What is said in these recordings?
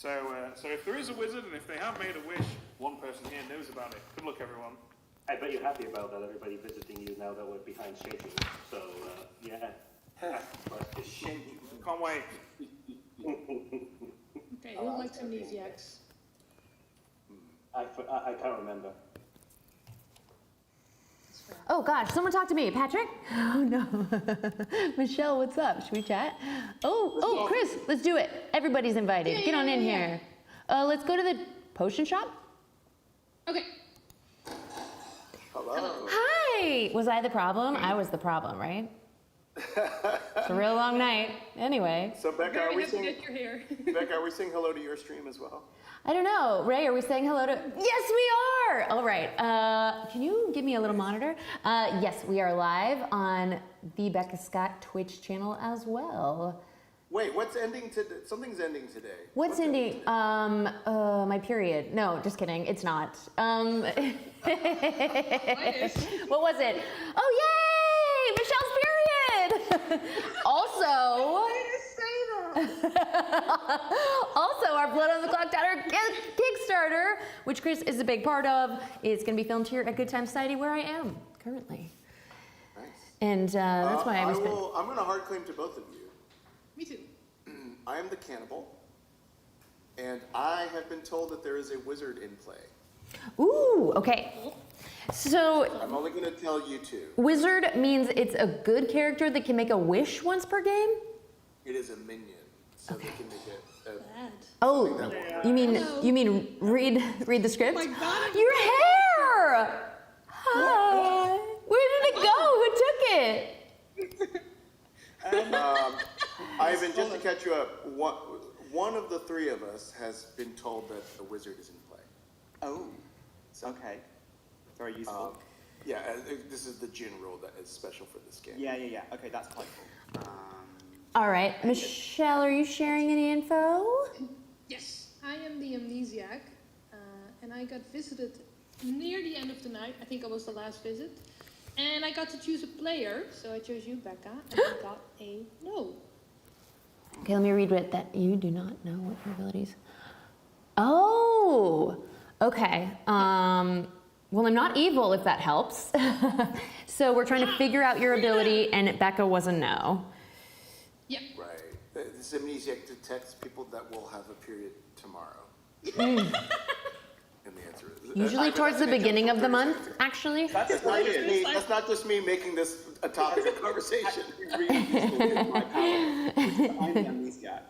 So if there is a wizard, and if they have made a wish, one person here knows about it. Good luck, everyone. I bet you're happy about that, everybody visiting you now that we're behind shaking. So, yeah. But it's shaking. Can't wait. Okay, who likes amnesiacs? I can't remember. Oh gosh, someone talk to me. Patrick? Oh no. Michelle, what's up? Should we chat? Oh, Chris, let's do it. Everybody's invited. Get on in here. Let's go to the potion shop. Okay. Hello. Hi! Was I the problem? I was the problem, right? It's a real long night. Anyway. So Becca, Very are we happy saying that you're here. Becca, are we saying hello to your stream as well? I don't know. Ray, are we saying hello to? Yes, we are! All right. Can you give me a little monitor? Yes, we are live on the Becca Scott Twitch channel as well. Wait, what's ending today? Something's ending today. What's ending? My period. No, just kidding. It's not. What was it? Oh, yay! Michelle's period! Also, also, our Blood on the Clocktower Kickstarter, which Chris is a big part of, is going to be filmed here at Good Time Society, where I am currently. Nice. And that's why I'm going to hard claim to both of you. Me too. I am the cannibal, and I have been told that there is a wizard in play. Ooh, okay. So, I'm only going to tell you two. wizard means it's a good character that can make a wish once per game? It is a minion, so they can make it. Bad. Oh, you mean read the script? Oh my God. Your hair! Hi. Where did it go? Who took it? Ivan, just to catch you up, one of the three of us has been told that a wizard is in play. Oh, okay. Very useful. Yeah, this is the gin rule that is special for this game. Yeah. Okay, that's quite cool. All right, Michelle, are you sharing any info? Yes, I am the amnesiac, and I got visited near the end of the night. I think I was the last visit. And I got to choose a player, so I chose you, Becca, and I got a no. Okay, let me read it. That you do not know what your abilities. Oh, okay. Well, I'm not evil, if that helps. So we're trying to figure out your ability, and Becca was a no. Yep. Right. This amnesiac detects people that will have a period tomorrow. And the answer is Usually towards the beginning of the month, actually. That's not just me making this a topic of conversation. Really useful with my power. I'm the amnesiac.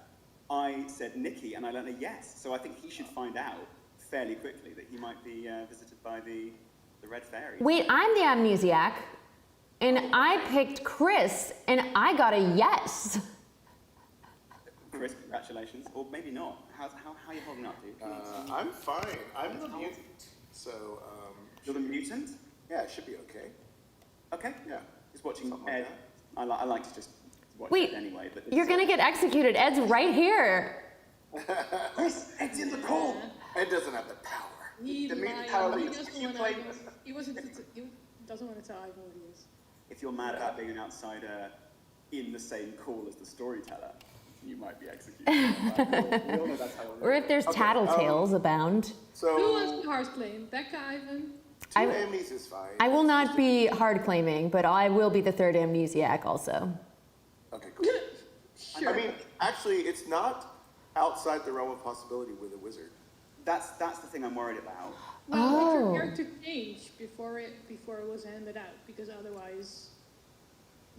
I said Nikki, and I learned a yes. So I think he should find out fairly quickly that he might be visited by the red fairy. Wait, I'm the amnesiac, and I picked Chris, and I got a yes. Chris, congratulations. Or maybe not. How are you holding up, dude? I'm fine. I'm the mutant. So, You're the mutant? yeah, it should be okay. Okay. Yeah. Just watching Something like Ed. I like to just watch Wait, Ed anyway. But you're gonna get executed. Ed's right here. Chris, Ed's in the call. Ed doesn't have the power. He The mutant lied. power He leads. doesn't You want play- he doesn't want to tell Ivan what he is. If you're mad about being an outsider in the same call as the storyteller, you might be executed. We all know that's how it Or if there's tattletales abound. So, Who wants the hard claim? Becca, Ivan? two amnes is fine. I will not be hard claiming, but I will be the third amnesiac also. Okay, cool. Sure. I mean, actually, it's not outside the realm of possibility with a wizard. That's the thing I'm worried about. Well, let Oh. your character change before it was handed out, because otherwise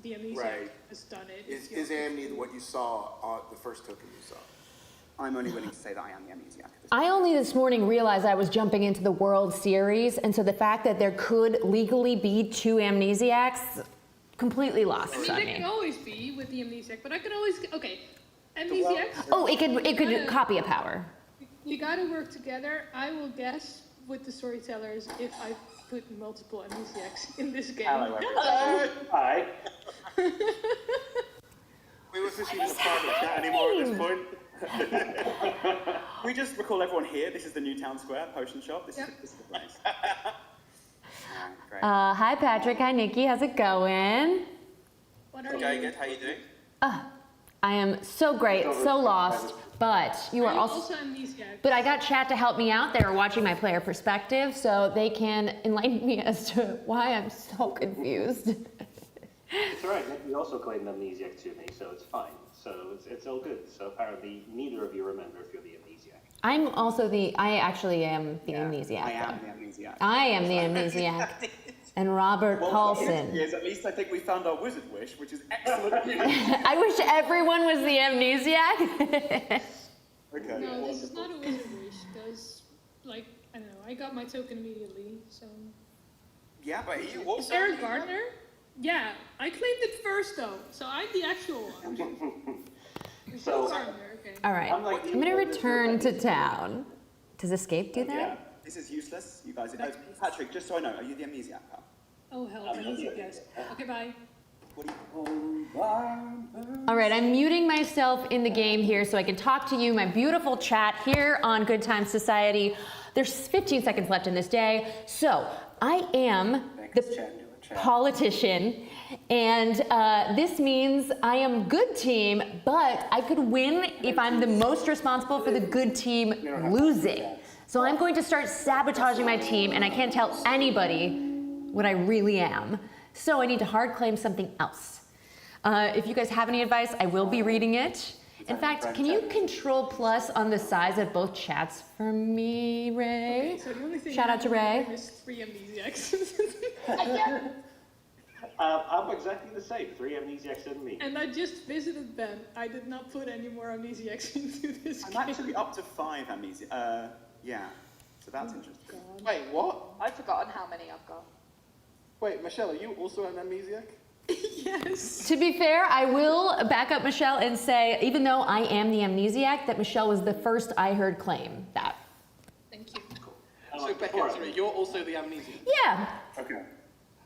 the amnesiac Right. has done it. Is amne what you saw on the first token you saw? I'm only willing to say that I am the amnesiac. I only this morning realized I was jumping into the World Series, and so the fact that there could legally be two amnesiacs completely lost I mean, on there can me. always be with the amnesiac, but I could always amnesiacs. Oh, it could copy a power. You gotta work together. I will guess with the storytellers if I put multiple amnesiacs in this game. Hello, everyone. Hi. We were officially not part of the chat anymore at this point. We just recall everyone here. This is the new town square potion shop. This Yep. is the place. Great. Hi, Patrick. Hi, Nikki. How's it going? What are Okay, you? good. How you doing? I am so great, so lost, but you are I'm also. amnesiac. But I got chat to help me out. They were watching my player perspective, so they can enlighten me as to why I'm so confused. It's all right. You also claimed amnesiac to me, so it's fine. So it's all good. So apparently neither of you remember if you're the amnesiac. I actually am the amnesiac. I am though. the amnesiac. I am the amnesiac. And Robert Paulson. Yes, at least I think we found our wizard wish, which is excellent news. I wish everyone was the amnesiac. Okay. No, this is not a wizard wish, because, like, I don't know, I got my token immediately, so. Yeah, but You Is also Eric Gardner? Yeah, I claimed it first though, so I'm the actual one. So- Gardner, okay. All right, I'm like I'm gonna return to town. Does escape do that? Yeah. this is useless. You guys. Patrick, just so I know, are you the amnesiac, pal? Oh hell, amnesiac, yes. Okay, bye. What do you? All right, I'm muting myself in the game here so I can talk to you, my beautiful chat here on Good Times Society. There's 15 seconds left in this day. So I am the politician, and this means I am good team, but I could win if I'm the most responsible for the good team losing. So I'm going to start sabotaging my team, and I can't tell anybody what I really am. So I need to hard claim something else. If you guys have any advice, I will be reading it. In fact, can you control plus on the size of both chats for me, Ray? So the only thing Shout I out to have on Ray. mine is 3 amnesiacs. I'm exactly the same. 3 amnesiacs and me. And I just visited Ben. I did not put any more amnesiacs into this I'm game. actually up to 5 amnesia. Yeah. So that's interesting. Wait, what? I've forgotten how many I've got. Wait, Michelle, are you also an amnesiac? Yes. To be fair, I will back up Michelle and say, even though I am the amnesiac, that Michelle was the first I heard claim that. Thank you. So Becca, sorry, you're also the amnesiac. Yeah. Okay.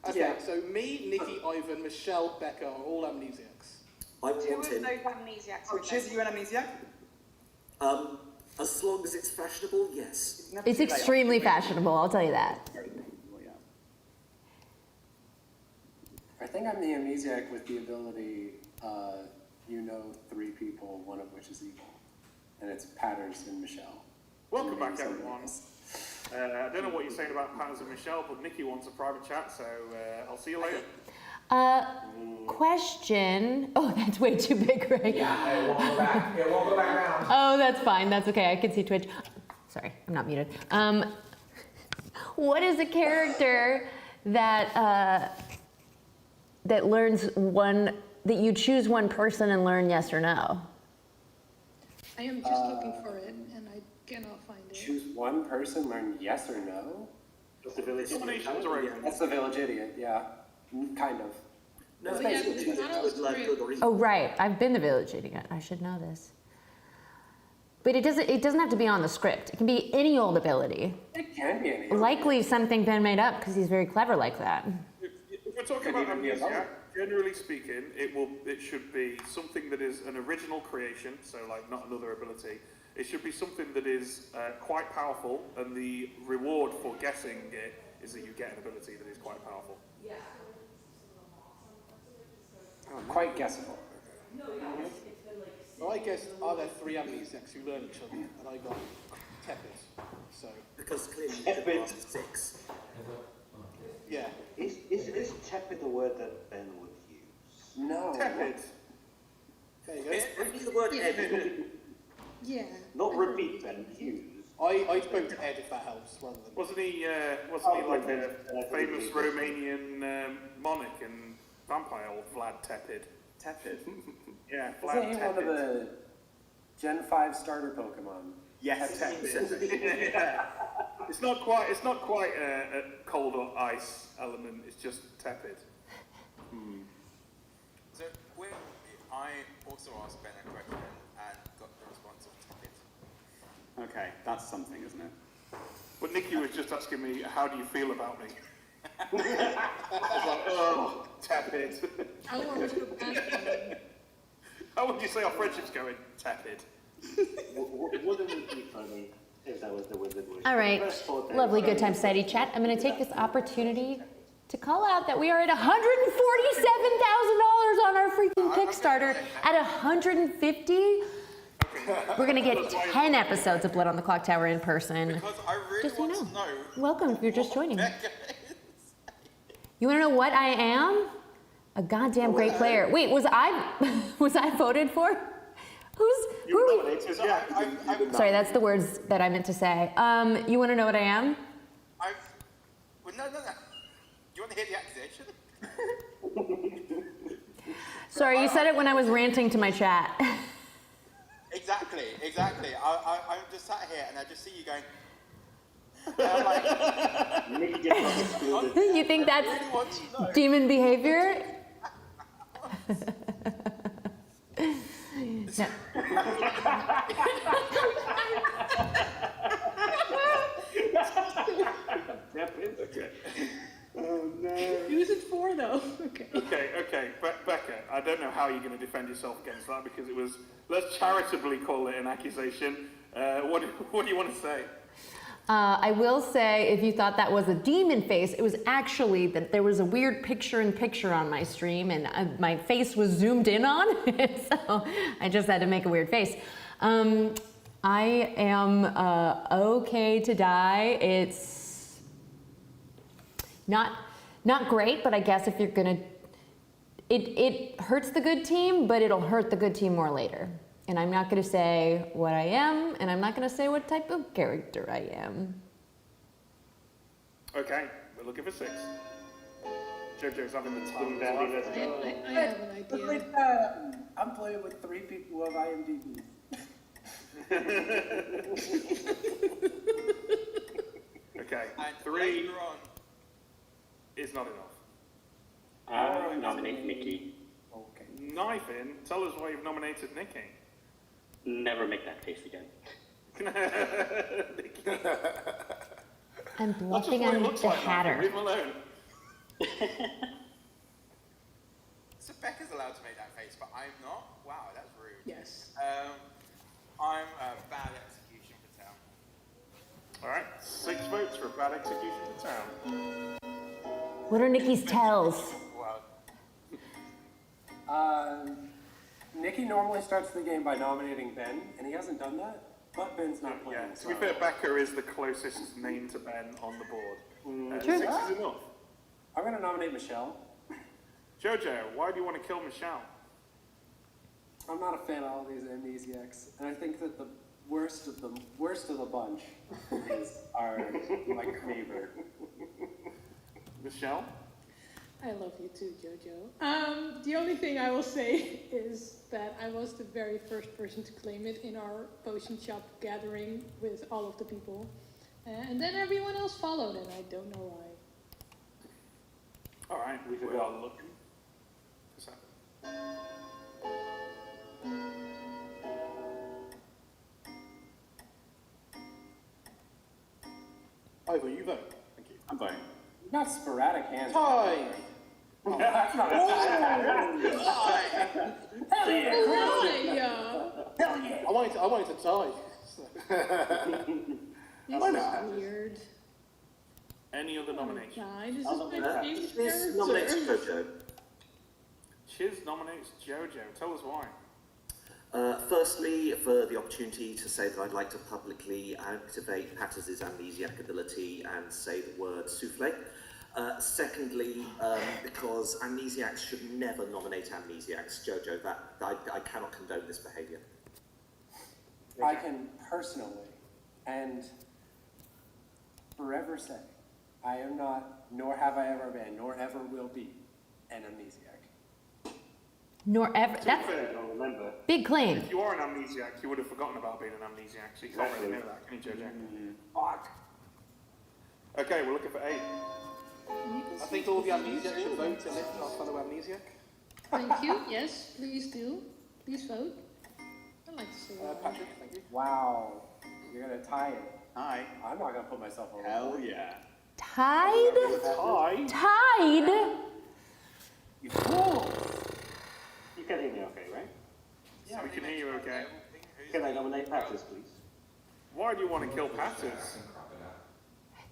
Okay, so me, Nikki, Ivan, Michelle, Becca are all amnesiacs. Two of those amnesiacs Oh, are Chiz, are you an amnesiac? As long as it's fashionable, yes. never It's too late. extremely fashionable, I'll tell you that. Very fashionable, yeah. I think I'm the amnesiac with the ability, you know 3 people, one of which is evil. And it's Patters and Michelle. Welcome back, everyone. I don't know what you're saying about Patters and Michelle, but Nikki wants a private chat, so I'll see you later. Question. Oh, that's way too big, right? Yeah, it won't go back. It won't go back down. Oh, that's fine. That's okay. I can see Twitch. Sorry, I'm not muted. What is a character that that learns one that you choose one person and learn yes or no? I am just looking for it, and I cannot find it. Choose one person, learn yes or no? That's the village. Nominations are open. That's the village idiot, yeah. Kind of. No, But yeah, basically, but choose it's not good, always like, true. good or evil. Oh, right. I've been the village idiot. I should know this. But it doesn't have to be on the script. It can be any old ability. It can be any. Likely something Ben made up because he's very clever like that. If we're talking Could about even be a amnesia, bubble. generally speaking, it should be something that is an original creation, so like not another ability. It should be something that is quite powerful, and the reward for guessing it is that you get an ability that is quite powerful. Quite guessable. Well, I guess, are there 3 amnesiacs who learn each other, and I got tepid, so, Because clearly you could have asked 6. yeah. Is tepid the word that Ben would use? No. Tepid. There you go. Use the word Ed. Yeah. Not repeat, Ben, use. I spoke to Ed, if that helps, rather than... Wasn't he like a famous Romanian monarch and vampire, old Vlad Tepid? Tepid. Yeah, Isn't Vlad he one of Tepid. the Gen 5 starter Pokemon? Yes. Tepid. Yeah. It's not quite a cold or ice element, it's just tepid. So I also asked Ben a question and got the response of tepid. Okay, that's something, isn't it? But Nikki was just asking me, how do you feel about me? I was like, oh, tepid. How long was your passport? How would you say our friendship's going? Tepid. Wouldn't it be funny if that was the wizard wish? All right, First thought, lovely Good Time Society chat. I'm going to take this opportunity to call out that we are at $147,000 on our freaking Kickstarter. At 150, We're gonna get 10 episodes of Blood on the Clocktower in person. Because I really Just so you want to know. Welcome if you're just what joining. Becca is. You wanna know what I am? A goddamn great player. Wait, was I voted for? Who are we? Sorry, that's the words that I meant to say. You wanna know what I am? Well, no. You want to hear the accusation? Sorry, you said it when I was ranting to my chat. Exactly. I'm just sat here and I just see you going. And I'm like, Nikki gets off school. You think I that's really want to know. demon behavior? No. Okay. Oh no. Who's it for, though? Okay. Okay. Becca, I don't know how you're going to defend yourself against that because it was, let's charitably call it an accusation. What do you want to say? I will say, if you thought that was a demon face, it was actually that there was a weird picture-in-picture on my stream, and my face was zoomed in on, so I just had to make a weird face. I am okay to die. It's not great, but I guess if you're gonna, it hurts the good team, but it'll hurt the good team more later. And I'm not going to say what I am, and I'm not going to say what type of character I am. Okay, we're looking for 6. JoJo's having the time of his I life. have an idea. I'm playing with 3 people who have IMDb. Okay, And 3 later on, is not enough. I nominate Nikki. Okay. Knife in, tell us why you've nominated Nikki. Never make that face again. I'm That's just bluffing what it on looks the like, Knife in, Hatter. leave him alone. so Becca's allowed to make that face, but I'm not? Wow, that's rude. Yes. I'm a bad execution for town. Alright, 6 votes for bad execution of town. What are Nikki's tells? Wow. Nikki normally starts the game by nominating Ben, and he hasn't done that. But Ben's not playing. Yeah, to be fair, Becca is the closest name to Ben on the board. 6 True. is enough. I'm gonna nominate Michelle. Jojo, why do you want to kill Michelle? I'm not a fan of all these amnesiacs, and I think that the worst of the bunch is my neighbor. Michelle? I love you too, Jojo. The only thing I will say is that I was the very first person to claim it in our potion shop gathering with all of the people. And then everyone else followed, and I don't know why. Alright, we forgot. are looking. What's that? Ivor, you vote. Thank you. I'm voting. Not sporadic hands. Tie! Oh, that's not a Hell yeah, Hell yeah! I wanted to tie. This is weird. Any other nominations? Guy, this is my favorite This nominates character. Jojo. Chiz nominates Jojo. Tell us why. Firstly, for the opportunity to say that I'd like to publicly activate Patters' amnesiac ability and say the word souffle. Secondly, because amnesiacs should never nominate amnesiacs. Jojo, I cannot condone this behaviour. I can personally and forever say, I am not, nor have I ever been, nor ever will be, an amnesiac. Nor ever. That's I don't remember. big claim. If you are an amnesiac, you would have forgotten about being an amnesiac, so you can't really know that, can you, Jojo? Fuck. Okay, we're looking for 8. I think all the amnesiacs should vote to lift our fellow amnesiac. Thank you. Yes, please do. Please vote. I'd like to say that. Patrick, thank you. Wow. You're gonna tie it. Hi. I'm not gonna put myself over. Hell yeah. Tied? Tied? You fool! You can hear me okay, right? Yeah, we can hear you okay. Can I nominate Patters, please? Why do you want to kill Patters?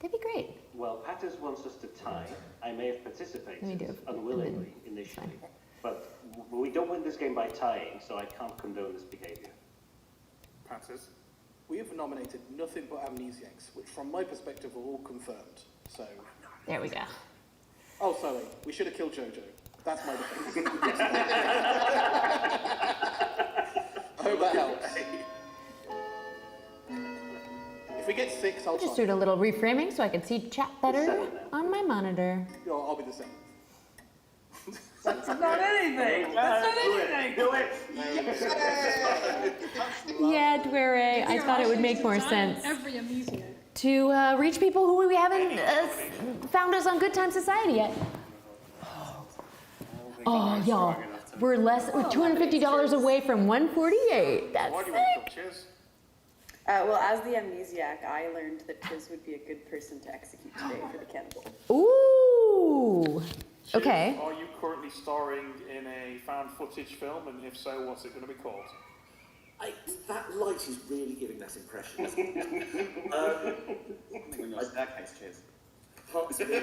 That'd be great. Well, Patters wants us to tie. I may have Let me do participated it. unwillingly initially, but we don't win this game by tying, so I can't condone this behavior. Patters. We have nominated nothing but amnesiacs, which from my perspective are all confirmed. So. There we go. Oh, sorry. We should have killed Jojo. That's my defense. I hope that helps. If we get 6, I'll Just try. doing a little reframing so I can see chat better on my monitor. No, I'll be the 7th. That's not anything. That's not anything. Do it. Yeah, Dwere, I thought it would make more sense Every amnesiac. to reach people who we haven't found us on Good Time Society yet. Oh, y'all, we're $250 away from 148. That's Why do you sick. want to Chiz? Well, as the amnesiac, I learned that Chiz would be a good person to execute today for the cannibal. Ooh. Chiz, Okay. Are you currently starring in a found footage film, and if so, what's it going to be called? That light is really giving that impression. When you're staircase, cheers. Parts of me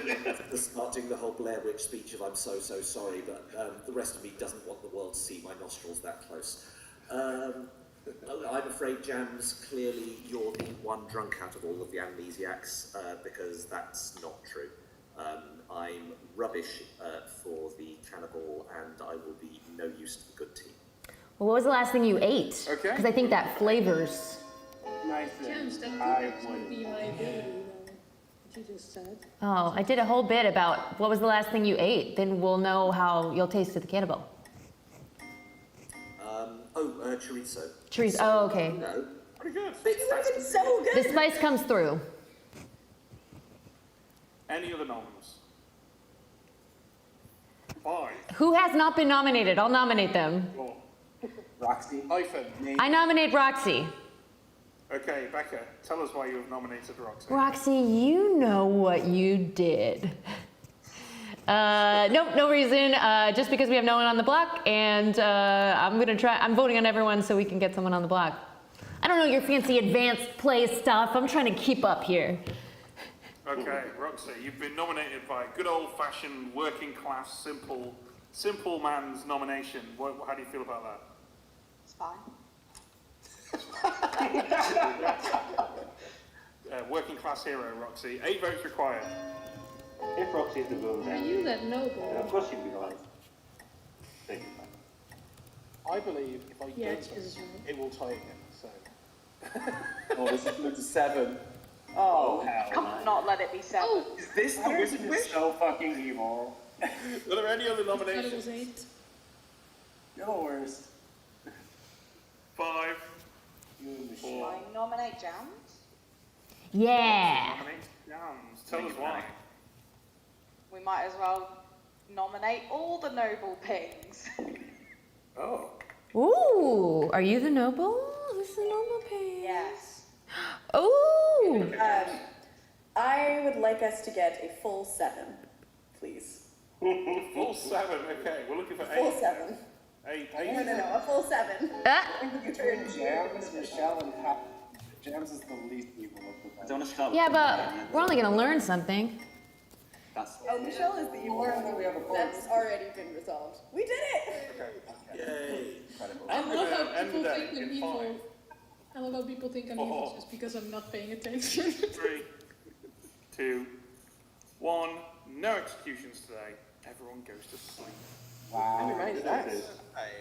to start doing the whole Blair Witch speech of I'm so sorry, but the rest of me doesn't want the world to see my nostrils that close. I'm afraid, Jams, clearly you're the one drunk out of all of the amnesiacs, because that's not true. I'm rubbish for the cannibal, and I will be no use to the good team. Well, what was the last thing you ate? Okay. Because I think that flavors. Gems, that could actually be my ability, though. What you just said. Oh, I did a whole bit about what was the last thing you ate. Then we'll know how you'll taste to the cannibal. Chorizo. Chorizo. Oh, okay. No. Pretty good. So good. The spice comes through. Any other noms? 5. Who has not been nominated? I'll nominate them. 4. Roxy. Hyphen. I nominate Roxy. Okay, Becca, tell us why you have nominated Roxy. Roxy, you know what you did. Nope, no reason. Just because we have no one on the block, and I'm voting on everyone so we can get someone on the block. I don't know your fancy advanced play stuff. I'm trying to keep up here. Okay, Roxy, you've been nominated by good old-fashioned, working-class, simple man's nomination. How do you feel about that? It's fine. Working-class hero, Roxy. 8 votes required. If Roxy's the boom, Are then you that noble? of course you'd be right. Thank you. I believe if I Yeah, don't, Chiz is right. it will tie again. So. Oh, this is moved to 7. Oh, hell Come no. on, not let it be 7. Oh, Is this the wizard wish? So fucking evil. Are there any other I thought it nominations? was 8. You're the worst. 5. You and the Four. I nominate Jams. Yeah. Nominate Jams. Tell us why. We might as well nominate all the noble pings. Oh. Ooh, are you the noble? Who's the noble pig? Yes. Ooh. I would like us to get a full 7, please. Full 7. Okay, we're looking for 8. Full 7. 8. No, a full 7. Between Jams, Michelle, and Pat, Jams is the least evil of the bunch. I don't want to start. Yeah, but we're only gonna learn something. That's Oh, Michelle is the evil one. That's already been resolved. We did it! Yay. incredible. I love how end people the day think I'm in evil. 5. I love how people think I'm evil just because I'm not paying attention. 3, 2, 1. No executions today. Everyone goes to sleep. Wow.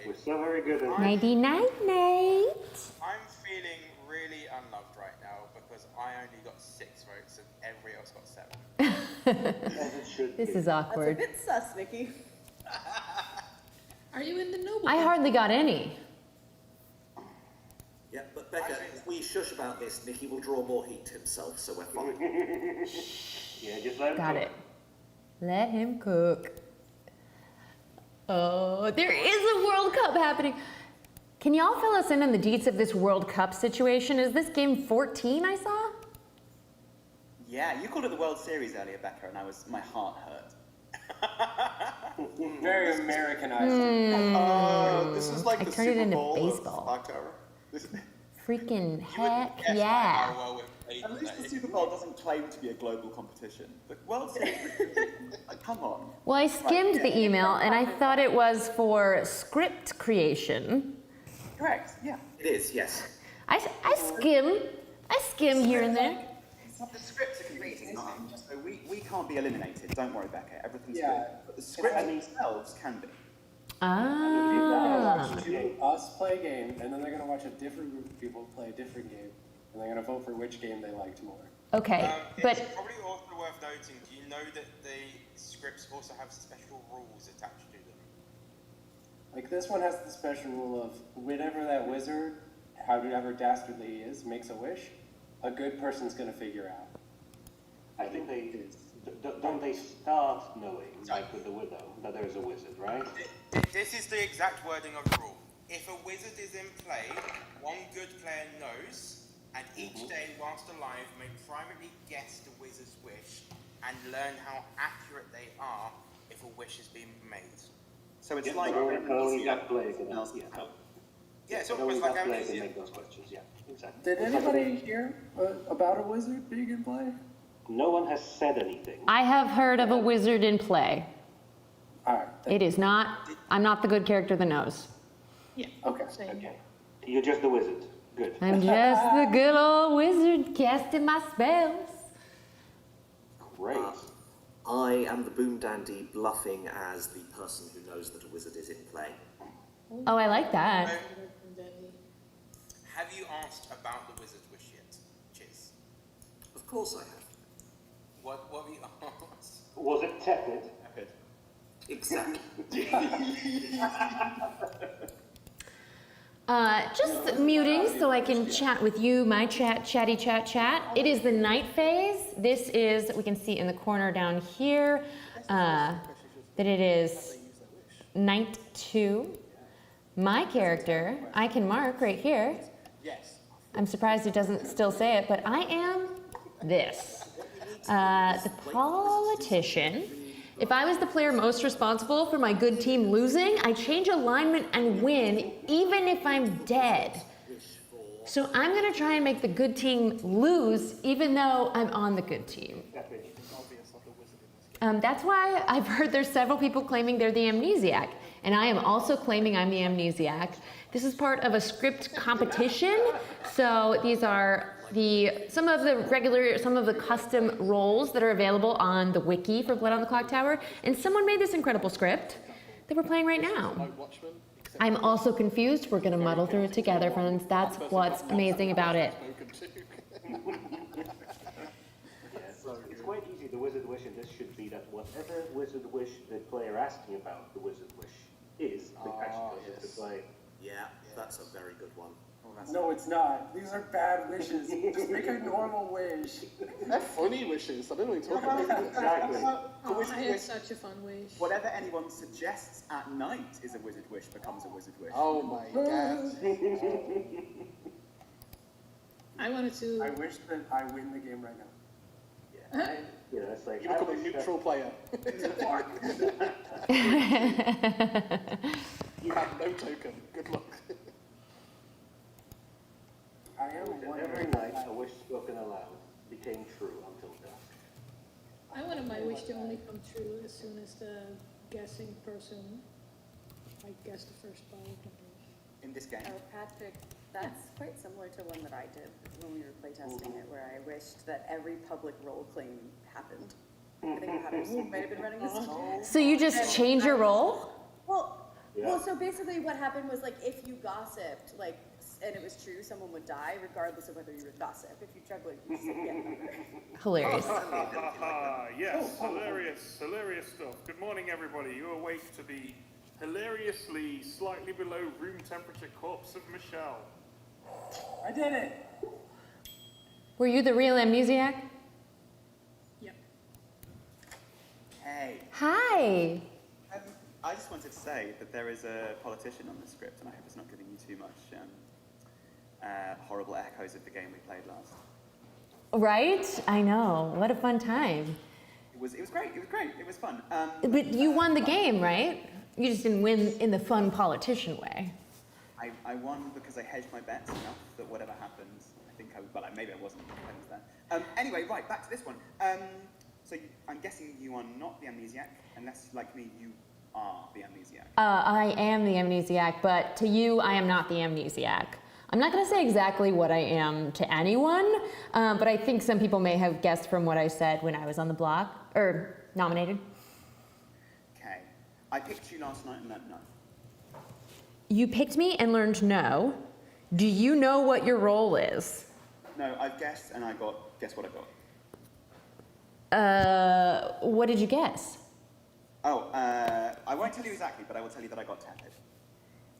We're so very good at Nighty night, night. I'm feeling really unloved right now because I only got 6 votes and everybody else got 7. as it should This be. is That's a awkward. bit sus, Nikki. Are you in the noble? I hardly got any. Yeah, but Becca, if we shush about this, Nicky will draw more heat to himself, so we're fine. Yeah, just let him Got cook. it. Let him cook. Oh, there is a World Cup happening. Can y'all fill us in on the deets of this World Cup situation? Is this game 14 I saw? Yeah, you called it the World Series earlier, Becca, and my heart hurt. Very Americanized. This is like I the turned it Super into Bowl baseball. of Clocktower. Freaking You heck wouldn't guess yeah. how well we've played At least the today. Super Bowl doesn't claim to be a global competition. The World Series, come on. Well, I skimmed the email and I thought it was for script creation. Correct, yeah. It is, yes. I skim here and there. The scripts are completely fine, so we can't be eliminated. Don't worry, Becca. Everything's Yeah. good. But the scripts themselves can be. Ah. Us play a game, and then they're gonna watch a different group of people play a different game, and they're gonna vote for which game they liked more. Okay, but It's probably also worth noting, do you know that the scripts also have special rules attached to them? Like this one has the special rule of whenever that wizard, however dastardly he is, makes a wish, a good person's gonna figure out. I think don't they start knowing, like with the widow, that there's a wizard, right? This is the exact wording of the rule. If a wizard is in play, one good player knows, and each day whilst alive may privately guess the wizard's wish and learn how accurate they are if a wish has been made. So it's Yeah, like only that player can else. Yeah, it's only almost like that player can amnesia. make those questions. Yeah, exactly. Did anybody hear about a wizard being in play? No one has said anything. I have heard of a wizard in play. All right. It is not, I'm not the good character that knows. Yeah. Okay. Same. Okay. You're just the wizard. Good. I'm just the good old wizard casting my spells. Great. I am the boom dandy bluffing as the person who knows that a wizard is in play. Oh, I like that. Have you asked about the wizard's wish yet, Chiz? Of course I have. What have you asked? Was it tepid? Exactly. Just muting so I can chat with you, my chatty chat. It is the night phase. This is, we can see in the corner down here, that it is night 2. My character, I can mark right here. Yes. I'm surprised it doesn't still say it, but I am this. The politician. If I was the player most responsible for my good team losing, I change alignment and win, even if I'm dead. So I'm gonna try and make the good team lose, even though I'm on the good team. That's why I've heard there's several people claiming they're the amnesiac, and I am also claiming I'm the amnesiac. This is part of a script competition, so these are some of the custom roles that are available on the wiki for Blood on the Clocktower, and someone made this incredible script that we're playing right now. I'm also confused. We're gonna muddle through it together, friends. That's what's amazing about it. It's quite easy. The wizard wish, and this should be that whatever wizard wish the player asking about the wizard wish is, the actually goes into play. Yeah, that's a very good one. No, it's not. These are bad wishes. Just make a normal wish. They're funny wishes. I don't know what you're talking about. Exactly. Oh, I had such a fun wish. Whatever anyone suggests at night is a wizard wish becomes a wizard wish. Oh my god. I wanted to. I wish that I win the game right now. Yeah, it's like You become a neutral player. You have no token. Good luck. I am every night a wish spoken aloud became true until dusk. I wanted my wish to only come true as soon as the guessing person, I guess the first part of my wish. In this game. Oh, Patrick, that's quite similar to one that I did when we were playtesting it, where I wished that every public role claim happened. I think Patrick might have been running this. So you just change your role? Well, so basically what happened was, like, if you gossiped, like, and it was true, someone would die, regardless of whether you would gossip. If you juggled, you just get number. Hilarious. Yes, hilarious stuff. Good morning, everybody. You're awake to the hilariously slightly below room temperature corpse of Michelle. I did it. Were you the real amnesiac? Yep. Hey. Hi. I just wanted to say that there is a politician on the script, and I hope it's not giving you too much horrible echoes of the game we played last. Right? I know. What a fun time. It was great. It was great. It was fun. But you won the game, right? You just didn't win in the fun politician way. I won because I hedged my bets enough that whatever happens, I think maybe I wasn't. I was there. Anyway, right, back to this one. So I'm guessing you are not the amnesiac, unless, like me, you are the amnesiac. I am the amnesiac, but to you, I am not the amnesiac. I'm not going to say exactly what I am to anyone, but I think some people may have guessed from what I said when I was on the block, or nominated. Okay. I picked you last night and learned no. You picked me and learned no. Do you know what your role is? No, I've guessed and guess what I got? What did you guess? Oh, I won't tell you exactly, but I will tell you that I got tepid.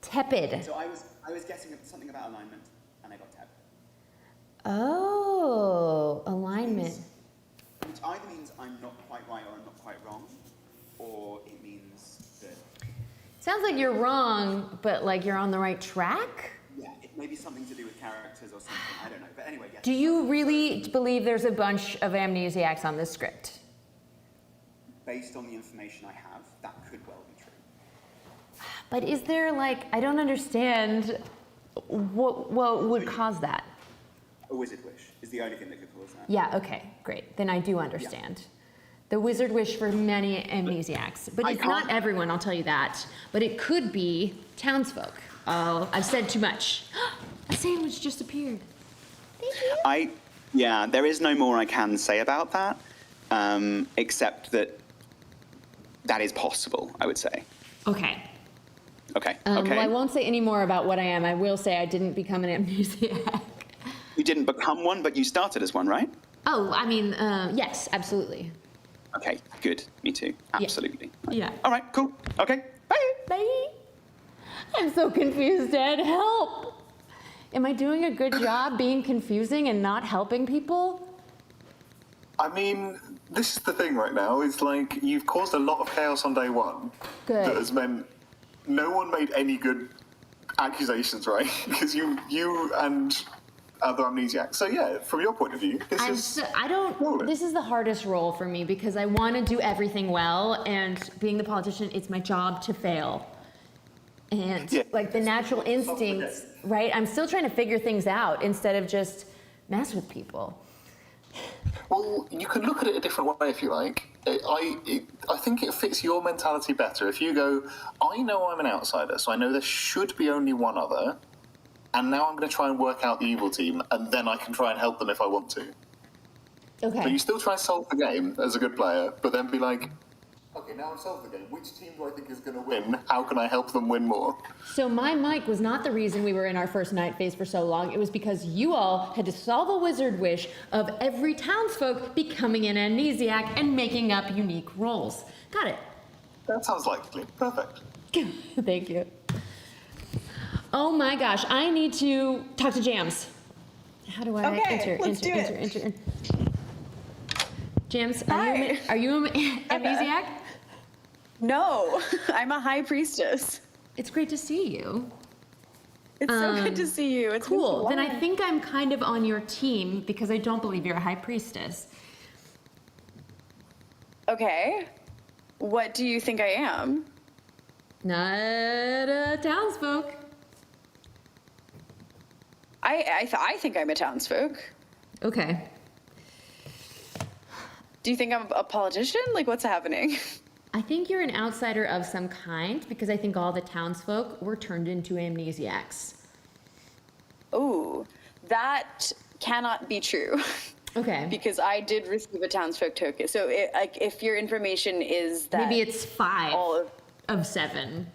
Tepid. So I was guessing something about alignment, and I got tepid. Oh, alignment. Which either means I'm not quite right or I'm not quite wrong, or it means that... Sounds like you're wrong, but like you're on the right track? Yeah, it may be something to do with characters or something, I don't know. But anyway, yes. Do you really believe there's a bunch of amnesiacs on this script? Based on the information I have, that could well be true. But is there like, I don't understand what would cause that? A wizard wish is the only thing that could cause that. Yeah, okay, great. Then I do understand. The wizard wish for many amnesiacs. But it's not everyone, I'll tell you that. But it could be townsfolk. Oh, I've said too much. A sandwich just appeared. Thank you. Yeah, there is no more I can say about that, except that that is possible, I would say. Okay. Okay. Well, I won't say any more about what I am. I will say I didn't become an amnesiac. You didn't become one, but you started as one, right? Oh, I mean, yes, absolutely. Okay, good. Me too. Absolutely. Yeah. All right, cool. Okay, bye. Bye. I'm so confused, Ed. Help. Am I doing a good job being confusing and not helping people? I mean, this is the thing right now. It's like you've caused a lot of chaos on day one. Good. That has meant no one made any good accusations, right? Because you and other amnesiacs. So yeah, from your point of view, this is the hardest role for me because I want to do everything well, and being the politician, it's my job to fail. And like the natural instincts, right? I'm still trying to figure things out instead of just mess with people. Well, you can look at it a different way if you like. I think it fits your mentality better if you go, I know I'm an outsider, so I know there should be only one other, and now I'm going to try and work out the evil team, and then I can try and help them if I want to. Okay. So you still try and solve the game as a good player, but then be like, okay, now I've solved the game. Which team do I think is going to win? How can I help them win more? So my mic was not the reason we were in our first night phase for so long. It was because you all had to solve a wizard wish of every townsfolk becoming an amnesiac and making up unique roles. Got it. That sounds likely. Perfect. Thank you. Oh my gosh, I need to talk to Jams. How do I enter? Jams, are you an amnesiac? No, I'm a high priestess. It's great to see you. It's so good to see you. It's cool. Then I think I'm kind of on your team because I don't believe you're a high priestess. Okay. What do you think I am? Not a townsfolk. I think I'm a townsfolk. Okay. Do you think I'm a politician? Like, what's happening? I think you're an outsider of some kind because I think all the townsfolk were turned into amnesiacs. Ooh, that cannot be true. Okay. Because I did receive a townsfolk token. So if your information is that... Maybe it's 5 of 7.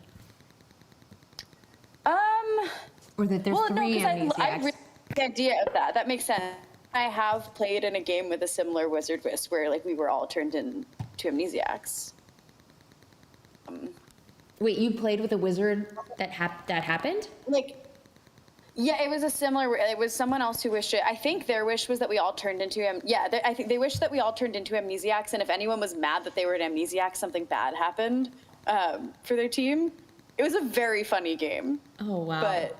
Or that there's 3 amnesiacs. I really like the idea of that. That makes sense. I have played in a game with a similar wizard wish where like we were all turned into amnesiacs. Wait, you played with a wizard that happened? Like, yeah, it was a similar. It was someone else who wished it. I think their wish was that we all turned into I think they wished that we all turned into amnesiacs, and if anyone was mad that they were an amnesiac, something bad happened for their team. It was a very funny game. Oh wow. But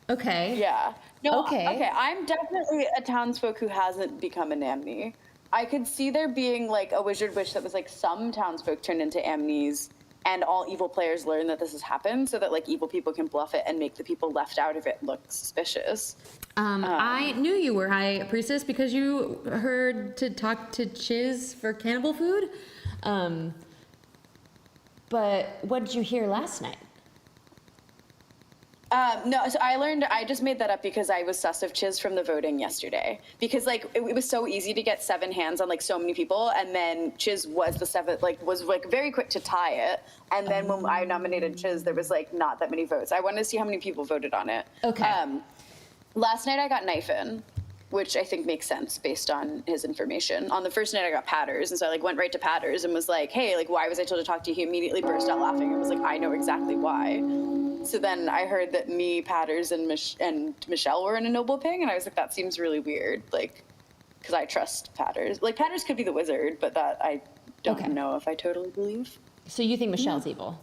okay. Yeah. No. Okay. Okay. I'm definitely a townsfolk who hasn't become an amni. I could see there being like a wizard wish that was like some townsfolk turned into amnes, and all evil players learn that this has happened, so that like evil people can bluff it and make the people left out of it look suspicious. I knew you were high priestess because you heard to talk to Chiz for cannibal food. But what did you hear last night? No, so I just made that up because I was sus of Chiz from the voting yesterday. Because like it was so easy to get 7 hands on like so many people, and then Chiz was the 7th, was very quick to tie it. And then when I nominated Chiz, there was like not that many votes. I wanted to see how many people voted on it. Okay. Last night I got Knifin, which I think makes sense based on his information. On the first night I got Patters, and so I like went right to Patters and was like, hey, like why was I told to talk to you? He immediately burst out laughing and was like, I know exactly why. So then I heard that me, Patters, and Michelle were in a noble ping, and I was like, that seems really weird, like, because I trust Patters. Like, Patters could be the wizard, but that I don't know if I totally believe. So you think Michelle's evil?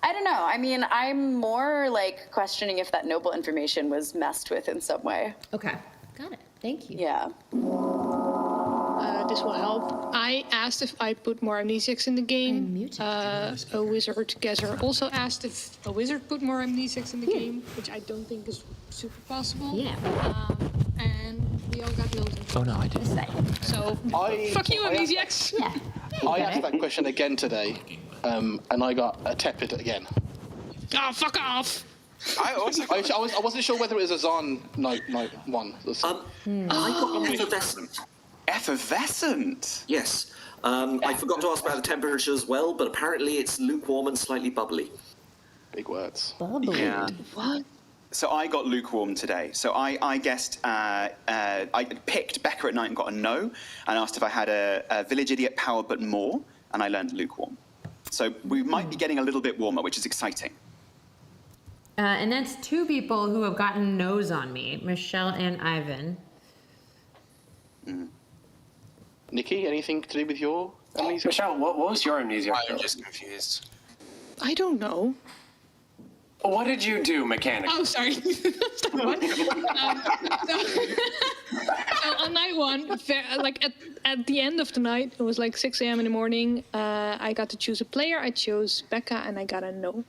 I don't know. I mean, I'm more like questioning if that noble information was messed with in some way. Okay, got it. Thank you. Yeah. This will help. I asked if I put more amnesiacs in the game. A wizard guesser also asked if a wizard put more amnesiacs in the game, which I don't think is super possible. Yeah. And we all got no's. Oh no, I didn't. So, fuck you, amnesiacs. Yeah. I asked that question again today, and I got a tepid again. Oh, fuck off! I wasn't sure whether it was a Zahn night one. I got effervescent. Effervescent? Yes. I forgot to ask about the temperature as well, but apparently it's lukewarm and slightly bubbly. Big words. Bubbly. Yeah. What? So I got lukewarm today. So I guessed, I picked Becca at night and got a no, and asked if I had a village idiot power but more, and I learned lukewarm. So we might be getting a little bit warmer, which is exciting. And that's 2 people who have gotten no's on me, Michelle and Ivan. Nikki, anything to do with your amnesia? Michelle, what was your amnesia? I'm just confused. I don't know. What did you do mechanically? Oh, sorry. Step one. So on night 1, like at the end of the night, it was like 6 a.m. in the morning. I got to choose a player. I chose Becca, and I got a no.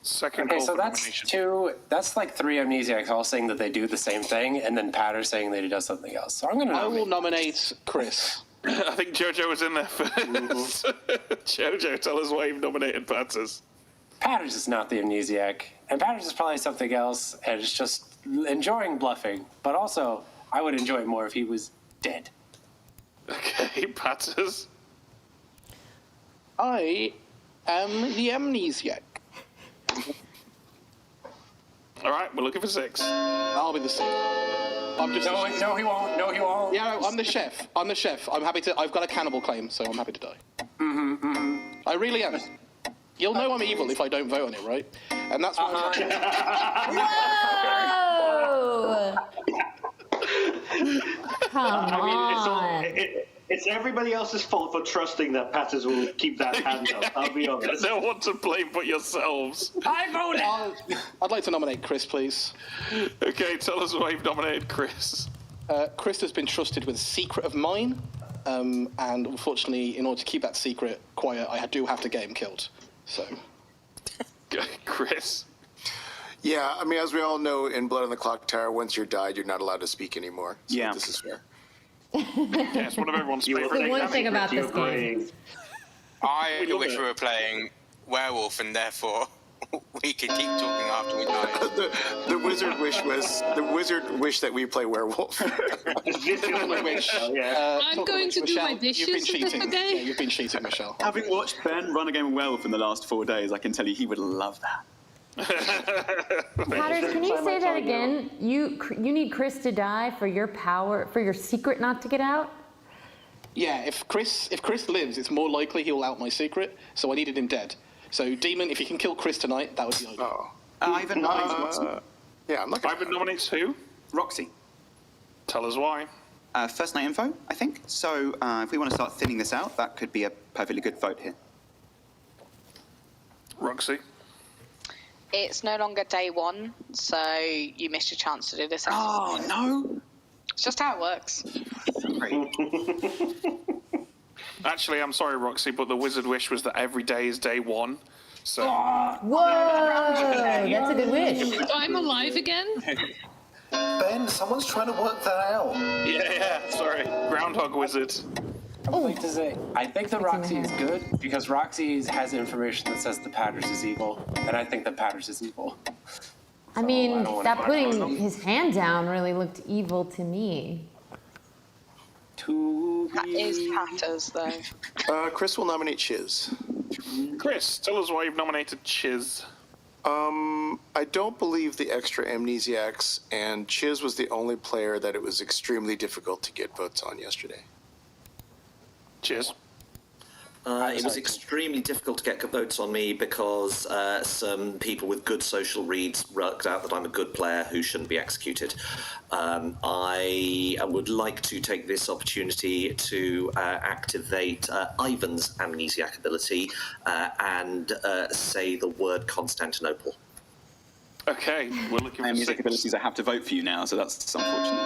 Second Okay, call so for that's nomination. 2. That's like 3 amnesiacs all saying that they do the same thing, and then Patter saying that he does something else. So I'm gonna. I will nominate Chris. I think Jojo was in there first. Jojo, tell us why you've nominated Patters. Patters is not the amnesiac, and Patters is probably something else, and it's just enjoying bluffing. But also, I would enjoy it more if he was dead. Okay, Patters. I am the amnesiac. All right, we're looking for 6. I'll be the 6. I'm just. No, he won't. No, he won't. Yeah, no, I'm the chef. I'm the chef. I'm happy to. I've got a cannibal claim, so I'm happy to die. I really am. You'll know I'm evil if I don't vote on it, right? And that's why. Whoa! Come on. It's everybody else's fault for trusting that Patters will keep that hand up, I'll be honest. No one to blame but yourselves. I voted! I'd like to nominate Chris, please. Okay, tell us why you've nominated Chris. Chris has been trusted with a secret of mine, and unfortunately, in order to keep that secret quiet, I do have to get him killed. So. Chris. Yeah, I mean, as we all know, in Blood on the Clocktower, once you're died, you're not allowed to speak anymore. So Yeah. this is fair. Yeah, it's one of everyone's favourite. The one thing about this game. I love wish it. we were playing werewolf, and therefore we could keep talking after we die. The wizard wish that we play werewolf. I'm going to do my dishes. You've been Is that cheating. okay? Yeah, you've been cheating, Michelle. Having watched Ben run a game of werewolf in the last 4 days, I can tell you he would love that. Patters, can you say that again? You need Chris to die for your power, for your secret not to get out? Yeah, if Chris lives, it's more likely he'll out my secret, so I needed him dead. So, Demon, if you can kill Chris tonight, that would be ideal. Oh. Ivan nominates Roxy. Yeah, I'm looking. Ivan nominates who? Roxy. Tell us why. First night info, I think. So if we want to start thinning this out, that could be a perfectly good vote here. Roxy. It's no longer day 1, so you missed your chance to do this. Oh, no. It's just how it works. Great. Actually, I'm sorry, Roxy, but the wizard wish was that every day is day 1. So. Whoa! That's a good wish. So I'm alive again? Ben, someone's trying to work that out. Yeah, sorry. Groundhog wizard. I would like to say, I think that Roxy is good because Roxy has information that says the Patters is evil, and I think that Patters is evil. I mean, that putting him. his hand down really looked evil to me. That is Patters, though. Chris will nominate Chiz. Chris, tell us why you've nominated Chiz. I don't believe the extra amnesiacs, and Chiz was the only player that it was extremely difficult to get votes on yesterday. Chiz. It was extremely difficult to get votes on me because some people with good social reads worked out that I'm a good player who shouldn't be executed. I would like to take this opportunity to activate Ivan's amnesiac ability and say the word Constantinople. Okay, we're looking for music abilities. I have to vote for you now, so that's unfortunate.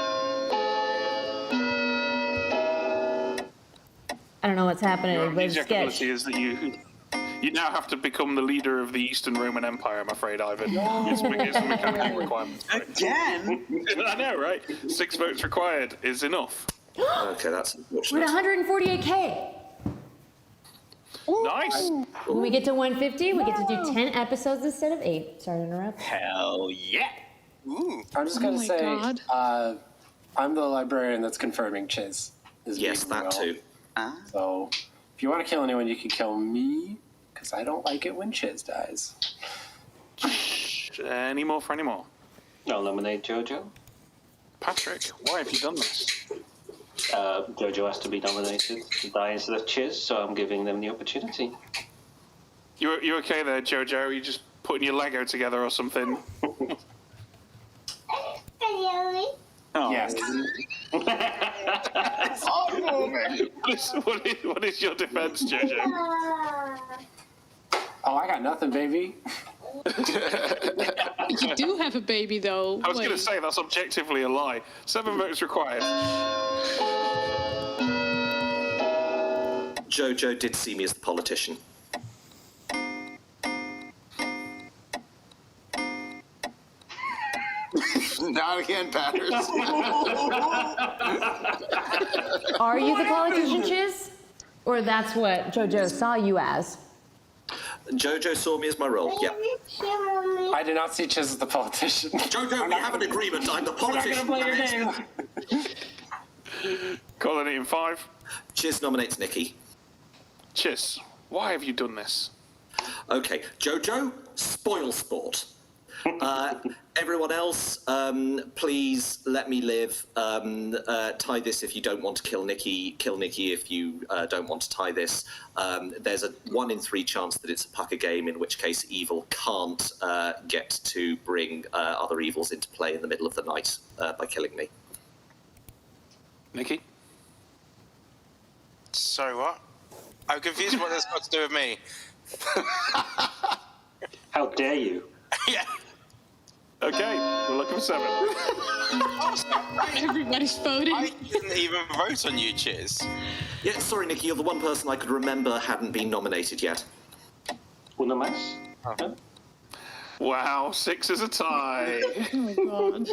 I don't know what's happening. Your Everybody's amnesiac sketch. ability is that you now have to become the leader of the Eastern Roman Empire, I'm afraid, Ivan. It's a mechanical requirement. Again? I know, right? 6 votes required is enough. Okay, that's We're unfortunate. at 148K. Nice. When we get to 150, we get to do 10 episodes instead of 8. Sorry to interrupt. Hell yeah. I'm just going to say, I'm the librarian that's confirming Chiz. Yes, that too. So, if you want to kill anyone, you can kill me, because I don't like it when Chiz dies. Any more for any more? I'll nominate Jojo. Patrick, why have you done this? Jojo has to be nominated to die instead of Chiz, so I'm giving them the opportunity. You okay there, Jojo? Are you just putting your Lego together or something? Oh. Yes. What is your defense, Jojo? Oh, I got nothing, baby. You do have a baby, though. I was going to say, that's objectively a lie. 7 votes required. Jojo did see me as the politician. Not again, Patters. Are you the politician, Chiz? Or that's what JoJo saw you as? Jojo saw me as my role, yeah. I did not see Chiz as the politician. Jojo, we have an agreement. I'm the politician. We're not going to play your game. Calling it in 5. Chiz nominates Nikki. Chiz, why have you done this? Okay, Jojo, spoil sport. Everyone else, please let me live. Tie this if you don't want to kill Nikki. Kill Nikki if you don't want to tie this. There's a 1 in 3 chance that it's a pucker game, in which case evil can't get to bring other evils into play in the middle of the night by killing me. Nikki? So what? I'm confused what that's got to do with me. How dare you? Yeah. Okay, we're looking for 7. Everybody's voting. I didn't even vote on you, Chiz. Yeah, sorry, Nikki, you're the one person I could remember hadn't been nominated yet. Una más? Oh. Wow, 6 is a tie. Oh my god.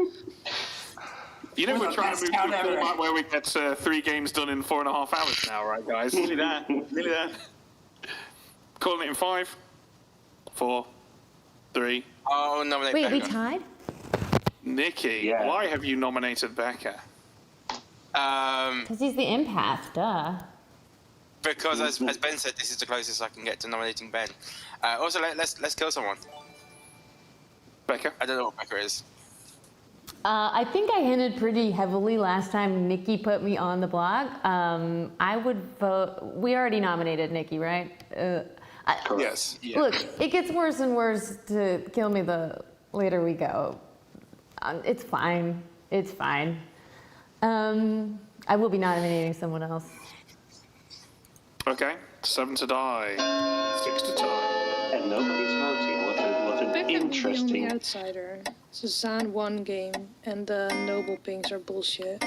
You know we're trying to move to a format where we get 3 games done in 4.5 hours now, right, guys? Nearly there. Nearly there. Calling it in 5, 4, 3. Oh, nominate Wait, Becca. we tied? Nikki, Yeah. why have you nominated Becca? Because he's the empath, duh. Because as Ben said, this is the closest I can get to nominating Ben. Also, let's kill someone. Becca? I don't know what Becca is. I think I hinted pretty heavily last time Nikki put me on the blog. I would vote. We already nominated Nikki, right? Yes. Yeah. Look, it gets worse and worse to kill me the later we go. It's fine. It's fine. I will be nominating someone else. Okay, 7 to die, 6 to tie. And nobody's voting. What an Becca will be on the interesting... outsider. It's a Zan 1 game, and the noble pings are bullshit.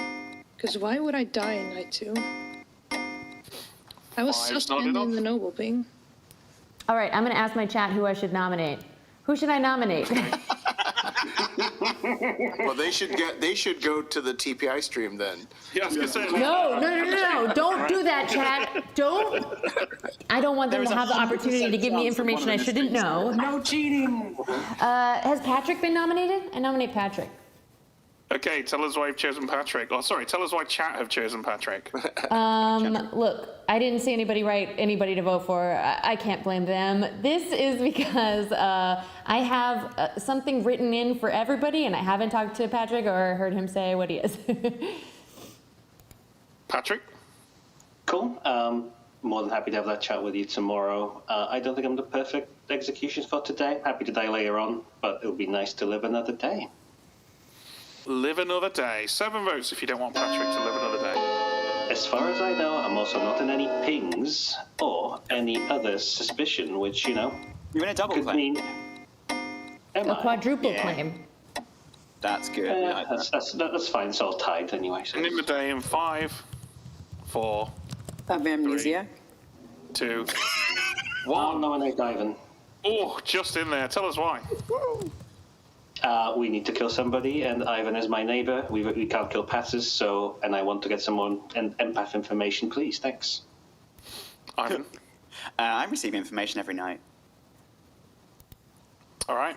Because why would I die in night 2? I was 5's not suspending enough. the noble ping. All right, I'm going to ask my chat who I should nominate. Who should I nominate? Well, they should go to the TPI stream then. Yeah, I was gonna say. No. Don't do that, chat. Don't. I don't want them to have the opportunity to give me information I shouldn't know. No cheating. Has Patrick been nominated? I nominate Patrick. Okay, tell us why you've chosen Patrick. Oh, sorry, tell us why chat have chosen Patrick. Look, I didn't see anybody write anybody to vote for. I can't blame them. This is because I have something written in for everybody, and I haven't talked to Patrick or heard him say what he is. Patrick? Cool. More than happy to have that chat with you tomorrow. I don't think I'm the perfect execution for today. Happy to die later on, but it would be nice to live another day. Live another day. 7 votes if you don't want Patrick to live another day. As far as I know, I'm also not in any pings or any other suspicion, which, you know, You're in a double could claim. mean... Am A I? quadruple claim. That's good. That's fine. It's all tied anyway. So. Ending the day in 5, 4, Of amnesia. 2, I'll nominate Ivan. Oh, just in there. Tell us why. We need to kill somebody, and Ivan is my neighbor. We can't kill passes, so, and I want to get some more empath information, please. Thanks. Ivan? I'm receiving information every night. All right.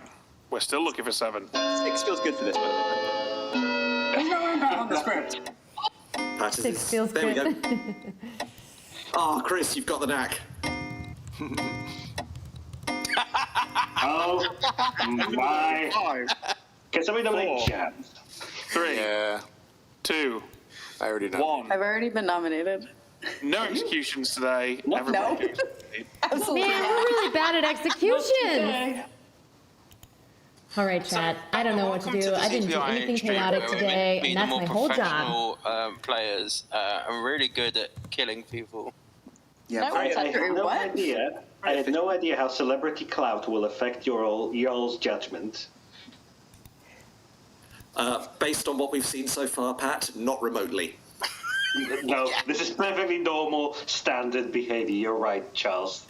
We're still looking for 7. 6 feels good for this, by the way. There's no impact on the script. Patterson. 6 feels There good. we go. Oh, Chris, you've got the knack. Oh my! 5, Can somebody nominate 4, chat? 3, Yeah, 2, I already know. 1. I've already been nominated. No executions today. No. Everybody Absolutely. Man, we're really bad at executions. All right, chat. I don't know what to do. I didn't do anything chaotic today, and that's my whole job. Players are really good at killing people. No I one's had under no what? idea. I had no idea how celebrity clout will affect y'all's judgment. Based on what we've seen so far, Pat, not remotely. No, this is perfectly normal, standard behavior. You're right, Charles.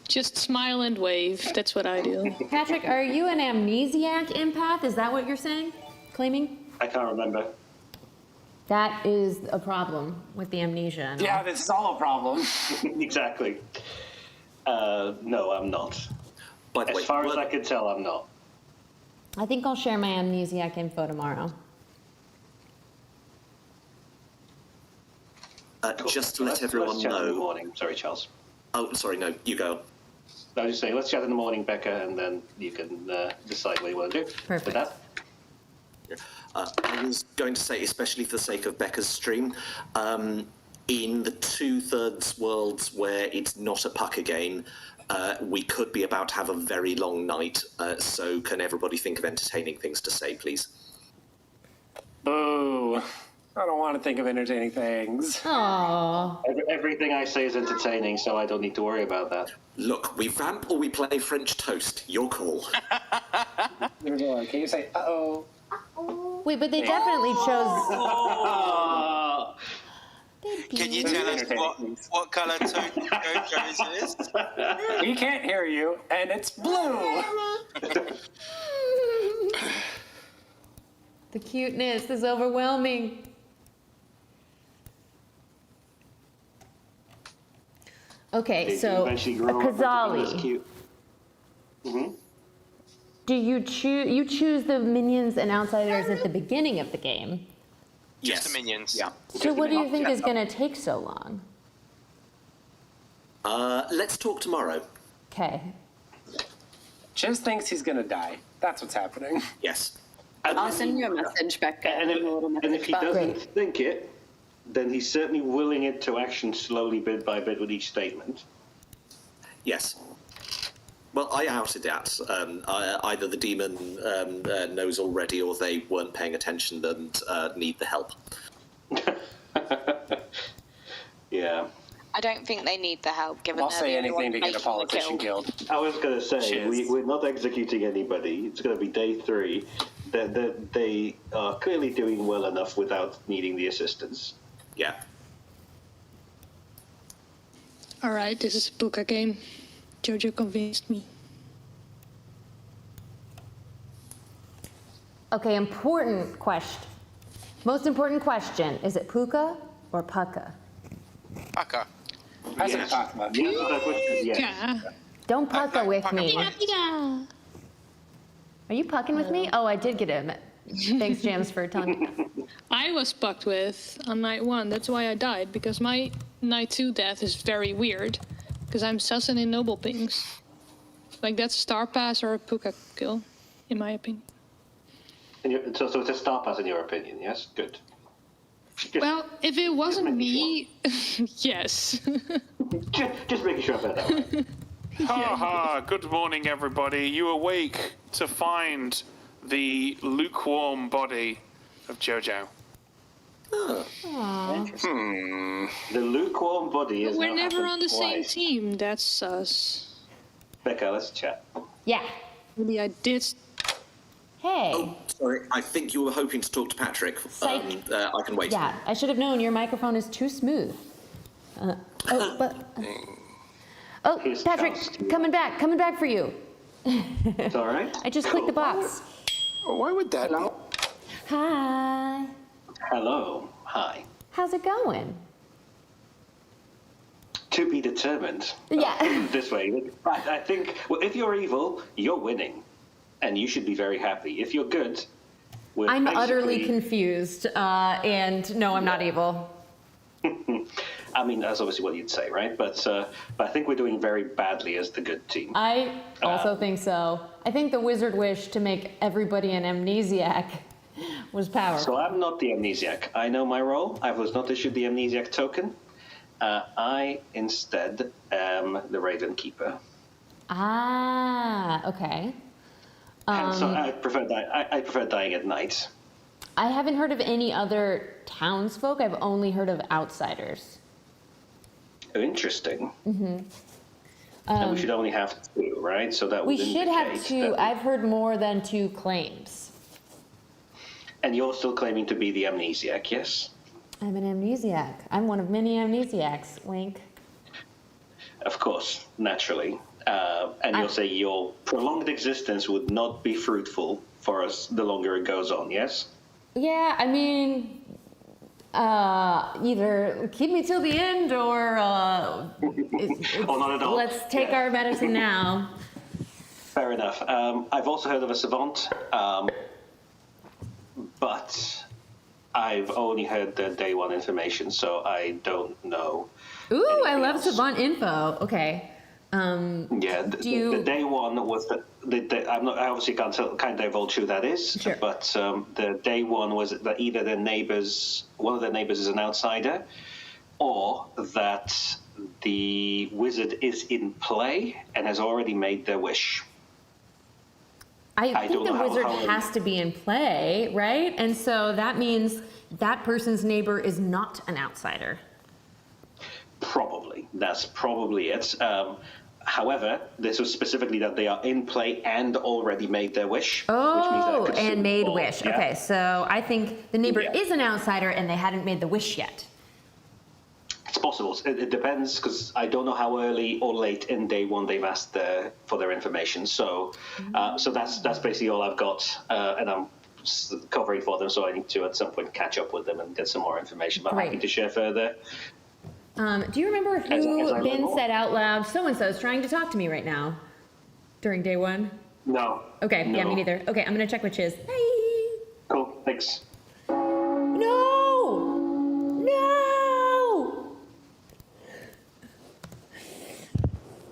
Just smile and wave. That's what I do. Patrick, are you an amnesiac empath? Is that what you're saying? Claiming? I can't remember. That is a problem with the amnesia. And Yeah, all. this is all a problem. Exactly. No, I'm not. By the As way, far as I can tell, I'm not. I think I'll share my amnesiac info tomorrow. Cool. Just to Let's let everyone chat in the know. morning. Sorry, Charles. Oh, sorry, no, you go. I was just saying, let's chat in the morning, Becca, and then you can decide what you want to do. Perfect. With that. I was going to say, especially for the sake of Becca's stream, in the 2/3 worlds where it's not a pucker game, we could be about to have a very long night. So can everybody think of entertaining things to say, please? Boo. I don't want to think of entertaining things. Aww. Everything I say is entertaining, so I don't need to worry about that. Look, we vamp or we play French toast. Your call. Can you say, uh-oh? Wait, but they definitely chose. Can you tell us what colour JoJo's is? We can't hear you, and it's blue. The cuteness is overwhelming. Okay, so Kazali, do you choose the minions and outsiders at the beginning of the game? Just the minions. Yeah. So what do you think is going to take so long? Let's talk tomorrow. Okay. Chiz thinks he's gonna die. That's what's happening. Yes. I'll send you a message, Becca. And if he doesn't Great. think it, then he's certainly willing it to action slowly, bit by bit, with each statement. Yes. Well, I outed that. Either the demon knows already, or they weren't paying attention and need the help. Yeah. I don't think they need the help, given I'll they're say the only anything ones to get a making the politician kill. killed. I was going to say, Cheers. we're not executing anybody. It's going to be day 3. They are clearly doing well enough without needing the assistance. Yeah. Alright, this is a poker game. Jojo convinced me. Okay, important question. Most important question, is it puka or pucka? Pucka. Yes. The answer to that question is yes. Don't pucka with me. Pika. Are you pucking with me? Oh, I did get him. Thanks, Jams, for telling me. I was pucked with on night 1. That's why I died, because my night 2 death is very weird. Because I'm sussing in noble pings. Like, that's a star pass or a puka kill, in my opinion. So it's a star pass in your opinion, yes? Good. Well, if it wasn't me, yes. Just making sure about that way. Ha ha, good morning everybody. You awake to find the lukewarm body of Jojo. The lukewarm body is. We're now never happened on the same twice. team, that's sus. Becca, let's chat. Yeah. Really, I did. Hey. Oh, sorry. I think you were hoping to talk to Patrick. I can wait. Yeah, I should have known your microphone is too smooth. Patrick, coming back for you. It's all right. I just clicked the box. Why would that? Hi. Hello. Hi. How's it going? To be determined. Yeah. This way. I think, well, if you're evil, you're winning. And you should be very happy. If you're good, we're I'm basically... utterly confused, and no, I'm not evil. I mean, that's obviously what you'd say, right? But I think we're doing very badly as the good team. I also think so. I think the wizard wish to make everybody an amnesiac was powerful. So I'm not the amnesiac. I know my role. I was not issued the amnesiac token. I instead am the Raven Keeper. Ah, okay. And so I prefer dying at night. I haven't heard of any other townsfolk. I've only heard of outsiders. Oh, interesting. Mm-hmm. And we should only have 2, right? So that We would should have indicate 2. that- I've heard more than 2 claims. And you're still claiming to be the amnesiac, yes? I'm an amnesiac. I'm one of many amnesiacs. Wink. Of course, naturally. And you'll say your prolonged existence would not be fruitful for us the longer it goes on, yes? Yeah, I mean, either keep me till the end or Or not at all. let's take our medicine now. Fair enough. I've also heard of a savant, but I've only heard the day 1 information, so I don't know. Ooh, I love savant info. Okay. Yeah, the day 1 was I'm not. I obviously can't divulge who that is. Sure. But the day 1 was that either one of the neighbors is an outsider, or that the wizard is in play and has already made their wish. I think the wizard has to be in play, right? And so that means that person's neighbor is not an outsider. Probably. That's probably it. However, this was specifically that they are in play and already made their wish. Oh, which means and made wish. Yeah. Okay, so I think the neighbor is an outsider and they hadn't made the wish yet. It's possible. It depends, because I don't know how early or late in day 1 they've asked for their information. So, so that's basically all I've got, and I'm covering for them. So I need to at some point catch up with them and get some more information. But I'm happy to share further. Do you remember As who I Ben learn more. said out loud, so-and-so is trying to talk to me right now during day 1? No. Okay, yeah, No. me neither. Okay, I'm gonna check with Chiz. Hey! Cool, thanks. No! No!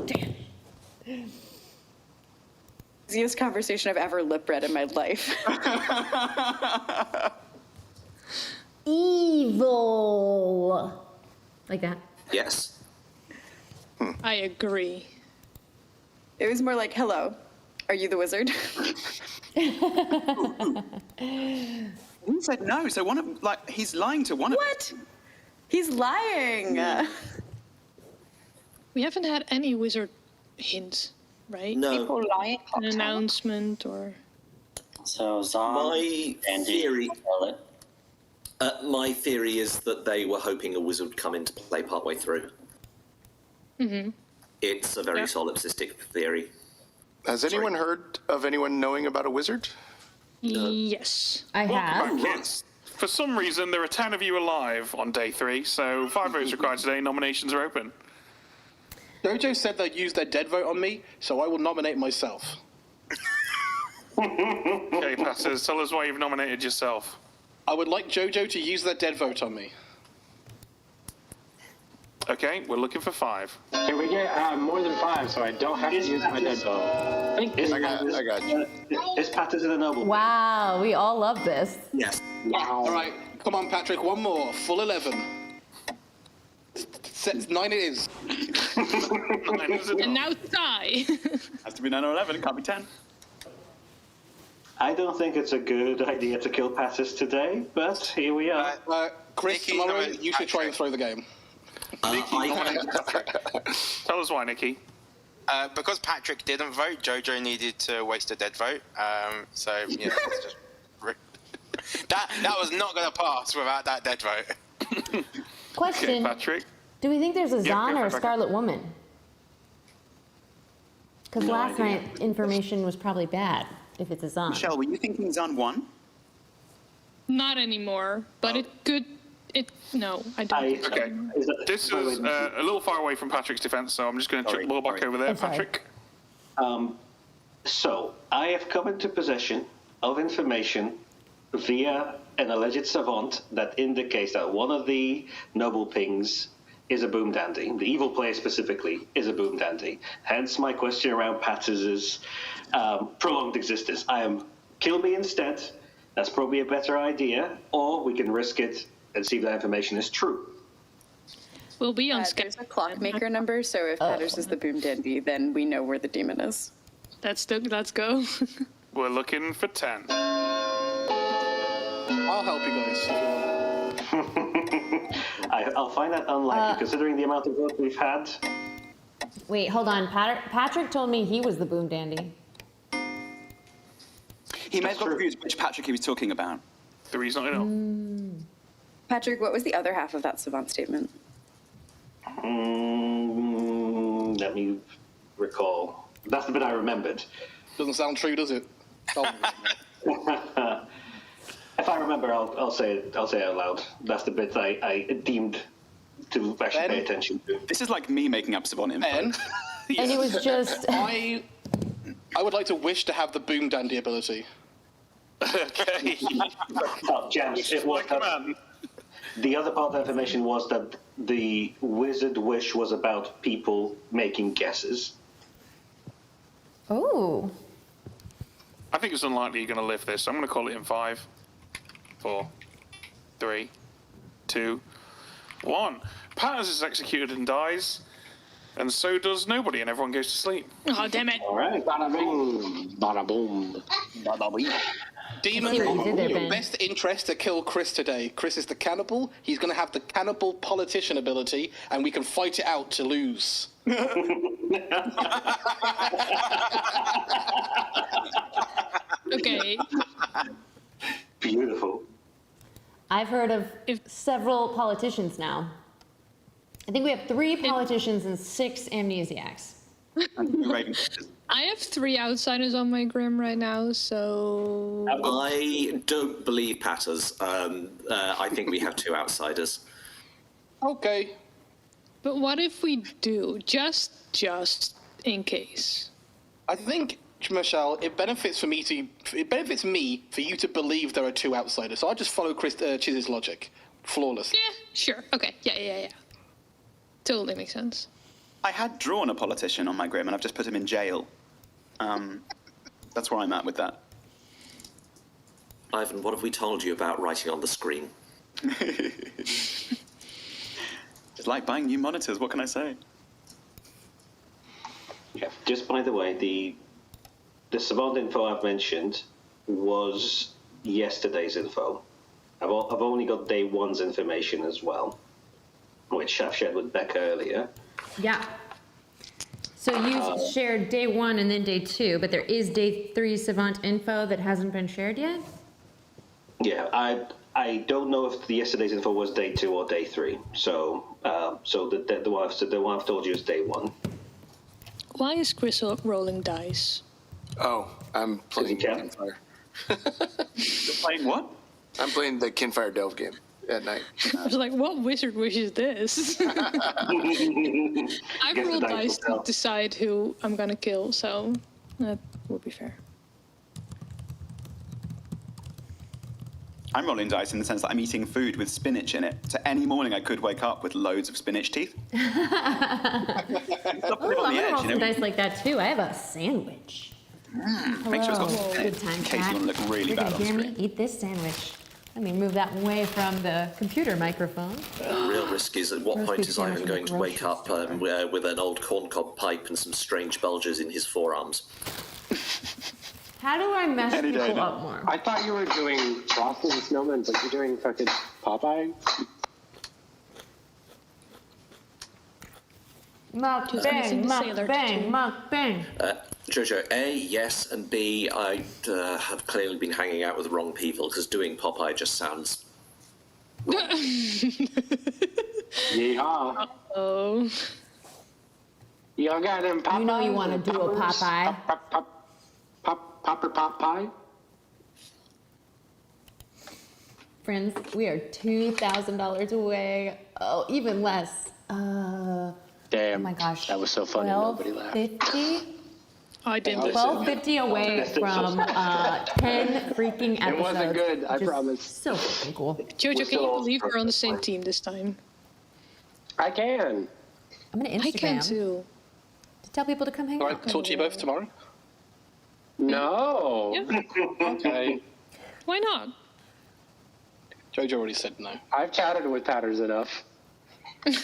Damn. Easiest conversation I've ever lip read in my life. Evil. Like that? Yes. I agree. It was more like, hello, are you the wizard? He said no, so he's lying to one of What? He's lying. We haven't had any wizard hints, right? No. People lying. An announcement or... So, Zom, My theory. My theory is that they were hoping a wizard would come into play partway through. Mm-hmm. It's a very solipsistic theory. Has anyone heard of anyone knowing about a wizard? Yes. I have. Welcome back, kids. For some reason, there are 10 of you alive on day 3, so 5 votes required today. Nominations are open. Jojo said they'd use their dead vote on me, so I will nominate myself. Okay, Patters, tell us why you've nominated yourself. I would like Jojo to use their dead vote on me. Okay, we're looking for 5. Can we get more than 5 so I don't have to use my dead vote? I got you. Is Patters in a noble? Wow, we all love this. Yes. All right, come on, Patrick, one more. Full 11. 9 it is. And now tie. Has to be 9 or 11, can't be 10. I don't think it's a good idea to kill Patters today, but here we are. Chris, tomorrow you should try and throw the game. Tell us why, Nikki. Because Patrick didn't vote, Jojo needed to waste a dead vote. So, you know, it's just that was not going to pass without that dead vote. Question. Okay, Patrick. Do we think there's a Zahn or a Rebecca. Scarlet Woman? Because No last idea. night information was probably bad if it's a Zahn. Michelle, were you thinking Zahn 1? Not anymore, but it could. No, I don't. think so. Okay, this is a little far away from Patrick's defence, so I'm just going to chuck the ball back over there, Patrick. So, I have come into possession of information via an alleged savant that indicates that one of the noble pings is a boom dandy. The evil player specifically is a boom dandy. Hence my question around Patters' prolonged existence. Kill me instead. That's probably a better idea. Or we can risk it and see if that information is true. We'll be on There's a clockmaker number, so if Patters is the boom dandy, then we know where the demon is. Let's go. We're looking for 10. I'll help you guys if you want. I'll find that unlikely, considering the amount of votes we've had. Wait, hold on. Patrick told me he was the boom dandy. He may have got confused which Patrick he was talking about. The reason I know. Patrick, what was the other half of that savant statement? Let me recall. That's the bit I remembered. Doesn't sound true, does it? If I remember, I'll say it out loud. That's the bit I deemed to actually pay attention to. This is like me making up savant info. And it was just... I would like to wish to have the boom dandy ability. Okay. Oh, James, it was the other part of the information was that the wizard wish was about people making guesses. Oh. I think it's unlikely you're going to lift this. I'm going to call it in 5, 4, 3, 2, 1. Patters is executed and dies, and so does nobody, and everyone goes to sleep. Oh, damn it. All right. Bada bing, bada boom, bada bing. Demon, See what you did there, your Ben. best interest to kill Chris today. Chris is the cannibal. He's going to have the cannibal politician ability, and we can fight it out to lose. Okay. Beautiful. I've heard of several politicians now. I think we have 3 politicians and 6 amnesiacs. I have 3 outsiders on my grim right now, so... I don't believe Patters. I think we have 2 outsiders. Okay. But what if we do? Just in case. I think, Michelle, it benefits me for you to believe there are 2 outsiders. So I'll just follow Chiz's logic. Flawless. Yeah, sure. Okay. Yeah. Totally makes sense. I had drawn a politician on my grim, and I've just put him in jail. That's where I'm at with that. Ivan, what have we told you about writing on the screen? It's like buying new monitors, what can I say? Yeah. Just by the way, the savant info I've mentioned was yesterday's info. I've only got day 1's information as well, which I've shared with Becca earlier. Yeah. So you shared day 1 and then day 2, but there is day 3 savant info that hasn't been shared yet? Yeah, I don't know if the yesterday's info was day 2 or day 3. So the one I've told you is day 1. Why is Chris rolling dice? Oh, I'm playing campfire. You're playing what? I'm playing the Kinfire Delve game at night. I was like, what wizard wish is this? I roll dice to decide who I'm gonna kill, so that would be fair. I'm rolling dice in the sense that I'm eating food with spinach in it. So any morning I could wake up with loads of spinach teeth. Oh, I'm gonna roll some dice like that too. I have a sandwich. Make sure it's got Hello. in it, Good time, in case chat. you want to look really You're bad gonna on hear screen. me eat this sandwich. Let me move that away from the computer microphone. The real risk is at what Roast point beef is Ivan sandwich going to from the wake up with an old corncob pipe and some strange bulges in his forearms? How do I mess Any day people now. up more? I thought you were doing Frosty the Snowman, but you're doing fucking Popeye? Mukbang, mukbang, mukbang. Jojo, A, yes, and B, I have clearly been hanging out with the wrong people because doing Popeye just sounds. Yeehaw. Oh. Y'all got them Popeyes? You know you want to do a Popeye. Pop pie? Friends, we are $2,000 away. Oh, even less. Damn. Oh my gosh. That was so funny. Nobody laughed. 1250? I didn't listen. 1250 away from 10 freaking episodes. It wasn't good, I which is promise. So freaking cool. Jojo, can you believe we're on the same team this time? I can. I'm gonna Instagram. I can too. To tell people to come hang All out. right, talk to you both tomorrow. No. Okay. Why not? Jojo already said no. I've chatted with Tatters enough.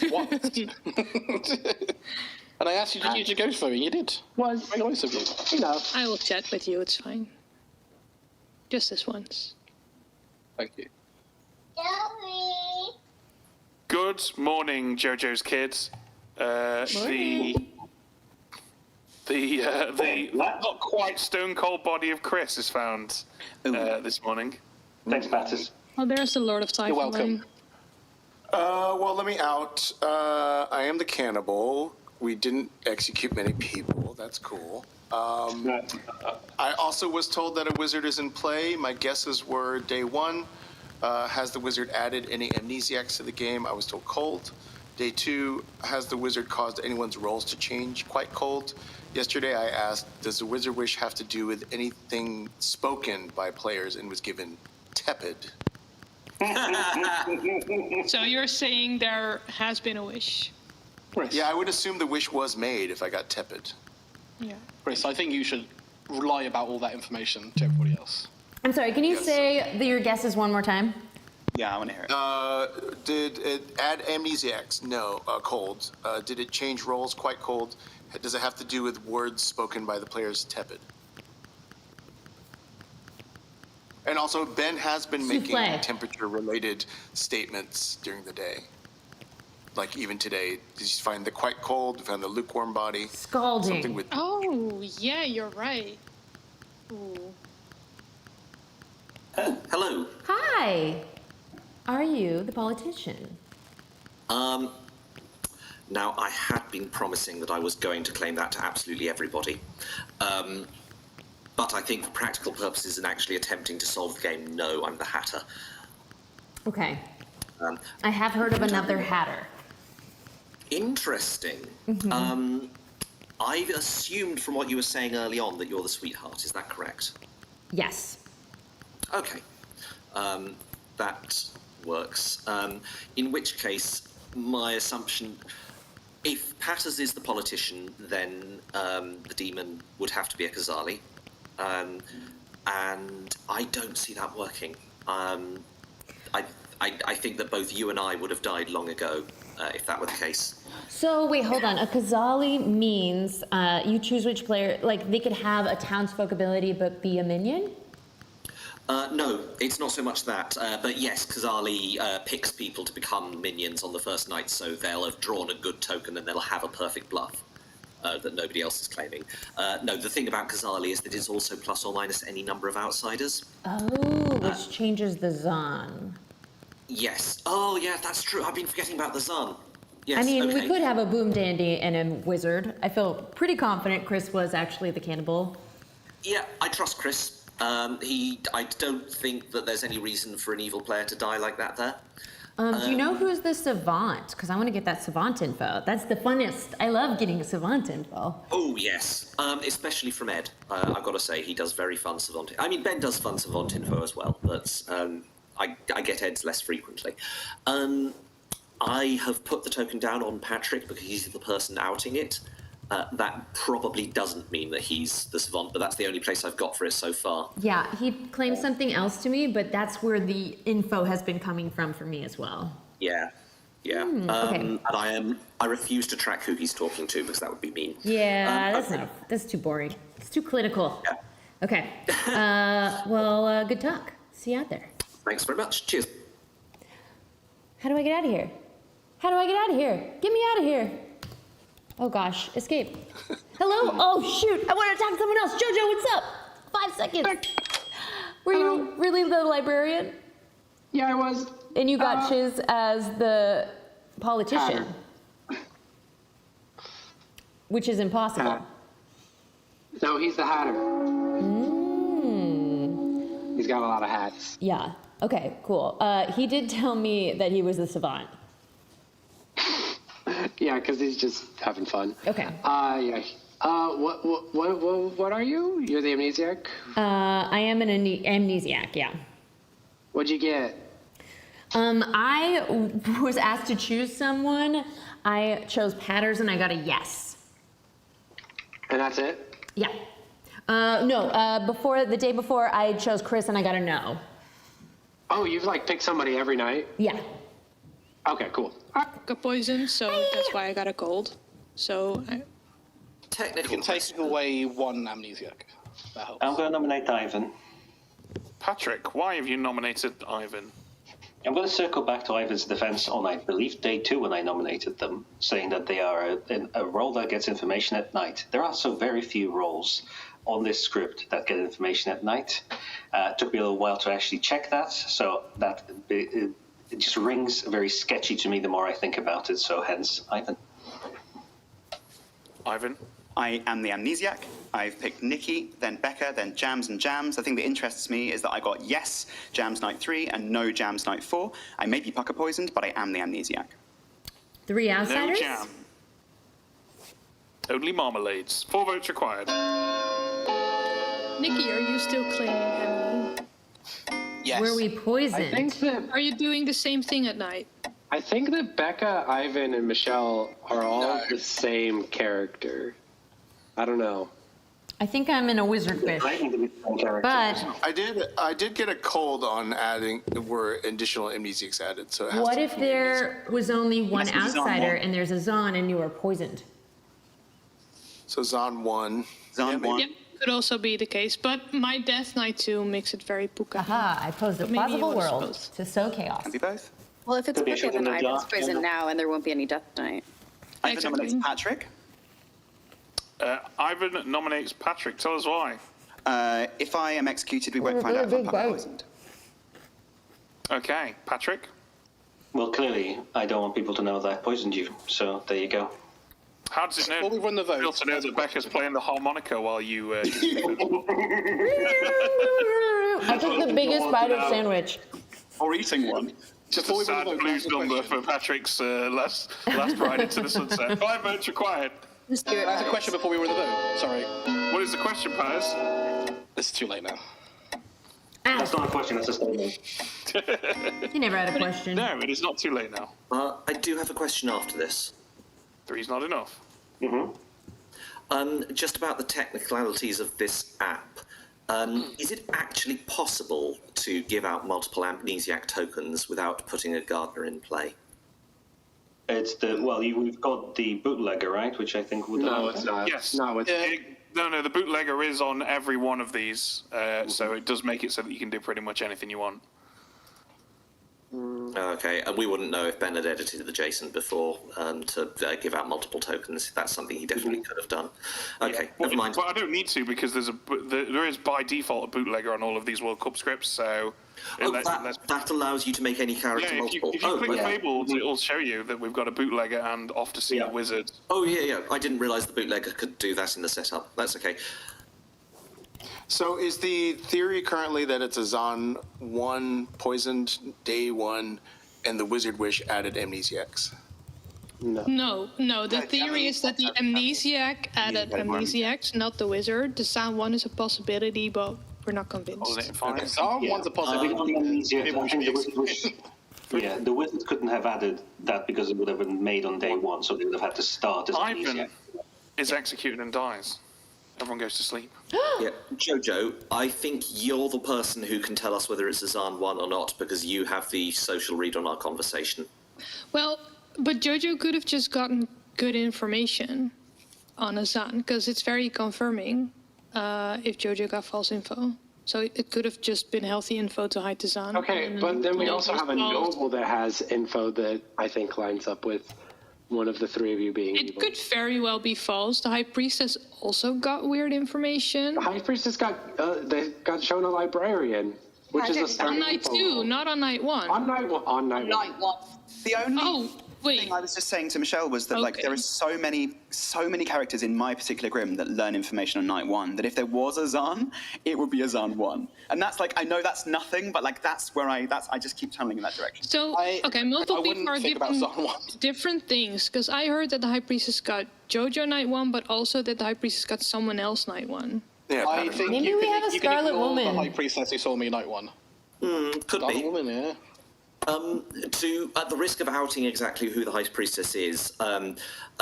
What? And I asked you to use your ghost phone, and you did. Was very nice of you. Enough. I will chat with you, it's fine. Just this once. Thank you. Good morning, JoJo's kids. The not quite stone cold body of Chris is found this morning. Thanks, Batters. Oh, there's the Lord of Typhon. You're welcome. Well, let me out. I am the cannibal. We didn't execute many people. That's cool. I also was told that a wizard is in play. My guesses were day one. Has the wizard added any amnesiacs to the game? I was told cold. Day two, has the wizard caused anyone's rolls to change? Quite cold. Yesterday I asked, does the wizard wish have to do with anything spoken by players, and was given tepid. So you're saying there has been a wish? Yeah, I would assume the wish was made if I got tepid. Yeah. Chris, I think you should lie about all that information to everybody else. I'm sorry, can you say your guesses one more time? Yeah, I want to hear it. Did it add amnesiacs? No, cold. Did it change rolls? Quite cold. Does it have to do with words spoken by the players? Tepid. And also, Ben has been making temperature-related statements during the day. Like even today, did you find the quite cold? Found the lukewarm body? Scalding. Something with. Oh, yeah, you're right. Ooh. Hello. Hi. Are you the politician? Now, I had been promising that I was going to claim that to absolutely everybody. But I think for practical purposes and actually attempting to solve the game, no, I'm the Hatter. Okay. I have heard of another Hatter. Interesting. Mhm. I assumed from what you were saying early on that you're the sweetheart, is that correct? Yes. Okay. That works. In which case, my assumption, if Patters is the politician, then the demon would have to be a Kazali. And I don't see that working. I think that both you and I would have died long ago if that were the case. So wait, hold on. A Kazali means you choose which player, like they could have a townsfolk ability but be a minion? No, it's not so much that. But yes, Kazali picks people to become minions on the first night, so they'll have drawn a good token and they'll have a perfect bluff that nobody else is claiming. No, the thing about Kazali is that it's also plus or minus any number of outsiders. Oh, which changes the Zon. Yes. Oh, yeah, that's true. I've been forgetting about the Zon. Yes, I mean, okay. we could have a Boom Dandy and a Wizard. I feel pretty confident Chris was actually the cannibal. Yeah, I trust Chris. I don't think that there's any reason for an evil player to die like that there. Do you know who's the savant? Because I want to get that savant info. That's the funnest. I love getting savant info. Oh, yes. Especially from Ed. I've got to say, he does very fun savant. I mean, Ben does fun savant info as well, but I get Ed's less frequently. I have put the token down on Patrick because he's the person outing it. That probably doesn't mean that he's the savant, but that's the only place I've got for it so far. Yeah, he claimed something else to me, but that's where the info has been coming from for me as well. Yeah. Okay. And I refuse to track who he's talking to because that would be mean. Yeah, that's too boring. It's too clinical. Yeah. Okay. Well, good talk. See you out there. Thanks very much. Cheers. How do I get out of here? How do I get out of here? Get me out of here. Oh gosh, escape. Hello? Oh shoot, I want to talk to someone else. Jojo, what's up? 5 seconds. Were you really the librarian? Yeah, I was. And you got Chiz as the politician. Which is impossible. No, he's the Hatter. He's got a lot of hats. Yeah, okay, cool. He did tell me that he was the savant. Yeah, because he's just having fun. Okay. Yeah. What are you? You're the amnesiac? I am an amnesiac, yeah. What'd you get? I was asked to choose someone. I chose Patters and I got a yes. And that's it? Yeah. No, the day before I chose Chris and I got a no. Oh, you've like picked somebody every night? Yeah. Okay, cool. Got poisoned, so that's why I got a cold. So You can take away one amnesiac. That helps. I'm going to nominate Ivan. Patrick, why have you nominated Ivan? I'm going to circle back to Ivan's defense on, I believe, day 2 when I nominated them, saying that they are a role that gets information at night. There are so very few roles on this script that get information at night. It took me a little while to actually check that, so that it just rings very sketchy to me the more I think about it, so hence, Ivan. Ivan? I am the amnesiac. I've picked Nikki, then Becca, then Jams and Jams. The thing that interests me is that I got yes, Jams Night 3, and no Jams Night 4. I may be pucker poisoned, but I am the amnesiac. 3 outsiders? No jam. Only marmalades. 4 votes required. Nikki, are you still claiming Emily? Yes. Were we poisoned? I think that... Are you doing the same thing at night? I think that Becca, Ivan, and Michelle are all the same character. I don't know. I think I'm in a wizard fish. But I did get a cold on adding were additional amnesiacs added. So it has what to if there was only one outsider and there's a Zahn and you were poisoned? So Zahn won. Zahn won. Yep, could also be the case, but my Death Knight 2 makes it very puka. Aha, I posed a Maybe it plausible was world supposed. to sow chaos. Can be both. Well, if it's Could be Puka, then shooting the Ivan's dart, poisoned yeah. now, and there won't be any Death Knight. Ivan nominates Patrick. Ivan nominates Patrick. Tell us why. If I am executed, we won't find out if I'm pucker poisoned. Okay, Patrick? Well, clearly, I don't want people to know that I poisoned you, so there you go. How does it know? Before we run the vote, Feel to know that Becca's playing the harmonica while you. I took the biggest bite of sandwich. Or eating one. Just a sad blues number for Patrick's last ride into the sunset. 5 votes required. Just do it. I have a question before we run the vote. Sorry. What is the question, Paz? It's too late now. That's not a question, that's a statement. You never had a question. No, it is not too late now. I do have a question after this. 3's not enough. Just about the technicalities of this app. Is it actually possible to give out multiple amnesiac tokens without putting a gardener in play? It's we've got the bootlegger, right? Which I think would. No, it's not. Yes. No, it's No, the bootlegger is on every one of these, so it does make it so that you can do pretty much anything you want. Okay, and we wouldn't know if Ben had edited the JSON before to give out multiple tokens. That's something he definitely could have done. Okay, never mind. Well, I don't need to because there is by default a bootlegger on all of these World Cup scripts, so... that allows you to make any character multiple. If you click Fabled, it'll show you that we've got a bootlegger and off to see the wizard. Oh, yeah, I didn't realise the bootlegger could do that in the setup. That's okay. So is the theory currently that it's a Zon 1 poisoned day 1 and the Wizard Wish added amnesiacs? No. The theory is that the amnesiac added amnesiacs, not the wizard. The Zon 1 is a possibility, but we're not convinced. Zon 1's a possibility. Yeah, the wizard couldn't have added that because it would have been made on day 1, so they would have had to start as Ivan amnesiac. is executed and dies. Everyone goes to sleep. Yeah, Jojo, I think you're the person who can tell us whether it's a Zan 1 or not, because you have the social read on our conversation. Well, but Jojo could have just gotten good information on a Zan, because it's very confirming if Jojo got false info. So it could have just been healthy info to hide the Zan. Okay, but then we also have a noble that has info that I think lines up with one of the three of you being It evil. could very well be false. The High Priestess also got weird information. The High Priestess they got shown a librarian, which is a starting on night info 2, roll. not on night 1. On night 1. On night 1. The only thing I was just saying to Michelle was that like there are so many characters in my particular Grim that learn information on night 1 that if there was a Zan, it would be a Zan 1. And that's like, I know that's nothing, but like that's where I just keep tunneling in that direction. So, multiple people are giving different things, because I heard that the High Priestess got Jojo night 1, but also that the High Priestess got someone else night 1. Yeah, I think Maybe we have a Scarlet ignore Woman. The High Priestess who saw me night 1. Could Scarlet be. Woman, yeah. At the risk of outing exactly who the High Priestess is,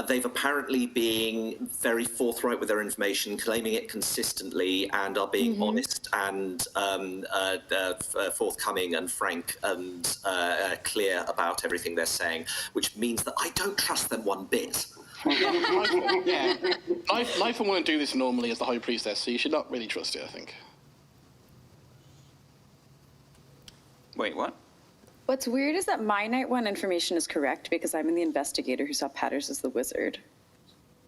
they've apparently been very forthright with their information, claiming it consistently, and are being honest and forthcoming and frank and clear about everything they're saying, which means that I don't trust them one bit. Yeah. Life wouldn't do this normally as the High Priestess, so you should not really trust it, I think. Wait, what? What's weird is that my night 1 information is correct because I'm in the investigator who saw Patters as the wizard.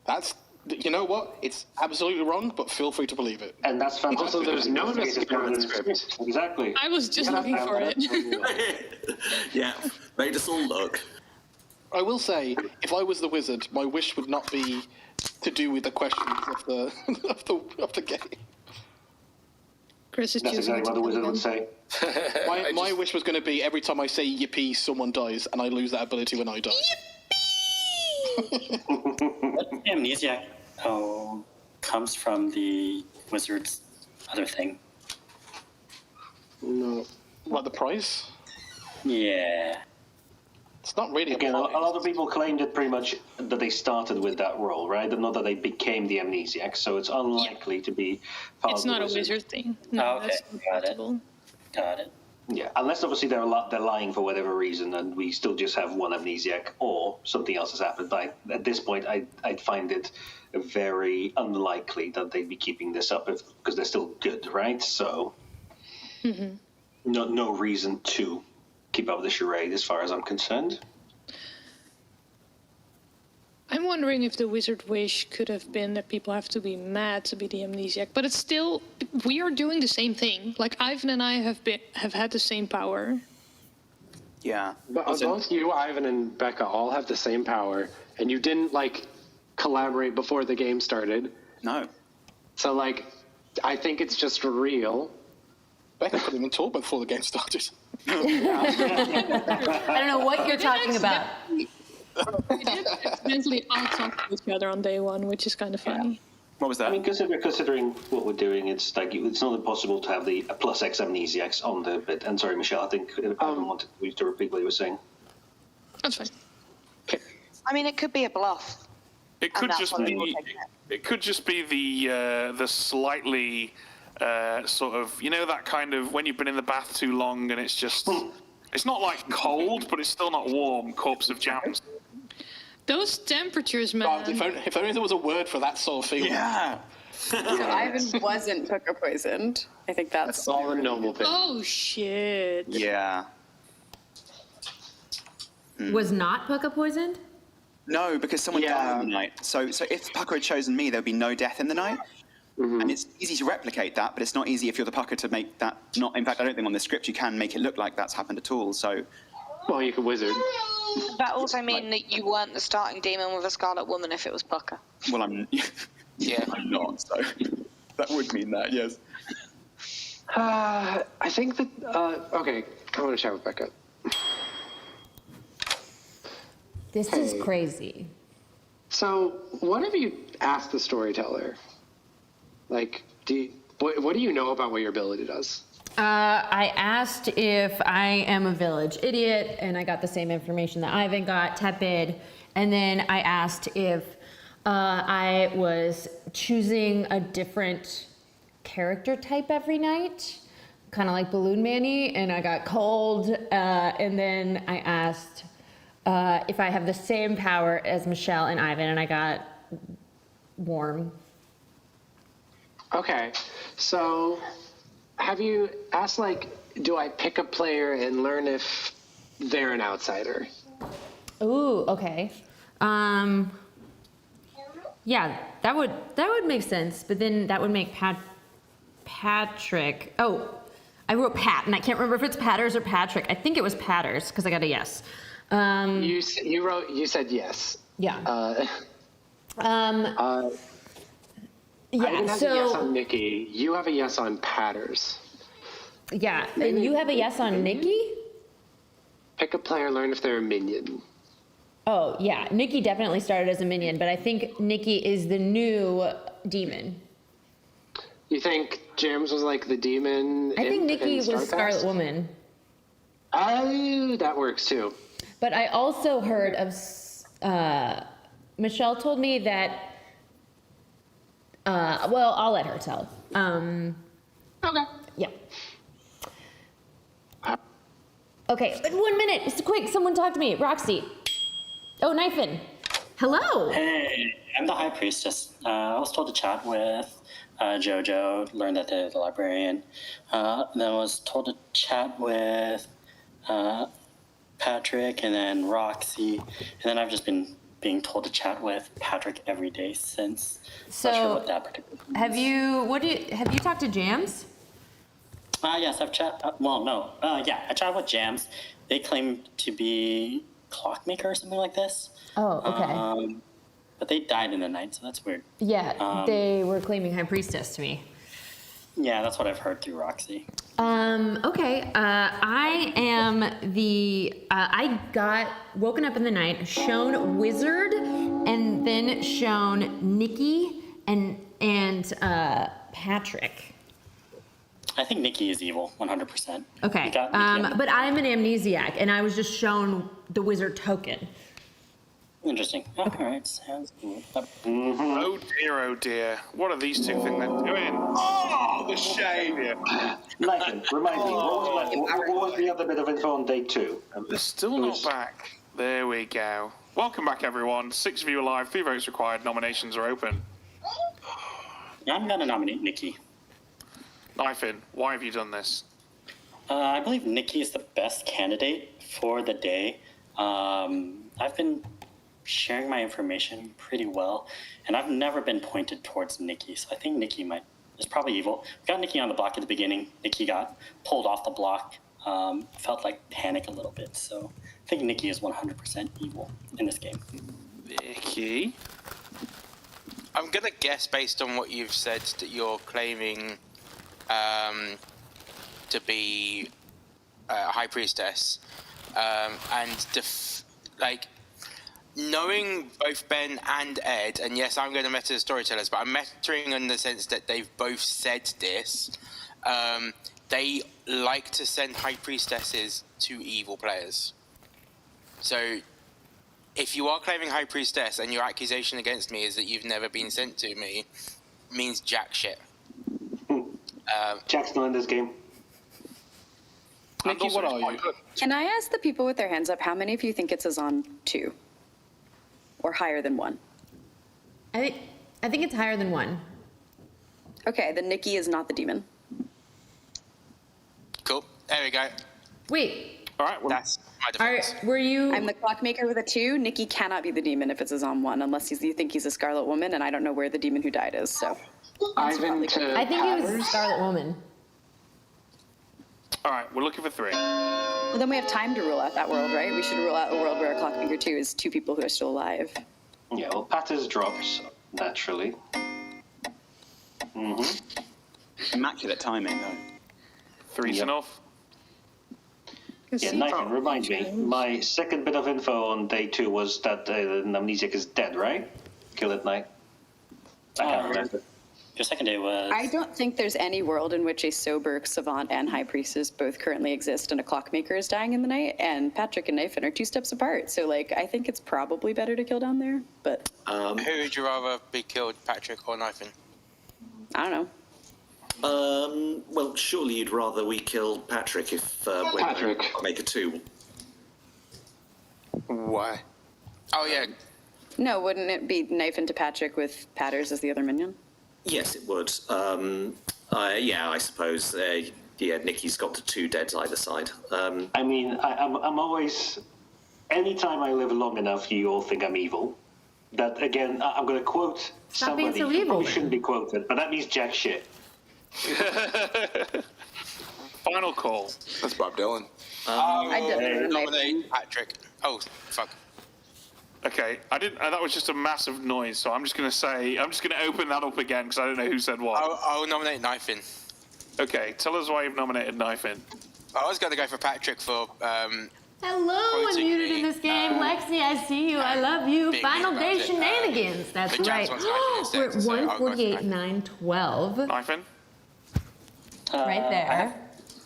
That's, you know what? It's absolutely wrong, but feel free to believe it. And that's fantastic. Also, there's no investigator in the script. Exactly. I was just looking for it. Yeah, made us all look. I will say, if I was the wizard, my wish would not be to do with the questions of the of the game. Chris is That's choosing exactly what the wizard would say. My wish was going to be every time I say yippee, someone dies, and I lose that ability when I die. Amnesiac comes from the wizard's other thing. No. What, the prize? Yeah. It's not really Again, a lot of people claimed it pretty much that they started with that role, right? And not that they became the amnesiac, so it's unlikely to be part It's of the not a wizard. wizard thing. No, Okay, that's not possible. Got it. Yeah, unless obviously they're lying for whatever reason, and we still just have one amnesiac, or something else has happened. But at this point, I'd find it very unlikely that they'd be keeping this up because they're still good, right? So, no reason to keep up the charade, as far as I'm concerned. I'm wondering if the wizard wish could have been that people have to be mad to be the amnesiac, but it's still, we are doing the same thing. Like Ivan and I have had the same power. Yeah. But both you, Ivan, and Becca all have the same power, and you didn't, collaborate before the game started. No. So, I think it's just real. Becca couldn't even talk before the game started. I don't know what you're talking about. We did accidentally all talk to each other on day 1, which is kind of funny. What was that? I mean, considering what we're doing, it's it's not impossible to have the plus X amnesiacs on the bit. And sorry, Michelle, I think Ivan wanted you to repeat what you were saying. That's fine. I mean, it could be a bluff. It could just be. It could just be the slightly sort of, that kind of when you've been in the bath too long and it's just. It's not like cold, but it's still not warm. Corpse of jams. Those temperatures, man. God, if only there was a word for that sort of feeling. Yeah. So Ivan wasn't Puka poisoned. I think that's all a noble thing. Oh shit. Yeah. Was not Puka poisoned? No, because someone died in the night. So if Pucker had chosen me, there would be no death in the night. And it's easy to replicate that, but it's not easy if you're the Pucker to make that not. In fact, I don't think on the script you can make it look like that's happened at all. So. Well, you could wizard. Does that also mean that you weren't the starting demon with a Scarlet Woman if it was Pucker? Well, I'm. Yeah, I'm not. So. That would mean that, yes. I think that, okay, I want to chat with Becca. This is crazy. So, what have you asked the storyteller? Like, what do you know about what your ability does? I asked if I am a village idiot, and I got the same information that Ivan got, tepid. And then I asked if I was choosing a different character type every night, kind of like Balloon Manny, and I got cold. And then I asked if I have the same power as Michelle and Ivan, and I got warm. Okay, so have you asked, like, do I pick a player and learn if they're an outsider? Ooh, okay. Yeah, that would make sense, but then that would make Patrick. Oh, I wrote Pat, and I can't remember if it's Patters or Patrick. I think it was Patters because I got a yes. You said yes. Yeah. Yeah, Ivan has a yes on Nikki. You have a yes on Patters. Yeah, and you have a yes on Nikki? Pick a player, learn if they're a minion. Oh, yeah. Nikki definitely started as a minion, but I think Nikki is the new demon. You think James was like the demon? I think Nikki was Scarlet Woman. Oh, that works too. But I also heard of, Michelle told me that, well, I'll let her tell. Okay. Yeah. Okay, but 1 minute, it's quick, someone talk to me. Roxy. Oh, Knifin. Hello. Hey, I'm the High Priestess. I was told to chat with Jojo, learned that they're the librarian. Then I was told to chat with Patrick and then Roxy. And then I've just been being told to chat with Patrick every day since. So, not sure what that particular have you talked to Jams? Yes, I've chat. I chatted with Jams. They claim to be Clockmaker or something like this. Oh, okay. But they died in the night, so that's weird. Yeah, they were claiming High Priestess to me. Yeah, that's what I've heard through Roxy. Okay. I am I got woken up in the night, shown Wizard, and then shown Nikki and Patrick. I think Nikki is evil, 100%. Okay. But I'm an amnesiac, and I was just shown the Wizard token. Interesting. All right, sounds good. Oh dear. What are these two things they're doing? Oh, the shame. Nathan, remind me, what was the other bit of info on day 2? They're still not back. There we go. Welcome back, everyone. 6 of you alive, 3 votes required. Nominations are open. I'm going to nominate Nikki. Knifin, why have you done this? I believe Nikki is the best candidate for the day. I've been sharing my information pretty well, and I've never been pointed towards Nikki, so I think Nikki is probably evil. We got Nikki on the block at the beginning. Nikki got pulled off the block. Felt like panic a little bit, so I think Nikki is 100% evil in this game. Nikki? I'm going to guess based on what you've said that you're claiming to be High Priestess, and knowing both Ben and Ed, and yes, I'm going to meta the storytellers, but I'm metaing in the sense that they've both said this. They like to send High Priestesses to evil players. So, if you are claiming High Priestess and your accusation against me is that you've never been sent to me, means jack shit. Jack's not in this game. Nikki, what are you? Can I ask the people with their hands up, how many of you think it says on 2? Or higher than 1? I think it's higher than 1. Okay, then Nikki is not the demon. Cool. There we go. Wait. All right. Well, that's my defense. Were you? I'm the Clockmaker with a 2. Nikki cannot be the demon if it says on 1, unless you think he's a Scarlet Woman, and I don't know where the demon who died is. So. I think it was Scarlet Woman. All right, we're looking for 3. Well, then we have time to rule out that world, right? We should rule out a world where a Clockmaker 2 is 2 people who are still alive. Yeah, well, Pat has dropped, naturally. Immaculate timing, though. Three's enough. Yeah, Nathan, remind me. My second bit of info on day 2 was that an amnesiac is dead, right? Killed at night. I can't remember. Your second day was. I don't think there's any world in which a sober savant and high priestess both currently exist and a clockmaker is dying in the night, and Patrick and Nathan are 2 steps apart. So, like, I think it's probably better to kill down there, but... Who would you rather be killed, Patrick or Nathan? I don't know. Well, surely you'd rather we killed Patrick if Patrick. Make a 2. Why? Oh, yeah. No, wouldn't it be Nathan to Patrick with Patters as the other minion? Yes, it would. Yeah, I suppose. Yeah, Nikki's got the 2 deads either side. I mean, I'm always. Anytime I live long enough, you all think I'm evil. That, again, I'm going to quote Stop being somebody so who evil, probably shouldn't be quoted, but that means jack shit. Final call. That's Bob Dylan. I didn't nominate Patrick. Oh, fuck. Okay, I didn't. That was just a massive noise, so I'm just going to open that up again because I don't know who said what. I'll nominate Nathan. Okay, tell us why you've nominated Nathan. I was going to go for Patrick for. Hello, unmuted in this game. Lexi, I see you. I love you. Big Final news day about it. shenanigans. That's the right. Jazz one's We're at 19 instead, so I'll go for 148, 912. Nathan? Right there.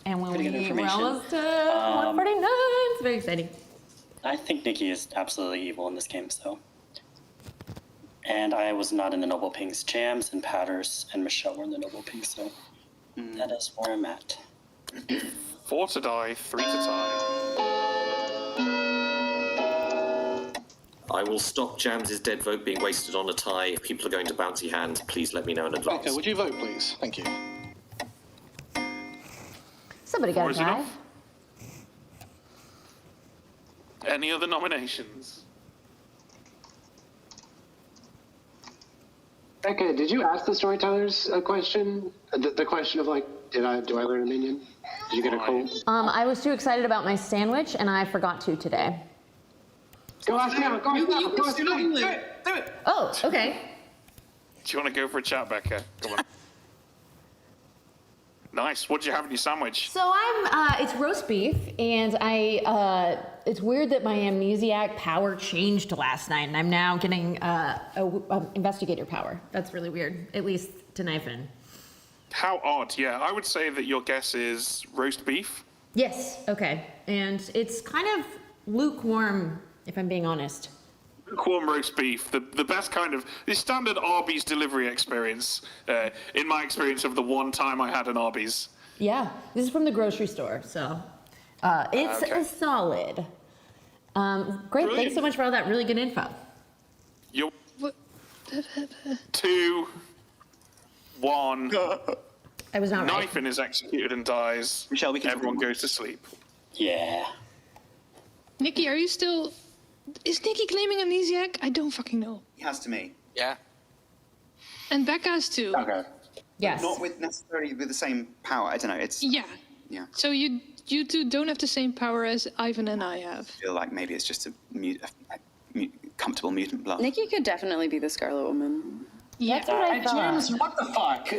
And when pretty good we're information. almost to 149. It's very exciting. I think Nikki is absolutely evil in this game, so. And I was not in the Noble Pings. Jams and Patters and Michelle were in the Noble Pings, so that is where I'm at. 4 to die, 3 to tie. I will stop Jams's dead vote being wasted on a tie. If people are going to bouncy hands, please let me know in advance. Becca, would you vote, please? Thank you. Somebody got a tie. Any other nominations? Becca, did you ask the storytellers a question? The question of like, do I learn a minion? Did you get a cold? I was too excited about my sandwich, and I forgot to today. Go ask now. Go ask now. Go ask now. Do it. Oh, okay. Do you want to go for a chat, Becca? Come on. Nice. What do you have in your sandwich? So it's roast beef, and it's weird that my amnesiac power changed last night, and I'm now getting investigator power. That's really weird, at least to Nathan. How odd. Yeah, I would say that your guess is roast beef. Yes, okay. And it's kind of lukewarm, if I'm being honest. Lukewarm roast beef, the best kind of, the standard Arby's delivery experience, in my experience of the one time I had an Arby's. Yeah, this is from the grocery store, so it's solid. Great, Brilliant. Thanks so much for all that really good info. You're 2, 1. I was not right. Nathan is executed and dies. Michelle, everyone goes to sleep. Yeah. Nikki, are you still... Is Nikki claiming amnesiac? I don't fucking know. He has to me. Yeah. And Becca has too. Okay. Yes. Not necessarily with the same power. I don't know. It's. Yeah. Yeah. So you two don't have the same power as Ivan and I have. I feel like maybe it's just a comfortable mutant bluff. Nikki could definitely be the Scarlet Woman. Yeah. That's what I thought. James, what the fuck?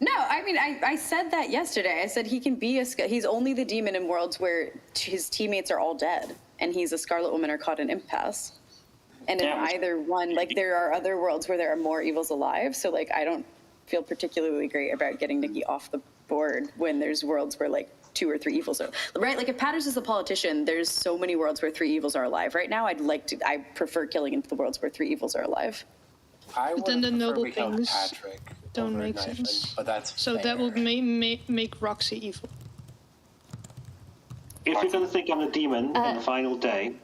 No, I mean, I said that yesterday. I said he can be he's only the demon in worlds where his teammates are all dead, and he's a Scarlet Woman or caught in impasse. And in either one, like, there are other worlds where there are more evils alive, so, like, I don't feel particularly great about getting Nikki off the board when there's worlds where, like, 2 or 3 evils are, right? Like, if Patters is the politician, there's so many worlds where 3 evils are alive. Right now, I prefer killing into the worlds where 3 evils are alive. But then the noble things don't make sense. But that's so fair. that would make Roxy evil. If you're going to think I'm a demon on the final day.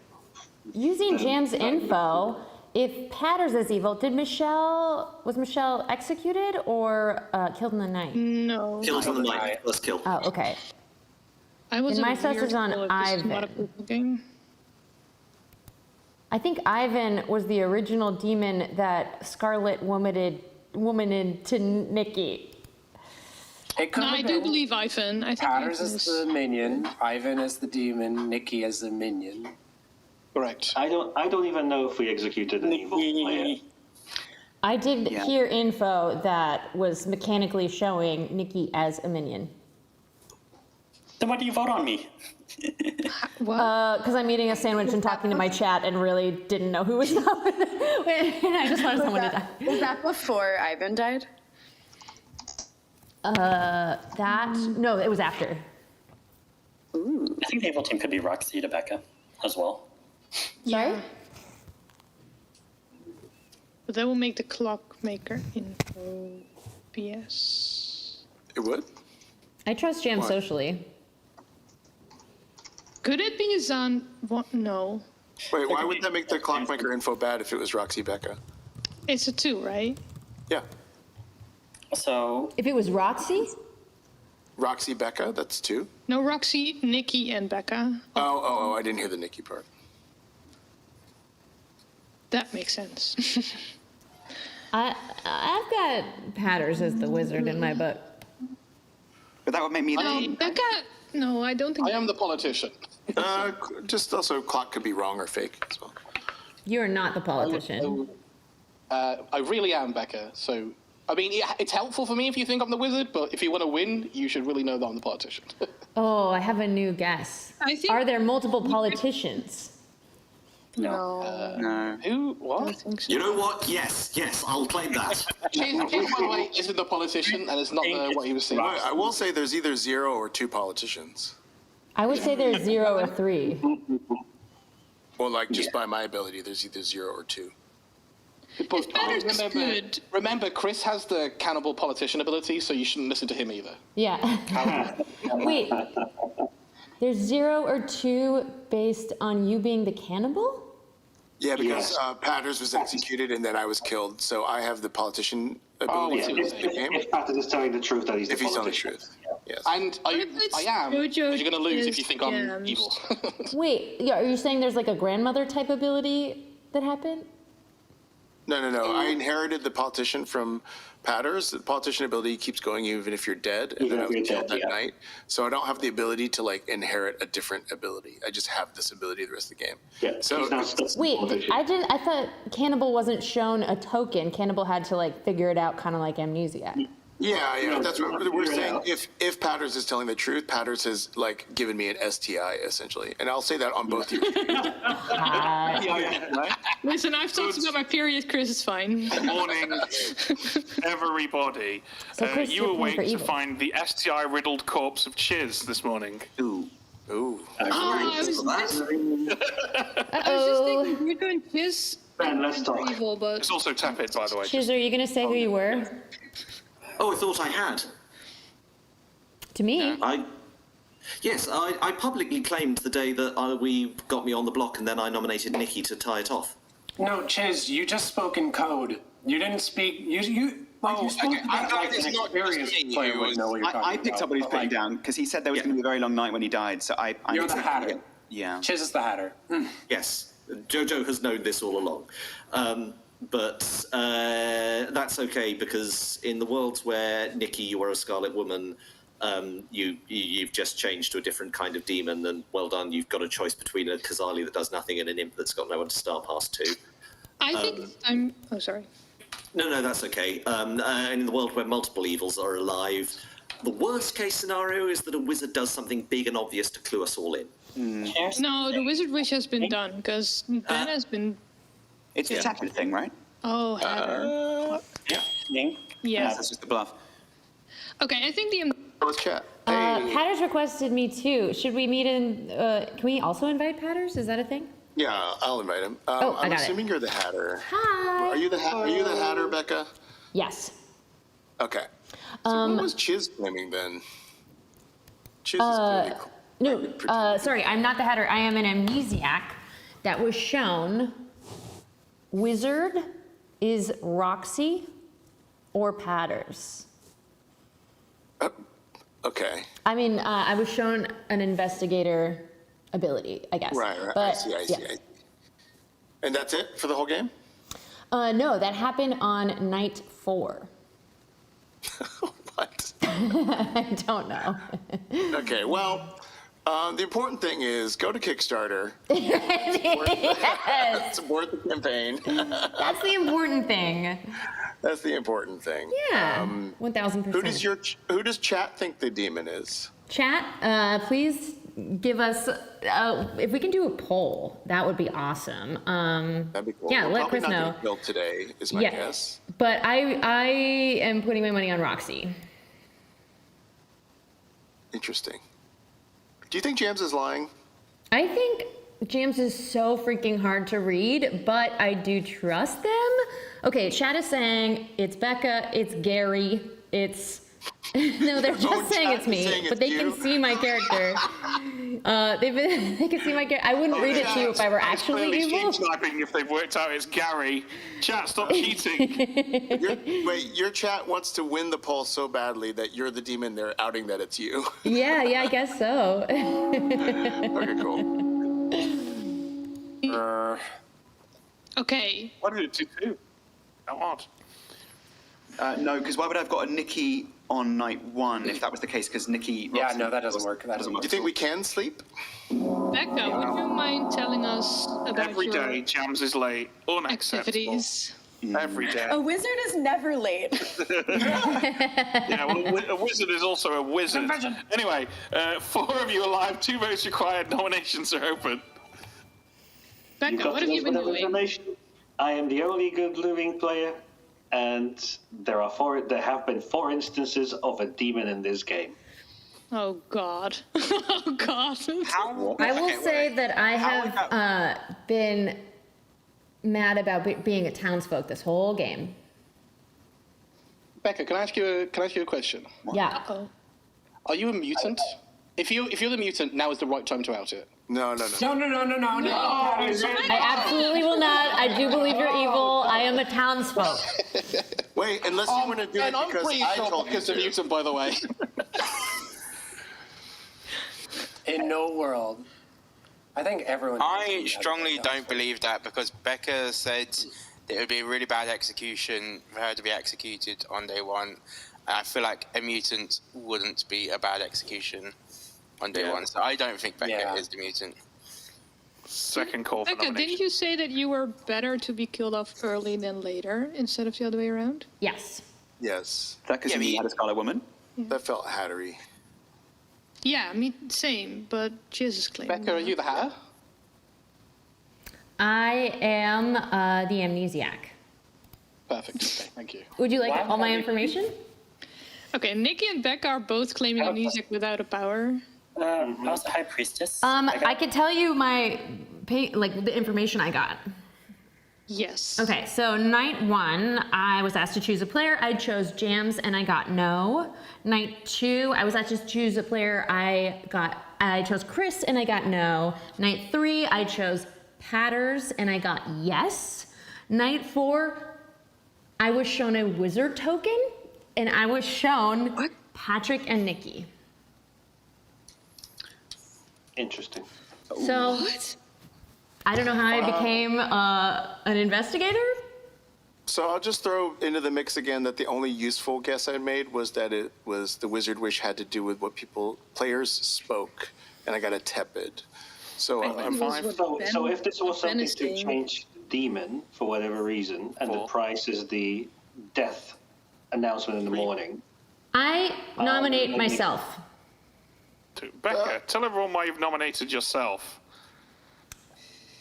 Using Jam's info, if Patters is evil, was Michelle executed or killed in the night? No. Killed in the night. First kill. Oh, okay. I was And my sus is on Ivan. Ivan. I think Ivan was the original demon that Scarlet womaned to Nikki. No, I do believe Ivan. I think Patters Ivan is the minion, Ivan is the demon, Nikki is the minion. Correct. I don't even know if we executed an evil player. I did hear info that was mechanically showing Nikki as a minion. Then why do you vote on me? Because I'm eating a sandwich and talking to my chat and really didn't know who was up. And I just wanted someone to die. Was that before Ivan died? No, it was after. Ooh. I think the evil team could be Roxy to Becca as well. Sorry? But that will make the clockmaker info PS. It would? I trust Jam Why? socially. Could it be Zan? What? No. Wait, why would that make the clockmaker info bad if it was Roxy Becca? It's a 2, right? Yeah. So. If it was Roxy? Roxy Becca, that's 2. No, Roxy, Nikki, and Becca. Oh, I didn't hear the Nikki part. That makes sense. I've got Patters as the wizard in my book. But that would make me. Becca. No, I don't think. I am the politician. Just also, clock could be wrong or fake as well. You're not the politician. I really am, Becca. So, I mean, it's helpful for me if you think I'm the wizard, but if you want to win, you should really know that I'm the politician. Oh, I have a new guess. Are there multiple politicians? No. No. Who? What? You know what? Yes, I'll claim that. Chase, by the way, isn't the politician, and it's not what he was saying. I will say there's either 0 or 2 politicians. I would say there's 0 or 3. Well, like, just by my ability, there's either 0 or 2. But remember, Chris has the cannibal politician ability, so you shouldn't listen to him either. Yeah. Wait. There's 0 or 2 based on you being the cannibal? Yeah, because Patters was executed and then I was killed, so I have the politician ability to lose the game. If Patters is telling the truth, that he's the If he's telling the politician. truth. Yes. And I am, because you're going to lose if you think I'm evil. Wait, are you saying there's like a grandmother type ability that happened? No. I inherited the politician from Patters. The politician ability keeps going even if you're dead, and then I was killed that night. So I don't have the ability to like inherit a different ability. I just have this ability the rest of the game. Yeah. So Wait, I thought Cannibal wasn't shown a token. Cannibal had to like figure it out, kind of like Amnesiac. Yeah, that's what we're saying. If Patters is telling the truth, Patters has like given me an STI essentially, and I'll say that on both your Listen, I've talked about my period, Chris. It's fine. Good morning, everybody. So Chris, you you're awake playing for to evil. find the STI-riddled corpse of Chiz this morning. Ooh. I was just thinking we're doing this. Ben, let's talk. Evil, but It's also tepid, by the way. Chiz, are you going to say who you were? Oh, I thought I had. To me? Yes, I publicly claimed the day that we got me on the block, and then I nominated Nikki to tie it off. No, Chiz, you just spoke in code. You didn't speak. You spoke about like an experienced player would know what you're talking I picked up what he was about, putting like, down because he said there was going to be a very long night when he died. So I You're the Hatter. Yeah. Chiz is the Hatter. Yes, Jojo has known this all along. But that's okay, because in the worlds where, Nikki, you are a Scarlet Woman, you've just changed to a different kind of demon, and well done, you've got a choice between a Kazali that does nothing and an imp that's got no one to star past to. I think I'm. Oh, sorry. No, that's okay. And in the world where multiple evils are alive, the worst case scenario is that a wizard does something big and obvious to clue us all in. No, the wizard wish has been done because Ben has been. It's a tepid thing, right? Oh, Hatter. Yeah. That's just the bluff. Okay, I think the. Let's chat. Patters requested me too. Should we meet in? Can we also invite Patters? Is that a thing? Yeah, I'll invite him. I I'm got assuming you're the Hatter. Hi. Are you the Hatter, Becca? Yes. Okay. So what was Chiz claiming then? Chiz is clearly No, sorry, I'm not the Hatter. I am an amnesiac that was shown. Wizard is Roxy or Patters. Okay. I mean, I was shown an investigator ability, I guess. Right. But, I see. yeah. And that's it for the whole game? No, that happened on night 4. What? I don't know. Okay, well, The important thing is go to Kickstarter. Yes. Support the campaign. That's the important thing. That's the important thing. Yeah, 1000%. Who does chat think the demon is? Chat, please give us, if we can do a poll, that would be awesome. That'd be cool. Yeah, We're let probably Chris not know. gonna build today, is my Yeah. guess. But I am putting my money on Roxy. Interesting. Do you think Jams is lying? I think James is so freaking hard to read, but I do trust them. Okay, chat is saying it's Becca, it's Gary, it's... No, they're just saying it's me, but they can see my character. They can see my character. I wouldn't read it to you if I were actually evil. Sniping if they've worked out it's Gary. Chat, stop cheating. Your chat wants to win the poll so badly that you're the demon. They're outing that it's you. Yeah, I guess so. Okay, cool. Okay. What did it do? How odd. No, because why would I have got a Nikki on night 1 if that was the case? Because Nikki. Yeah, no, that doesn't work. That doesn't Do work. you think we can sleep? Becca, would you mind telling us about Every your day, Jams is late. Unacceptable. activities? Every day. A wizard is never late. Yeah, well, a wizard is also a wizard. Anyway, 4 of you alive, 2 votes required, nominations are open. Becca, got what have you been enough doing? information? I am the only good living player, and there have been 4 instances of a demon in this game. Oh God. Oh God. I will say that I have been mad about being a townsfolk this whole game. Becca, can I ask you a question? Yeah. Are you a mutant? If you're the mutant, now is the right time to out it. No. No. I absolutely will not. I do believe you're evil. I am a townsfolk. Wait, unless you want to do it I'm because pretty I sure told you Becca's a to. mutant, by the way. In no world. I think everyone. I strongly don't believe that because Becca said that it would be a really bad execution for her to be executed on day 1. And I feel like a mutant wouldn't be a bad execution on day 1. So I don't think Becca is the mutant. Second call for Becca, nomination. didn't you say that you were better to be killed off early than later instead of the other way around? Yes. Yes. That because you had a Scarlet Woman? That felt hattery. Yeah, me same, but Jesus claim. Becca, are you the Hatter? I am the amnesiac. Perfect. Okay, thank you. Would you like all my information? Okay, Nikki and Becca are both claiming amnesiac without a power. I was the high priestess. I could tell you the information I got. Yes. Okay, so night 1, I was asked to choose a player. I chose Jams and I got no. Night 2, I was asked to choose a player. I chose Chris and I got no. Night 3, I chose Patters and I got yes. Night 4, I was shown a wizard token and I was shown Patrick and Nikki. Interesting. So I don't know how I became an investigator. So I'll just throw into the mix again that the only useful guess I made was that it was the wizard wish had to do with what players spoke, and I got a tepid. So I'm fine. So if this was something to change demon for whatever reason, and the price is the death announcement in the morning, I nominate myself. Becca, tell everyone why you've nominated yourself.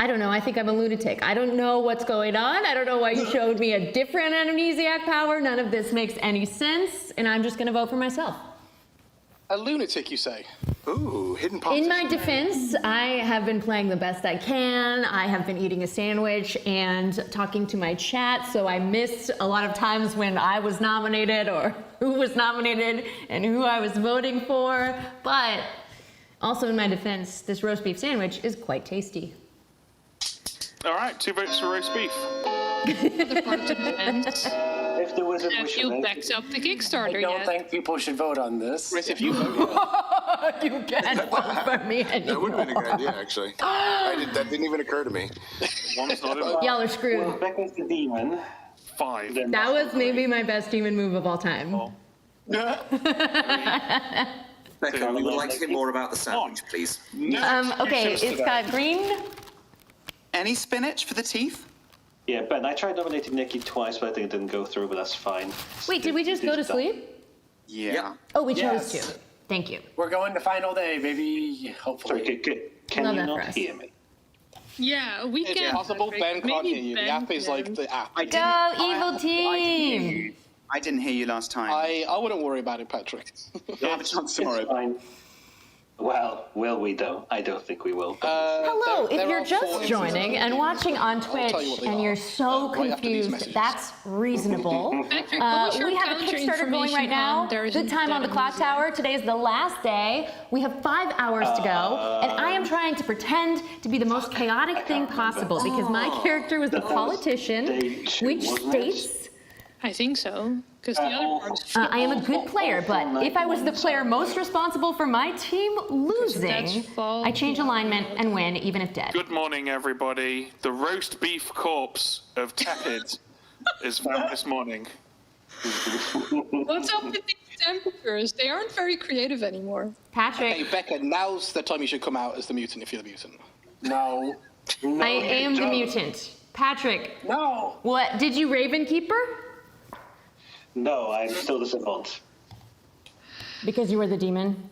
I don't know. I think I'm a lunatic. I don't know what's going on. I don't know why you showed me a different amnesiac power. None of this makes any sense, and I'm just going to vote for myself. A lunatic, you say? Ooh, hidden politics. In my defense, I have been playing the best I can. I have been eating a sandwich and talking to my chat, so I missed a lot of times when I was nominated or who was nominated and who I was voting for. But also in my defense, this roast beef sandwich is quite tasty. All right, 2 votes for roast beef. Other part of the defense. if the wizard Have wishes, you backed up the Kickstarter I don't yet? think people should vote on this. Chris, if you vote, You can't vote for me That anymore. would have been a good idea, actually. That didn't even occur to me. One's not in. Y'all are screwed. well, Becca's the demon. 5. Then That was maybe my best demon move of all time. Becca, we would like to hear more about the sandwich, please. Okay, it's got green. Any spinach for the teeth? Yeah, Ben, I tried nominating Nikki twice, but I think it didn't go through, but that's fine. Wait, did we just go to sleep? Yeah. Oh, we chose to. Thank you. We're going to final day, baby. Hopefully. Sorry, can Love you that not for us. hear me? Yeah, we It's can. possible Ben can't hear you. The app is like the app. Go, evil team! I didn't hear you last time. I wouldn't worry about it, Patrick. You'll have a chance tomorrow. It's fine. Well, will we though? I don't think we will. Hello, if there you're are just 4 joining and watching on Twitch tell you what they and are, you're so right after these confused, messages. that's reasonable. Patrick, what was your We have a counter Kickstarter going right information now. on there Good isn't time on the that clock amazing? tower. Today is the last day. We have 5 hours to go, and I am trying to pretend to be the most chaotic thing possible because my character was the politician, which states I think so, because the other part is I am a good player, but if I was the player most responsible for my team losing, I change alignment and win, even if dead. Good morning, everybody. The roast beef corpse of Tepid is found this morning. What's up with these temperatures? They aren't very creative anymore. Patrick. Hey, Becca, now's the time you should come out as the mutant if you're the mutant. No. I am the mutant. Patrick. No. What? Did you Raven Keeper? No, I'm still the savant. Because you were the demon,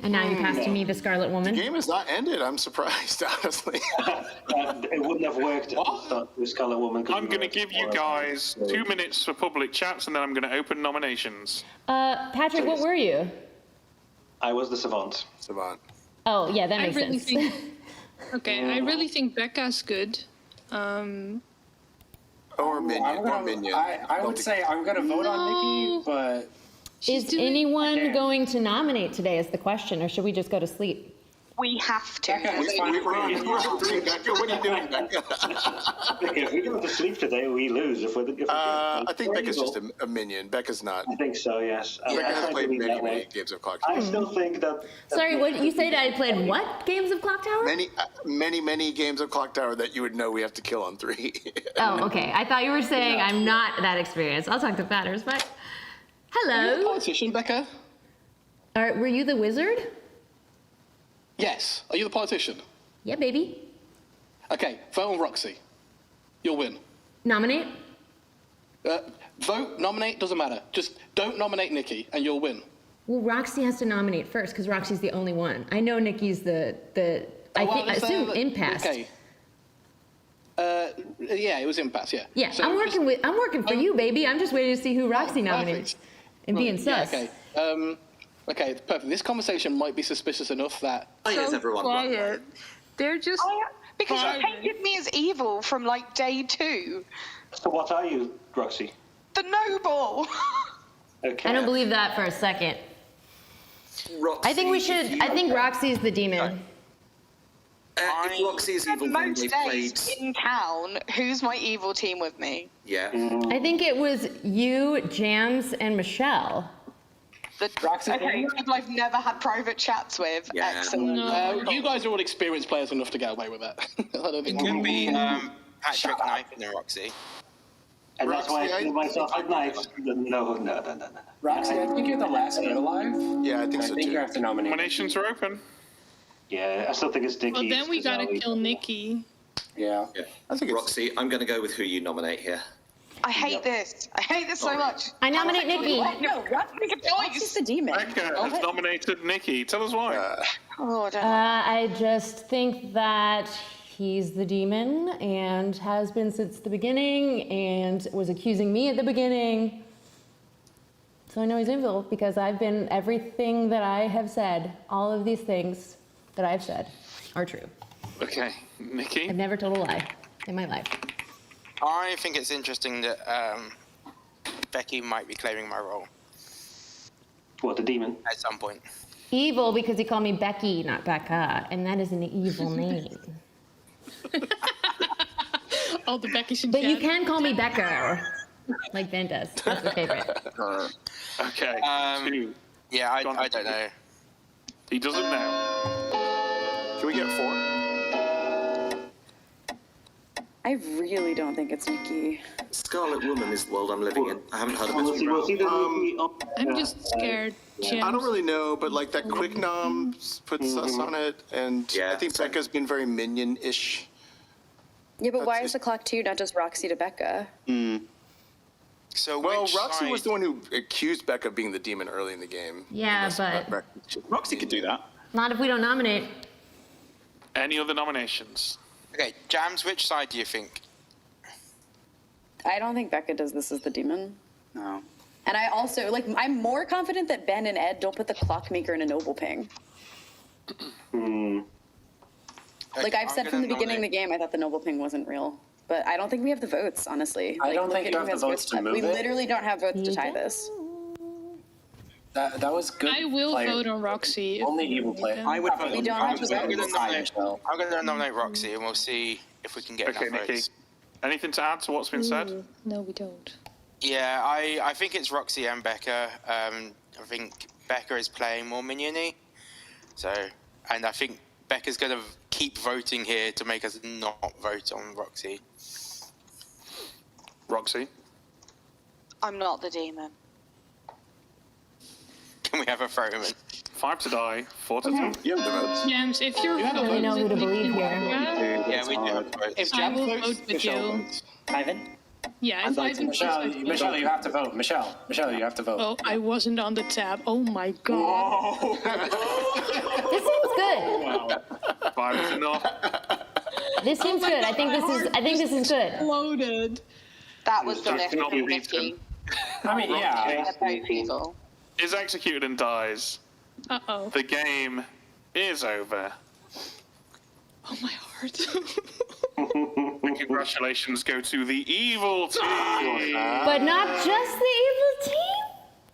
and now you passed to me, the Scarlet Woman. The game has not ended. I'm surprised, honestly. It wouldn't have worked with Scarlet Woman. I'm going to give you guys 2 minutes for public chats, and then I'm going to open nominations. Patrick, what were you? I was the savant. Savant. Oh, yeah, that I makes really sense. think. Okay, I really think Becca's good. Or minion. I would say I'm going to vote on Nikki, but... Is anyone going to nominate today is the question, or should we just go to sleep? We have to. We're on 3, Becca. What are you doing, Becca? If we go to sleep today, we lose. I think Becca's just a minion. Becca's not. I think so, yes. Becca has I played believe that many way. games of Clock I Tower. still think that... Sorry, what you said? I played what games of Clock Tower? Many games of Clock Tower that you would know we have to kill on 3. Oh, okay. I thought you were saying I'm not that experienced. I'll talk to Fatters, but hello. Are you a politician, Becca? Were you the wizard? Yes. Are you the politician? Yeah, baby. Okay, vote on Roxy. You'll win. Nominate? Vote, nominate, doesn't matter. Just don't nominate Nikki, and you'll win. Well, Roxy has to nominate first because Roxy's the only one. I know Nikki's I assume impasse. Okay. Yeah, it was impasse. Yeah. Yeah, So I'm working for you, baby. I'm just waiting to see who Roxy nominates and being Yeah, sus. okay. Okay, perfect. This conversation might be suspicious enough that. Quiet. They're just. Because you painted me as evil from like day 2. So what are you, Roxy? The noble. Okay. I don't believe that for a second. I think we should. I think Roxy's the demon. If Roxy is evil, then Most they've days played... in town, who's my evil team with me? Yeah. I think it was you, Jams, and Michelle. Okay, people I've never had private chats with. Excellent. You guys are all experienced players enough to get away with that. I don't think It could be Patrick Knight and Roxy. And that's why I feel myself at night. No. Roxy, I think you're the last one alive. Yeah, I think so I think too. you have to nominate. Nominations are open. Yeah, I still think it's Nikki. Well, then we gotta kill Nikki. Yeah. I think Roxy, I'm going to go with who you nominate here. I hate this. I hate this so much. I nominate Nikki. No, Roxy's the demon. Becca has nominated Nikki. Tell us why. I just think that he's the demon and has been since the beginning and was accusing me at the beginning. So I know he's evil because I've been everything that I have said. All of these things that I've said are true. Okay, Nikki. I've never told a lie in my life. I think it's interesting that Becky might be claiming my role. What, the demon? At some point. Evil because he called me Becky, not Becca, and that is an evil name. All the Beckys in But you chat. can call me Becca, like Ben does. That's my favorite. Okay. Yeah, I don't know. He doesn't know. Can we get 4? I really don't think it's Nikki. Scarlet Woman is the world I'm living in. I haven't heard of it. I'm just scared. I don't really know, but like that quick nom puts us on it, and I think Becca's been very minion-ish. Yeah, but why is the clock 2 not just Roxy to Becca? So Roxy was the one who accused Becca of being the demon early in the game. Yeah, but Roxy could do that. not if we don't nominate. Any other nominations? Okay, Jams, which side do you think? I don't think Becca does this as the demon. No. And I also, like, I'm more confident that Ben and Ed don't put the clockmaker in a noble ping. Like, I've said from the beginning of the game, I thought the noble ping wasn't real. But I don't think we have the votes, honestly. I Like, don't look think at you who have has the votes to move We it. literally don't have votes to tie this. That was good. I will vote on Roxy. Only evil play. I would vote. We don't have to vote. I'm going to nominate Roxy, and we'll see if we can get Okay, enough Nikki. votes. Anything to add to what's been said? No, we don't. Yeah, I think it's Roxy and Becca. I think Becca is playing more minion-y. So, and I think Becca's going to keep voting here to make us not vote on Roxy. Roxy? I'm not the demon. Can we have a moment? 5 to die, 4 to die. You have the votes. Jams, if you're I don't know who to believe here. Yeah, we do have votes. If I Jam will votes, vote with Michelle you. votes. Ivan? Yeah, if Ivan Michelle, Michelle, you have to vote. Michelle, you have to vote. Oh, I wasn't on the tab. Oh my god. This seems good. 5 is enough. This seems good. I think this is good. Exploded. That was That delicious, cannot be Nikki. beaten. I mean, yeah. That's both evil. Is executed and dies. Uh-oh. The game is over. Oh my heart. And congratulations go to the evil team. But not just the evil team?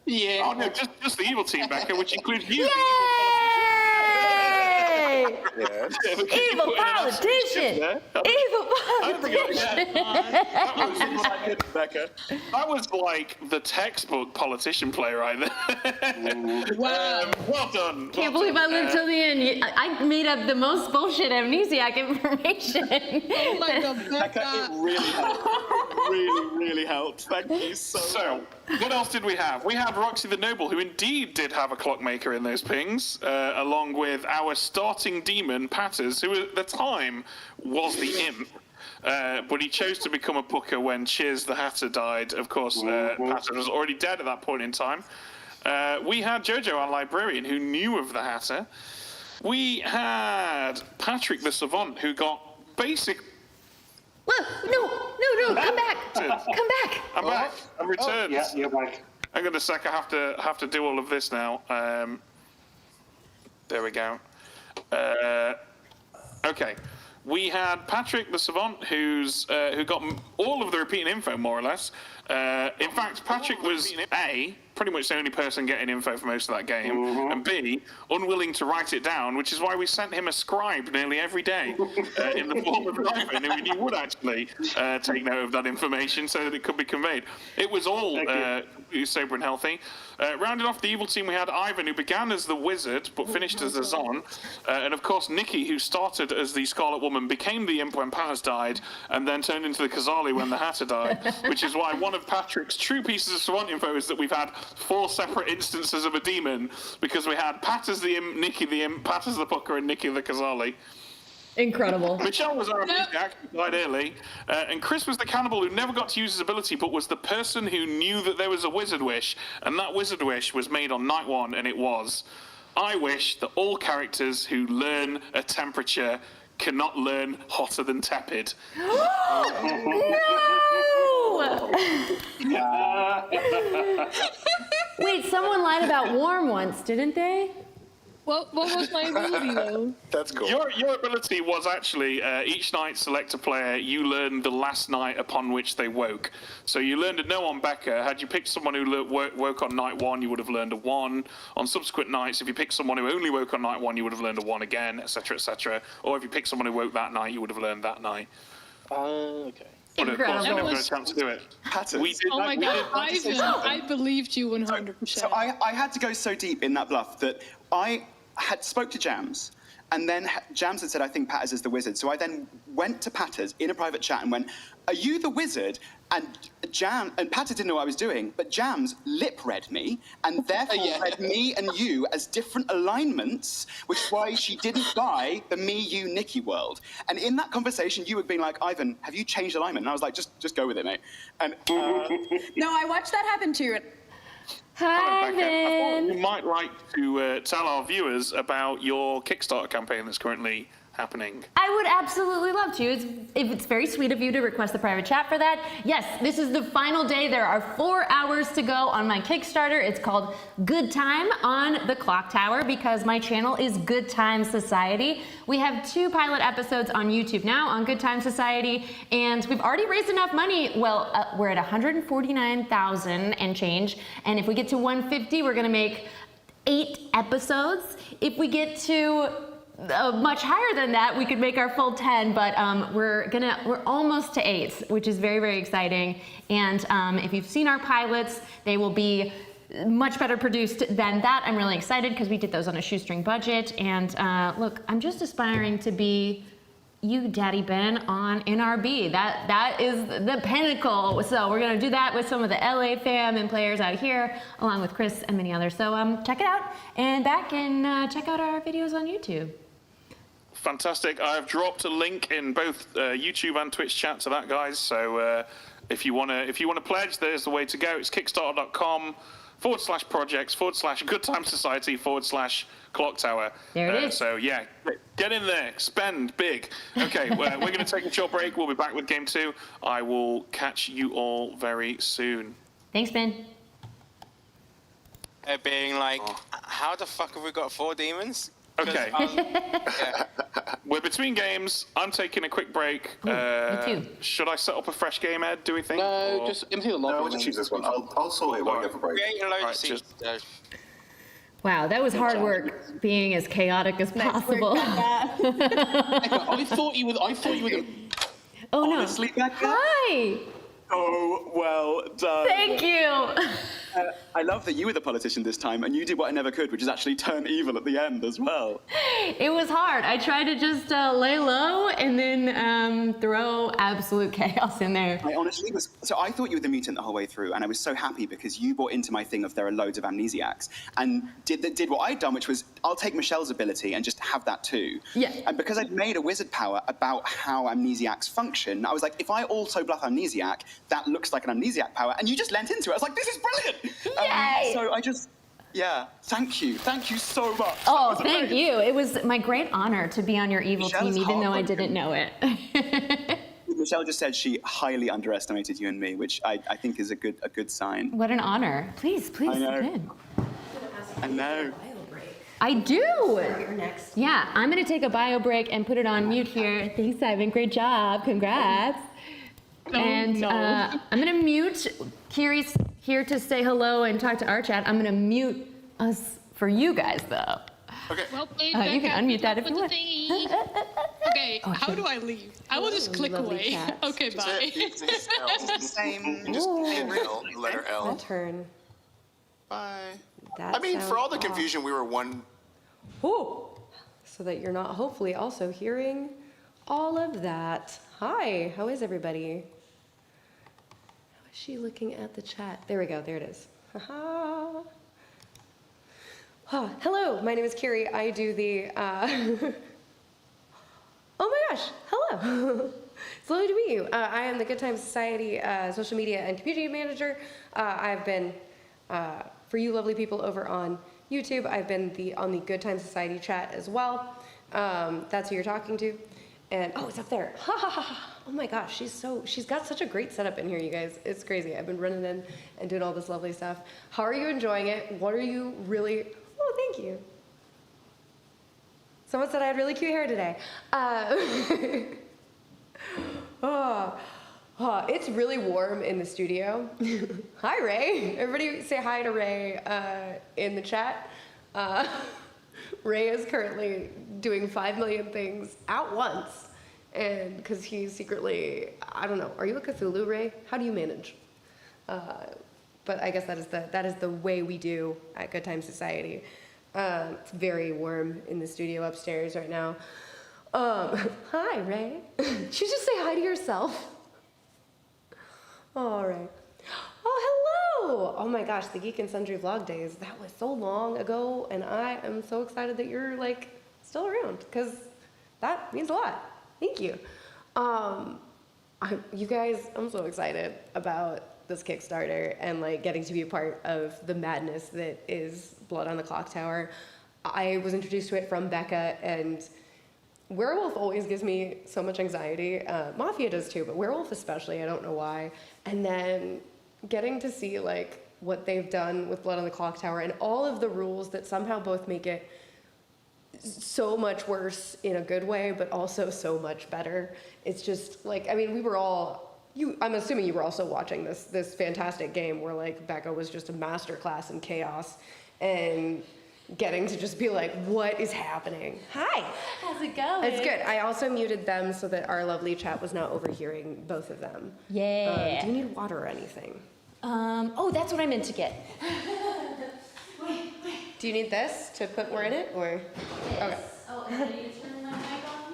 Yeah. Oh no, just the evil team, Becca, which includes you. Yay! Yes. Evil politician! Evil politician! Becca. That was like the textbook politician play right there. Wow. Well done. Can't believe I lived till the end. I made up the most bullshit amnesiac information. Oh my god, Becca, it really helped. Really helped. Thank you So, what else did we have? We had Roxy the Noble, who indeed did have a clockmaker in those pings, along with our starting demon, Patters, who at the time was the imp. But he chose to become a booker when Chiz the Hatter died. Of course, Patters was already dead at that point in time. We had Jojo, our librarian, who knew of the Hatter. We had Patrick the Savant, who got basic... Whoa, no, come back. Come back. I'm back. I'm returned. Yeah, you're back. Hang on a sec. I have to do all of this now. There we go. Okay. We had Patrick the Savant, who got all of the repeating info, more or less. In fact, Patrick was A, pretty much the only person getting info for most of that game, and B, unwilling to write it down, which is why we sent him a scribe nearly every day in the form of Ivan, who we knew would actually take note of that information so that it could be conveyed. It was all sober and healthy. Rounded off the evil team, we had Ivan, who began as the wizard but finished as the Zon, and of course Nikki, who started as the Scarlet Woman, became the imp when Patters died, and then turned into the Kazali when the Hatter died, which is why one of Patrick's true pieces of Savant info is that we've had 4 separate instances of a demon, because we had Patters the imp, Nikki the imp, Patters the booker, and Nikki the Kazali. Incredible. Michelle was our amnesiac, who died early, and Chris was the cannibal who never got to use his ability, but was the person who knew that there was a wizard wish, and that wizard wish was made on night 1, and it was, I wish that all characters who learn a temperature cannot learn hotter than tepid. Wait, someone lied about warm once, didn't they? What was my ability though? That's cool. Your ability was actually each night select a player. You learned the last night upon which they woke. So you learned a no on Becca. Had you picked someone who woke on night 1, you would have learned a 1. On subsequent nights, if you picked someone who only woke on night 1, you would have learned a 1 again, etc., etc. Or if you picked someone who woke that night, you would have learned that night. Okay. But of course, we Incredible. never got a chance to do it. We did, Oh my god, we did- Ivan, I believed you 100%. So I had to go so deep in that bluff that I had spoke to Jams, And then Jams had said, I think Patters is the wizard. So I then went to Patters in a private chat and went, are you the wizard? And Patters didn't know what I was doing, but Jams lip-read me, and therefore read me and you as different alignments, which is why she didn't buy the me, you, Nikki world. And in that conversation, you had been like, Ivan, have you changed alignment? And I was like, just go with it, mate. And No, I watched that happen too. Hi, I thought you might like to tell our viewers about your Kickstarter campaign that's currently happening. I would absolutely love to. It's very sweet of you to request the private chat for that. Yes, this is the final day. There are 4 hours to go on my Kickstarter. It's called Good Time on the Clocktower because my channel is Good Time Society. We have 2 pilot episodes on YouTube now on Good Time Society, and we've already raised enough money. Well, we're at 149,000 and change, and if we get to 150, we're gonna make 8 episodes. If we get to much higher than that, we could make our full 10, but we're almost to 8, which is very, very exciting. And if you've seen our pilots, they will be much better produced than that. I'm really excited because we did those on a shoestring budget. And look, I'm just aspiring to be you, Daddy Ben, on NRB. That is the pinnacle. So we're gonna do that with some of the LA fam and players out here, along with Chris and many others. So check it out and back and check out our videos on YouTube. Fantastic. I've dropped a link in both YouTube and Twitch chat to that, guys. So if you wanna pledge, there's the way to go. It's kickstarter.com/projects/Good Time Society/Clocktower. There it is. So yeah, get in there, spend big. Okay, we're going to take a short break. We'll be back with game 2. I will catch you all very soon. Thanks, Ben. Being like, how the fuck have we got 4 demons? Okay. We're between games. I'm taking a quick break. Me too. Should I set up a fresh game, Ed? Do we think? No, just empty the lobby. No, we'll just use this one. I'll sort it while you have a break. Create a load of seats. Wow, that was hard work being as chaotic as possible. I thought you were the... Oh no. Honestly, Becca? Hi. Oh, well done. Thank you. I love that you were the politician this time, and you did what I never could, which is actually turn evil at the end as well. It was hard. I tried to just lay low and then throw absolute chaos in there. I honestly was... So I thought you were the mutant the whole way through, and I was so happy because you bought into my thing of there are loads of amnesiacs, and did what I'd done, which was, I'll take Michelle's ability and just have that too. Yeah. And because I'd made a wizard power about how amnesiacs function, I was like, if I also bluff amnesiac, that looks like an amnesiac power, and you just lent into it. I was like, this is brilliant! Yay! So I just... Yeah, thank you so much. Oh, thank you. It was my great honor to be on your evil Michelle's team, even though I didn't know it. Michelle just said she highly underestimated you and me, which I think is a good sign. What an honor. Please, I know. sit in. I know. I do. You're next. Yeah, I'm gonna take a bio break and put it on mute here. Thanks, Ivan. Great job. Congrats. I'm gonna mute. Kiri's here to say hello and talk to our chat. I'm gonna mute us for you guys, though. Okay. Well played, You can Becca. unmute that if With you the want. thingy. Okay, how do I leave? I will just click lovely away. cats. Okay, bye. It's the same. Just L, letter My L. turn. Bye. That I mean, for all the sounds confusion, we were one. Ooh, so that you're not hopefully also hearing all of that. Hi, how is everybody? How is she looking at the chat? There we go, there it is. Haha. Hello, my name is Kiri. I do the, oh my gosh, hello. It's lovely to meet you. I am the Good Time Society social media and community manager. I've been, for you lovely people over on YouTube, I've been on the Good Time Society chat as well. That's who you're talking to. And, oh, it's up there. Ha ha ha ha. Oh my gosh, she's got such a great setup in here, you guys. It's crazy. I've been running in and doing all this lovely stuff. How are you enjoying it? What are you really, oh, thank you. Someone said I had really cute hair today. It's really warm in the studio. Hi, Ray. Everybody say hi to Ray in the chat. Ray is currently doing 5 million things at once. And because he's secretly, I don't know, are you a Cthulhu, Ray? How do you manage? But I guess that is the way we do at Good Time Society. It's very warm in the studio upstairs right now. Hi, Ray. Should you just say hi to yourself? All right. Oh, hello! Oh my gosh, the Geek and Sundry vlog days. That was so long ago, and I am so excited that you're like still around because that means a lot. Thank you. You guys, I'm so excited about this Kickstarter and like getting to be a part of the madness that is Blood on the Clocktower. I was introduced to it from Becca, and Werewolf always gives me so much anxiety. Mafia does too, but Werewolf especially, I don't know why. And then getting to see like what they've done with Blood on the Clocktower and all of the rules that somehow both make it so much worse in a good way, but also so much better. It's just like, I mean, we were all, I'm assuming you were also watching this fantastic game where like Becca was just a masterclass in chaos and getting to just be like, what is happening? Hi. How's it going? It's good. I also muted them so that our lovely chat was not overhearing both of them. Yeah. Do you need water or anything? Oh, that's what I meant to get. Do you need this to put more in it, or? Okay. Oh, and then you turn my mic on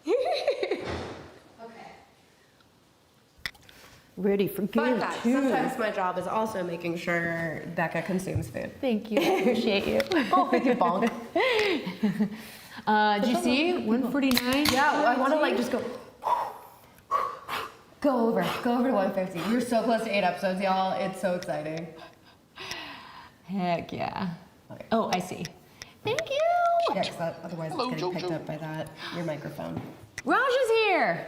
mute. Okay. Ready for game two. Sometimes my job is also making sure Becca consumes food. Thank you. I appreciate you. Oh, thank you, Bonk. Did you see 149? Yeah, I want to like just go. Go over to 150. We're so close to 8 episodes, y'all. It's so exciting. Heck yeah. Okay. Oh, I see. Thank you. Yeah, because otherwise it's getting picked up by your microphone. Raj is here.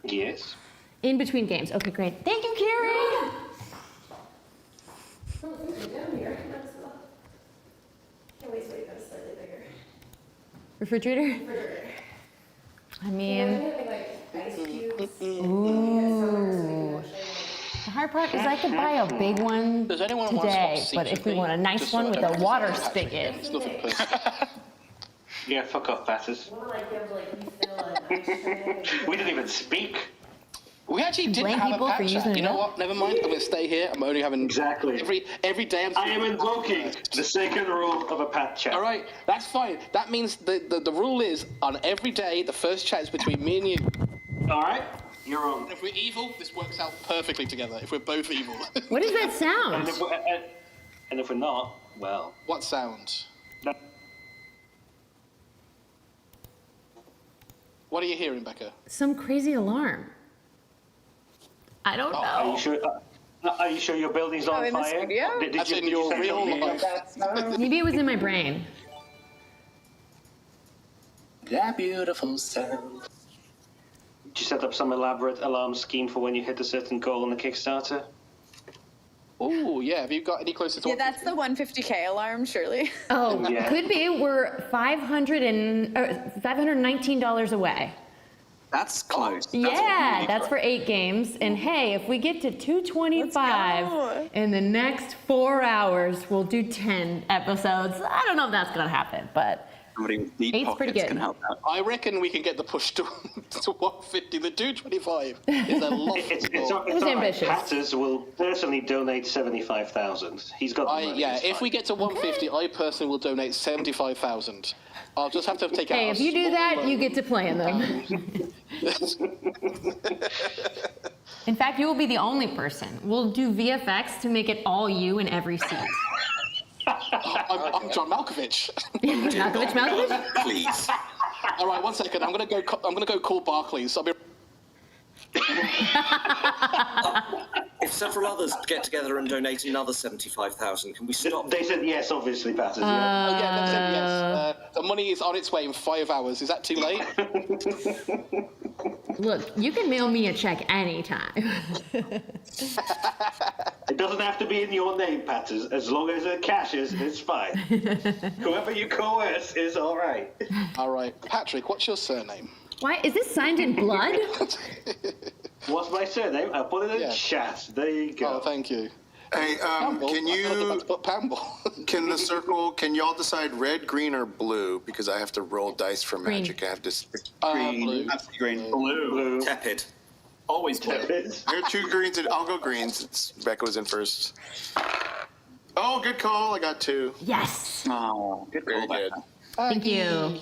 Yes. In between games. Okay, great. Thank you, Carrie. Refrigerator? I mean, ooh. The hard part is I could buy a big one Does anyone want today, some but if we want a nice Just one so with I a don't water have to spigot. It's nothing personal. Yeah, fuck off, Batters. We didn't even speak. We actually didn't Blame have a people for pat chat. using You it know up. what? Never mind. I'm going to stay here. I'm only having Exactly. every day. I am invoking the second rule of a pat chat. All right, that's fine. That means the rule is on every day the first chat is between me and you. All right, you're on. And if we're evil, this works out perfectly together. If we're both evil. What does that sound? And if we're not, well. What sound? What are you hearing, Becca? Some crazy alarm. I don't know. Are you sure your building's on in the fire? studio? That's in your real life. Maybe it was in my brain. That beautiful sound. Did you set up some elaborate alarm scheme for when you hit a certain goal on the Kickstarter? Oh, yeah. Have you got any closer to Yeah, that's the 150K alarm, surely. Oh, Yeah. could be. We're $519 away. That's close. Yeah, that's for 8 games. And hey, if we get to 225 in the next 4 hours, we'll do 10 episodes. I don't know if that's gonna happen, but Somebody with deep 8's pretty pockets good. can help out. I reckon we can get the push to 150. The 225 is a lot. It's was all right. ambitious. Patters will personally donate 75,000. He's got the money. Yeah, it's if fine. we get to 150, I personally will donate 75,000. I'll just have to take out. hey, a if you do small that, loan. you get to play in them. In fact, you will be the only person. We'll do VFX to make it all you in every scene. I'm John Malkovich. Malkovich? Please. All right, 1 second. I'm gonna go call Barclays. I'll be. If several others get together and donate another 75,000, can we stop? They said yes, obviously, Patters. Oh yeah, that's it. Yes. The money is on its way in 5 hours. Is that too late? Look, you can mail me a check anytime. It doesn't have to be in your name, Patters. As long as it cashes, it's fine. Whoever you coerce is all right. All right, Patrick. What's your surname? Why is this signed in blood? What's my surname? I'll put it in Yeah. chat. There you go. Oh, thank you. Hey, Pamble. can I was you, about to put Pamble. can the circle, can y'all decide red, green, or blue? Because I have to roll dice for Green. magic. I have to. Blue. Green. Blue. Tepid. Always blue. There are 2 greens, and I'll go greens. Becca was in first. Oh, good call. I got 2. Yes. Oh, good Very call. good. Thank you.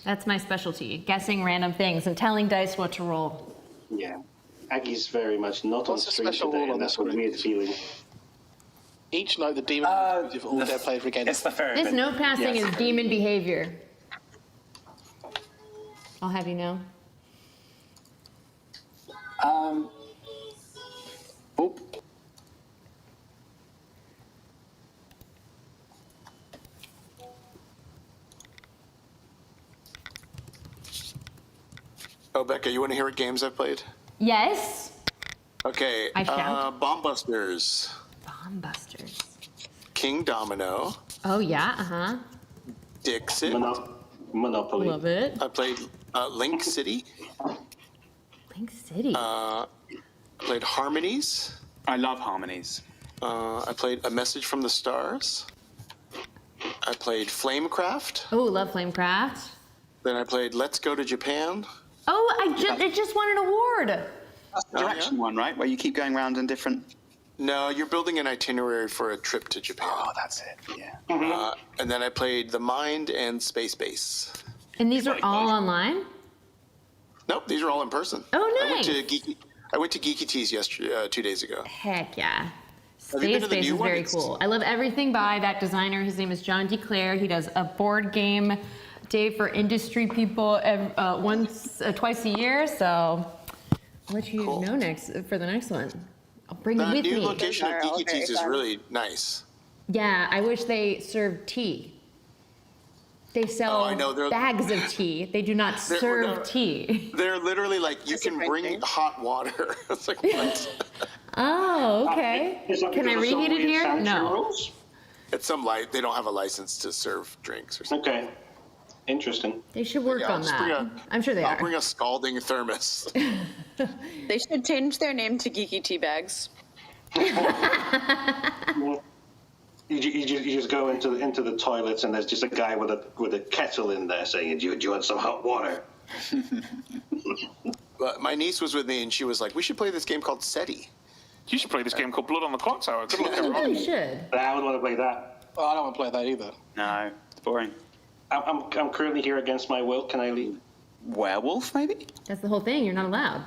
That's my specialty, guessing random things and telling dice what to roll. Yeah. Aggie's very much not on What's the stream special today, rule on and that's this a one? weird feeling. Each note, the demon if all their players regain. It's the ferret. This note passing Yes. is demon behavior. I'll have you know. Oop. Oh, Becca, you want to hear what games I've played? Yes. Okay. I shout. Bomb Busters. Bomb Busters. King Domino. Oh yeah. Uh-huh. Dixit. Monopoly. Love it. I played Link City. Link City. I played Harmonies. I love Harmonies. I played A Message from the Stars. I played Flamecraft. Oh, love Flamecraft. Then I played Let's Go to Japan. Oh, it just won an award. That's the direction one, right? Where you keep going around in different. No, you're building an itinerary for a trip to Japan. Oh, that's it. Yeah. And then I played The Mind and Space Base. And these are all online? Nope, these are all in person. Oh, I went nice. to Geeky Teas yesterday, 2 days ago. Heck yeah. Have you been Space to the Base new is one? very It's- cool. I love everything by that designer. His name is John DeClaire. He does a board game day for industry people twice a year. So I'll let you know next for the next one. I'll bring it The with new me. location of Geeky Teas is really nice. Yeah, I wish they served tea. They sell I know, they're- bags of tea. They do not serve tea. They're literally like, you can bring hot water. It's like, what? Oh, okay. Can I reheat it here? No. It's some light. They don't have a license to serve drinks or something. Okay. Interesting. They should work I'll on just that. I'm sure they I'll are. bring a scalding thermos. They should change their name to Geeky Tea Bags. You just go into the toilets and there's just a guy with a kettle in there saying, "Do you want some hot water?" But my niece was with me and she was like, we should play this game called SETI. You should play this game called Blood on the Clocktower. Good luck, You everyone. really should. I would want to play that. Oh, I don't want to play that either. No, it's boring. I'm currently here against my will. Can I leave? Werewolf, maybe? That's the whole thing. You're not allowed.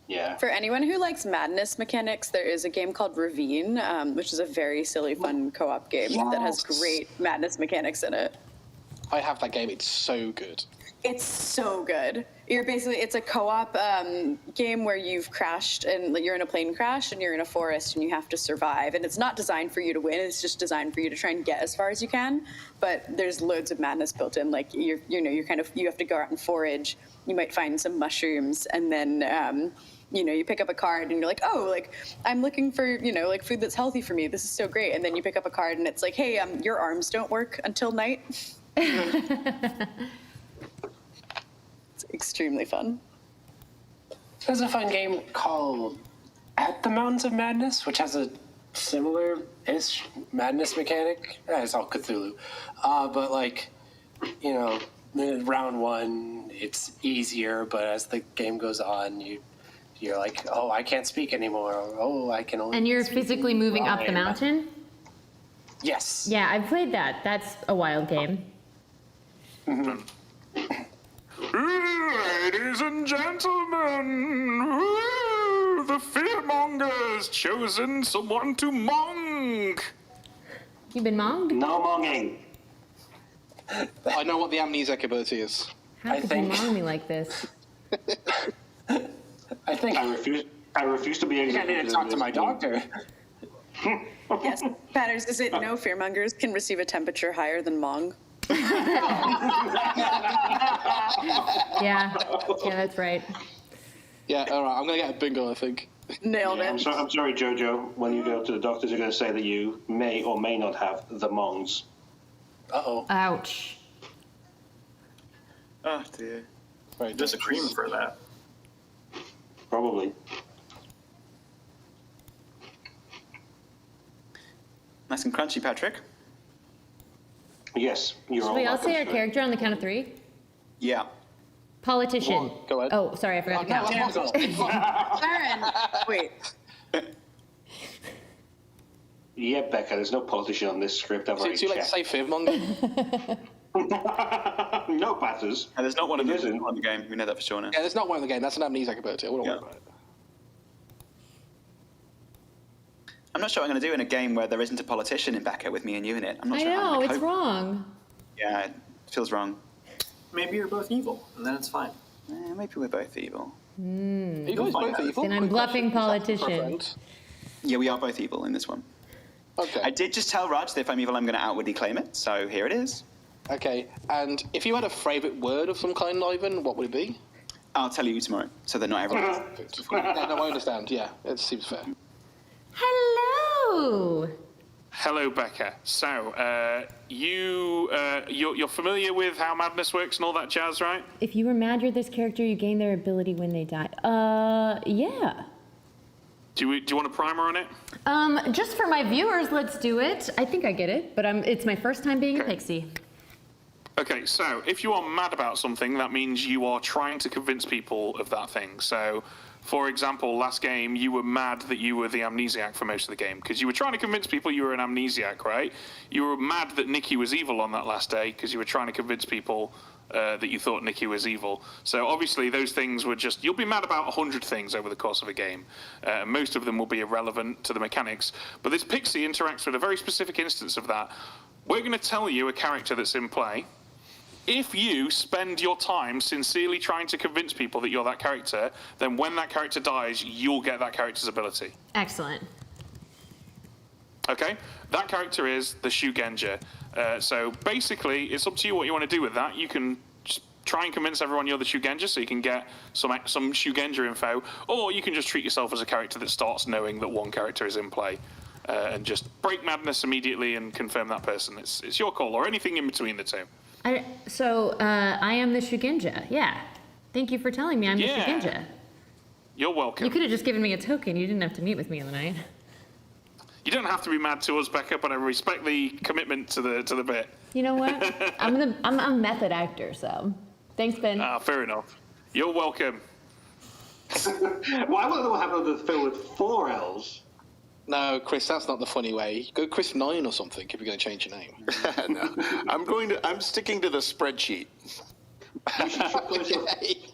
Yeah. For anyone who likes madness mechanics, there is a game called Ravine, which is a very silly, fun co-op game that has great madness mechanics in it. I have that game. It's so good. It's so good. It's a co-op game where you've crashed and you're in a plane crash and you're in a forest and you have to survive. And it's not designed for you to win. It's just designed for you to try and get as far as you can. But there's loads of madness built in. Like you have to go out and forage. You might find some mushrooms and then you pick up a card and you're like, oh, like I'm looking for like food that's healthy for me. This is so great. And then you pick up a card and it's like, hey, your arms don't work until night. It's extremely fun. There's a fun game called At the Mountains of Madness, which has a similar-ish madness mechanic. It's all Cthulhu. But round one, it's easier, but as the game goes on, you're like, oh, I can't speak anymore. Or, oh, I can only And you're speak physically moving up the rhyme. mountain? Yes. Yeah, I've played that. That's a wild game. Ladies and gentlemen, the fearmonger's chosen someone to mong. You been monged? No monging. I know what the amnesiac ability is. How could you mong me like this? I think I refuse to be I think I need to talk to my doctor. Yes, Patters, is it no fearmongers can receive a temperature higher than Mong? Yeah, that's right. Yeah, all right. I'm gonna get a bingo, I think. Nailed I'm sorry, Jojo. When you go to the doctors, you're going to say that you may or may not have the mongs. Uh-oh. Ouch. Oh dear. Right, There's a cream for that. Probably. Nice and crunchy, Patrick. Yes, you're Should all we all welcome, say our sir. character on the count of 3? Yeah. Politician. Go ahead. Oh, sorry, I forgot to count. Sharon, wait. Yeah, Becca, there's no politician on this script. I've Is it already too late to checked. say fibmonger? No batters. And there's not one of them on the game. We know that for sure now. Yeah, there's not one in the game. That's an amnesiac ability. I wouldn't worry about it. I'm not sure what I'm going to do in a game where there isn't a politician in Becca with me and you in it. I'm not I sure how I'm know, gonna it's cope. wrong. Yeah, it feels wrong. Maybe you're both evil, and then it's fine. Maybe we're both evil. Are you guys both evil? Then I'm bluffing politician. Yeah, we are both evil in this one. Okay. I did just tell Raj that if I'm evil, I'm going to outwardly claim it. So here it is. Okay, and if you had a favourite word of some kind, Ivan, what would it be? I'll tell you tomorrow, so that not everyone. Yeah, no, I understand. Yeah, it seems fair. Hello. Hello, Becca. So, you're familiar with how madness works and all that jazz, right? If you were mad you're this character, you gain their ability when they die. Yeah. Do you want a primer on it? Just for my viewers, let's do it. I think I get it, but it's my first time being a pixie. Okay, so if you are mad about something, that means you are trying to convince people of that thing. So, for example, last game, you were mad that you were the amnesiac for most of the game, because you were trying to convince people you were an amnesiac, right? You were mad that Nikki was evil on that last day, because you were trying to convince people that you thought Nikki was evil. So obviously those things were just, you'll be mad about 100 things over the course of a game. Most of them will be irrelevant to the mechanics, but this pixie interacts with a very specific instance of that. We're going to tell you a character that's in play. If you spend your time sincerely trying to convince people that you're that character, then when that character dies, you'll get that character's ability. Excellent. Okay? That character is the Shugenja. So basically, it's up to you what you want to do with that. You can just try and convince everyone you're the Shugenja so you can get some Shugenja info, or you can just treat yourself as a character that starts knowing that one character is in play. And just break madness immediately and confirm that person. It's your call, or anything in between the two. I am the Shugenja. Yeah. Thank you for telling me I'm the Shugenja. You're welcome. You could have just given me a token. You didn't have to meet with me in the night. You don't have to be mad to us, Becca, but I respect the commitment to the bit. You know what? I'm a method actor, so thanks, Ben. Fair enough. You're welcome. Why would they have a film with 4 L's? No, Chris, that's not the funny way. Go Chris 9 or something if you're going to change your name. No, I'm sticking to the spreadsheet.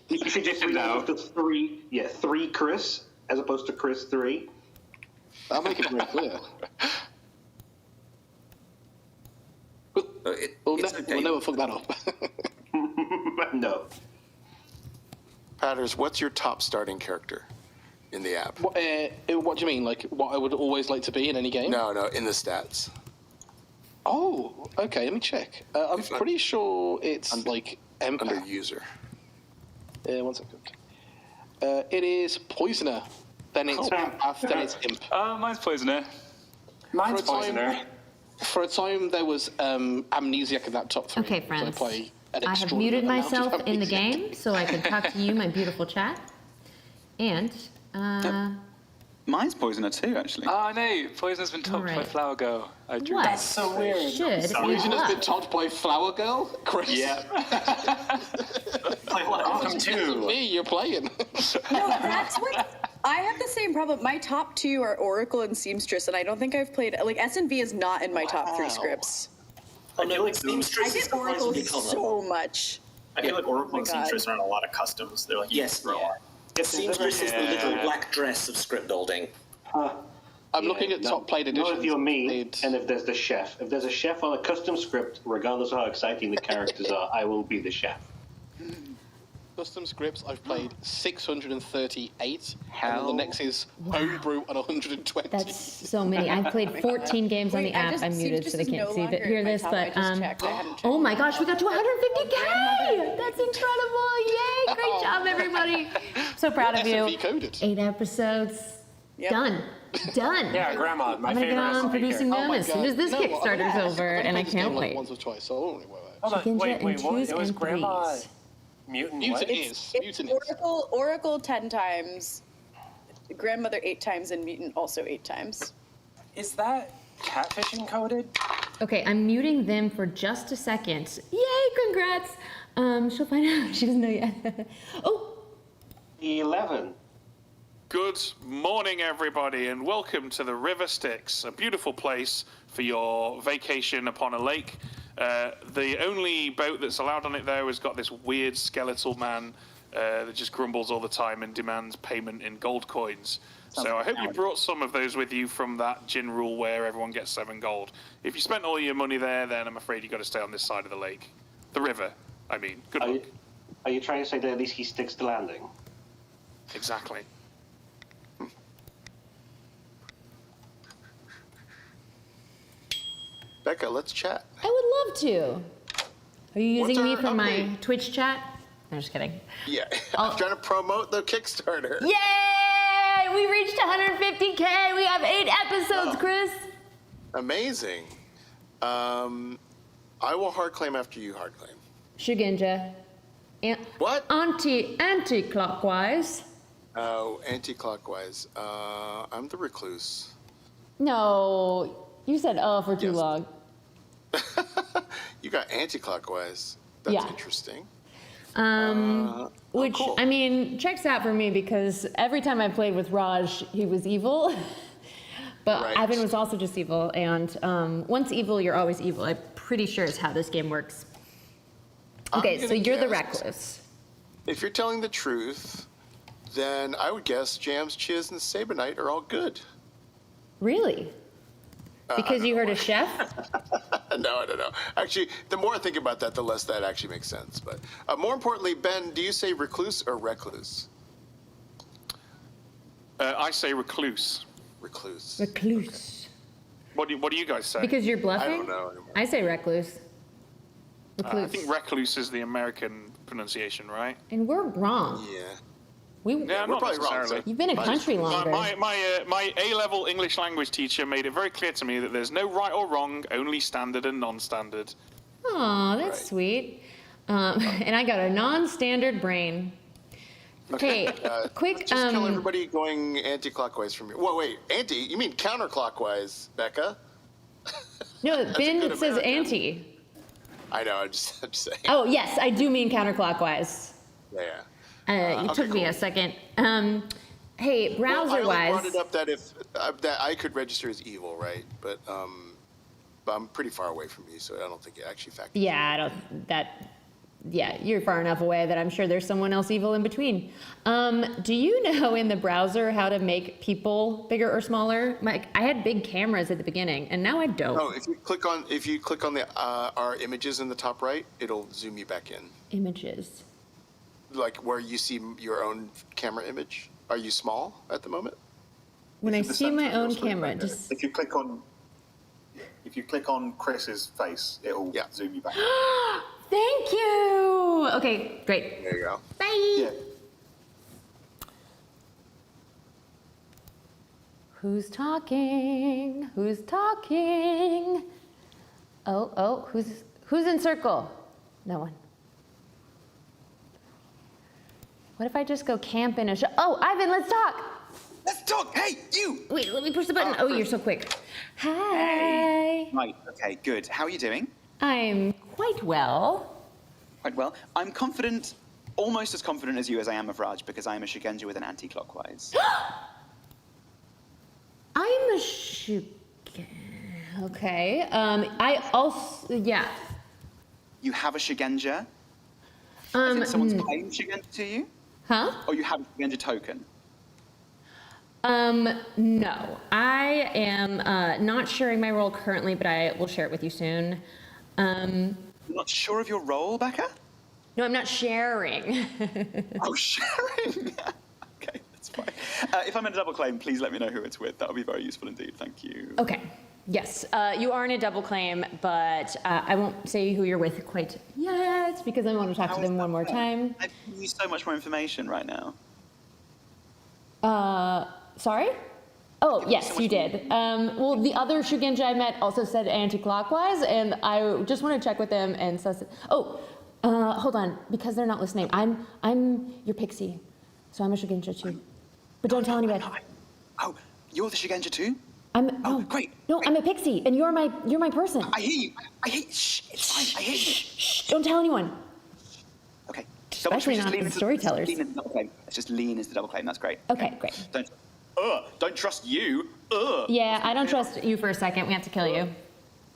You should just move to 3. Yeah, 3 Chris as opposed to Chris 3. I'll make it very clear. We'll never fuck that up. No. Patters, what's your top starting character in the app? What do you mean? Like what I would always like to be in any game? No, in the stats. Oh, okay. Let me check. I'm pretty sure it's like empath. Under user. 1 second. It is poisoner. Then it's empath. Then it's imp. Mine's poisoner. Mine's poisoner. For a time, there was amnesiac in that top 3. Okay, friends. So I play an I have extraordinary muted amount of myself in the amnesiac. game so I can talk to you, my beautiful chat. And Mine's poisoner too, actually. Oh no, poisoner's been topped by Alright. Flower Girl. I drew What? that. That's so weird. Should Poisoner's been topped by Flower Girl? Chris? Yeah. Welcome to me, you're playing. No, that's what I have the same problem. My top 2 are Oracle and Seamstress, and I don't think I've played like S&V is not in my top 3 scripts. I feel like I Seamstress is get Oracle surprisingly common. so much. I feel like Oracle Oh my and God. Seamstress are on a lot of customs. They're like, Yes. Seamstress is the little black dress of script building. I'm looking at top played editions. Not if you're me, and if there's the chef. If there's a chef on a custom script, regardless of how exciting the characters are, I will be the chef. Custom scripts, I've played 638. Hell. And then the next is homebrew at 120. that's so many. I've played 14 games on the app. I'm muted so they can't see hear this, but oh my gosh, we got to 150K! That's incredible! Yay! Great job, everybody! So proud of you. S&V coded. 8 episodes. Done. Yeah, Grandma, my I'm gonna get favorite on S&V producing character. them as soon as this No, Kickstarter's over, and I can't like wait. once or twice, so I don't really worry about it. Hold on, Shugenja wait, and what? twos It was and Grandma threes. Mutant Mutant what? is. It's Mutant is. Oracle 10 times, Grandmother 8 times, and Mutant also 8 times. Is that catfishing coded? Okay, I'm muting them for just a second. Yay, congrats! She'll find out. She doesn't know yet. Oh, 11. Good morning, everybody, and welcome to the River Styx, a beautiful place for your vacation upon a lake. The only boat that's allowed on it, though, has got this weird skeletal man that just grumbles all the time and demands payment in gold coins. So I hope you brought some of those with you from that gin rule where everyone gets 7 gold. If you spent all your money there, then I'm afraid you've got to stay on this side of the lake. The river, I mean. Good luck. Are you trying to say that at least he sticks to landing? Exactly. Becca, let's chat. I would love to. Are you using me What's for our my update? Twitch chat? I'm just kidding. Yeah, I'm trying to promote the Kickstarter. Yay! We reached 150K. We have 8 episodes, Chris. Amazing. I will hard claim after you hard claim. Shugenja. What? Anti-clockwise. Oh, anti-clockwise. I'm the recluse. No, you said for too long. You got anti-clockwise. That's Yeah. interesting. Which, cool. I mean, checks out for me because every time I played with Raj, he was evil. But Right. Ivan was also just evil. And once evil, you're always evil. I'm pretty sure is how this game works. Okay, I'm so gonna you're the guess- recluse. If you're telling the truth, then I would guess Jams, Chiz, and Sabanite are all good. Really? Because you heard a chef? No, I don't know. Actually, the more I think about that, the less that actually makes sense. But more importantly, Ben, do you say recluse or recluse? I say recluse. Recluse. Recluse. What do you guys say? Because you're bluffing? I don't know anymore. I say recluse. I Recluse. think recluse is the American pronunciation, right? And we're wrong. Yeah. Yeah, we're not probably wrong, necessarily. You've been a country longer. My A-level English language teacher made it very clear to me that there's no right or wrong, only standard and non-standard. Aw, that's sweet. And I got a non-standard brain. Okay, quick. Just kill everybody going anti-clockwise from you. Well, wait, anti? You mean counterclockwise, Becca? No, That's a Ben good says American. anti. I know. I'm just saying. Oh yes, I do mean counterclockwise. Yeah. It okay, took me cool. a second. Hey, Well, I only browser-wise. brought it up that if that I could register as evil, right? But I'm pretty far away from you, so I don't think it actually factors. Yeah, I don't. Yeah, you're far enough away that I'm sure there's someone else evil in between. Do you know in the browser how to make people bigger or smaller? I had big cameras at the beginning, and now I don't. Oh, if you click on the our images in the top right, it'll zoom you back in. Images. Like where you see your own camera image. Are you small at the moment? When I the see my center of your own screen, camera, Becca. just. If you click on Chris's face, it'll zoom you back. Thank you. Okay, great. There you go. Bye. Who's talking? Who's talking? Oh, who's in circle? No one. What if I just go camp in a Oh, Ivan, let's talk. Let's talk. Hey, you. Wait, let me push the button. Oh, you're so quick. Hi. Right. Okay. Good. How are you doing? I'm quite well. Quite well. I'm confident, almost as confident as you as I am of Raj, because I am a Shugenja with an anti-clockwise. I'm a Okay. I also yeah. You have a Shugenja? As in someone's claimed Shugenja to you? Huh? Or you have a Shugenja token? No. I am not sharing my role currently, but I will share it with you soon. You're not sure of your role, Becca? No, I'm not sharing. Oh, sharing? Okay, that's fine. If I'm in a double claim, please let me know who it's with. That would be very useful indeed. Thank you. Okay. Yes, you are in a double claim, but I won't say who you're with quite yet because I want to talk to them one more time. I need so much more information right now. Sorry? Oh, yes, you did. Well, the other Shugenja I met also said anti-clockwise, and I just want to check with them and suss it. Oh, hold on, because they're not listening. I'm your pixie, so I'm a Shugenja too. But don't tell anybody. Oh, you're the Shugenja too? Great. No, I'm a pixie, and you're my person. I hear you. I hear you. Shh, it's fine. I hear you. Shh, don't tell anyone. Okay. Especially not the storytellers. Lean is the double claim. Let's just lean is the double claim. That's great. Okay, great. Don't trust you. Yeah, I don't trust you for a second. We have to kill you.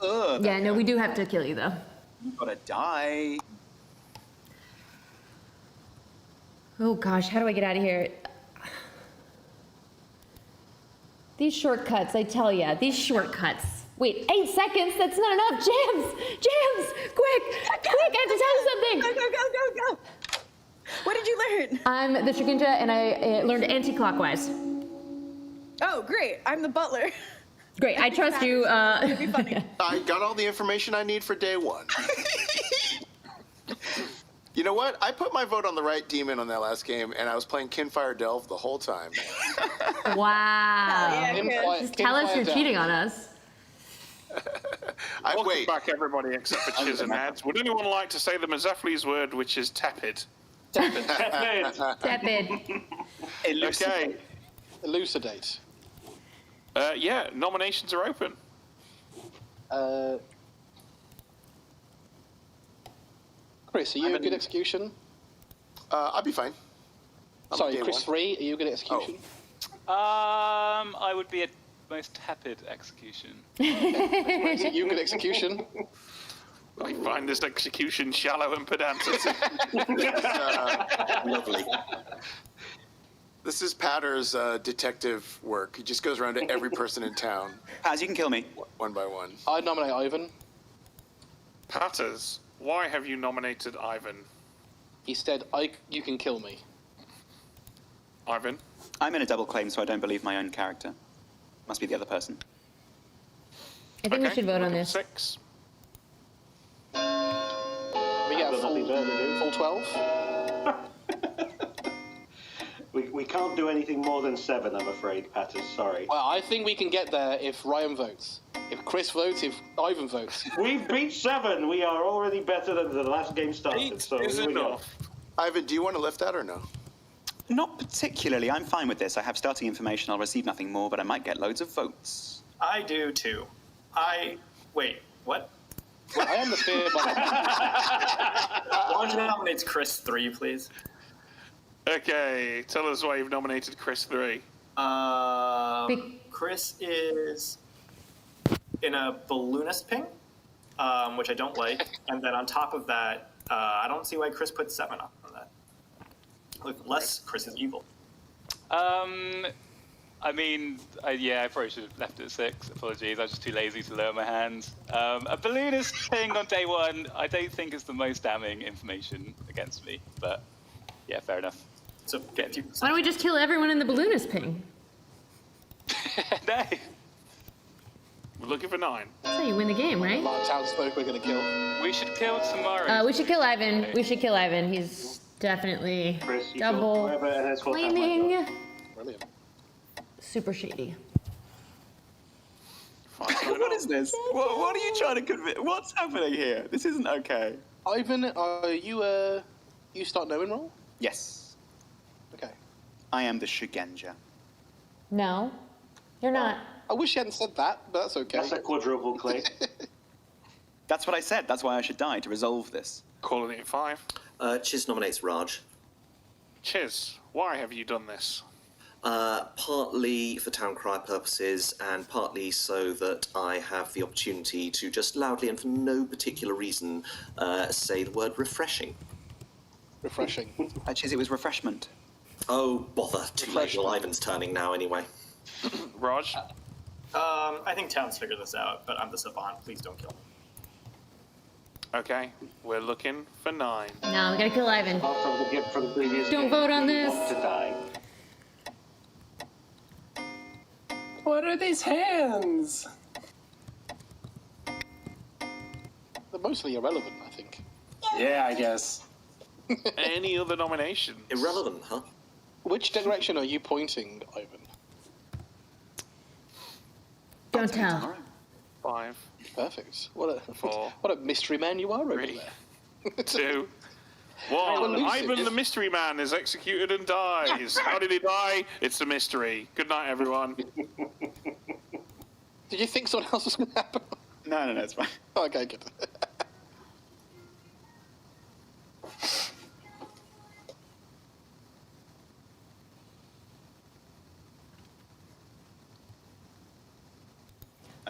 Yeah, no, we do have to kill you, though. You gotta die. Oh, gosh, how do I get out of here? These shortcuts, I tell ya, these shortcuts. Wait, 8 seconds? That's not enough. Jams! Jams! Quick! Quick, I have to tell you something! Go! What did you learn? I'm the Shikinja, and I learned anti-clockwise. Oh, great. I'm the butler. Great, I trust you. It'd be funny. I got all the information I need for day one. You know what? I put my vote on the right demon on that last game, and I was playing Kinfire Delve the whole time. Wow. Yeah, Just tell us you're cheating on us. Welcome back, everybody, except for Chiz and Ads. Would anyone like to say the Mazafli's word, which is tepid? Tepid. Tepid. Okay. Elucidate. Yeah, nominations are open. Chris, are you a good execution? I'll be fine. Sorry, Chris 3, are you a good execution? I would be a most tepid execution. Are you a good execution? I find this execution shallow and pedantic. Lovely. This is Patter's detective work. He just goes around to every person in town. Paz, you can kill me. One by one. I nominate Ivan. Patters, why have you nominated Ivan? He said, you can kill me. Ivan? I'm in a double claim, so I don't believe my own character. Must be the other person. I think we should vote on this. 6. We get a full 12? We can't do anything more than 7, I'm afraid, Patters. Sorry. Well, I think we can get there if Ryan votes. If Chris votes, if Ivan votes. We've beat 7. We are already better than the last game started. So here we go. Ivan, do you want to lift that or no? Not particularly. I'm fine with this. I have starting information. I'll receive nothing more, but I might get loads of votes. I do too. Wait, what? I am the fear Why don't you nominate Chris 3, please? Okay, tell us why you've nominated Chris 3. Chris is in a balloonist ping, which I don't like. And then on top of that, I don't see why Chris put 7 on that. Unless Chris is evil. I mean, yeah, I probably should have left it at 6. Apologies, I was just too lazy to lower my hand. A balloonist thing on day 1, I don't think is the most damning information against me, but yeah, fair enough. So why don't we just kill everyone in the balloonist ping? No. We're looking for 9. That's how you win the game, right? Townsfolk we're going to kill. We should kill tomorrow. We should kill Ivan. We should kill Ivan. He's definitely Chris, you double go forever, and that's what claiming. Brilliant. Super shady. What is this? What are you trying to convince? What's happening here? This isn't okay. Ivan, you start knowing roll? Yes. Okay. I am the Shigenja. No, you're not. I wish you hadn't said that, but that's okay. That's a quadruple claim. That's what I said. That's why I should die, to resolve this. Calling it 5. Chiz nominates Raj. Chiz, why have you done this? Partly for town cry purposes, and partly so that I have the opportunity to just loudly and for no particular reason say the word refreshing. Refreshing. Chiz, it was refreshment. Oh, bother. Too late. Well, Ivan's turning now anyway. Raj? I think Town's figured this out, but I'm the savant. Please don't kill me. Okay, we're looking for 9. No, we gotta kill Ivan. From the previous Don't game, vote on you this. want to die. What are these hands? They're mostly irrelevant, I think. Yeah, I guess. Any other nominations? Irrelevant, huh? Which direction are you pointing, Ivan? Don't tell. 5. Perfect. What a 4. what a mystery man you are over 3. there. 2. How 1. elusive. Ivan the mystery man is executed and dies. How did he die? It's a mystery. Good night, everyone. Did you think something else was going to happen? No, it's fine. Okay, good.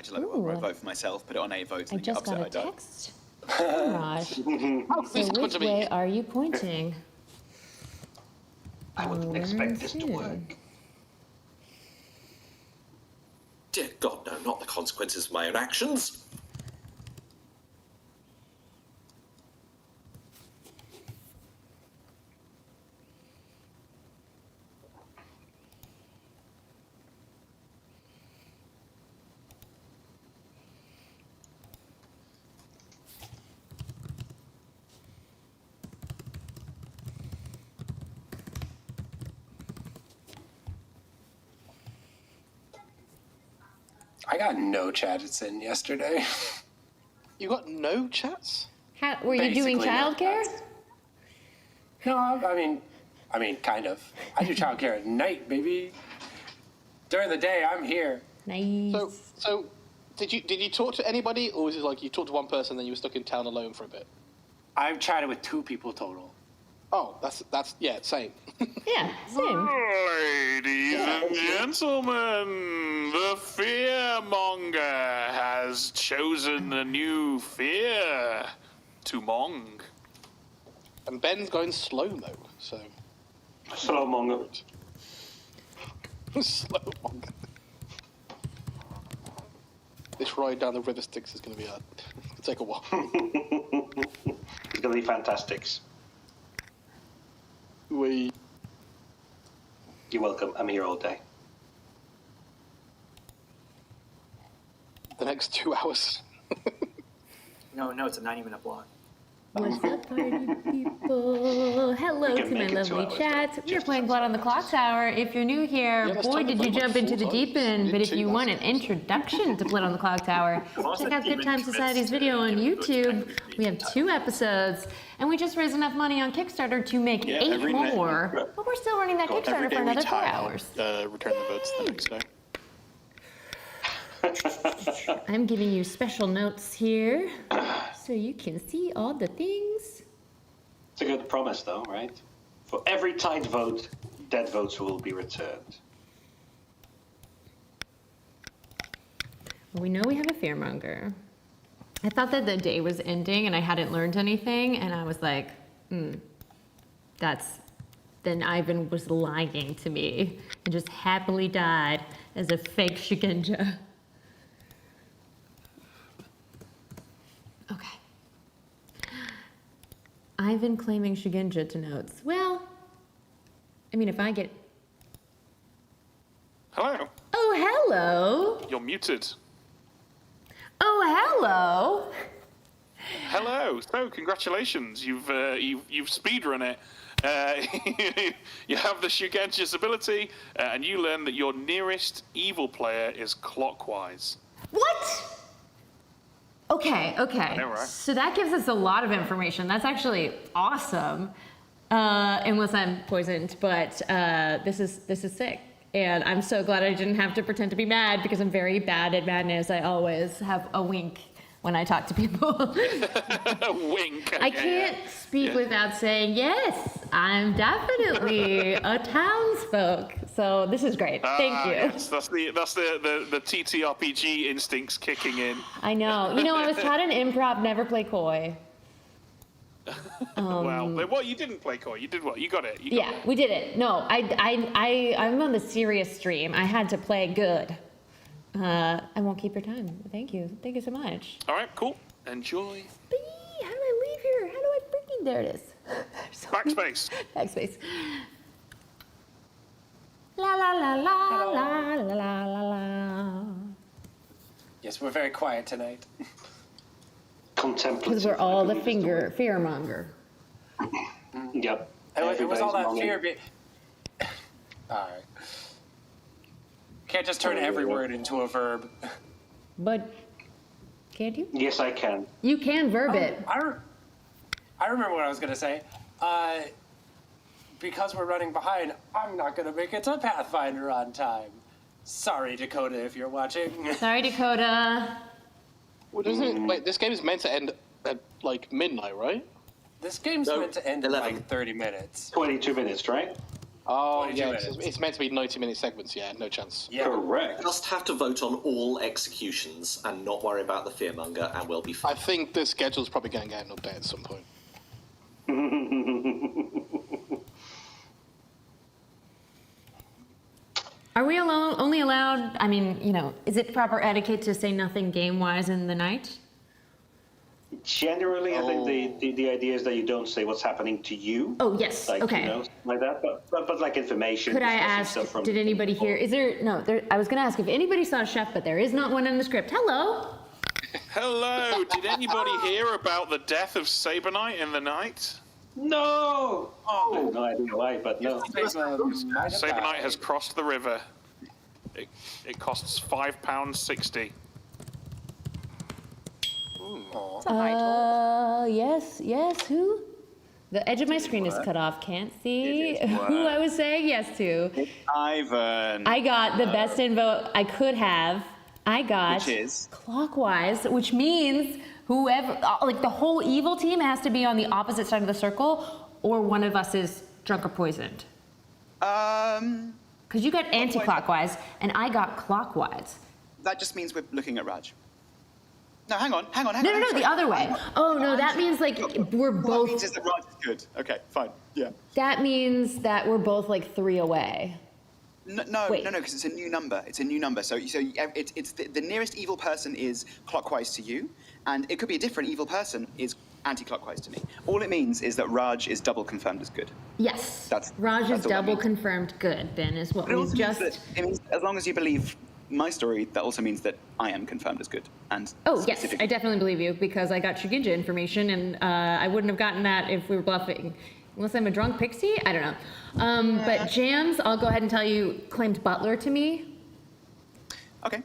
I just let it vote for myself, put it on 8 votes, I and get just upset got I a die. text. Raj. So which way are you pointing? I wouldn't expect this to work. Dear God, no, not the consequences of my own actions. I got no chats in yesterday. You got no chats? How, were you doing Basically, no childcare? No, I mean, kind of. I do childcare at night, baby. During the day, I'm here. Nice. So, did you talk to anybody, or was it like you talked to one person, then you were stuck in town alone for a bit? I've chatted with 2 people total. Oh, that's yeah, same. Yeah, same. Ladies and gentlemen, the fearmonger has chosen a new fear to mong. And Ben's going slow-mo, so... Slow-monger. Slow-monger. This ride down the river Styx is going to be it'll take a while. It's going to be fantastics. You're welcome. I'm here all day. The next 2 hours. No, it's a 90-minute block. What's up, party people? Hello to my lovely chat. We are playing Blood on the Clocktower. If you're new here, boy, did you jump into the deep end. But if you want an introduction to Blood on the Clocktower, check out Good Time Society's video on YouTube. We have 2 episodes, and we just raised enough money on Kickstarter to make 8 more. But we're still running that Kickstarter for another 4 hours. Return the votes the next day. I'm giving you special notes here, so you can see all the things. It's a good promise, though, right? For every tied vote, dead votes will be returned. We know we have a fearmonger. I thought that the day was ending and I hadn't learned anything, and I was like, then Ivan was lying to me and just happily died as a fake Shugenja. Okay. Ivan claiming Shugenja to notes. Well, I mean, if I get... Hello. Oh, hello. You're muted. Oh, hello. Hello. So, congratulations. You've speedrun it. You have the Shugenja's ability, and you learn that your nearest evil player is clockwise. What? Okay. I know, right? So that gives us a lot of information. That's actually awesome. Unless I'm poisoned, but this is sick. And I'm so glad I didn't have to pretend to be mad, because I'm very bad at madness. I always have a wink when I talk to people. A wink. I can't speak without saying, yes, I'm definitely a townsfolk. So this is great. Thank you. Yes, that's the TTRPG instincts kicking in. I know. You know, I was taught in improv, never play coy. Well, what, you didn't play coy. You did what? You got it. You got Yeah, we did it. No, I'm on the serious stream. I had to play good. I won't keep your time. Thank you. Thank you so much. All right, cool. Enjoy. How do I leave here? How do I freaking... There it is. Backspace. Backspace. La la la la la la la la la. Yes, we're very quiet tonight. Because we're all the fearmonger. Yep. It was all that Everybody's fear. Alright. Can't just turn every word into a verb. But can't you? Yes, I can. You can verb it. I remember what I was going to say. Because we're running behind, I'm not going to make it to Pathfinder on time. Sorry, Dakota, if you're watching. Sorry, Dakota. What is it? Wait, this game is meant to end at like midnight, right? This game's meant to end in like 30 minutes. 22 minutes, right? Oh, yeah, it's meant to be 90-minute segments, yeah, no chance. Correct. Just have to vote on all executions and not worry about the fearmonger, and we'll be fine. I think the schedule's probably going to get an update at some point. Are we only allowed, I mean, you know, is it proper etiquette to say nothing game-wise in the night? Generally, I think the idea is that you don't say what's happening to you. Oh, yes, like, okay. You know, like that, but like information. Could I discussing ask, stuff from did anybody hear, is there, no, I was gonna ask if anybody saw Chef, but there is not one in the script. Hello? Hello, did anybody hear about the death of Saberknight in the night? No! Oh, I have no idea why, but no. Saberknight has crossed the river. It costs £5.60. Yes, who? The edge of my screen is cut off, can't see who I was saying yes to. Ivan. I got the best info I could have. I got Which is? Clockwise, which means whoever, like the whole evil team has to be on the opposite side of the circle, or one of us is drunk or poisoned. Because you got anti-clockwise, and I got clockwise. That just means we're looking at Raj. No, hang on. No, the other way. Oh, no, that means like we're both. What means is that Raj is good. Okay, fine, yeah. That means that we're both like 3 away. No, because it's a new number. It's a new number. So it's the nearest evil person is clockwise to you, and it could be a different evil person is anti-clockwise to me. All it means is that Raj is double confirmed as good. Yes. all Raj is that double means. confirmed good, Ben, is what But it we also just. means that, it means as long as you believe my story, that also means that I am confirmed as good. And Oh, yes, I definitely believe you because I got Shugenja information and I wouldn't have gotten that if we were bluffing. Unless I'm a drunk pixie? I don't know. But Jams, I'll go ahead and tell you, claimed Butler to me. Okay.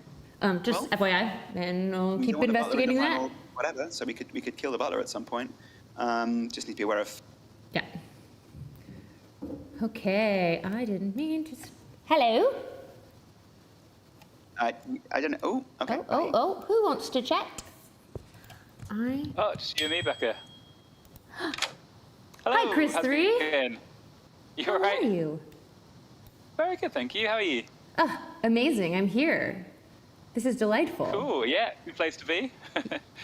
Just FYI, and I'll we keep don't want the butler in investigating the that. final Whatever, so we could kill the butler at some point. Just need to be aware of. Yeah. Okay, I didn't mean to. Hello? I don't know. Oh, okay. Oh, who wants to chat? Oh, just you and me, Becca. Hello. Hi, Chris how's it 3. going? You How alright? are you? Very good, thank you. How are you? Amazing, I'm here. This is delightful. Cool, yeah, good place to be.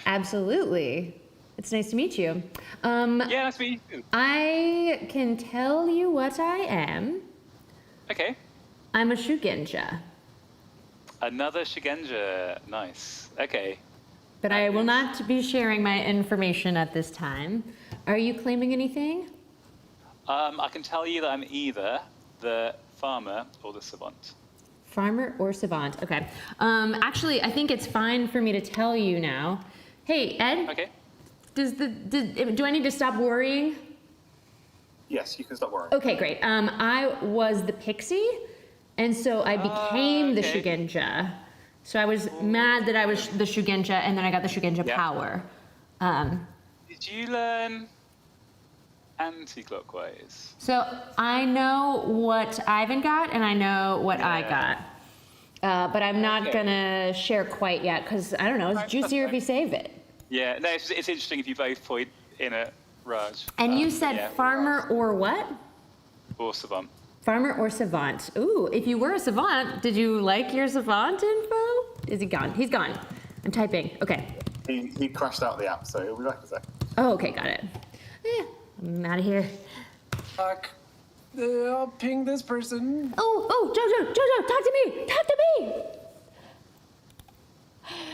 Absolutely. It's nice to meet you. Yeah, nice to meet you. I can tell you what I am. Okay. I'm a Shugenja, Another Shugenja. Nice. Okay. but I will not be sharing my information at this time. Are you claiming anything? I can tell you that I'm either the farmer or the savant. Farmer or savant? Okay. Actually, I think it's fine for me to tell you now. Hey, Ed. Okay. Do I need to stop worrying? Yes, you can stop worrying. Okay, great. I was the pixie, and so I became the Shugenja. So I was mad that I was the Shugenja, and then I got the Shugenja power. Did you learn anti-clockwise? So I know what Ivan got, and I know what I got. But I'm not gonna share quite yet, because I don't know, it's juicier if you save it. Yeah, no, it's interesting if you both point in at Raj. And you said yeah. farmer or what? Or savant. Farmer or savant. Ooh, if you were a savant, did you like your savant info? Is he gone? He's gone. I'm typing. Okay. He crashed out the app, so he'll be back in a sec. Oh, okay, got it. I'm out of here. Fuck. I'll ping this person. Jojo, talk to me! Talk to me!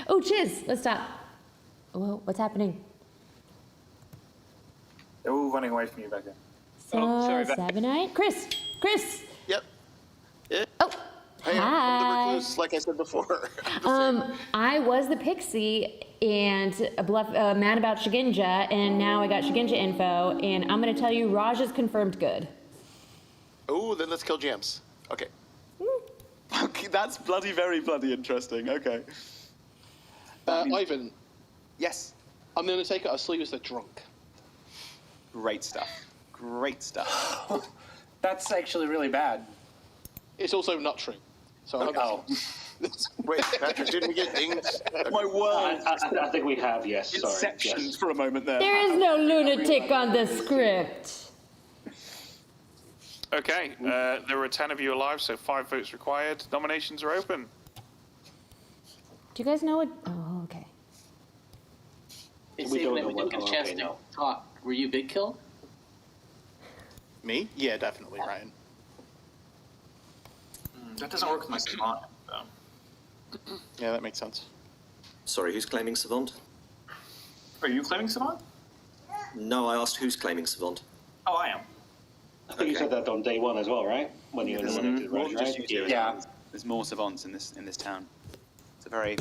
Oh, Chiz, let's stop. Whoa, what's happening? They're all running away from you, Becca. sorry, Sabanite? Chris! Yep. Oh, I am hi. the recluse, like I said before. I was the pixie and mad about Shugenja, and now I got Shugenja info, and I'm gonna tell you Raj is confirmed good. Oh, then let's kill Jams. Okay. Okay, that's very bloody interesting. Okay. Ivan. Yes. I'm going to take it. I saw you as a drunk. Great stuff. Great stuff. That's actually really bad. It's also not true. So Wait, Patrick, didn't we get dinged? My word. I think we have, yes. Sorry. Inceptions for a moment there. There is no lunatic on the script. Okay, there are 10 of you alive, so 5 votes required. Nominations are open. Do you guys know what? Oh, okay. Hey, We don't know we didn't get a what- chance okay, to no. talk. Were you big kill? Me? Yeah, definitely, Ryan. That doesn't work with my Savant, though. Yeah, that makes sense. Sorry, who's claiming Savant? Are you claiming Savant? No, I asked who's claiming Savant. Oh, I am. I think you said that on day 1 as well, right? When you eliminated More Raj, than just right? you two. Yeah. There's more savants in this town. It's a very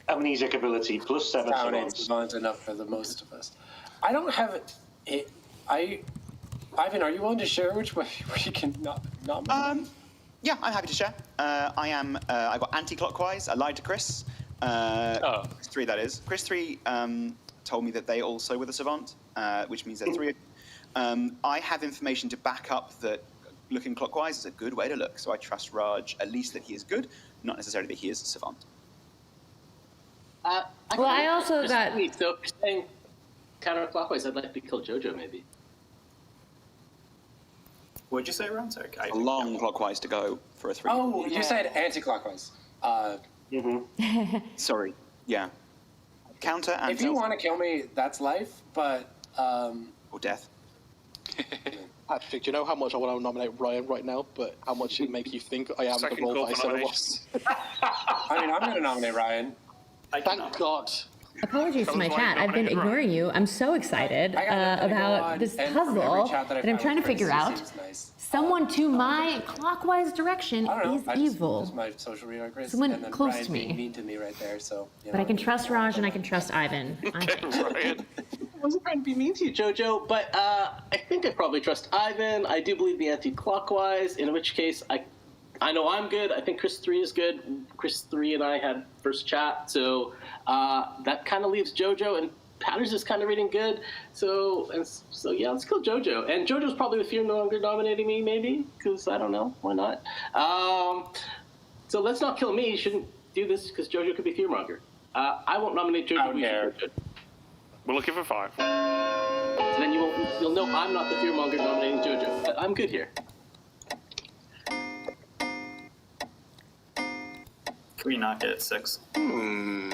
amnesiac ability plus 7 Town ain't savants. savant enough for the most of us. I don't have it. Ivan, are you willing to share which way we can not? Yeah, I'm happy to share. I got anti-clockwise. I lied to Chris. Chris 3, that is. Chris 3 told me that they also were the savant, which means they're 3. I have information to back up that looking clockwise is a good way to look. So I trust Raj at least that he is good, not necessarily that he is a savant. Well, I also got. So if you're saying counterclockwise, I'd like to kill Jojo, maybe. What'd you say, Ron? Sorry, A long clockwise to go for a 3. Oh, you said anti-clockwise. Sorry. Yeah. Counter and If you want to kill me, that's life. But or death. Patrick, do you know how much I want to nominate Ryan right now, but how much it make you think I am the Second role call that I for said I nominations. was? I mean, I'm going to nominate Ryan. Thank God. Apologies to my chat. I've been ignoring you. I'm so excited about this puzzle that I'm trying to figure out. Someone to my clockwise direction is evil. Just my social media grid. Someone and then close Ryan to me. being mean to me right there. So. But I can trust Raj and I can trust Ivan. I wasn't trying to be mean to you, Jojo, but I think I probably trust Ivan. I do believe the anti-clockwise, in which case I know I'm good. I think Chris 3 is good. Chris 3 and I had first chat, so that kind of leaves Jojo, and Patters is kind of reading good. So yeah, let's kill Jojo. And Jojo's probably with fear no longer nominating me, maybe, because I don't know, why not? So let's not kill me. You shouldn't do this because Jojo could be fearmonger. I won't nominate Jojo. We're looking for 5. So then you'll know I'm not the fearmonger nominating Jojo. But I'm good here. Can we not get 6? Ooh.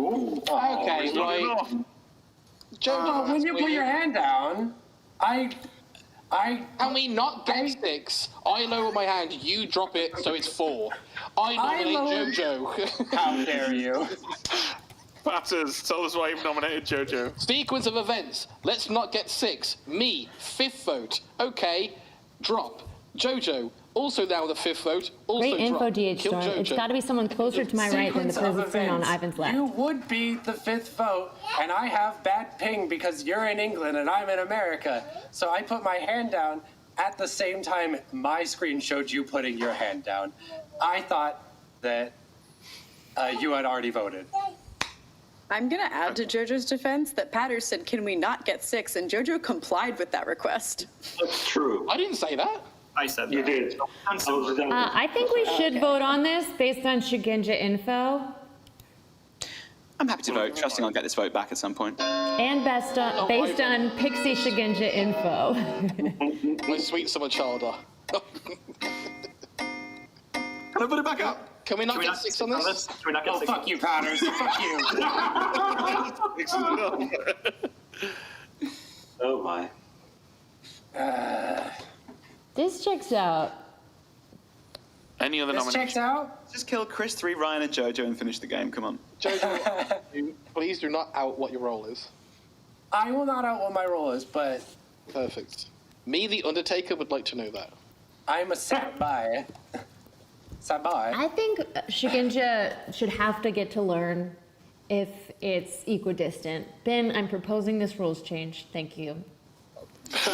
Okay, right. Jojo, when you put your hand down, I. Can we not get 6? I lower my hand, you drop it, so it's 4. I nominate Jojo. How dare you? Batters, tell us why you've nominated Jojo. Sequence of events. Let's not get 6. Me, 5th vote. Okay, drop. Jojo, also now the 5th vote. Also Great info, drop. DH Kill Storm. It's Jojo. got to be someone closer to my right than the Sequence of person on events. Ivan's left. You would be the 5th vote, and I have bad ping because you're in England and I'm in America. So I put my hand down at the same time my screen showed you putting your hand down. I thought that you had already voted. I'm going to add to Jojo's defense that Patters said, can we not get 6? And Jojo complied with that request. That's true. I didn't say that. I said that. You did. I think we should vote on this based on Shigenja info I'm happy to vote, trusting I'll get this vote back at some point. and based on Pixie Shigenja info. My sweet summer childer. Can I put it back up? Can we not get 6 on this? Can we not get 6? Fuck you, Patters. Fuck you. Oh my. This checks out. Any other This nominations? checks out. Just kill Chris 3, Ryan, and Jojo and finish the game. Come on. Jojo, please do not out what your role is. I will not out what my role is, but Perfect. Me, the Undertaker, would like to know that. I'm a samurai. Samurai. I think Shigenja should have to get to learn if it's equidistant. Ben, I'm proposing this rules change. Thank you.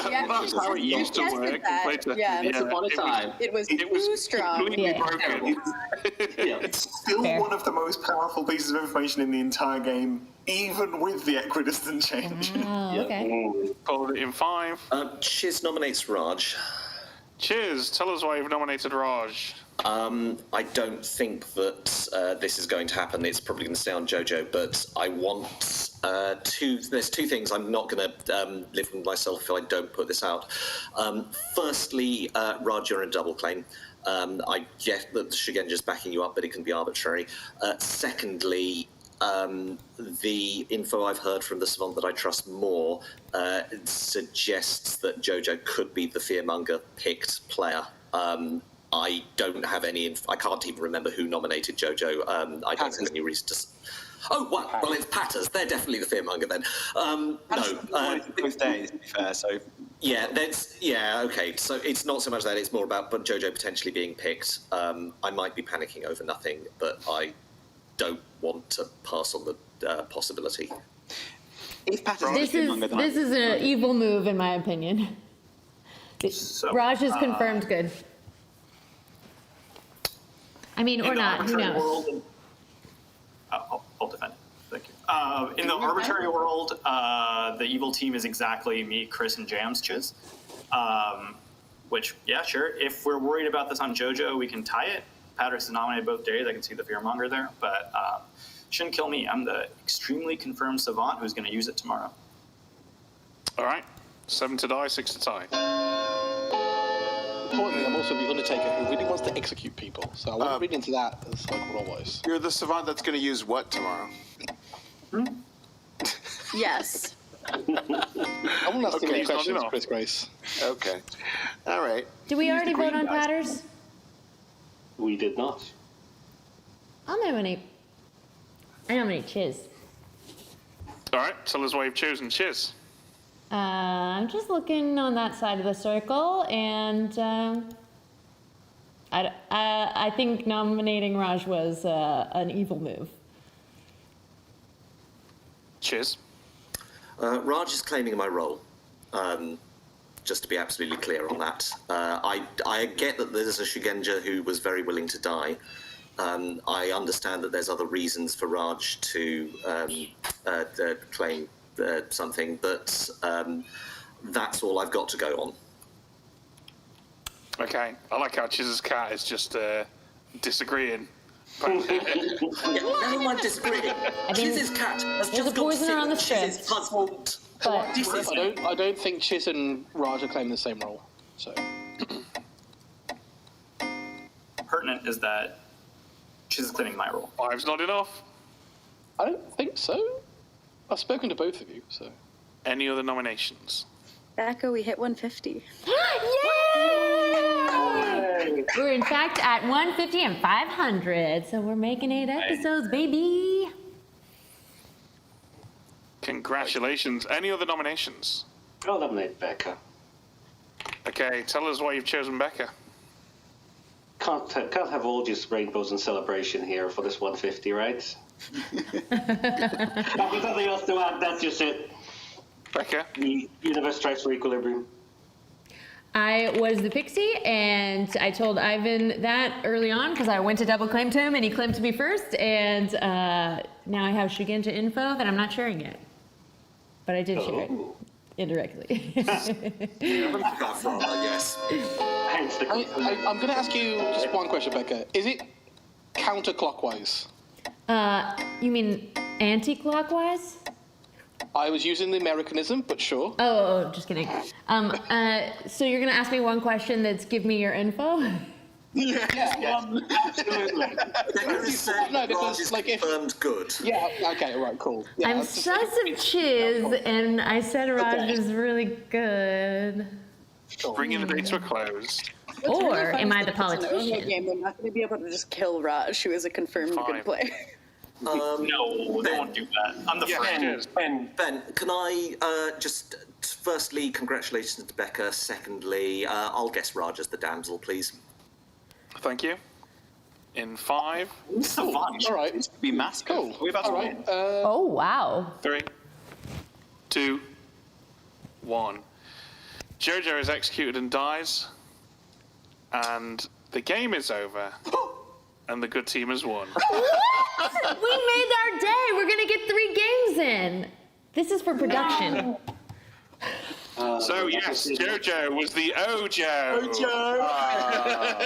Yeah, That's how it used to tested work. that. Playtested, Yeah. Once upon a time. It was too strong. completely Yeah. broken. It's still Fair. one of the most powerful pieces of information in the entire game, even with the equidistant change. Oh, okay. Called it in 5. Chiz nominates Raj. Cheers. Tell us why you've nominated Raj. I don't think that this is going to happen. It's probably going to stay on JoJo, but I want there's two things I'm not going to live with myself if I don't put this out. Firstly, Raj, you're in a double claim. I get that Shigenja's backing you up, but it can be arbitrary. Secondly, the info I've heard from the savant that I trust more suggests that JoJo could be the fearmonger picked player. I don't have any. I can't even remember who nominated JoJo. I don't have any reason to. Oh, well, it's Patters. They're definitely the fearmonger then. Both days, to be fair. So yeah, okay. So it's not so much that; it's more about JoJo potentially being picked. I might be panicking over nothing, but I don't want to pass on the possibility. If Patters This is an evil move, in my opinion. Raj is confirmed good. I mean, or not, who knows? I'll defend it. Thank you. In the arbitrary world, the evil team is exactly me, Chris, and Jam's Chiz. Which, yeah, sure. If we're worried about this on JoJo, we can tie it. Patters is nominated both days. I can see the fearmonger there, but shouldn't kill me. I'm the extremely confirmed savant who's going to use it tomorrow. All right. 7 to die, 6 to tie. Importantly, I'm also the Undertaker who really wants to execute people, so I won't read into that as like role-wise. You're the savant that's going to use what tomorrow? Yes. I won't ask too many questions, Chris Grace. Okay. All right. Did we already vote on Patters? We did not. I nominate Chiz. All right, tell us why you've chosen Chiz. I'm just looking on that side of the circle, and I think nominating Raj was an evil move. Chiz? Raj is claiming my role. Just to be absolutely clear on that. I get that there's a Shigenja who was very willing to die. I understand that there's other reasons for Raj to claim something, but that's all I've got to go on. Okay, I like how Chiz's cat is just disagreeing. No one disagreeing. Chiz's cat has just got sick of Chiz's puzzled. I don't think Chiz and Raj are claiming the same role. So Pertinent is that Chiz is claiming my role. 5's not enough. I don't think so. I've spoken to both of you, so. Any other nominations? Becca, we hit 150. Yay! We're in fact at 150 and 500, so we're making 8 episodes, baby. Congratulations. Any other nominations? I'll nominate Becca. Okay, tell us why you've chosen Becca. Can't have all just rainbows and celebration here for this 150, right? I've got nothing else to add. That's just it. Becca? The universe strives for equilibrium. I was the pixie, and I told Ivan that early on because I went to double claim to him, and he claimed to me first, and now I have Shigenja info that I'm not sharing yet. But I did share it indirectly. Yes. I'm going to ask you just one question, Becca. Is it counterclockwise? You mean anti-clockwise? I was using the Americanism, but sure. Oh, just kidding. So you're gonna ask me one question that's give me your info? Yes. Absolutely. No, because like if confirmed good. Yeah. Okay. Right. Cool. Yeah, I'm sus of Chiz, and I said Raj is really good. Bringing the day to a close. Or am I the politician? Game, they're not going to be able to just kill Raj, who is a confirmed good player. No, they won't do that. I'm the friend. Ben, can I just firstly, congratulations to Becca. Secondly, I'll guess Raj as the damsel, please. Thank you. In 5. All right. It's be massive. Cool. We're about to win. Oh wow. 3, 2, 1. JoJo is executed and dies, and the game is over, and the good team has won. What? We made our day. We're gonna get 3 games in. This is for production. So yes, Jojo was the Ojo.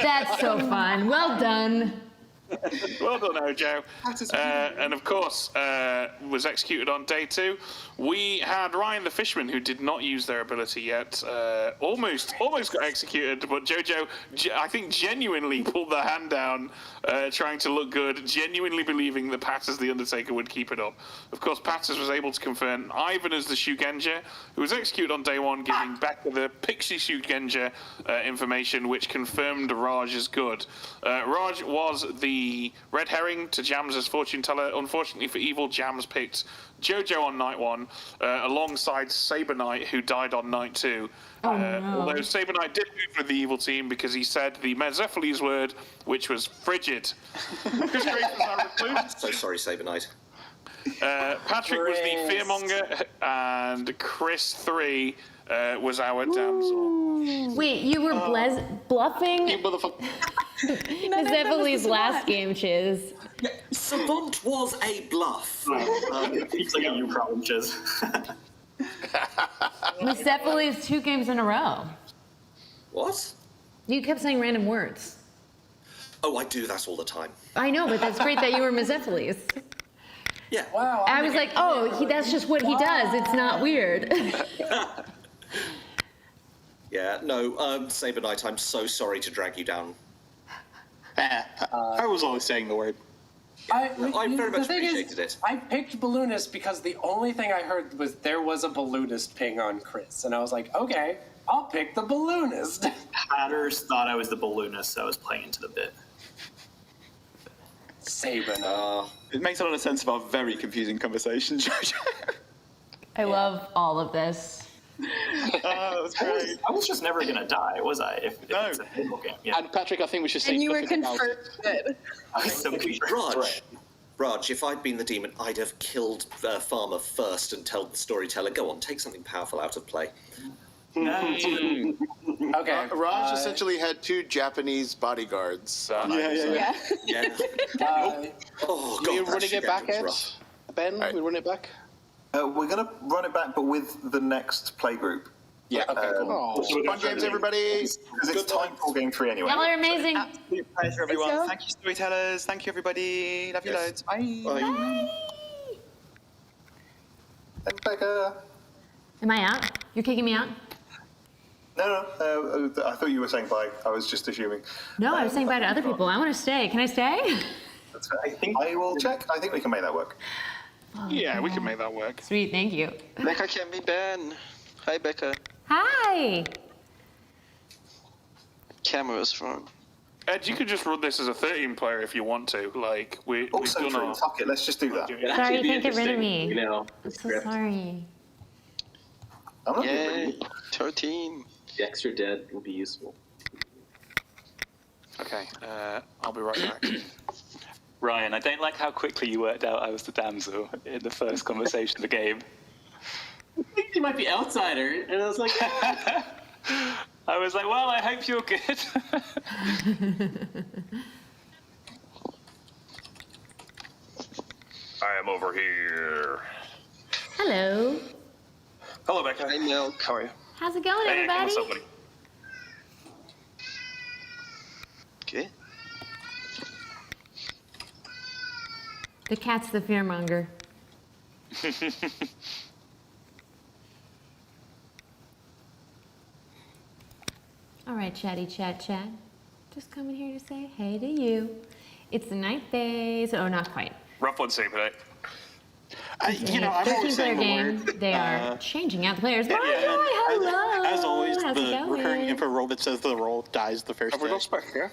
That's so fun. Well done. Well done, Ojo. And of course, was executed on day 2. We had Ryan the Fisherman, who did not use their ability yet. Almost got executed, but Jojo, I think, genuinely pulled their hand down, trying to look good, genuinely believing that Patters the Undertaker would keep it up. Of course, Patters was able to confirm Ivan as the Shugenja, who was executed on day 1, giving Becca the Pixie Shugenja information, which confirmed Raj as good. Raj was the red herring to Jams' fortune teller. Unfortunately for Evil, Jams picked Jojo on night 1, alongside Saber Knight, who died on night 2. Although Saber Knight did move with the Evil team because he said the Mesopheles word, which was frigid. Chris Grace was our recluse. So sorry, Saber Knight. Patrick was the fearmonger, and Chris 3 was our damsel. Wait, you were bluffing? You motherfucker. Mesopheles last game, Chiz. Yeah, Savant was a bluff. It's like you problem, Chiz. Mesopheles 2 games in a row. What? You kept saying random words. Oh, I do that all the time. I know, but that's great that you were Mesopheles. Yeah. Wow. I was like, oh, that's just what he does. It's not weird. Yeah, no, Saber Knight, I'm so sorry to drag you down. I was only saying the word. I very much thing is, appreciated it. I picked balloonist because the only thing I heard was there was a balloonist ping on Chris, and I was like, okay, I'll pick the balloonist. Patters thought I was the balloonist, so I was playing into the bit. Saber. It makes a lot of sense of our very confusing conversation, Jojo. I love all of this. Oh, that's great. I was just never gonna die, was I? If it's a pinball game. Yeah. And Patrick, I think we should say And you were nothing about- confirmed good. I was so Raj, if I'd been the demon, I'd have killed Farmer first and told the storyteller, go on, take something powerful out of play. Okay. Raj essentially had 2 Japanese bodyguards. Yeah. Oh, God, we're running it back, Ed? Ben, we're running it back? We're going to run it back, but with the next play group. Yeah, okay, cool. Fun games, everybody. Because it's time for game 3 anyway. Y'all are amazing. Absolute pleasure, everyone. Thank you, storytellers. Thank you, everybody. Love you loads. Bye. Bye. Thanks, Becca. Am I out? You're kicking me out? No, I thought you were saying bye. I was just assuming. No, I was saying bye to other people. I want to stay. Can I stay? That's fair. I will check. I think we can make that work. Yeah, we can make that work. Sweet, thank you. Becca can be Ben. Hi, Becca. Hi. Camera's wrong. Ed, you could just run this as a 13-player if you want to. Like, we've done our... Fuck it, let's just do that. Sorry, you can't get rid of me. You know, I'm so sorry. Yay, 13. The extra dead will be useful. Okay, I'll be right back. Ryan, I don't like how quickly you worked out I was the damsel in the first conversation of the game. I think you might be outsider, and I was like, I was like, well, I hope you're good. I am over here. Hello. Hello, Becca. Hey, Milk. How are you? How's it going, Hey, everybody? what's up, buddy? Good. The cat's the fearmonger. All right, chatty chat. Just coming here to say hey to you. It's the night phase. Oh, not quite. Rough one, Saber Knight. You know, I'm always saying the word. They are changing out the players. Yeah, Hello. As always, How's it the going? recurring info roll that says the roll dies the first Have we day. lost Becca here?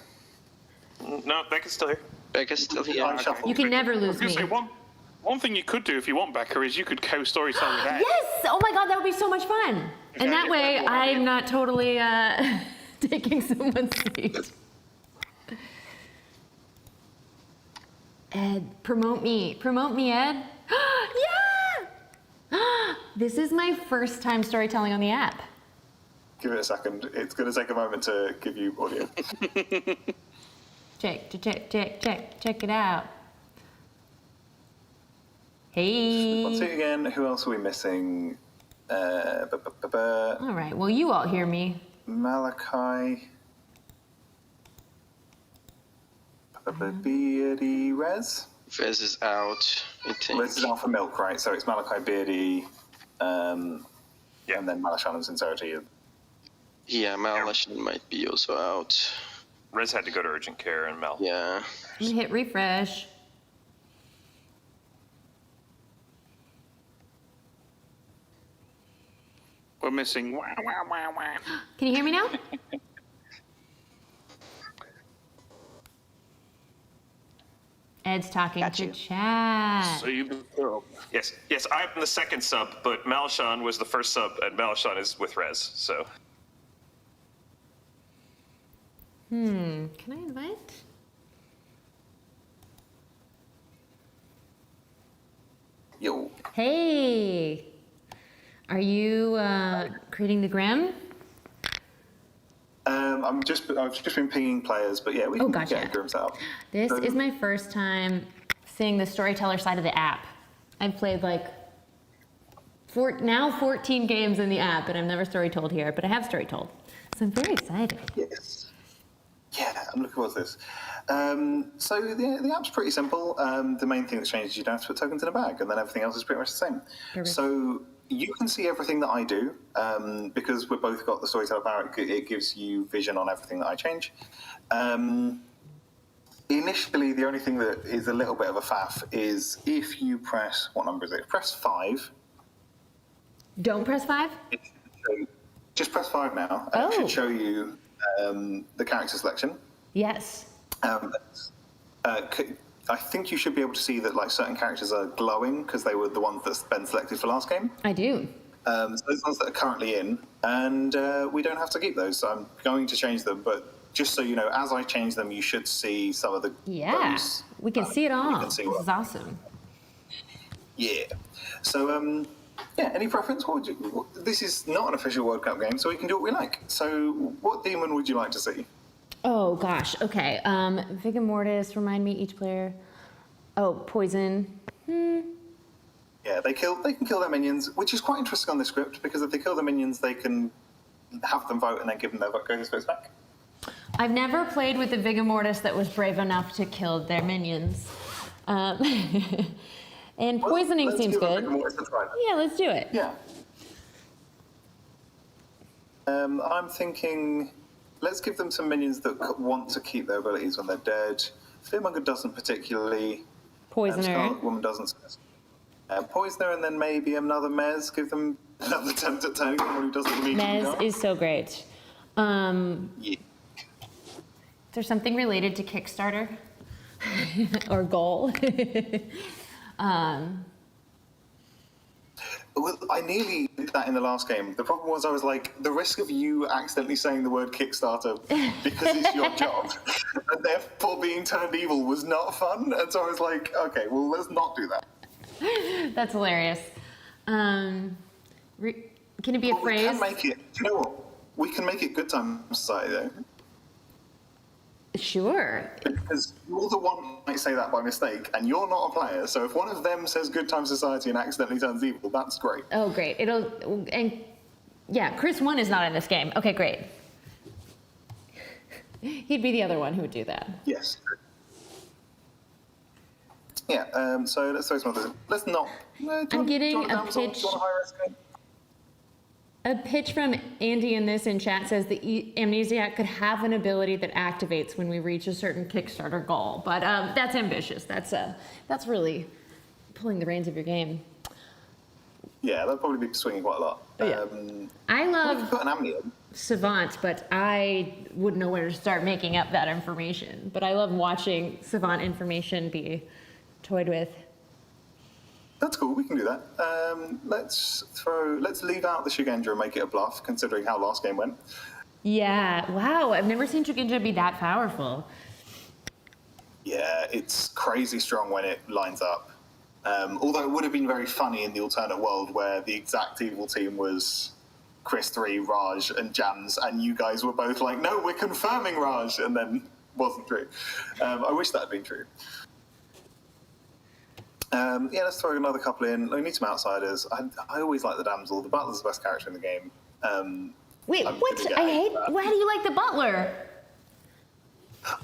No, Becca's still here. Becca's still here. You can never lose me. Say, one thing you could do if you want, Becca, is you could co-storytell with Ed. Yes! Oh my god, that would be so much fun. And that way, I'm not totally taking someone's seat. Ed, promote me. Promote me, Ed. Yeah! This is my first time storytelling on the app. Give it a second. It's going to take a moment to give you audio. Check it out. Hey. Let's see it again. Who else are we missing? All right. Well, you all hear me. Malachi. Beardy, Rez. Fez is out, I think. Rez is out for milk, right? So it's Malachi, Beardy, and then Malashan and Sincerity. Yeah, Malashan might be also out. Rez had to go to urgent care, and Mel. Yeah. I'm gonna hit refresh. We're missing. Wah, wah, wah, wah. Can you hear me now? Ed's talking to chat. So yes, I'm the second sub, but Malashan was the first sub, and Malashan is with Rez. So. Can I invite? Yo. Hey. Are you creating the Grim? I've just been pinging players, but yeah, we can get Grim set up. This is my first time seeing the storyteller side of the app. I've played like 14 games in the app, and I've never story told here, but I have story told. So I'm very excited. Yes. Yeah, I'm looking forward to this. So the app's pretty simple. The main thing that's changed is you don't have to put tokens in a bag, and then everything else is pretty much the same. Perfect. So you can see everything that I do, because we've both got the storyteller power. It gives you vision on everything that I change. Initially, the only thing that is a little bit of a faff is if you press, what number is it? Press 5. Don't press 5? Just press 5 now, and it should show you the character selection. Yes. I think you should be able to see that like certain characters are glowing because they were the ones that's been selected for last game. I do. So those ones that are currently in, and we don't have to keep those. So I'm going to change them, but just so you know, as I change them, you should see some of the. Yeah, we can see it all. This is awesome. Yeah. So yeah, any preference? What would you? This is not an official World Cup game, so we can do what we like. So what demon would you like to see? Oh gosh. Okay. Vigor Mortis. Remind me each player. Oh, poison. Yeah, they can kill their minions, which is quite interesting on the script because if they kill the minions, they can have them vote and then give them their votes back. I've never played with the Vigor Mortis that was brave enough to kill their minions. And poisoning seems good. Yeah, let's do it. Yeah. I'm thinking, let's give them some minions that want to keep their abilities when they're dead. Fearmonger doesn't particularly. Poisoner. Scarlet Woman doesn't. Poisoner, and then maybe another Mez. Give them another attempt at turning someone who doesn't need Mez is so great. Yeah. Is there something related to Kickstarter or goal? Well, I nearly did that in the last game. The problem was I was like, the risk of you accidentally saying the word Kickstarter because it's your job, and therefore being turned evil was not fun. And so I was like, okay, well, let's not do that. That's hilarious. Can it be a phrase? We can make it. Do you know what? We can make it Good Time Society, though. Sure. Because you're the one who might say that by mistake, and you're not a player. So if one of them says Good Time Society and accidentally turns evil, that's great. Oh, great. Yeah, Chris 1 is not in this game. Okay, great. He'd be the other one who would do that. Yes. Yeah, so let's throw some others in. Let's not. I'm getting a pitch. A pitch from Andy in chat says the Amnesiac could have an ability that activates when we reach a certain Kickstarter goal, but that's ambitious. That's really pulling the reins of your game. Yeah, that'll probably be swinging quite a lot. Yeah. I love Savant, but I wouldn't know where to start making up that information. But I love watching Savant information be toyed with. That's cool, we can do that. Let's leave out the Shugendra and make it a bluff, considering how last game went. Yeah, wow, I've never seen Shugendra be that powerful. Yeah, it's crazy strong when it lines up. Although it would have been very funny in the alternate world where the exact evil team was Chris 3, Raj, and Jams, and you guys were both like, no, we're confirming Raj, and then wasn't true. I wish that had been true. Yeah, let's throw another couple in. We need some outsiders. I always like the damsel. The butler's the best character in the game. Wait, what? Why do you like the butler?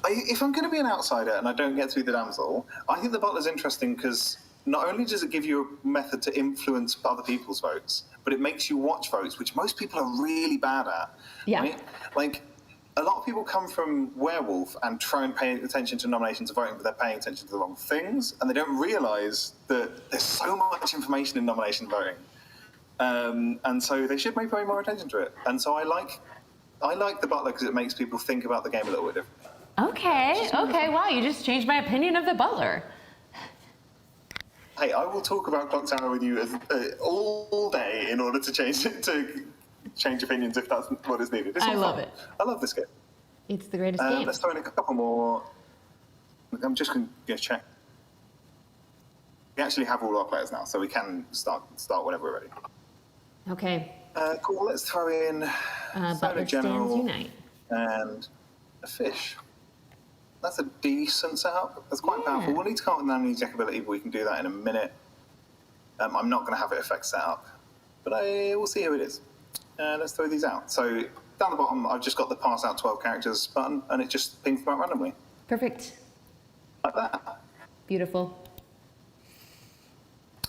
If I'm going to be an outsider and I don't get to be the damsel, I think the butler's interesting because not only does it give you a method to influence other people's votes, but it makes you watch votes, which most people are really bad at. Yeah. Right? Like, a lot of people come from Werewolf and try and pay attention to nominations and voting, but they're paying attention to the wrong things, and they don't realise that there's so much information in nomination voting. And so they should maybe pay more attention to it. And so I like the butler because it makes people think about the game a little bit differently. Okay, wow, you just changed my opinion of the butler. Hey, I will talk about Clocktower with you all day in order to change opinions if that's what is needed. I love it. I love this game. It's the greatest game. Let's throw in a couple more. I'm just going to check. We actually have all our players now, so we can start whenever we're ready. Okay. Cool, let's throw in Butler General Stands Unite. and a fish. That's a decent setup. That's quite powerful. We'll need to come up with an amnesiac ability, but we can do that in a minute. I'm not going to have it affect setup, but we'll see who it is. Let's throw these out. So down the bottom, I've just got the pass out 12 characters button, and it just pings them out randomly. Perfect. Like that. Beautiful.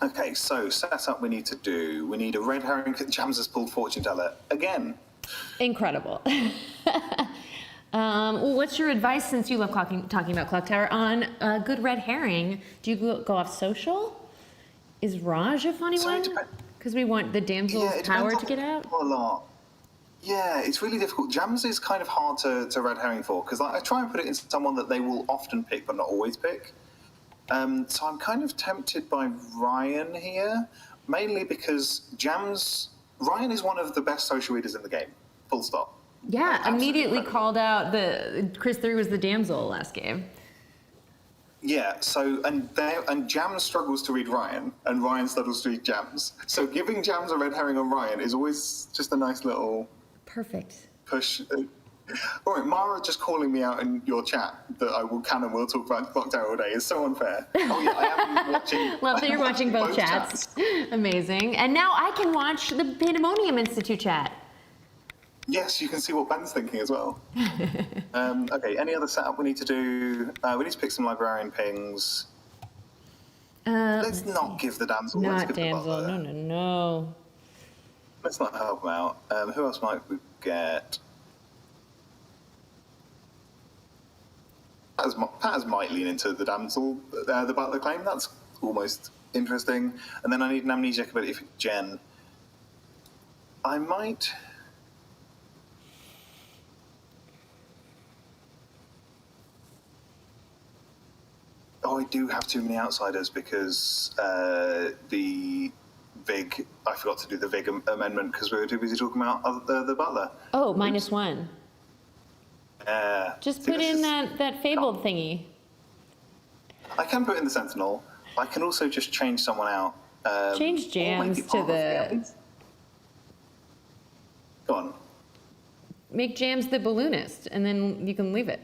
Okay, so setup we need to do. We need a red herring. Jams has pulled fortune teller again. Incredible. Well, what's your advice, since you love talking about Clocktower, on a good red herring? Do you go off social? Is Raj a funny one? Because we want the damsel's power to get out? A lot. Yeah, it's really difficult. Jams is kind of hard to red herring for, because I try and put it into someone that they will often pick, but not always pick. So I'm kind of tempted by Ryan here, mainly because Ryan is one of the best social readers in the game, full stop. Yeah, immediately called out Chris 3 was the damsel last game. Yeah, so, and Jams struggles to read Ryan, and Ryan struggles to read Jams. So giving Jams a red herring on Ryan is always just a nice little... Perfect. Push. All right, Mara just calling me out in your chat that we'll talk about Clocktower all day is so unfair. Oh yeah, I am watching... Love that you're watching both chats. Amazing. And now I can watch the Pandemonium Institute chat. Yes, you can see what Ben's thinking as well. Okay, any other setup we need to do? We need to pick some librarian pings. Let's not give the damsel. Not damsel. No. Let's not help him out. Who else might we get? Paz might lean into the damsel, the butler claim. That's almost interesting. And then I need an amnesiac ability for Jen. I might... Oh, I do have too many outsiders because the VIG... I forgot to do the VIG amendment because we were too busy talking about the butler. Oh, -1. Just put in that fabled thingy. I can put in the Sentinel. I can also just change someone out. Change Jams to the... Go on. Make Jams the balloonist, and then you can leave it.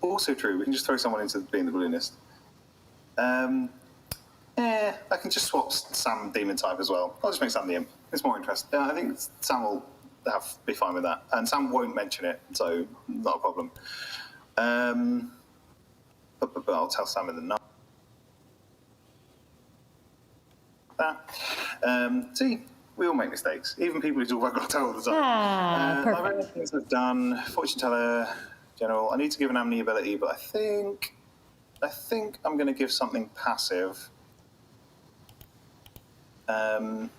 Also true. We can just throw someone into being the balloonist. I can just swap Sam Demon type as well. I'll just make Sam the Imp. It's more interesting. I think Sam will be fine with that, and Sam won't mention it, so not a problem. But I'll tell Sam in the night. See, we all make mistakes. Even people who talk about Clocktower all the time. Perfect. Things we've done. Fortune teller, general. I need to give an amni ability, but I think I'm going to give something passive. And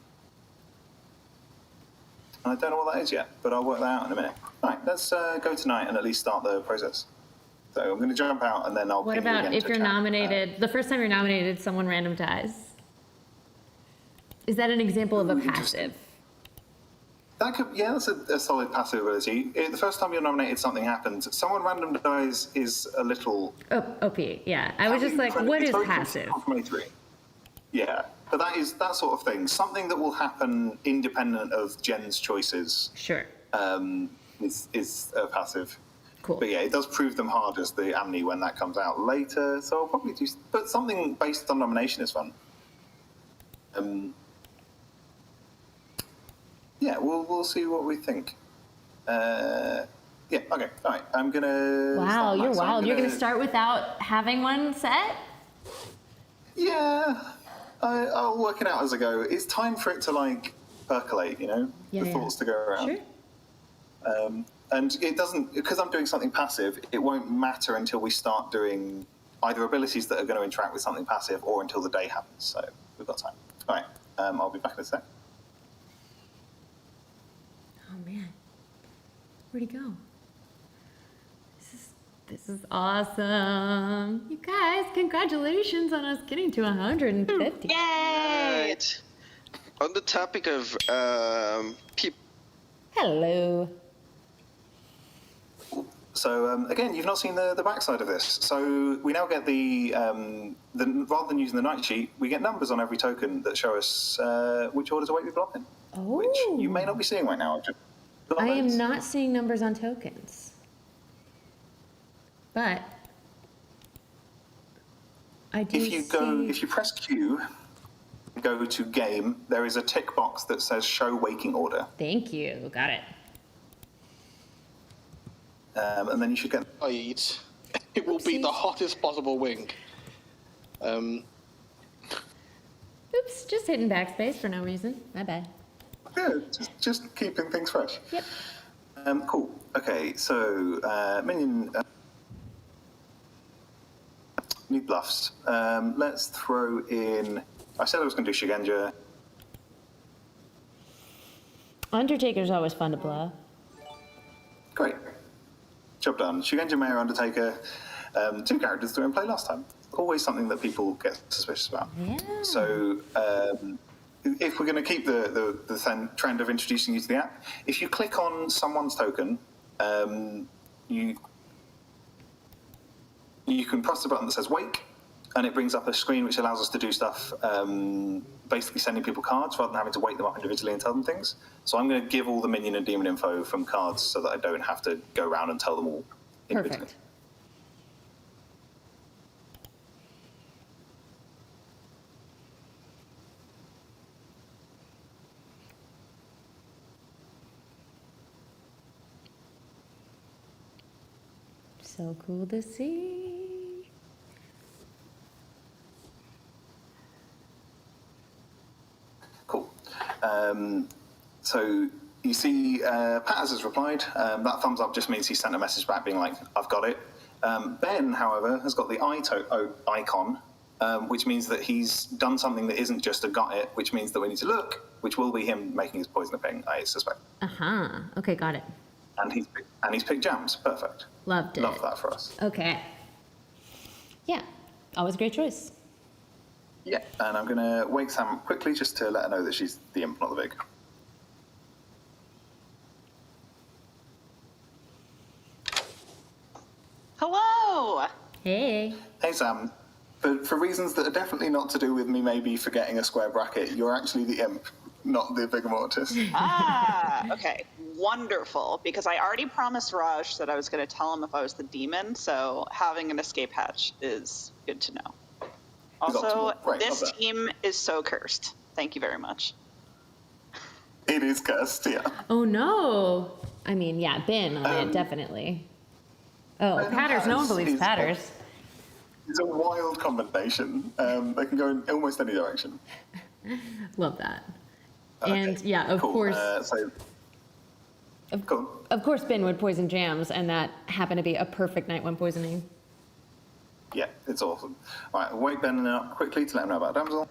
I don't know what that is yet, but I'll work that out in a minute. All right, let's go tonight and at least start the process. So I'm going to jump out and then I'll. What about if you're nominated? The first time you're nominated, someone random dies. Is that an example of a passive? That could, yeah, that's a solid passive ability. The first time you're nominated, something happens. Someone random dies is a little... OP, yeah. I was just like, what is passive? Yeah, but that sort of thing. Something that will happen independent of Jen's choices. Sure. Is a passive. Cool. But yeah, it does prove them hard as the Amni when that comes out later. So I'll probably do, but something based on nomination is fun. Yeah, we'll see what we think. Yeah, okay, all right. I'm gonna. Wow, you're wild. You're gonna start without having one set? Yeah, I'll work it out as I go. It's time for it to like percolate, you know, the thoughts to go around. Sure. And it doesn't, because I'm doing something passive, it won't matter until we start doing either abilities that are going to interact with something passive or until the day happens. So we've got time. All right, I'll be back in a sec. Oh man, where'd he go? This is awesome. You guys, congratulations on us getting to 150. Yay! Right. On the topic of people. Hello. So again, you've not seen the backside of this. So we now get the rather than using the night sheet, we get numbers on every token that show us which order to wake people up in. Oh. Which you may not be seeing right now. I am not seeing numbers on tokens. But I do if you press Q, go to game, there is a tick box that says show waking order. Thank you. Got it. And then you should get. It will be the hottest possible wing. Oops, just hitting backspace for no reason. My bad. Yeah, just keeping things fresh. Yep. Cool. Okay, so minion. Need bluffs. Let's throw in. I said I was going to do Shigenja. Undertaker's always fun to bluff. Great. Job done. Shigenja, Mayor, Undertaker. 2 characters that we didn't play last time. Always something that people get suspicious about. Yeah. So if we're going to keep the trend of introducing you to the app, if you click on someone's token, you can press the button that says wake, and it brings up a screen which allows us to do stuff, basically sending people cards rather than having to wake them up individually and tell them things. So I'm going to give all the minion and demon info from cards so that I don't have to go around and tell them all individually. Perfect. So cool to see. Cool. So you see Patters has replied. That thumbs up just means he sent a message back being like, I've got it. Ben, however, has got the icon, which means that he's done something that isn't just a got it, which means that we need to look, which will be him making his poison ping, I suspect. Uh-huh. Okay, got it. And he's picked jams. Perfect. Loved it. Love that for us. Okay. Yeah, always a great choice. Yeah, and I'm going to wake Sam quickly just to let her know that she's the imp, not the big. Hello! Hey. Hey, Sam. For reasons that are definitely not to do with me maybe forgetting a square bracket, you're actually the imp, not the big mortis. Ah, okay. Wonderful, because I already promised Raj that I was going to tell him if I was the demon, so having an escape hatch is good to know. Also, Right, this team is so cursed. Thank you very much. It is cursed, yeah. Oh no. I mean, yeah, Ben on it, definitely. Oh, Patters, no one believes Patters. It's a wild combination. They can go in almost any direction. Love that. And yeah, of course. Of course, Ben would poison jams, and that happened to be a perfect night one poisoning. Yeah, it's awesome. All right, wake Ben up quickly to let him know about Damsel.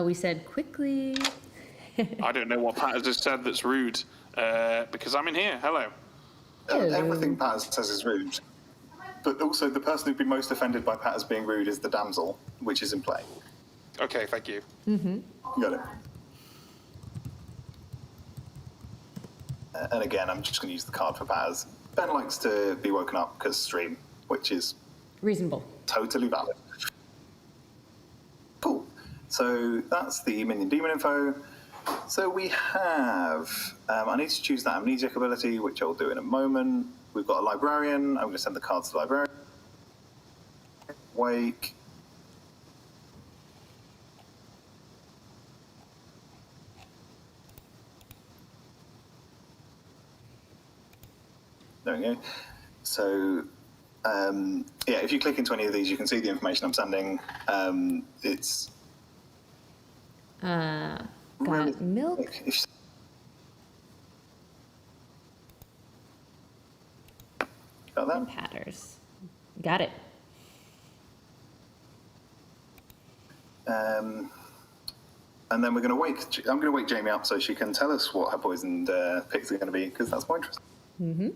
We said quickly. I don't know what Pat has just said that's rude, because I'm in here. Hello. Everything Pat says is rude. But also, the person who'd be most offended by Pat as being rude is the damsel, which is in play. Okay, thank you. Mm-hmm. Got it. And again, I'm just going to use the card for Paz. Ben likes to be woken up because stream, which is reasonable. Totally valid. Cool. So that's the minion demon info. So we have, I need to choose that amnesiac ability, which I'll do in a moment. We've got a librarian. I'm going to send the cards to the librarian. Wake. There we go. So, yeah, if you click into any of these, you can see the information I'm sending. It's got milk. Got that? And patters. Got it. And then we're going to wake. I'm going to wake Jamie up so she can tell us what her poisoned picks are going to be, because that's more interesting. Mm-hmm.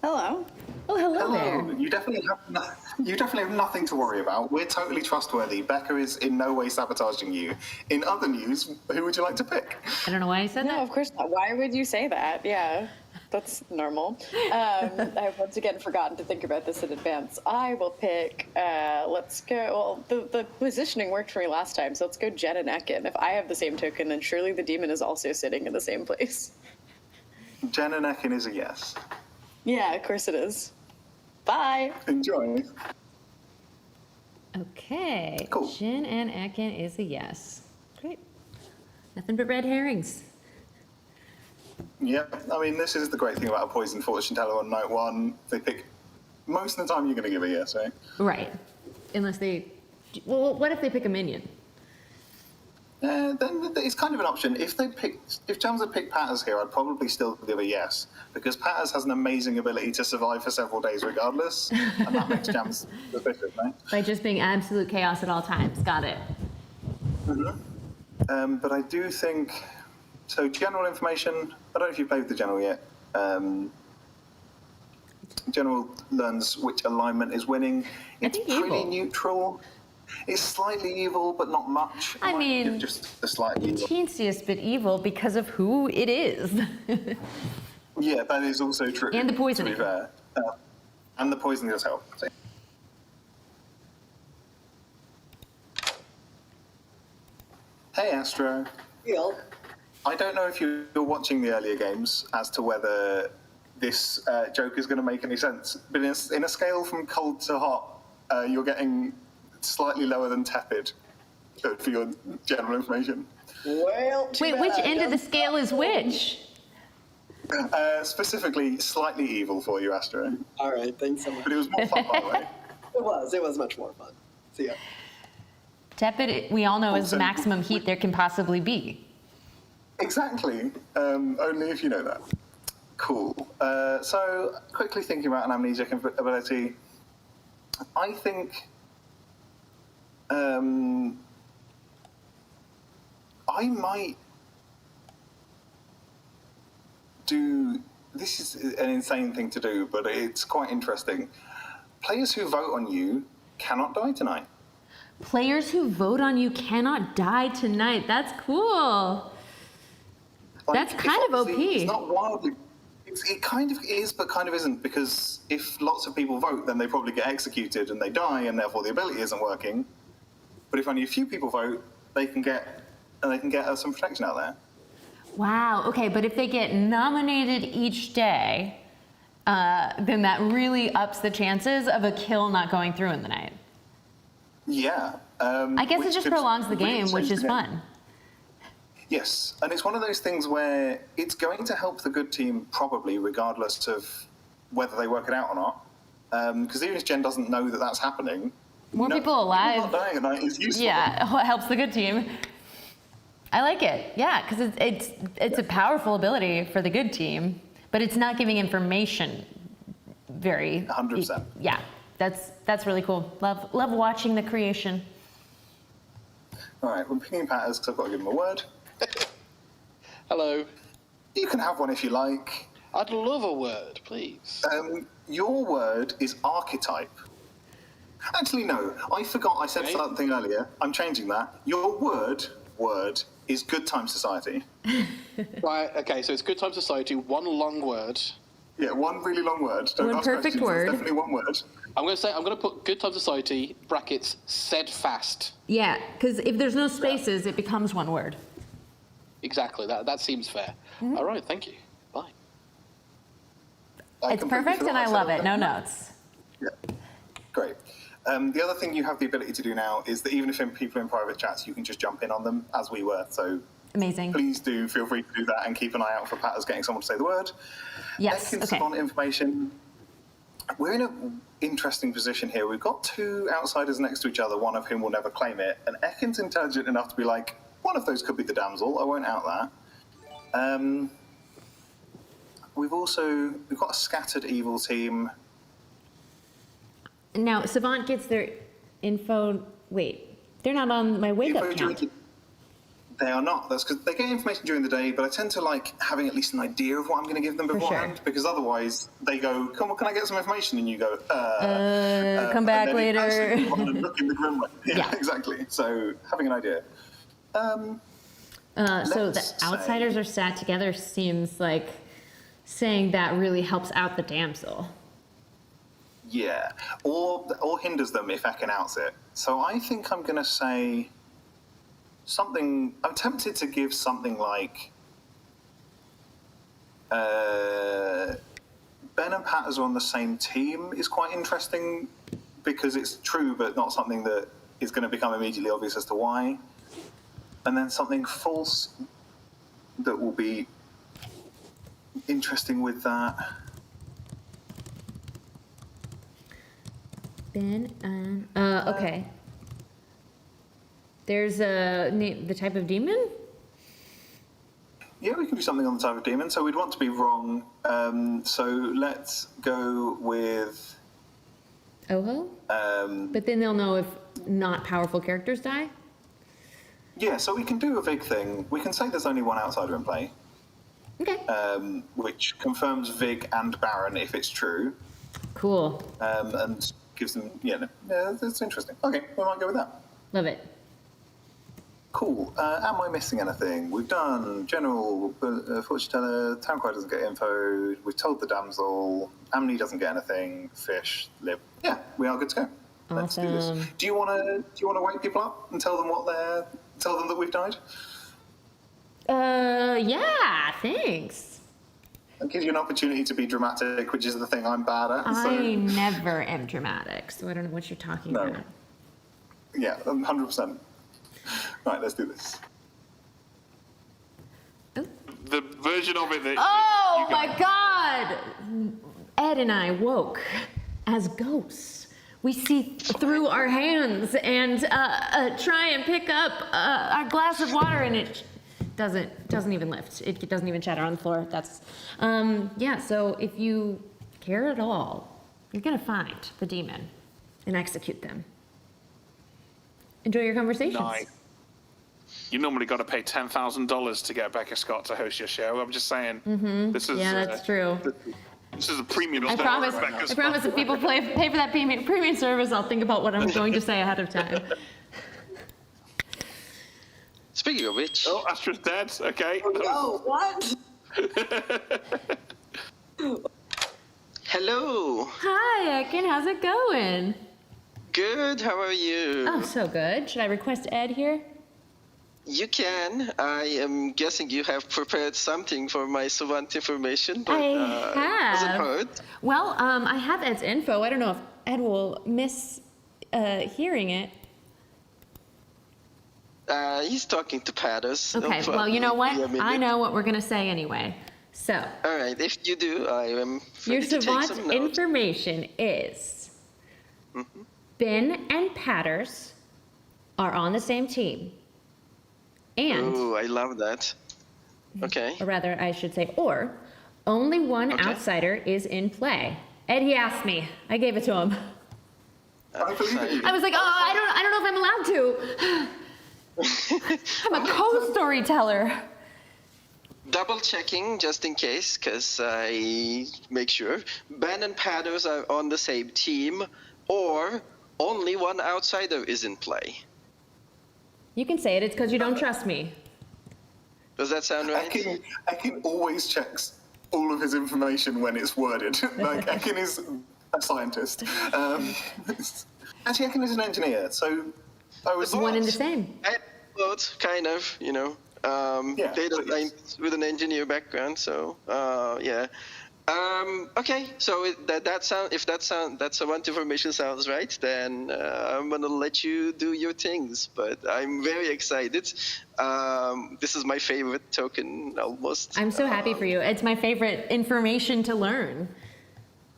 Hello. Oh, hello there. You definitely have nothing to worry about. We're totally trustworthy. Becca is in no way sabotaging you. In other news, who would you like to pick? I don't know why I said that. No, of course not. Why would you say that? Yeah, that's normal. I've once again forgotten to think about this in advance. I will pick, let's go, well, the positioning worked for me last time, so let's go Jen and Ekin. If I have the same token, then surely the demon is also sitting in the same place. Jen and Ekin is a yes. Yeah, of course it is. Bye. Enjoy. Okay. Cool. Jin and Ekin is a yes. Great. Nothing but red herrings. Yeah, I mean, this is the great thing about a poison fortune teller on night one. They pick, most of the time you're going to give a yes, right? Right. Unless they, well, what if they pick a minion? Then it's kind of an option. If Jams had picked Patters here, I'd probably still give a yes, because Patters has an amazing ability to survive for several days regardless, and that makes Jams suspicious, right? By just being absolute chaos at all times. Got it. Mm-hmm. But I do think, so general information, I don't know if you've played with the general yet. General learns which alignment is winning. It's pretty evil. neutral. It's slightly evil, but not much. I mean, just a slight evil. Teeniest bit evil because of who it is. Yeah, that is also true. And the poisoning. To be fair. And the poisoning does help. Hey, Astro. Yo. I don't know if you're watching the earlier games as to whether this joke is going to make any sense, but in a scale from cold to hot, you're getting slightly lower than tepid for your general information. Well, wait, which end of the scale is which? Specifically, slightly evil for you, Astro. All right, thanks so much. But it was more fun, by the way. It was much more fun. See ya. Tepid, we all know, is the maximum heat there can possibly be. Exactly. Only if you know that. Cool. So, quickly thinking about an amnesiac ability, I think I might do, this is an insane thing to do, but it's quite interesting. Players who vote on you cannot die tonight. Players who vote on you cannot die tonight. That's cool. That's kind of OP. It's not wildly. It kind of is, but kind of isn't, because if lots of people vote, then they probably get executed and they die, and therefore the ability isn't working. But if only a few people vote, they can get some protection out there. Wow. Okay, but if they get nominated each day, then that really ups the chances of a kill not going through in the night. Yeah. I guess it just prolongs the game, which is fun. Yes, and it's one of those things where it's going to help the good team probably, regardless of whether they work it out or not. Because even if Jen doesn't know that that's happening, more people alive. Not dying at night is useful. Yeah, it helps the good team. I like it. Yeah, because it's a powerful ability for the good team, but it's not giving information very. 100%. Yeah, that's really cool. Love watching the creation. All right, we're picking Patters because I've got to give him a word. Hello. You can have one if you like. I'd love a word, please. Your word is archetype. Actually, no. I forgot I said something earlier. I'm changing that. Your word is good time society. Right, okay, so it's good time society, one long word. Yeah, one really long word. Don't One ask perfect questions. word. It's definitely one word. I'm gonna put Good Time Society brackets said fast. Yeah, because if there's no spaces, it becomes one word. Exactly. That seems fair. Mhm. All right. Thank you. Bye. It's perfect, and I love it. No notes. Yeah. Great. The other thing you have the ability to do now is that even if people in private chats, you can just jump in on them as we were. So amazing. Please do feel free to do that and keep an eye out for Patters getting someone to say the word. Yes. Ekins Okay. on information. We're in an interesting position here. We've got two outsiders next to each other, one of whom will never claim it. And Ekin's intelligent enough to be like, one of those could be the damsel. I won't out that. We've got a scattered evil team. Now, Savant gets their info. Wait, they're not on my wake up count. They are not. That's because they get information during the day, but I tend to like having at least an idea of what I'm going to give them beforehand, because otherwise they go, "Come on, can I get some information?" And you go, come back later. Look in the grim way. Yeah, exactly. So having an idea. So the outsiders are sat together seems like saying that really helps out the damsel. Yeah, or hinders them if Ekin outs it. So I think I'm going to say something. I'm tempted to give something like Ben and Patters are on the same team is quite interesting because it's true, but not something that is going to become immediately obvious as to why. And then something false that will be interesting with that. Ben and okay. There's the type of demon. Yeah, we can do something on the type of demon. So we'd want to be wrong. So let's go with Oho. But then they'll know if not powerful characters die. Yeah, so we can do a big thing. We can say there's only one outsider in play. Okay. Which confirms Vig and Baron if it's true. Cool. And gives them, yeah, that's interesting. Okay, we might go with that. Love it. Cool. Am I missing anything? We've done general fortune teller. Town crier doesn't get info. We've told the damsel. Amni doesn't get anything. Fish live. Yeah, we are good to go. Awesome. Let's do this. Do you want to wake people up and tell them tell them that we've died? Yeah. Thanks. That gives you an opportunity to be dramatic, which is the thing I'm bad at. I never am dramatic, so I don't know what you're talking about. Yeah, 100%. Right, let's do this. The version of it that. Oh my God! Ed and I woke as ghosts. We see through our hands and try and pick up our glass of water, and it doesn't even lift. It doesn't even shatter on the floor. That's yeah. So if you care at all, you're gonna find the demon and execute them. Enjoy your conversations. Nice. You normally got to pay $10,000 to get Becca Scott to host your show. I'm just saying. Mm-hmm. This is yeah, that's true. This is a premium. I promise if people pay for that premium service, I'll think about what I'm going to say ahead of time. Speaking of which. Oh, Astra's dead. Okay. Oh, what? Hello. Hi, Ekin. How's it going? Good. How are you? Oh, so good. Should I request Ed here? You can. I am guessing you have prepared something for my Savant information, but I have. hasn't heard. Well, I have Ed's info. I don't know if Ed will miss hearing it. He's talking to Patters. Okay, well, you know what? I know what we're going to say anyway. So. All right, if you do, I am Your ready to take Savant some notes. information is Ben and Patters are on the same team. And, Oh, I love that. Okay. or rather, I should say, or only one outsider is in play. Ed, he asked me. I gave it to him. I was like, oh, I don't know if I'm allowed to. I'm a co-storyteller. Double checking just in case, because I make sure. Ben and Patters are on the same team, or only one outsider is in play. You can say it. It's because you don't trust me. Does that sound right? Ekin always checks all of his information when it's worded. Like, Ekin is a scientist. Actually, I is an engineer, so I was one and the same. Both, kind of, you know. Data science with an engineer background, so yeah. Okay, so if that Savant information sounds right, then I'm gonna let you do your things. But I'm very excited. This is my favorite token, almost. I'm so happy for you. It's my favorite information to learn.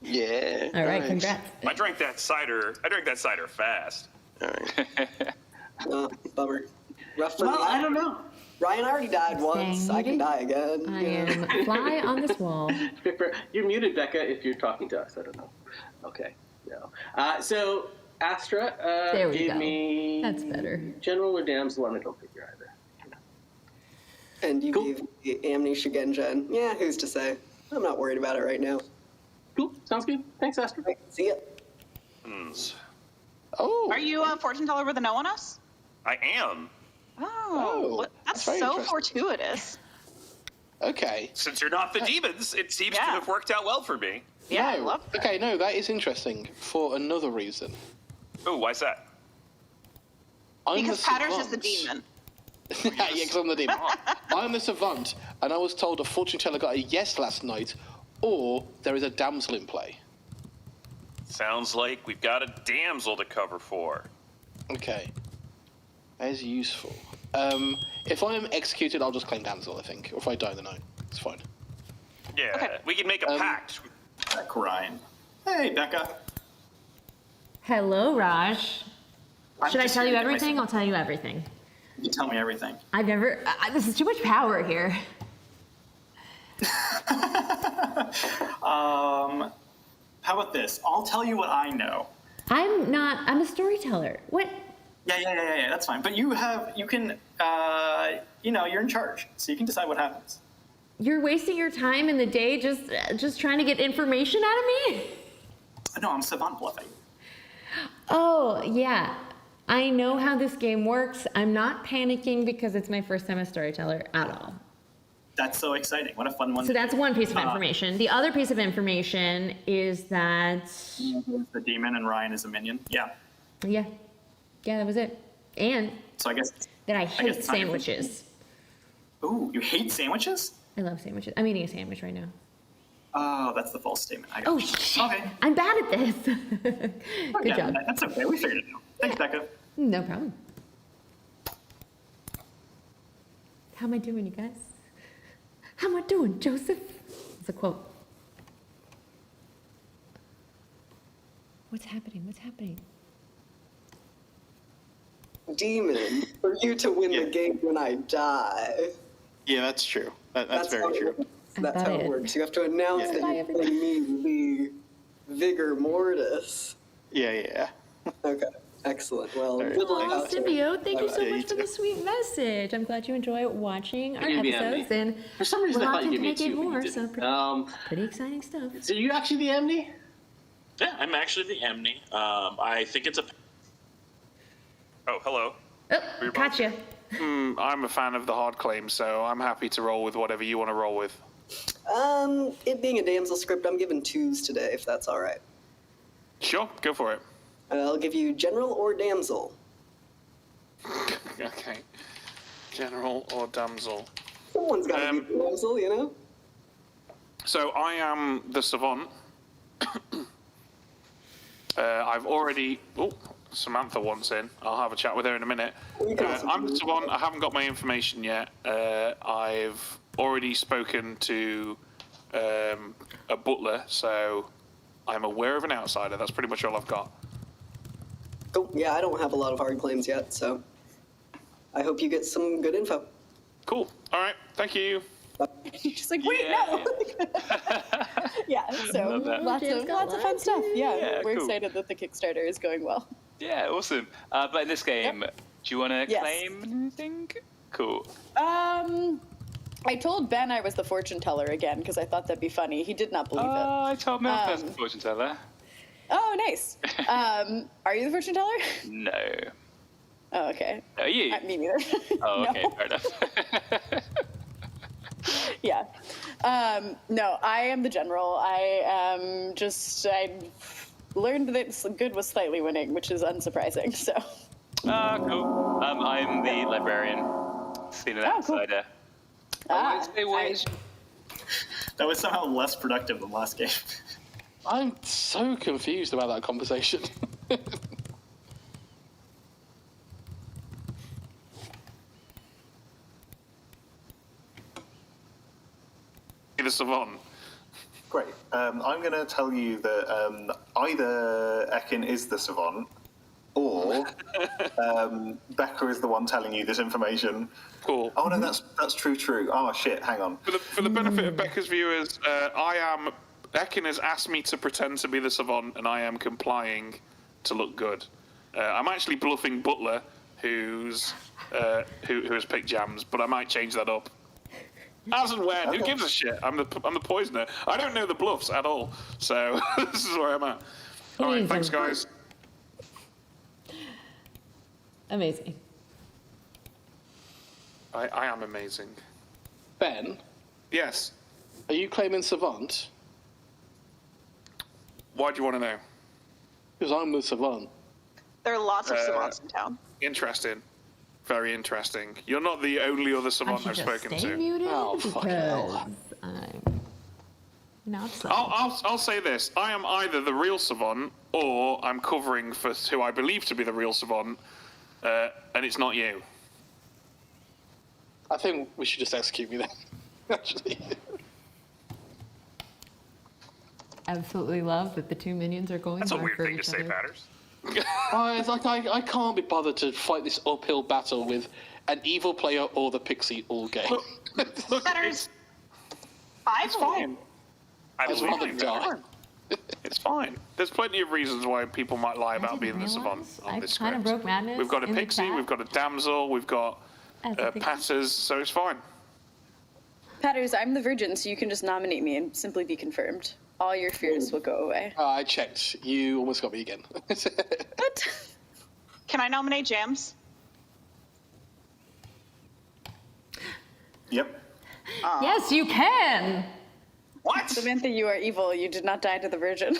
Yeah. All right, nice. congrats. I drank that cider fast. All right. Bummer. Rough for Well, me. I don't know. Ryan already died once. I can die again. I am fly on this wall. You're muted, Becca, if you're talking to us. I don't know. Okay. No. So Astra There we gave go. me That's better. General or Damsel, and I don't figure either. And you gave me Amnesia Gengen. Yeah, who's to say? I'm not worried about it right now. Cool. Sounds good. Thanks, Astra. Right, see ya. Oh. Are you a fortune teller with a no on us? I am. Oh, that's that's very so interesting. fortuitous. Okay. Since you're not the demons, it seems to have worked out well for me. Yeah, no. I love that. Okay, no, that is interesting for another reason. Oh, why's that? I'm Because the Patter's is the savant. demon. Yeah, because I'm the demon. I'm the savant, and I was told a fortune teller got a yes last night, or there is a damsel in play. Sounds like we've got a damsel to cover for. Okay. That is useful. If I am executed, I'll just claim damsel, I think. Or if I die, then no. It's fine. Yeah, we can make a pact. Heck, Ryan. Hey, Becca. Hello, Raj. I'm Should I just tell here you to get everything? myself- I'll tell you everything. You tell me everything. I've never. This is too much power here. How about this? I'll tell you what I know. I'm not. I'm a storyteller. What? Yeah, that's fine. But you can, you're in charge, so you can decide what happens. You're wasting your time in the day just trying to get information out of me? No, I'm savant bluffing. Oh, yeah. I know how this game works. I'm not panicking because it's my first time as storyteller at all. That's so exciting. What a fun one. So that's one piece of information. The other piece of information is that... The demon and Ryan is a minion. Yeah. Yeah, that was it. And So I guess that I guess hate it's not your sandwiches. Ooh, you hate sandwiches? I love sandwiches. I'm eating a sandwich right now. Oh, that's the false statement. I got Oh, you. shit. Okay. I'm bad at this. Good job. That's okay. We figured it out. Thanks, Becca. No problem. How am I doing, you guys? How am I doing, Joseph? It's a quote. What's happening? What's happening? Demon, for you to win the game when I die. Yeah, that's true. That's how very it true. works. That's how it works. You have to announce Yeah. that you're playing me, the Vigor Mortis. Yeah. Okay, excellent. Well, All right. good luck Oh, out there. Symbiote, thank you so Bye-bye. much for the sweet message. I'm glad you enjoy watching our You gave me episodes, Amni. and For some reason, we're I thought you locked gave into me making two, but you more, didn't. so pretty exciting stuff. So you actually the Amni? Yeah, I'm actually the Amni. I think it's a. Oh, hello. Oh, gotcha. I'm a fan of the hard claim, so I'm happy to roll with whatever you want to roll with. It being a damsel script, I'm giving 2s today, if that's all right. Sure, go for it. I'll give you general or damsel. Okay. General or damsel. Someone's got to be damsel, you know? So I am the savant. I've already... Oh, Samantha wants in. I'll have a chat with her in a minute. I'm the savant. I haven't got my information yet. I've already spoken to a butler, so I'm aware of an outsider. That's pretty much all I've got. Cool. Yeah, I don't have a lot of hard claims yet, so I hope you get some good info. Cool. All right. Thank you. She's like, wait, no. Yeah, so lots of fun stuff. Yeah, we're cool. excited that the Kickstarter is going well. Yeah, awesome. But in this game, do you want to Yes. claim anything? Cool. I told Ben I was the fortune teller again because I thought that'd be funny. He did not believe it. I told Mel I was the fortune teller. Oh, nice. Are you the fortune teller? No. Oh, okay. Are you? Me neither. Oh, No. okay, fair enough. Yeah. No, I am the general. I am just, learned that good was slightly winning, which is unsurprising. So. Cool. I'm the librarian. Seen an outsider. That was somehow less productive than last game. I'm so confused about that conversation. The savant. Great. I'm going to tell you that either Ekin is the savant, or Becca is the one telling you this information. Cool. Oh no, that's true. Oh shit, hang on. For the benefit of Becca's viewers, Ekin has asked me to pretend to be the savant, and I am complying to look good. I'm actually bluffing Butler, who has picked Jams, but I might change that up. As and when, who gives a shit? I'm the poisoner. I don't know the bluffs at all, so this is where I'm at. All right, thanks, guys. Amazing. I am amazing. Ben? Yes? Are you claiming savant? Why do you want to know? Because I'm the savant. There are lots of savants in town. Interesting. Very interesting. You're not the only other savant I've spoken to. Muted because I'm not savant. I'll say this. I am either the real savant, or I'm covering for who I believe to be the real savant, and it's not you. I think we should just execute me then, actually. Absolutely love that the two minions are going. That's a hard weird for thing to each say, other. Patters. It's like I can't be bothered to fight this uphill battle with an evil player or the pixie all game. Look, Patters. It's fine. I'd rather die. It's fine. There's plenty of reasons why people might lie about being the savant on this kind of script. broke madness. We've got a in the pixie, chat. we've got a damsel, we've got As a pixie. Patters, so it's fine. Patters, I'm the virgin, so you can just nominate me and simply be confirmed. All your fears will go away. I checked. You almost got me again. What? Can I nominate Jams? Yep. Yes, you can. What? Samantha, you are evil. You did not die to the virgin.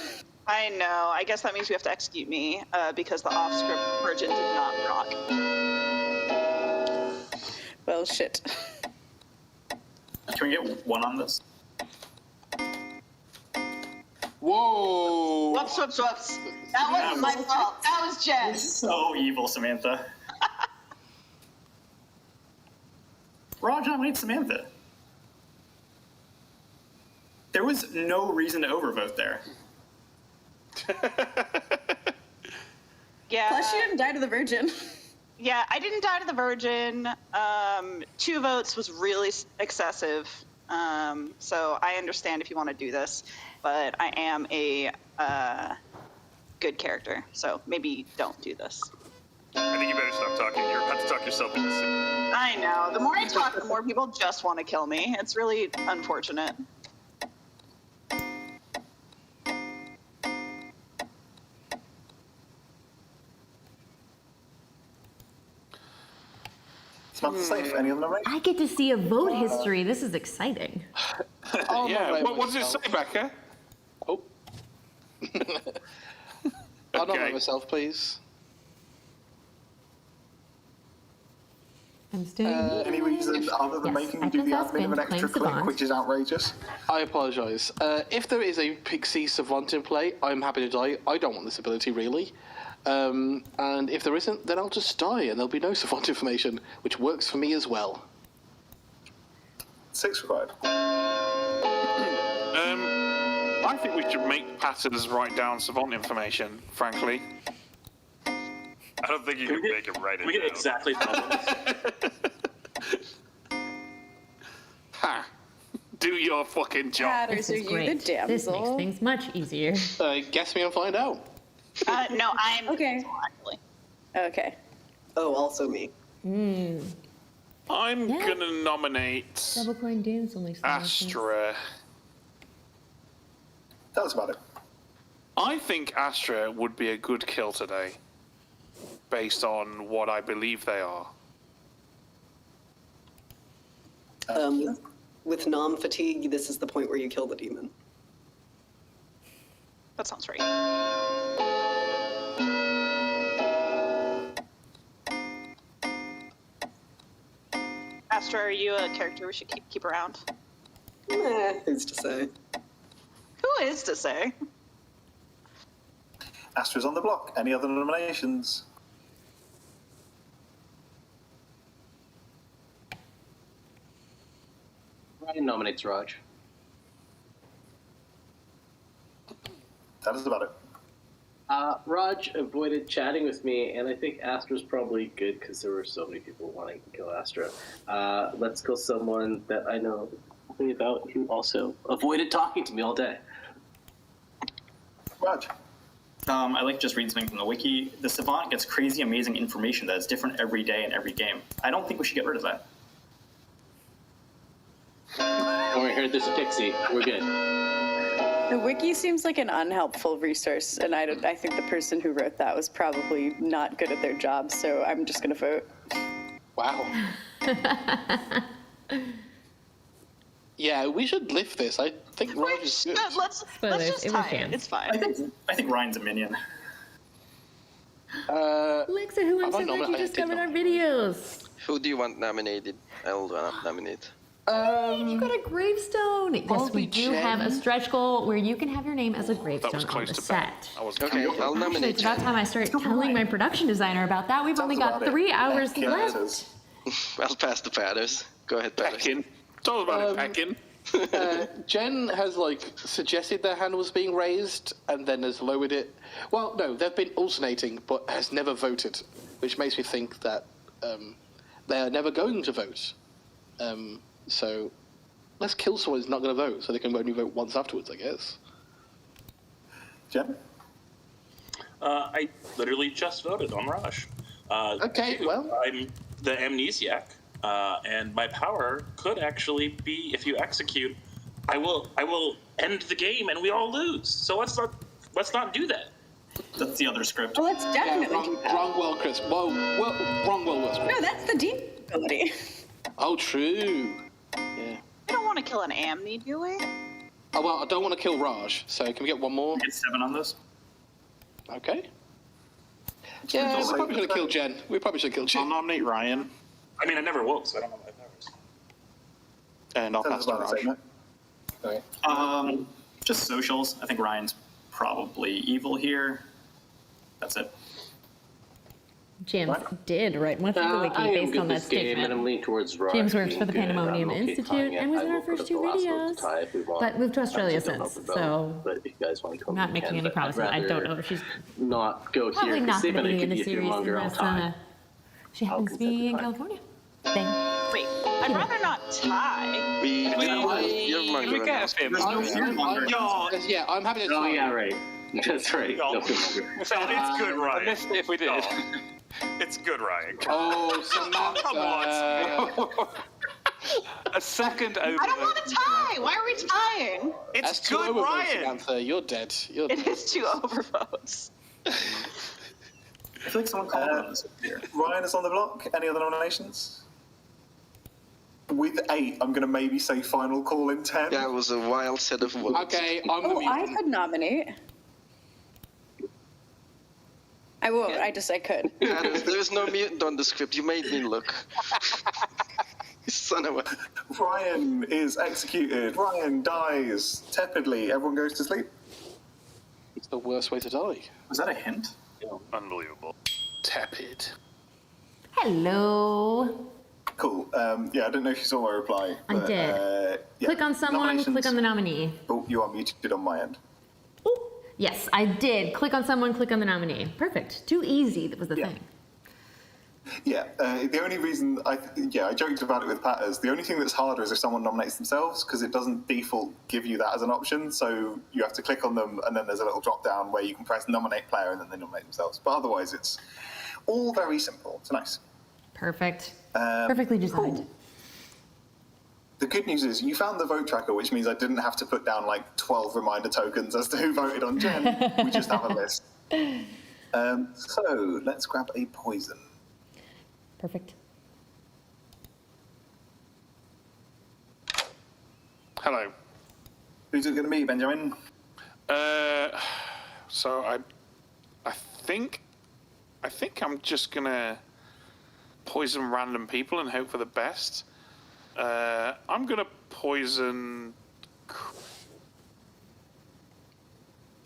I know. I guess that means we have to execute me because the off-script virgin did not rock. Well, shit. Can we get one on this? Whoa! Whoops. That wasn't my fault. That was Jess. So evil, Samantha. Raj nominates Samantha. There was no reason to overvote there. Yeah. Plus, you didn't die to the virgin. Yeah, I didn't die to the virgin. 2 votes was really excessive. So I understand if you want to do this, but I am a good character, so maybe don't do this. I think you better stop talking. You're about to talk yourself into soup. I know. The more I talk, the more people just want to kill me. It's really unfortunate. Samantha safe. Any other nomination? I get to see a vote history. This is exciting. Yeah, what does it say, Becca? Oh. I'll nominate myself, please. I'm staying. Any reason other than making you do the admin of an extra click, which is outrageous? I apologise. If there is a pixie savant in play, I'm happy to die. I don't want this ability, really. And if there isn't, then I'll just die and there'll be no savant information, which works for me as well. 6 required. I think we should make Patters write down savant information, frankly. I don't think you can make him write it We get down. exactly Ha! Do your fucking job. Patters, are you the damsel? This makes things much easier. Guess me and find out. No, I'm okay. Actually. Okay. Oh, also me. I'm gonna nominate Double coin dance only. Astra. Tell us about it. I think Astra would be a good kill today, based on what I believe they are. With nom fatigue, this is the point where you kill the demon. That sounds right. Astra, are you a character we should keep around? Who's to say? Who is to say? Astra's on the block. Any other nominations? Ryan nominates Raj. Tell us about it. Raj avoided chatting with me, and I think Astra's probably good because there were so many people wanting to kill Astra. Let's kill someone that I know nothing about who also avoided talking to me all day. Raj. I like just reading something from the wiki. The Savant gets crazy, amazing information that is different every day in every game. I don't think we should get rid of that. Don't worry, heard this Pixie. We're good. The wiki seems like an unhelpful resource, and I think the person who wrote that was probably not good at their job, so I'm just going to vote. Wow. Yeah, we should lift this. I think Raj is good. Let's just tie it. It's fine. I think Ryan's a minion. Alexa, who I'm so glad you discovered our videos. Who do you want nominated? I'll nominate. You got a gravestone. Yes, we do Jen. have a stretch goal where you can have your name as a gravestone on the set. Okay, I'll Actually, nominate it's about time I start telling my production designer about that. We've only got 3 hours left. I'll pass the Patters. Go ahead, Patters. Peckin. Tell us about it, Peckin. Jen has suggested their hand was being raised and then has lowered it. Well, no, they've been alternating, but has never voted, which makes me think that they are never going to vote. So let's kill someone who's not going to vote, so they can only vote once afterwards, I guess. Jen? I literally just voted on Raj. Okay, well. I'm the amnesiac, and my power could actually be, if you execute, I will end the game and we all lose. So let's not do that. That's the other script. Well, let's definitely do that. Wrong well, Chris. Wrong well, Chris. No, that's the deep ability. Oh, true. Yeah. We don't want to kill an Amni, do we? Oh, well, I don't want to kill Raj, so can we get one more? Get 7 on those. Okay. Yeah, we're probably going to kill Jen. We probably should kill Jen. I'll nominate Ryan. I mean, I never will, so I don't know what matters. And I'll pass to Raj. Okay. Just socials. I think Ryan's probably evil here. That's it. James did write much of the wiki I am based good on that this game, and I'm leaning towards Raj. James works for the being good. Pandemonium I'm okay Institute tying it. and was I in our will put first up 2 the last vote videos, to tie if we want. but moved to Australia Actually, don't know since, for so vote, but if you guys want to come not you making can, any but promises. I'd I don't rather know if she's not go probably here. not Save going to it be in could the be a few series longer. I'll unless tie. she happens to be in California. Bang. Wait, I'd rather not tie. We get him. There's no fearmonger. Yeah, I'm happy to Oh, tie. yeah, right. That's right. No fearmonger. It's good, I Ryan. missed it if we did. It's good, Ryan. Oh, Samantha. Come on. A second over. I don't want to tie. Why are we tying? It's That's 2 good, overvotes, Ryan. Samantha. You're dead. You're It is 2 overvotes. I feel like someone called on this here. Ryan is on the block. Any other nominations? With 8, I'm going to maybe say final call in 10. That was a wild set of votes. Okay, I'm the Oh, I mutant. could nominate. I won't. I could. There's no mutant on the script. You made me look. Son of a... Ryan is executed. Ryan dies tepidly. Everyone goes to sleep. It's the worst way to die. Was that a hint? Unbelievable. Tepid. Hello. Cool. Yeah, I don't know if you saw my reply. I But, did. Yeah. Click on someone, Nominations. click on the nominee. Oh, you are muted on my end. Yes, I did. Click on someone, click on the nominee. Perfect. Too easy, that was the thing. Yeah, the only reason I joked about it with Patters. The only thing that's harder is if someone nominates themselves, because it doesn't default give you that as an option. So you have to click on them, and then there's a little drop down where you can press nominate player, and then they nominate themselves. But otherwise, it's all very simple. It's nice. Perfect. Perfectly designed. Cool. The good news is you found the vote tracker, which means I didn't have to put down like 12 reminder tokens as to who voted on Jen. We just have a list. So let's grab a poison. Perfect. Hello. Who's it going to be, Benjamin? So I think I'm just gonna poison random people and hope for the best. I'm gonna poison.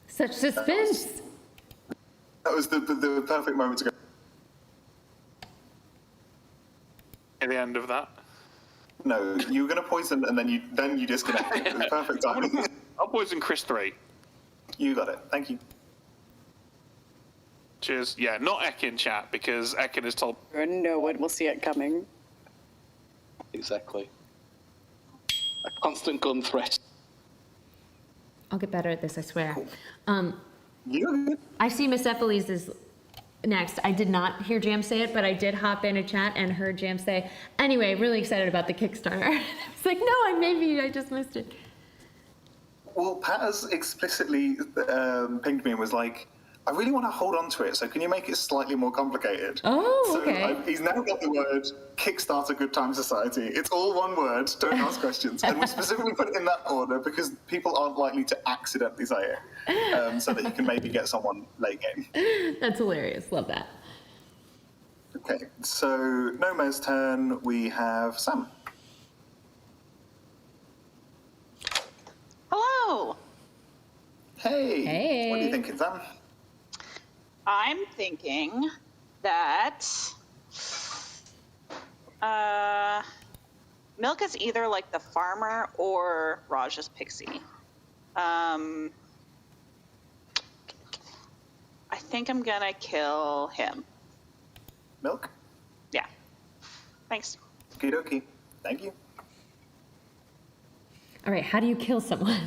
Such suspense. That was the perfect moment to go. At the end of that. No, you were going to poison and then you disconnected. It was perfect timing. I'll poison Chris 3. You got it. Thank you. Cheers. Yeah, not Ekin chat, because Ekin is told. No one will see it coming. Exactly. A constant gun threat. I'll get better at this, I swear. You. I see Miss Ephelise is next. I did not hear Jam say it, but I did hop in a chat and heard Jam say, anyway, really excited about the Kickstarter. I was like, no, I just missed it. Well, Pat has explicitly pinged me and was like, I really want to hold on to it, so can you make it slightly more complicated? Oh, okay. So he's now got the word Kickstarter Good Time Society. It's all one word, don't ask questions. And we specifically put it in that order because people aren't likely to accidentally say it, so that you can maybe get someone late game. That's hilarious. Love that. Okay, so Noma's turn. We have Sam. Hello. Hey. What are you thinking, Sam? I'm thinking that Milk is either like the farmer or Raj's pixie. I think I'm gonna kill him. Milk? Yeah. Thanks. Okie dokie. Thank you. All right, how do you kill someone?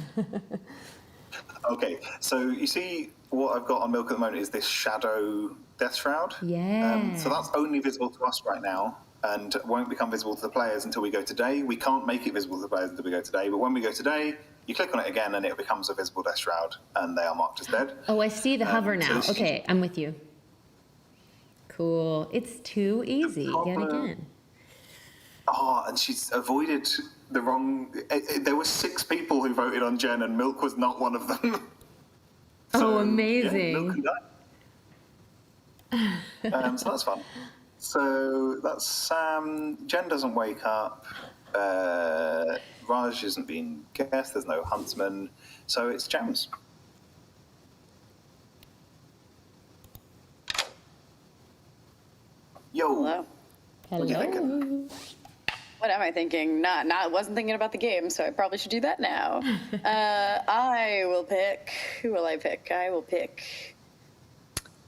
Okay, so you see what I've got on Milk at the moment is this shadow death shroud. Yeah. So that's only visible to us right now and won't become visible to the players until we go today. We can't make it visible to the players until we go today, but when we go today, you click on it again and it becomes a visible death shroud and they are marked as dead. Oh, I see the hover now. So Okay, I'm with you. Cool. It's too easy yet again. Oh, and she's avoided the wrong... There were 6 people who voted on Jen and Milk was not one of them. So, amazing. Yeah, Milk can die. So that's fun. So that's Sam. Jen doesn't wake up. Raj isn't being guessed. There's no huntsman. So it's Jams. Yo. Hello. What are you thinking? What am I thinking? Wasn't thinking about the game, so I probably should do that now. I will pick. Who will I pick? I will pick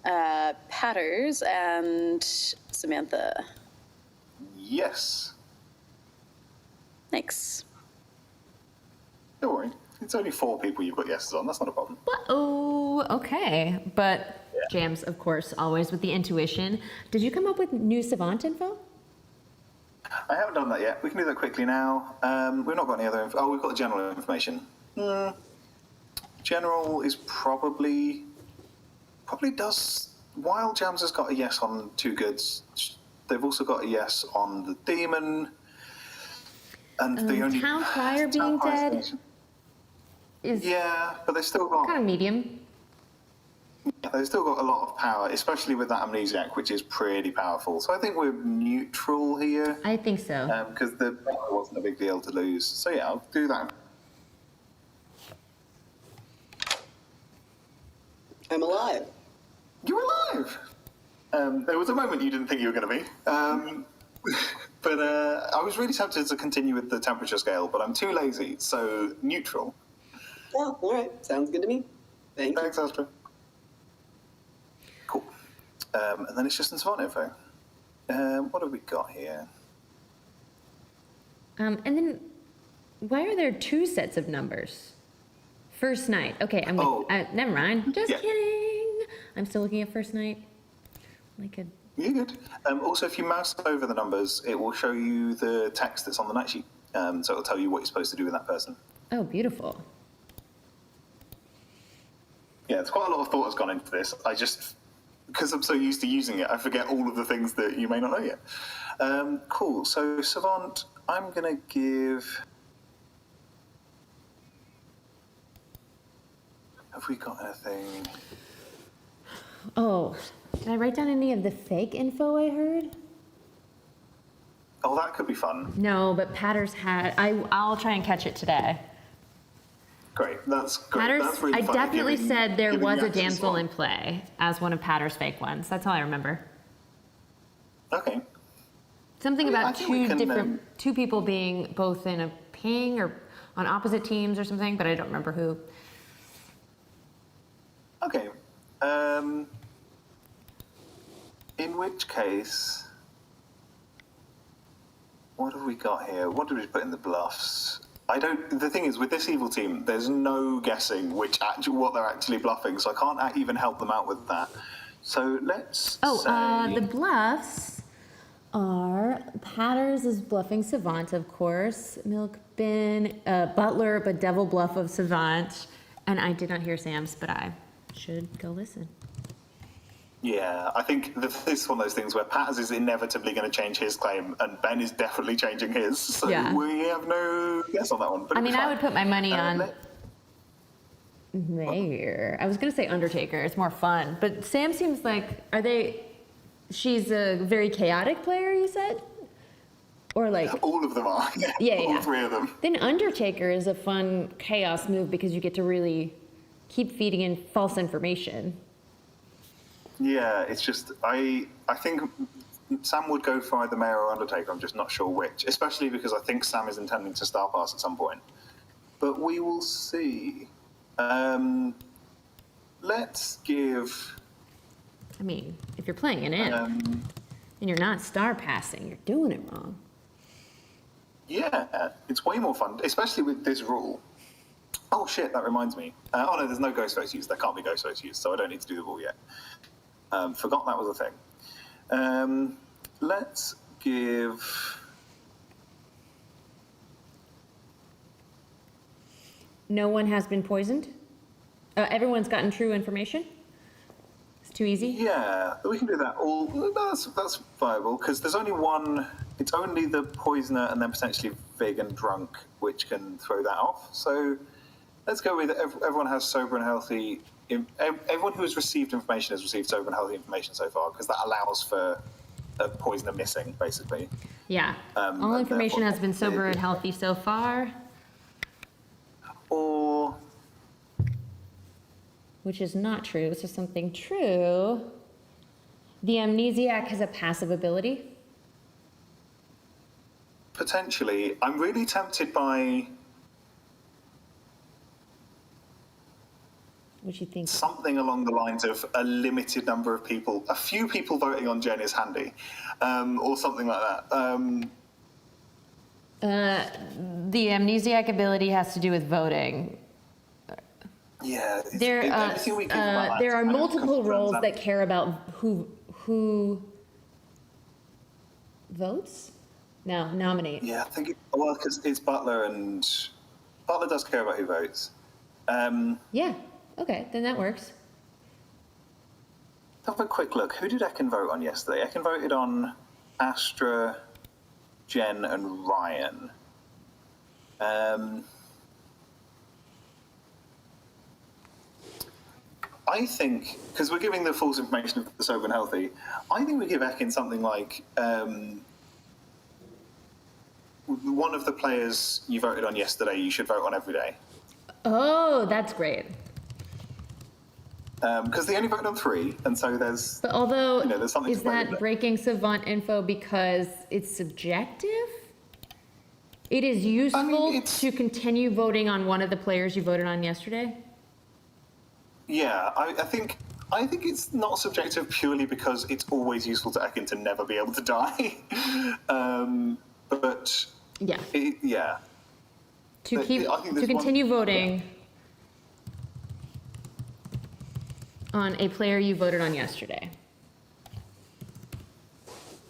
Patters and Samantha. Yes. Thanks. Don't worry. It's only 4 people you've got yeses on. That's not a problem. Oh, okay. But Jams, of course, always with the intuition. Did you come up with new Savant info? I haven't done that yet. We can do that quickly now. We've not got any other info. Oh, we've got general information. General is probably does... While Jams has got a yes on 2 goods, they've also got a yes on the demon. And the only... Town Crier being dead is... Yeah, but they've still got... Kind of medium. Yeah, they've still got a lot of power, especially with that amnesiac, which is pretty powerful. So I think we're neutral here. I think so. Because the power wasn't a big deal to lose. So yeah, I'll do that. I'm alive. You're alive! There was a moment you didn't think you were going to be. But I was really tempted to continue with the temperature scale, but I'm too lazy, so neutral. Oh, all right. Sounds good to me. Thanks, Astra. Cool. And then it's just in Savant info. What have we got here? And then, why are there 2 sets of numbers? First night. Okay, I'm with, never mind. Just kidding. I'm still looking at first night. Like a... You're good. Also, if you mouse over the numbers, it will show you the text that's on the night sheet. So it'll tell you what you're supposed to do with that person. Oh, beautiful. Yeah, it's quite a lot of thought has gone into this. I just, because I'm so used to using it, I forget all of the things that you may not know yet. Cool. So Savant, I'm going to give... Have we got anything? Oh, did I write down any of the fake info I heard? Oh, that could be fun. No, but Patters had. I'll try and catch it today. Great, that's great. Patters, That's really I funny, definitely giving- said there giving was the a actors damsel one. in play as one of Patters' fake ones. That's all I remember. Okay. Something I about think we can, two people being both in a ping or on opposite teams or something, but I don't remember who. Okay. In which case, what have we got here? What did we put in the bluffs? The thing is, with this evil team, there's no guessing what they're actually bluffing, so I can't even help them out with that. So let's say... The bluffs are Patters is bluffing Savant, of course. Milk Bin, Butler, but Devil bluff of Savant. And I did not hear Sam's, but I should go listen. Yeah, I think this is one of those things where Patters is inevitably going to change his claim, and Ben is definitely changing his. So Yeah. we have no guess on that one. But I mean, I would put my money on let- Mayor. I was going to say Undertaker. It's more fun. But Sam seems like, she's a very chaotic player, you said? Or like... All of them are. Yeah, All yeah. three of them. Then Undertaker is a fun chaos move because you get to really keep feeding in false information. Yeah, it's just, I think Sam would go for either Mayor or Undertaker. I'm just not sure which, especially because I think Sam is intending to Star Pass at some point. But we will see. Let's give... I mean, if you're playing an imp and you're not star passing, you're doing it wrong. Yeah, it's way more fun, especially with this rule. Oh shit, that reminds me. Oh no, there's no ghost votes used. There can't be ghost votes used, so I don't need to do the rule yet. Forgot that was a thing. Let's give... No one has been poisoned? Everyone's gotten true information? It's too easy? Yeah, we can do that. That's viable, because there's only one... It's only the poisoner and then potentially Vig and drunk, which can throw that off. So let's go with everyone has sober and healthy... Everyone who has received information has received sober and healthy information so far, because that allows for a poisoner missing, basically. Yeah. All information has been sober and healthy so far. Or... Which is not true, so something true. The amnesiac has a passive ability. Potentially. I'm really tempted by... What do you think? Something along the lines of a limited number of people, a few people voting on Jen is handy, or something like that. The amnesiac ability has to do with voting. Yeah. There are multiple roles that care about who votes? No, nominate. Yeah, I think because it's Butler, and Butler does care about who votes. Yeah. Okay, then that works. Have a quick look. Who did Ekin vote on yesterday? Ekin voted on Astra, Jen, and Ryan. I think, because we're giving the false information of the sober and healthy, I think we give Ekin something like one of the players you voted on yesterday, you should vote on every day. Oh, that's great. Because they only voted on 3, and so there's... But although, there's something is to play that with. breaking savant info because it's subjective? It is useful to continue voting on one of the players you voted on yesterday? Yeah, I think it's not subjective purely because it's always useful to Ekin to never be able to die. But... Yeah. Yeah. To continue voting on a player you voted on yesterday.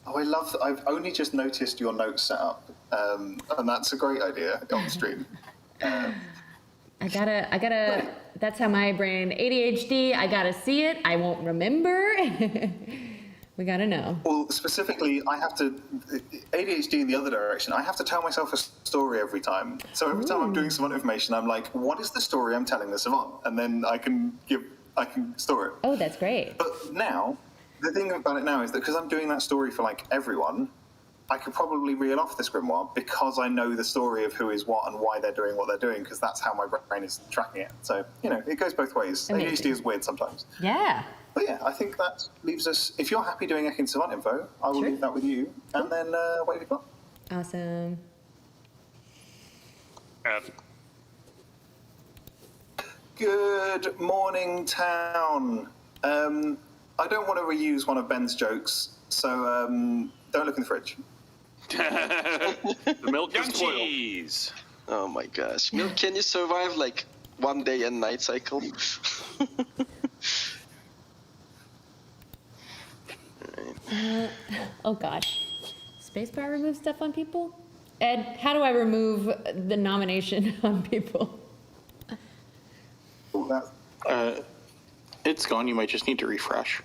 Oh, I love that. I've only just noticed your notes set up, and that's a great idea on stream. I gotta, that's how my brain, ADHD, I gotta see it, I won't remember. We gotta know. Well, specifically, I have to, ADHD in the other direction, I have to tell myself a story every time. So every time I'm doing savant information, I'm like, what is the story I'm telling the savant? And then I can give I can store it. Oh, that's great. But now, the thing about it now is that because I'm doing that story for like everyone, I could probably reel off this grimoire because I know the story of who is what and why they're doing what they're doing, because that's how my brain is tracking it. So, you know, it goes both ways. Amazing. ADHD is weird sometimes. Yeah. But yeah, I think that leaves us, if you're happy doing Ekin Savant info, I will leave that with you, and then what have you got? Awesome. Good morning, town. I don't want to reuse one of Ben's jokes, so don't look in the fridge. The milk Young is spoiled. cheese. Oh my gosh. Milk, can you survive like 1 day and night cycle? Oh gosh. Spacebar removes stuff on people? Ed, how do I remove the nomination on people? It's gone. You might just need to refresh.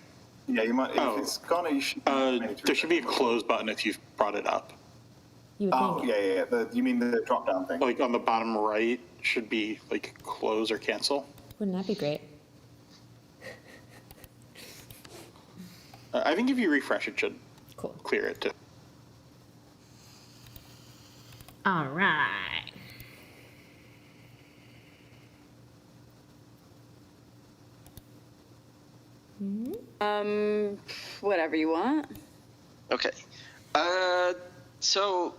Yeah, you might. If it's gone, you should. There should be a close button if you've brought it up. You would Oh, think. yeah. You mean the drop down thing? Like on the bottom right should be like close or cancel. Wouldn't that be great? I think if you refresh, it should clear it too. All right. Whatever you want. Okay. So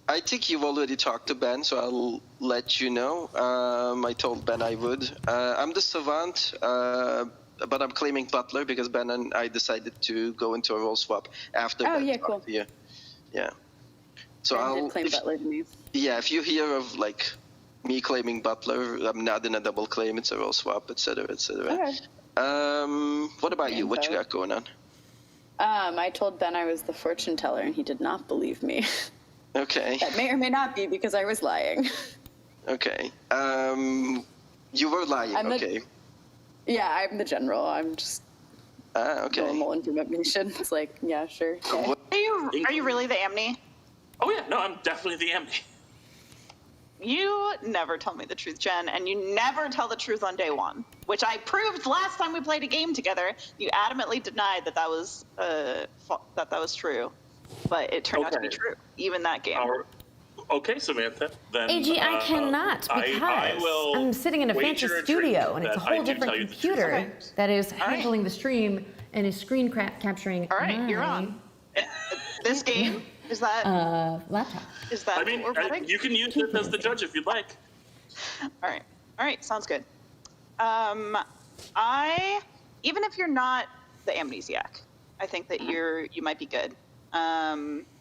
I think you've already talked to Ben, so I'll let you know. I told Ben I would. I'm the savant, but I'm claiming butler because Ben and I decided to go into a role swap after Ben yeah, talked cool. to you. Yeah. So Ben I'll did claim butler to me. Yeah, if you hear of like me claiming butler, I'm not in a double claim. It's a role swap, etc., etc. Okay. What about you? What you got going on? I told Ben I was the fortune teller, and he did not believe me. Okay. That may or may not be because I was lying. Okay. You were lying. Okay. Yeah, I'm the general. I'm just okay. normal information. It's like, yeah, sure. Okay. Are you really the Amni? Oh yeah, no, I'm definitely the Amni. You never tell me the truth, Jen, and you never tell the truth on day one, which I proved last time we played a game together. You adamantly denied that was that was true, but it turned out to be true, even that game. Okay, Samantha. Then AG, I cannot because I will I'm sitting in a fancy wager a studio drink and it's a that I whole do different tell you the truth. computer Okay. that is handling the stream and is screen capturing. All right, you're on. This game is that laptop. Is that I mean, what we're betting? you can use it as the judge if you'd like. All right, sounds good. Even if you're not the amnesiac, I think that you might be good,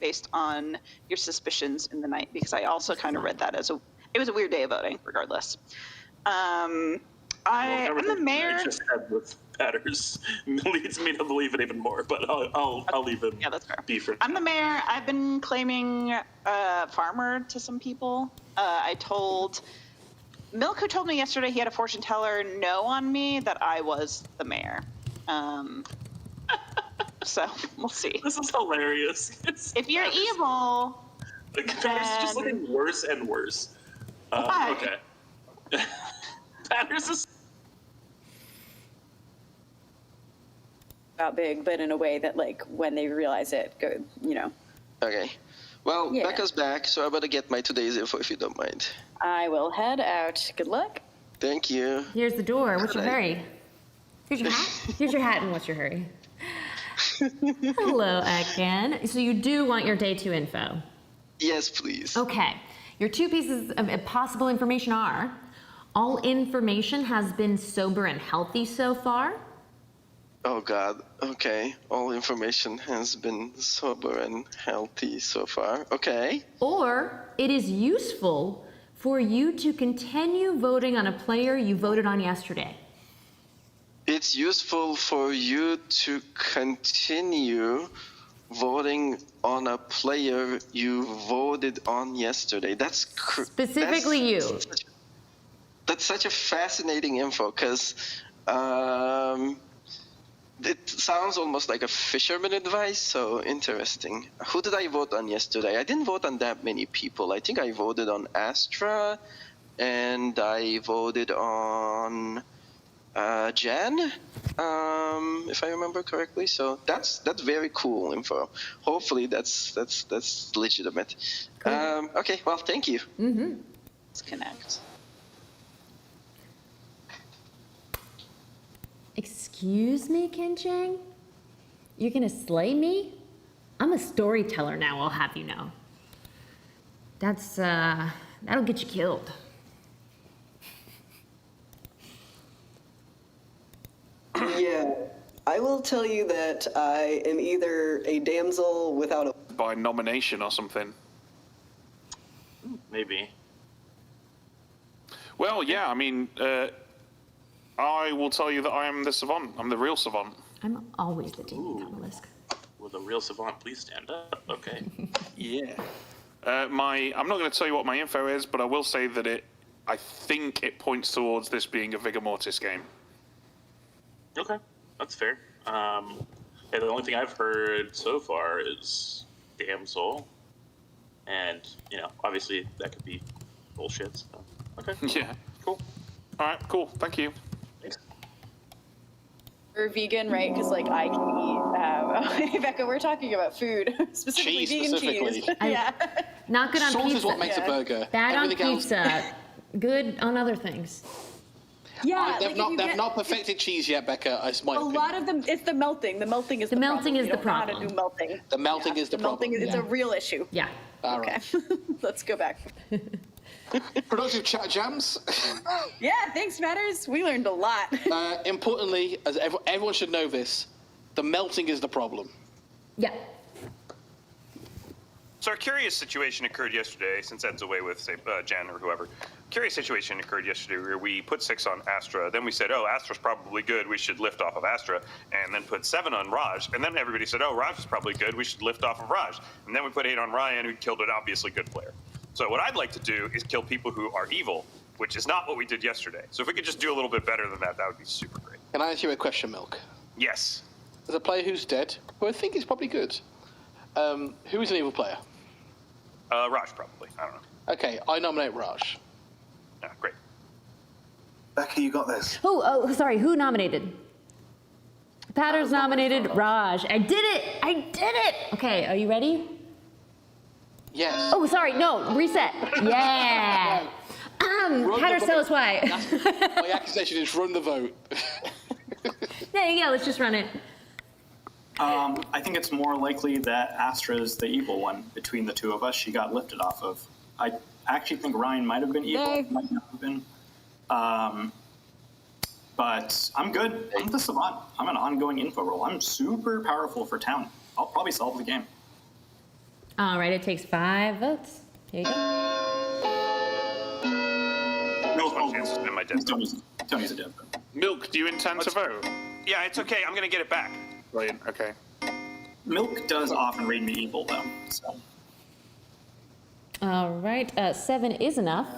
based on your suspicions in the night, because I also kind of read that as it was a weird day of voting, regardless. I'm the mayor. I just had with Patters leads me to believe it even more, but I'll leave it. Yeah, that's fair. Be for I'm the mayor. I've been claiming farmer to some people. I told Milk, who told me yesterday he had a fortune teller know on me that I was the mayor. So we'll see. This is hilarious. If you're evil, Patters just looking worse and worse. Why? Okay. Patters is. About big, but in a way that, like, when they realize it, go, you know. Okay. Well, Yeah. Becca's back, so I better get my today's info if you don't mind. I will head out. Good luck. Thank you. Here's the door. What's your Good night. hurry? Here's your hat. Here's your hat and what's your hurry? Hello again. So you do want your day 2 info? Yes, please. Okay. Your 2 pieces of possible information are: all information has been sober and healthy so far. Oh God. Okay. All information has been sober and healthy so far. Okay. Or it is useful for you to continue voting on a player you voted on yesterday. It's useful for you to continue voting on a player you voted on yesterday. That's Specifically you. That's such a fascinating info because it sounds almost like a fisherman advice, so interesting. Who did I vote on yesterday? I didn't vote on that many people. I think I voted on Astra, and I voted on Jan, if I remember correctly. So that's very cool info. Hopefully that's legitimate. Okay, well, thank you. Mm-hmm. Let's connect. Excuse me, Kenchang? You're gonna slay me? I'm a storyteller now, I'll have you know. That'll get you killed. Yeah, I will tell you that I am either a damsel without a... By nomination or something. Maybe. Well, yeah, I mean, I will tell you that I am the savant. I'm the real savant. I'm always the demon obelisk. Will the real savant please stand up? Okay. Yeah. I'm not going to tell you what my info is, but I will say that I think it points towards this being a Vigor Mortis game. Okay, that's fair. Yeah, the only thing I've heard so far is damsel, and obviously that could be bullshit. So. Okay. Yeah. Cool. All right. Cool. Thank you. Thanks. We're vegan, right? Because I can eat. Becca, we're talking about food, specifically vegan cheese. Yeah. Not good on Sauce pizza. is what makes a burger. Bad on Everything else- pizza. Good on other things. Yeah, They've not perfected cheese yet, Becca. It's my A opinion. lot of them, it's the melting. The melting is the melting problem. is We the don't know how to problem. do melting. The melting is the problem. Melting is a real issue. Yeah. All Okay, let's go back. Productive chat jams. Yeah, thanks, Matters. We learned a lot. Importantly, as everyone should know this, the melting is the problem. Yeah. So a curious situation occurred yesterday, since Ed's away with, say, Jen or whoever. Curious situation occurred yesterday where we put 6 on Astra, then we said, oh, Astra's probably good, we should lift off of Astra, and then put 7 on Raj, and then everybody said, oh, Raj is probably good, we should lift off of Raj. And then we put 8 on Ryan, who killed an obviously good player. So what I'd like to do is kill people who are evil, which is not what we did yesterday. So if we could just do a little bit better than that, that would be super great. Can I ask you a question, Milk? Yes. There's a player who's dead, who I think is probably good. Who is an evil player? Raj, probably. I don't know. Okay, I nominate Raj. Yeah, great. Becca, you got this. Oh, sorry. Who nominated? Patter's nominated Raj. I did it. Okay, are you ready? Yes. Oh, sorry. No, reset. Yeah. Patter's, tell us why. My accusation is run the vote. There you go. Let's just run it. I think it's more likely that Astra's the evil one between the two of us. She got lifted off of. I actually think Ryan might have been evil, might not have been. But I'm good. I'm the savant. I'm an ongoing info role. I'm super powerful for town. I'll probably solve the game. All right, it takes 5 votes. Here you go. No chance to spend my death. Tony's a dev. Milk, do you intend to vote? Yeah, it's okay. I'm going to get it back. Brilliant. Okay. Milk does often read me evil, though. So. All right, 7 is enough.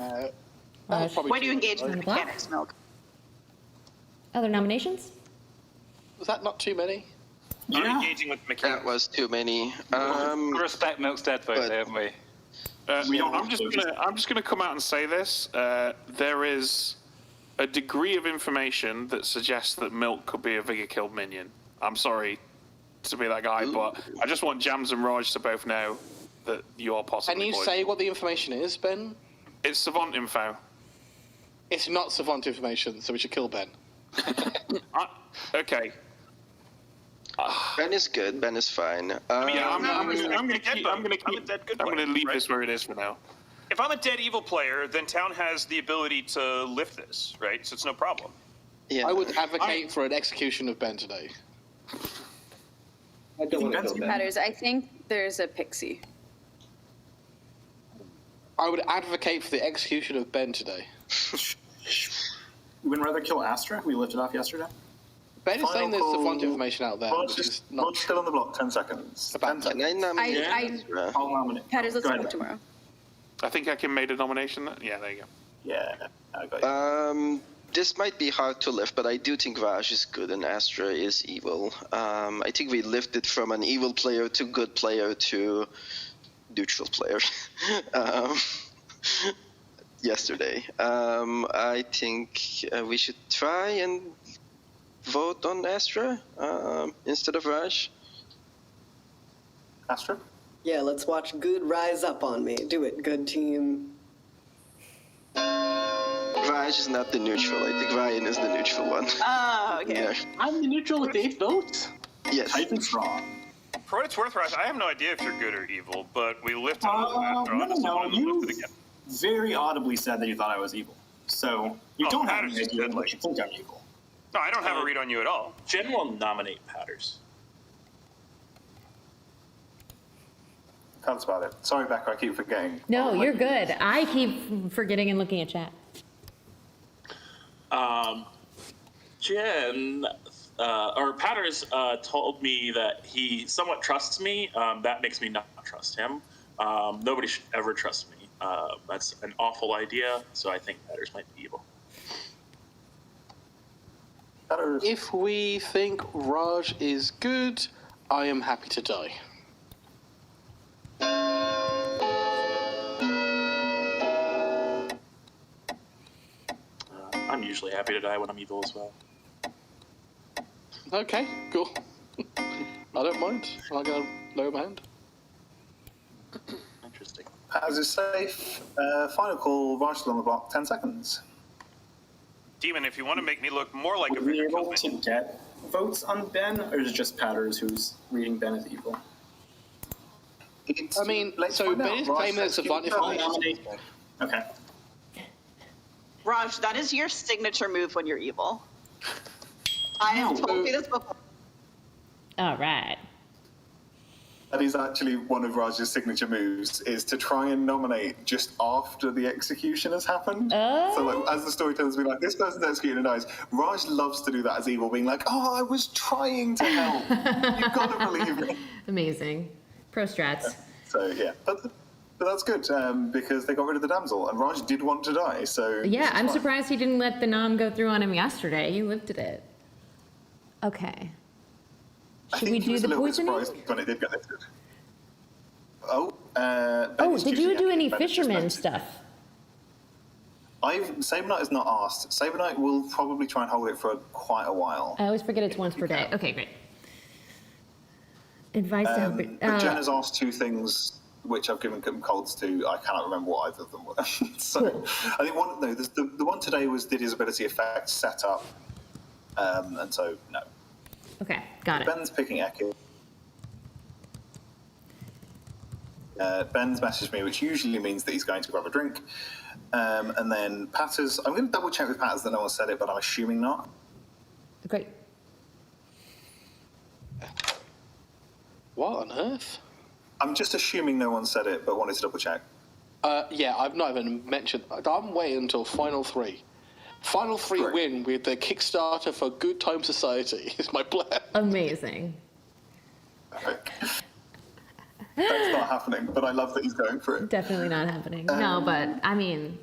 Why do you engage in the On the block? mechanics, Milk? Other nominations? Was that not too many? I'm engaging with mechanics. That was too many. Respect Milk's dead vote, haven't we? I'm just gonna come out and say this. There is a degree of information that suggests that Milk could be a Vigor killed minion. I'm sorry to be that guy, but I just want Jams and Raj to both know that you're possibly. Can you poisoned. say what the information is, Ben? It's savant info. It's not savant information, so we should kill Ben. Okay. Ben is good. Ben is fine. I'm gonna leave this where it is for now. If I'm a dead evil player, then town has the ability to lift this, right? So it's no problem. Yeah. I would advocate for an execution of Ben today. I don't want to kill Ben. Matters. I think there's a pixie. I would advocate for the execution of Ben today. You would rather kill Astra? We lifted off yesterday. Ben is saying there's savant information out there. Raj is still on the block. 10 seconds. 10 seconds. I'll nominate. Patters, let's Go vote ahead. tomorrow. I think I can make a nomination. Yeah, there you go. Yeah, I got you. This might be hard to lift, but I do think Raj is good and Astra is evil. I think we lifted from an evil player to good player to neutral player yesterday. I think we should try and vote on Astra instead of Raj. Astra? Yeah, let's watch good rise up on me. Do it, good team. Raj is not the neutral. I think Ryan is the neutral one. Oh, okay. Yeah. I'm the neutral with 8 votes. Yes. Titan's wrong. For what it's worth, Raj, I have no idea if you're good or evil, but we lifted it after No, you very audibly said that you thought I was evil. So you don't have any idea what you think I'm evil. No, I don't have a read on you at all. Jen will nominate Patters. That's about it. Sorry, Becca, I keep forgetting. No, you're good. I keep forgetting and looking at chat. Jen, or Patters told me that he somewhat trusts me. That makes me not trust him. Nobody should ever trust me. That's an awful idea, so I think Patters might be evil. If we think Raj is good, I am happy to die. I'm usually happy to die when I'm evil as well. Okay, cool. I don't mind. I'm going to lower my hand. Interesting. As is safe, final call, Raj is on the block, 10 seconds. Demon, if you want to make me look more like a Are we victor, able to get votes on Ben, or is it just Patters who's reading Ben as evil? I mean, so Ben is claiming there's a button Okay. Raj, that is your signature move when you're evil. I have told you this before. All right. That is actually one of Raj's signature moves, is to try and nominate just after the execution has happened. So like, as the storyteller's been like, this person's executed and dies, Raj loves to do that as evil, being like, oh, I was trying to help. You've got to believe me. Amazing. Pro strats. So yeah, but that's good, because they got rid of the damsel, and Raj did want to die, so... Yeah, I'm surprised he didn't let the nom go through on him yesterday. He lifted it. Okay. Should we do the poisoning? Surprised when it did get lifted. Oh, did you do any fisherman stuff? Saber Knight is not asked. Saber Knight will probably try and hold it for quite a while. I always forget it's once per day. Okay, great. Advice to help it. But Jen has asked 2 things which I've given colds to. I cannot remember what either of them were. So cool. I think the one today was, did his ability effect set up? And so, no. Okay, got it. Ben's picking Eki. Ben's messaged me, which usually means that he's going to grab a drink. And then Patters, I'm going to double check with Patters that no one said it, but I'm assuming not. Great. What on earth? I'm just assuming no one said it, but wanted to double check. Yeah, I've not even mentioned. I'm waiting until Final 3. Final 3 win with the Kickstarter for Good Time Society is my plan. Amazing. That's not happening, but I love that he's going for it. Definitely not happening. No, but I mean,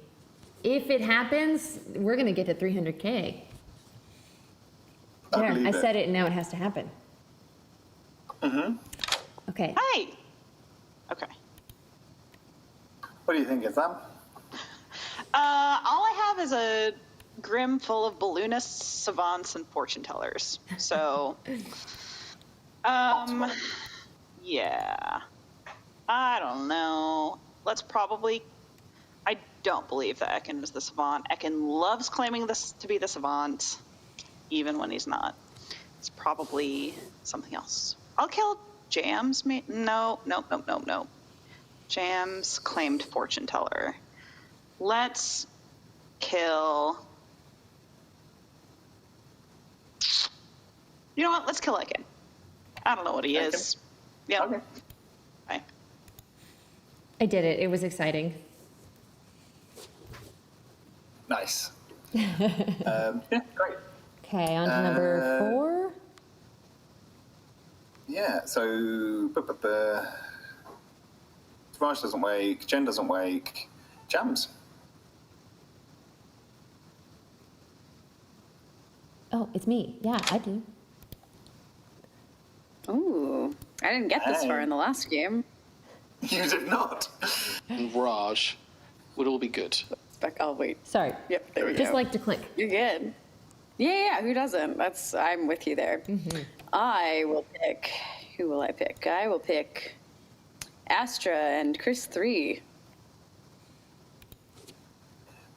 if it happens, we're going to get to 300K. There, I said it and now it has to happen. Mm-hmm. Okay. Hey! Okay. What do you think, Sam? All I have is a grim full of balloonists, savants, and fortune tellers. So, yeah. I don't know. Let's probably... I don't believe that Ekin is the savant. Ekin loves claiming this to be the savant, even when he's not. It's probably something else. I'll kill Jams. No. Jams claimed fortune teller. Let's kill... You know what? Let's kill Ekin. I don't know what he is. Yeah. Okay. Bye. I did it. It was exciting. Nice. Yeah, great. Okay, on to number 4. Yeah, so... Raj doesn't wake, Jen doesn't wake, Jams. Oh, it's me. Yeah, I do. Ooh, I didn't get this far in the last game. You did not. Raj would all be good. Oh, wait. Sorry. Yep, there we go. Just like to click. You're good. Yeah, who doesn't? I'm with you there. I will pick. Who will I pick? I will pick Astra and Chris 3.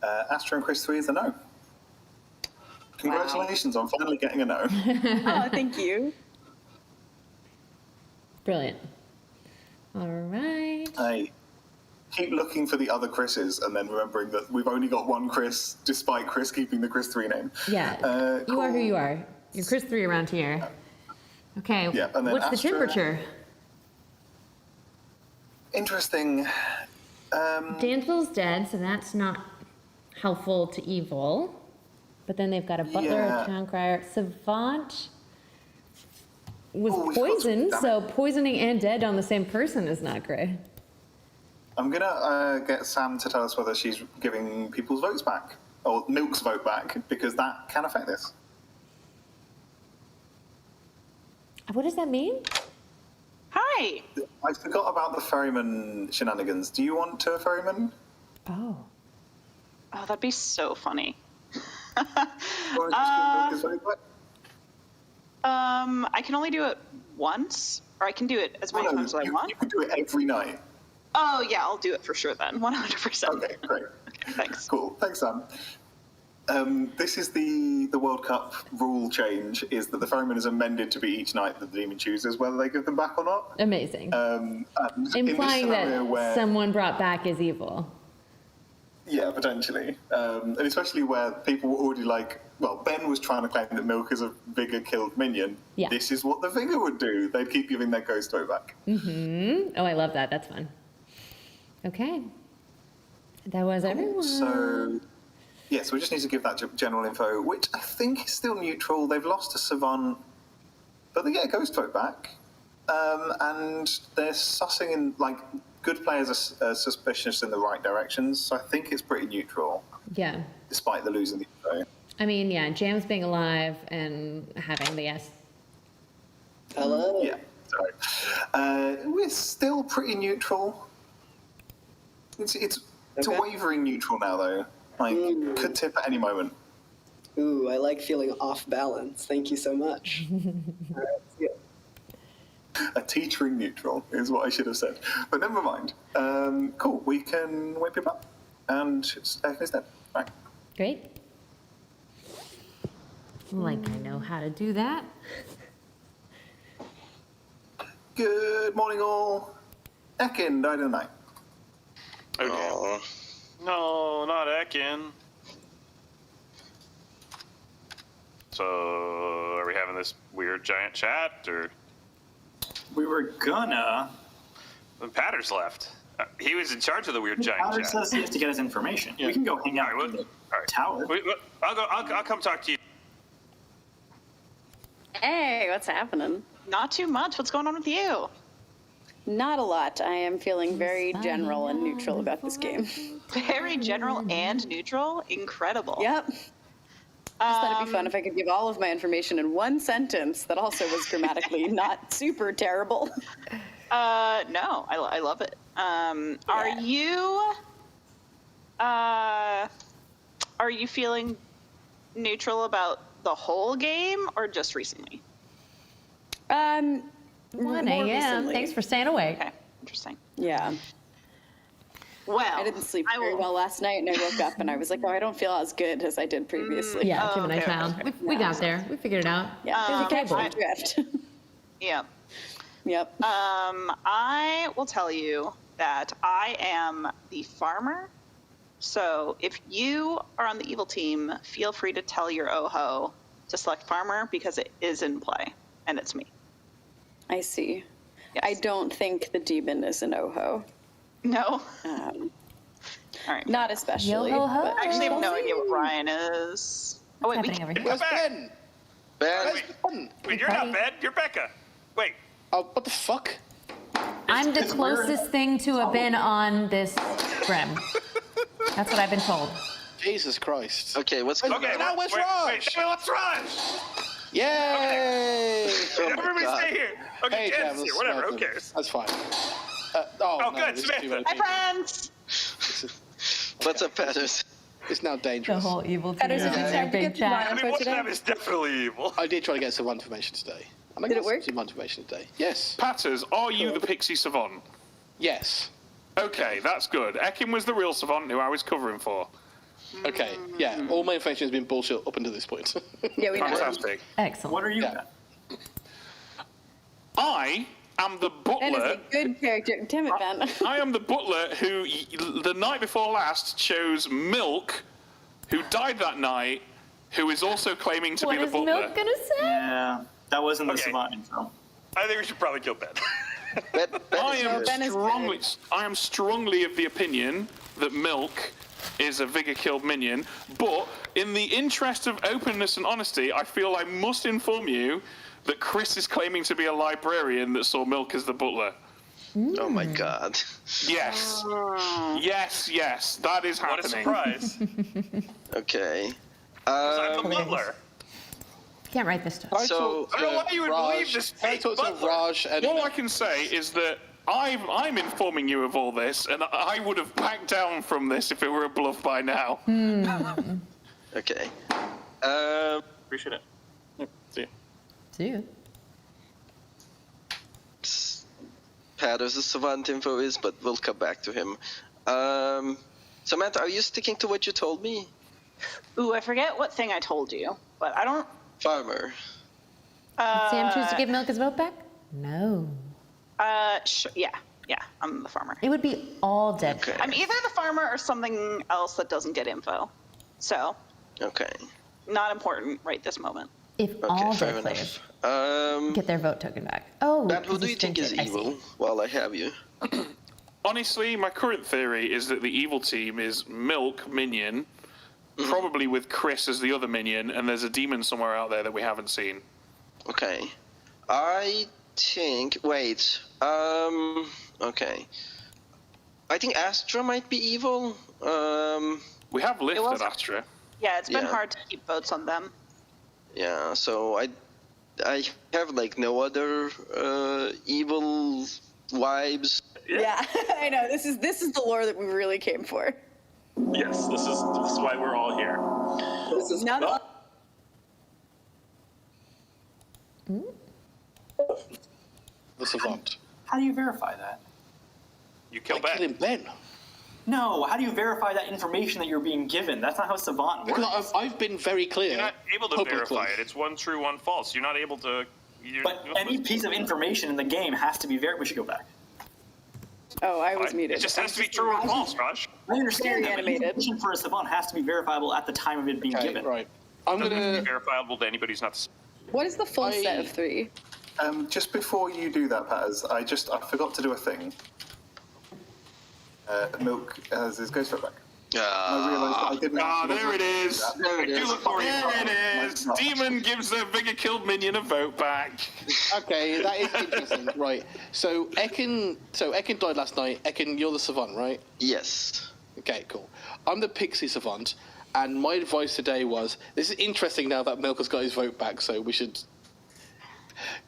Astra and Chris 3 is a no. Congratulations on finally getting a no. Oh, thank you. Brilliant. All right. I keep looking for the other Chris's and then remembering that we've only got one Chris, despite Chris keeping the Chris 3 name. Yeah. You are who you are. You're Chris 3 around here. Okay. Yeah, and then What's the Astra- temperature? Interesting. Danville's dead, so that's not helpful to evil. But then they've got a butler, Yeah. a town crier. Savant was Oh, we've got poisoned, some- so poisoning and dead on the same person is not great. I'm going to get Sam to tell us whether she's giving people's votes back, or Milk's vote back, because that can affect this. What does that mean? Hi. I forgot about the ferryman shenanigans. Do you want to ferryman? Oh. Oh, that'd be so funny. I can only do it once, or I can do it as many times as I want. You can do it every night. Oh yeah, I'll do it for sure then, 100%. Okay, great. Thanks. Cool. Thanks, Sam. This is the World Cup rule change, is that the ferryman is amended to be each night that the demon chooses whether they give them back or not. Amazing. And Implying in this that scenario where, someone brought back is evil. yeah, potentially. And especially where people were already like, well, Ben was trying to claim that Milk is a Vigor killed minion. Yeah. This is what the Vigor would do. They'd keep giving their ghost vote back. Oh, I love that. That's fun. Okay. That was everyone. So, yes, we just need to give that general info, which I think is still neutral. They've lost a Savant, but they get a ghost vote back. And they're sussing in, like, good players are suspicious in the right directions, so I think it's pretty neutral, Yeah. despite the losing the info. I mean, yeah, Jams being alive and having the S. Hello? Yeah, sorry. We're still pretty neutral. It's a wavering neutral now, though. Like, could tip at any moment. Ooh, I like feeling off balance. Thank you so much. All right, let's go. A teetering neutral is what I should have said. But never mind. Cool, we can whip him up. And it's dead. Right. Great. Like I know how to do that. Good morning, all. Ekin died in the night. Okay. No, not Ekin. So, are we having this weird giant chat, or? We were gonna. When Patter's left. He was in charge of the weird giant Potter chat. says he has to get his information. We can go hang out in the tower. I'll come talk to you. Hey, what's happening? Not too much. What's going on with you? Not a lot. I am feeling very general and neutral about this game. Very general and neutral? Incredible. Yep. Just thought it'd be fun if I could give all of my information in one sentence that also was grammatically not super terrible. No, I love it. Are you feeling neutral about the whole game or just recently? 1 more a.m. recently. Thanks for staying awake. Okay, interesting. Yeah. Well, I didn't sleep very well last night, and I woke up and I was like, oh, I don't feel as good as I did previously. Yeah, Gemini child. We got there. We figured it out. Yeah, Um, there's a I- cable drift. Yeah. Yep. I will tell you that I am the farmer. So if you are on the evil team, feel free to tell your OHO to select farmer because it is in play, and it's me. I see. I don't think the demon is an OHO. No? All right. Not especially. Yo-ho-ho. but- I actually have no idea what Ryan is. Oh, wait, happening over here? Where's Ben? Wait, you're not Ben. You're Becca. Wait. Oh, what the fuck? I'm the closest thing to a bin on this brim. That's what I've been told. Jesus Christ. Okay, what's Okay, going on? now where's Raj? What's Raj? Yay! Everybody stay here. Okay, Hey, Jan's Jam, here. Whatever. Who cares? That's fine. Oh, no, good, this is Samantha. too many Hi, people. friends. What's up, Patters? It's now dangerous. The whole evil team Patters, is did you in try their to big get the chat. info I mean, one of today? them is definitely evil. I did try to get some information today. And I Did got it work? some information today. Yes. Patters, are you the pixie savant? Yes. Okay, that's good. Ekin was the real savant who I was covering for. Okay, yeah. All my information has been bullshit up until this point. Yeah, we know. Fantastic. Excellent. What are you? Yeah. I am the Ben is butler. a good character. Damn it, Ben. I am the butler who, the night before last, chose Milk, who died that night, who is also claiming to What be the is butler. Milk gonna say? Yeah, that wasn't the Okay. savant info. I think we should probably kill Ben. I am strongly of the opinion that Milk is a vigor-killed minion, but in the interest of openness and honesty, I feel I must inform you that Chris is claiming to be a librarian that saw Milk as the butler. Oh my god. Yes. Yes, that is What a happening. surprise. Okay. I'm the butler. Can't write this stuff. So, I don't know why you would believe this I fake talked to butler. Raj and All I can say is that I'm informing you of all this, and I would have backed down from this if it were a bluff by now. okay. Appreciate it. See you. See you. Patters the savant info is, but we'll come back to him. Samantha, are you sticking to what you told me? Ooh, I forget what thing I told you, but I don't. Farmer. Did Sam choose to give Milk his vote back? No. Yeah, I'm the farmer. It would be all dead. Okay. I'm either the farmer or something else that doesn't get info. So, Okay. not important right this moment. If Okay, all fair dead players enough. get their vote token back. Oh, Ben, who because do you it's think is tinted. I see. evil while I have you? Honestly, my current theory is that the evil team is Milk minion, probably with Chris as the other minion, and there's a demon somewhere out there that we haven't seen. Okay. I think. Wait. Okay. I think Astra might be evil. We have lifted was- Astra. Yeah, it's been Yeah. hard to keep votes on them. Yeah. So I have like no other evil vibes. Yeah, I know. This is the lore that we really came for. Yes, this is why we're all here. This is now that the savant. How do you verify that? You kill I killed Ben. him, Ben. No, how do you verify that information that you're being given? That's not how savant works. Because I've been very clear. You're not able to publicly. verify it. It's one true, one false. You're not able to. But any piece of information in the game has to be verified. We should go back. Oh, I was muted. It just has to be true or false, Raj. I understand Very that, but animated. information for a savant has to be verifiable at the time of it being Okay, given. right. I'm Doesn't have to gonna. be verifiable to anybody who's not. What is the full set of 3? Just before you do that, Paz, I forgot to do a thing. Milk has his ghost vote back. I realised that I didn't. actually There it is. There it is. There it is. Demon gives their vigor-killed minion a vote back. Okay, that is interesting. Right. So Ekin died last night. Ekin, you're the savant, right? Yes. Okay, cool. I'm the pixie savant, and my advice today was: this is interesting now that Milk has got his vote back, so we should.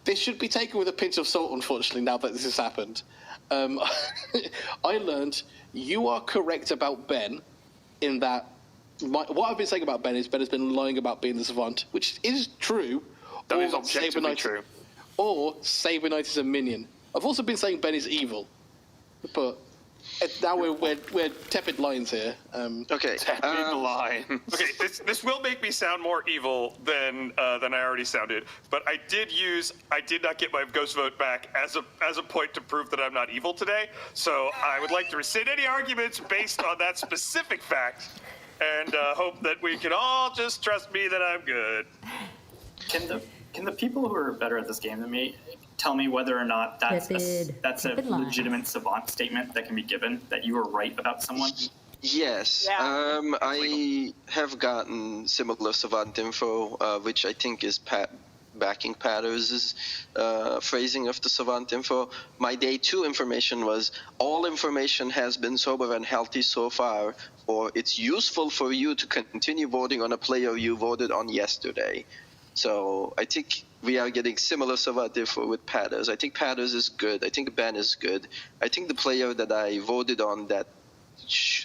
This should be taken with a pinch of salt, unfortunately, now that this has happened. I learned you are correct about Ben, in that what I've been saying about Ben is Ben has been lying about being the savant, which is true. That or is objectively Saberknight- true. Or Saberknight is a minion. I've also been saying Ben is evil, but now we're tepid lines here. Okay. Tepid line. Okay, this will make me sound more evil than I already sounded. But I did not get my ghost vote back as a point to prove that I'm not evil today. So I would like to rescind any arguments based on that specific fact, and hope that we can all just trust me that I'm good. Can the people who are better at this game than me tell me whether or not that's a Tepid line. legitimate savant statement that can be given, that you are right about someone? Yes. Yeah. I have gotten similar savant info, which I think is backing Patters' phrasing of the savant info. My day 2 information was all information has been sober and healthy so far, or it's useful for you to continue voting on a player you voted on yesterday. So I think we are getting similar savant info with Patters. I think Patters is good. I think Ben is good. I think the player that I voted on that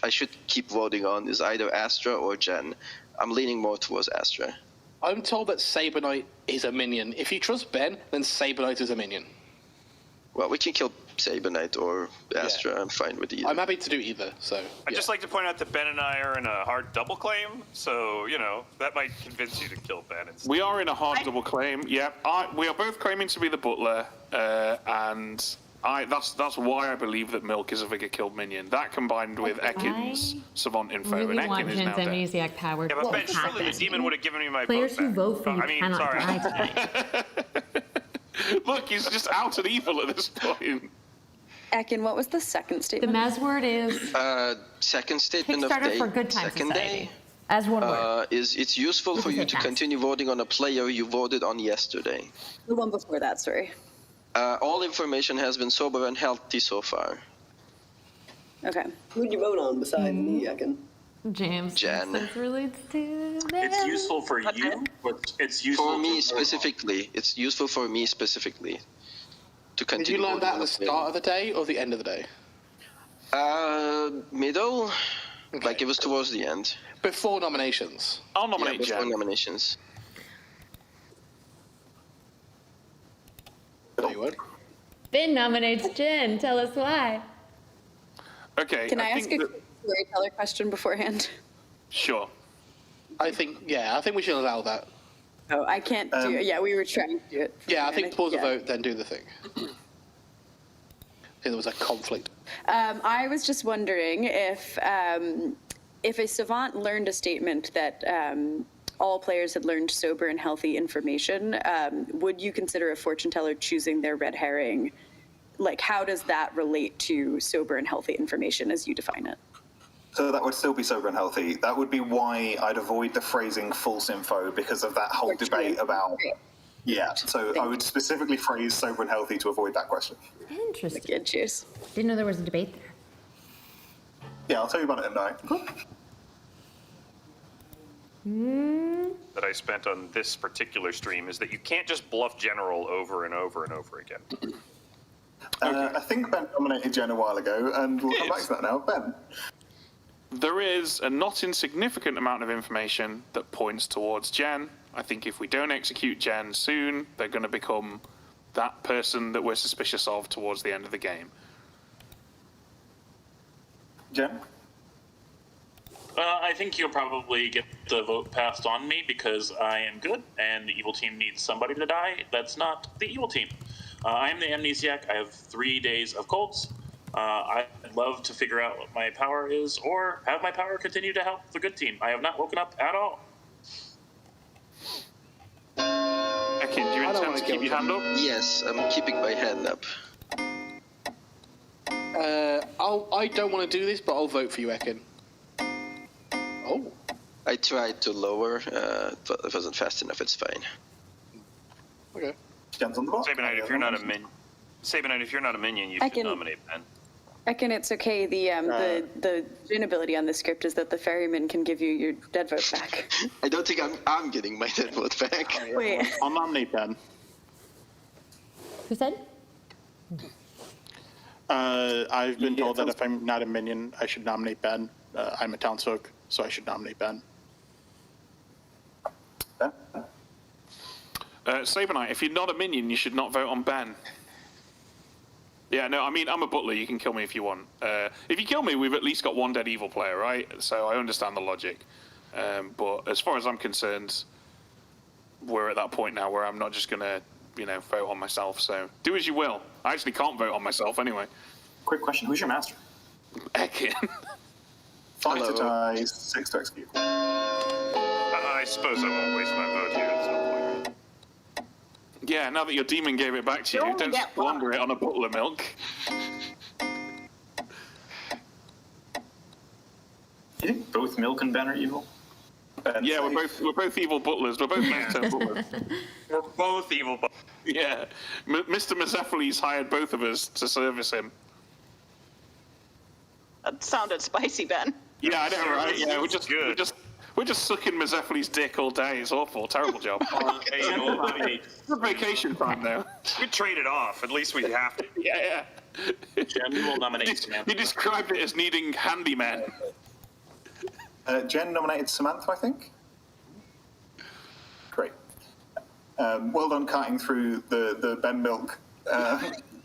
I should keep voting on is either Astra or Jen. I'm leaning more towards Astra. I'm told that Saber Knight is a minion. If you trust Ben, then Saber Knight is a minion. Well, we can kill Saber Knight or Astra. Yeah. I'm fine with either. I'm happy to do either. So I'd just like to point out that Ben and I are in a hard double claim, so that might convince you to kill Ben instead. We are in a hard double claim. Yeah, we are both claiming to be the butler, and that's why I believe that Milk is a vigor killed minion. That combined with Ekin's savant info, really and want Ekin is now dead. amnesiac power. Yeah, but Ben, surely the demon would have given me my Players vote who back. vote for you I mean, cannot sorry. die tonight. Look, he's just out and evil at this point. Ekin, what was the second The statement? Mez word is second statement of Kickstarter day. for Good Time second Society. day. As one word. Is it's useful for you to continue voting on a player you voted on yesterday. The one before that, sorry. All information has been sober and healthy so far. Okay. Who'd you vote on besides me, Ekin? James. Jen. This relates to them. It's useful for you, but it's useful for me to specifically. It's useful for me specifically. To Did continue. you learn that at voting the on a start of the day or the end of the day? Middle. Okay. Like it was towards the end. Before nominations. I'll nominate before Jen. nominations. There you would. Ben nominates Jen. Tell us why. Okay. Can I ask a that... storyteller question beforehand? Sure. I think we should allow that. Oh, I can't do it. Yeah, we were trying to do it. Yeah, I think pause the vote, then do the thing. There was a conflict. I was just wondering if a savant learned a statement that all players had learned sober and healthy information, would you consider a fortune teller choosing their red herring? Like, how does that relate to sober and healthy information as you define it? So that would still be sober and healthy. That would be why I'd avoid the phrasing false info because of that whole debate about... Yeah, so I would specifically phrase sober and healthy to avoid that question. Interesting. Good, cheers. Didn't know there was a debate there. Yeah, I'll tell you about it in a night. Cool. That I spent on this particular stream is that you can't just bluff general over and over and over again. I think Ben nominated Jen a while ago, and we'll come back to that now. Ben. There is a not insignificant amount of information that points towards Jen. I think if we don't execute Jen soon, they're going to become that person that we're suspicious of towards the end of the game. Jen? I think you'll probably get the vote passed on me because I am good, and the evil team needs somebody to die. That's not the evil team. I am the amnesiac. I have 3 days of colds. I'd love to figure out what my power is, or have my power continue to help the good team. I have not woken up at all. Ekin, do you intend to keep your hand up? Yes, I'm keeping my hand up. I don't want to do this, but I'll vote for you, Ekin. Oh. I tried to lower, but it wasn't fast enough. It's fine. Okay. Sabanite, if you're not a minion, you should nominate Ben. Ekin, it's okay. The Jin ability on the script is that the ferryman can give you your dead vote back. I don't think I'm getting my dead vote back. Wait. I'll nominate Ben. Who said? I've been told that if I'm not a minion, I should nominate Ben. I'm a townsfolk, so I should nominate Ben. Sabanite, if you're not a minion, you should not vote on Ben. Yeah, no, I mean, I'm a butler. You can kill me if you want. If you kill me, we've at least got one dead evil player, right? So I understand the logic. But as far as I'm concerned, we're at that point now where I'm not just going to, vote on myself. So do as you will. I actually can't vote on myself anyway. Quick question. Who's your master? Ekin. 5 to die, 6 to execute. I suppose I won't waste my vote here at some point. Yeah, now that your demon gave it back to you, don't squander it on a bottle of milk. Do you think both Milk and Ben are evil? Yeah, we're both evil butlers. We're both master butlers. We're both evil butlers. Yeah, Mr. Mazephiles hired both of us to service him. That sounded spicy, Ben. Yeah, I know, right? Yeah, we're just sucking Mazephiles' dick all day. It's awful. Terrible job. Good vacation time, though. We trade it off. At least we have to. Yeah. Jen will nominate Samantha. You described it as needing handyman. Jen nominated Samantha, I think. Great. Well done cutting through the Ben Milk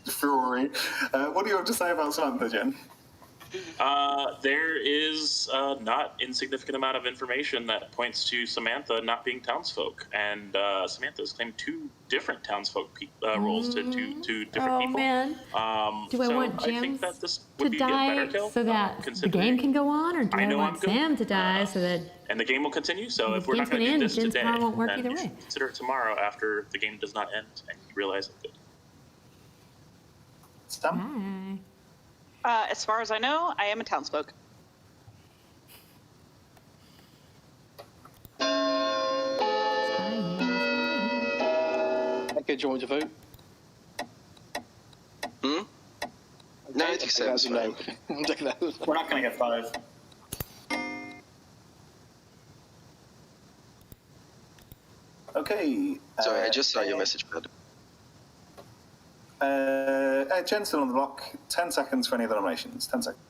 fury. What do you have to say about Samantha, Jen? There is a not insignificant amount of information that points to Samantha not being townsfolk, and Samantha has claimed 2 different townsfolk roles to 2 different people. Man. Do I so want I think James that this to would be a better die kill, so that the game can go on, or do I know want I'm good. Sam to die so that and the game will continue. So the if we're not game's going to gonna do end, this Jen's today, power won't work then either you way. should consider it tomorrow after the game does not end and you realize I'm good. Sam? As far as I know, I am a townsfolk. Okay, do you want me to vote? No, I think Sam's fine. We're not going to get 5. Okay. Sorry, I just saw your message, Brad. Jen's still on the block. 10 seconds for any of the nominations. 10 seconds.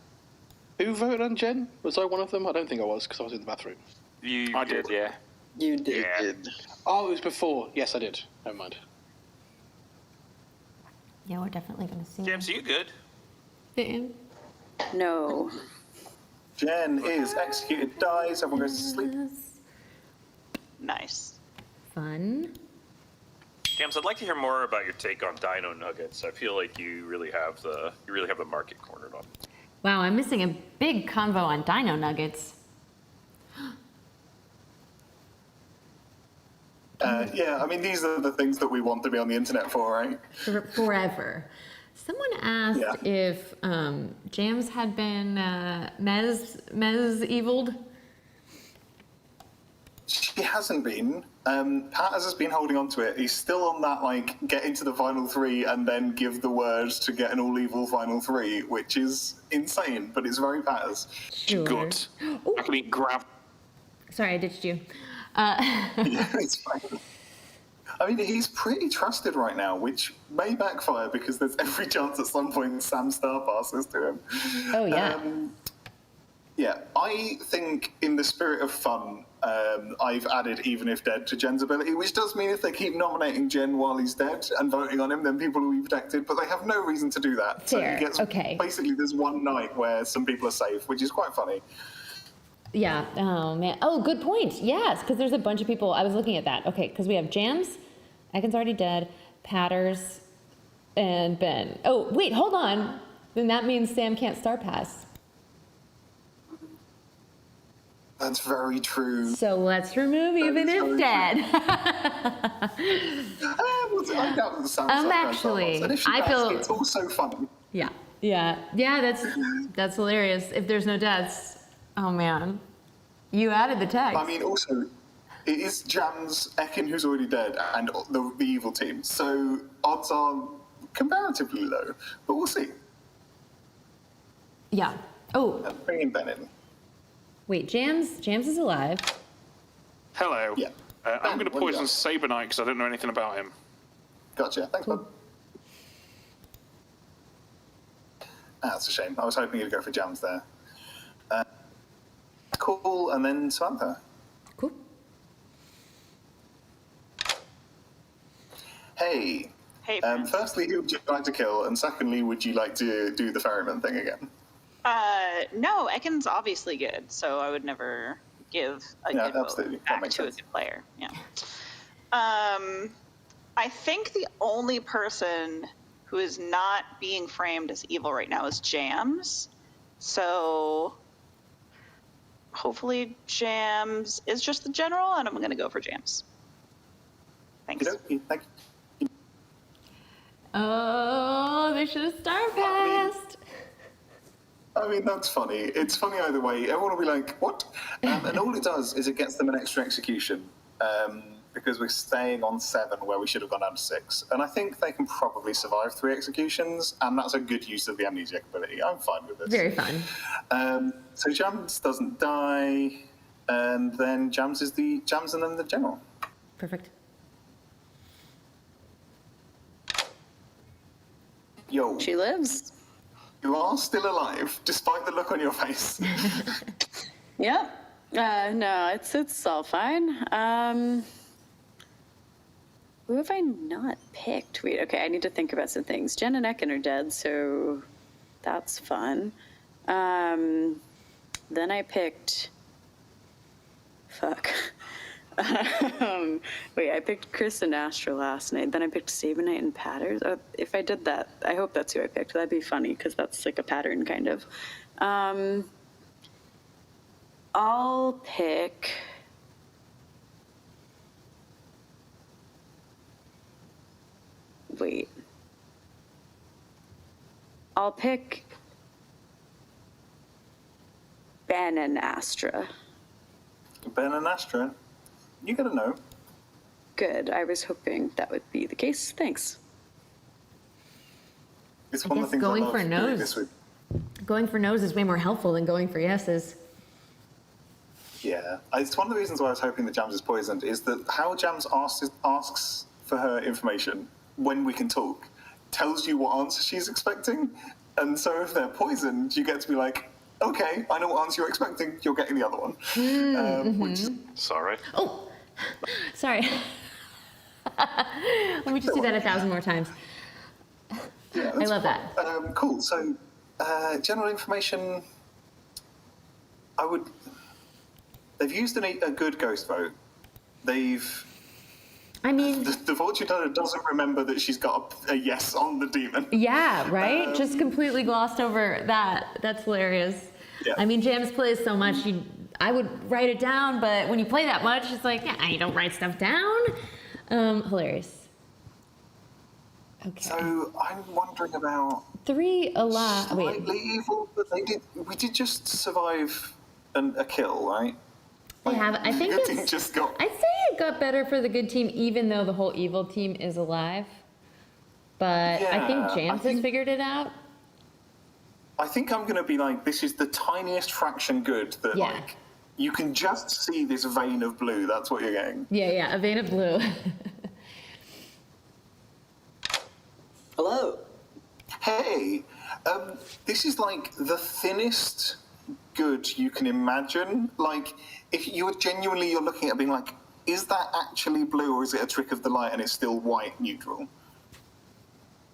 Who voted on Jen? Was I one of them? I don't think I was, because I was in the bathroom. I did, yeah. You did. Yeah. Oh, it was before. Yes, I did. Never mind. Yeah, we're definitely gonna see. James, are you good? No. Jen is executed, dies, everyone goes to sleep. Nice. Fun. James, I'd like to hear more about your take on Dino Nuggets. I feel like you really have the market cornered on. Wow, I'm missing a big convo on Dino Nuggets. Yeah, I mean, these are the things that we want to be on the internet for, right? Forever. Someone asked if Jams had been Mez-eviled. She hasn't been. Pat has been holding on to it. He's still on that, like, get into the final 3 and then give the words to get an all-evil final 3, which is insane, but it's very Pat's. Sure. Good. Actually, grab. Sorry, I ditched you. Yeah, it's fine. I mean, he's pretty trusted right now, which may backfire because there's every chance at some point Sam Star passes to him. Oh, yeah. Yeah, I think in the spirit of fun, I've added Even If Dead to Jen's ability, which does mean if they keep nominating Jen while he's dead and voting on him, then people will be protected, but they have no reason to do that. So Fair, he gets, okay. basically, there's one night where some people are safe, which is quite funny. Yeah. Oh, man. Oh, good point. Yes, because there's a bunch of people. I was looking at that. Okay, because we have Jams, Ekin's already dead, Patters, and Ben. Oh, wait, hold on. Then that means Sam can't Star Pass. That's very true. So let's remove Even If Dead. I doubt that Sam Star Actually, and if she I does, feel it's also funny. Yeah. That's hilarious. If there's no deaths, oh man, you added the text. I mean, also, it is Jams, Ekin, who's already dead, and the evil team. So odds are comparatively low, but we'll see. Yeah. Oh. Bringing Ben in. Wait, Jams is alive. Hello. Yeah. I'm going to poison Saber Knight because I don't know anything about him. Gotcha. Thanks, bud. That's a shame. I was hoping you'd go for Jams there. Cool, and then Samantha. Cool. Hey. Hey. Firstly, who would you like to kill? And secondly, would you like to do the ferryman thing again? No, Ekin's obviously good, so I would never give a good vote back to a good player. Yeah. I think the only person who is not being framed as evil right now is Jams. So hopefully Jams is just the general, and I'm going to go for Jams. Thanks. Thank you. Oh, they should have Star Passed. I mean, that's funny. It's funny either way. Everyone will be like, what? And all it does is it gets them an extra execution because we're staying on 7 where we should have gone down to 6. And I think they can probably survive 3 executions, and that's a good use of the amnesiac ability. I'm fine with this. Very fun. So Jams doesn't die, and then Jams and then the general. Perfect. Yo. She lives. You are still alive, despite the look on your face. Yep. No, it's all fine. Who have I not picked? Wait, okay, I need to think about some things. Jen and Ekin are dead, so that's fun. Then I picked... Fuck. Wait, I picked Chris and Astra last night. Then I picked Sabanite and Patters. Oh, if I did that, I hope that's who I picked. That'd be funny, because that's like a pattern, kind of. I'll pick... Wait. I'll pick Ben and Astra. Ben and Astra? You gotta know. Good. I was hoping that would be the case. Thanks. It's I one of guess the things going I love for doing nose. this week. Going for no's is way more helpful than going for yeses. Yeah, it's one of the reasons why I was hoping that Jams is poisoned, is that how Jams asks for her information when we can talk tells you what answer she's expecting. And so if they're poisoned, you get to be like, okay, I know what answer you're expecting, you're getting the other one. Which is... Sorry. Oh, sorry. Let me just do that 1,000 more times. Yeah, I love that. Cool. So, general information, I would... They've used a good ghost vote. They've... I mean... The fortune teller doesn't remember that she's got a yes on the demon. Yeah, right? Just completely glossed over that. That's hilarious. Yeah. I mean, Jams plays so much, I would write it down, but when you play that much, it's like, yeah, you don't write stuff down. Hilarious. Okay. So, I'm wondering about... 3 alive. Wait. Slightly evil, but we did just survive a kill, right? They have. I think Good team it's. just got... I'd say it got better for the good team, even though the whole evil team is alive. But I think Jams has figured it out. I think I'm going to be like, this is the tiniest fraction good that, like, you can just see this vein of blue. That's what you're getting. Yeah, a vein of blue. Hello. Hey, this is like the thinnest good you can imagine. Like, if you're looking at it being like, is that actually blue or is it a trick of the light and it's still white neutral?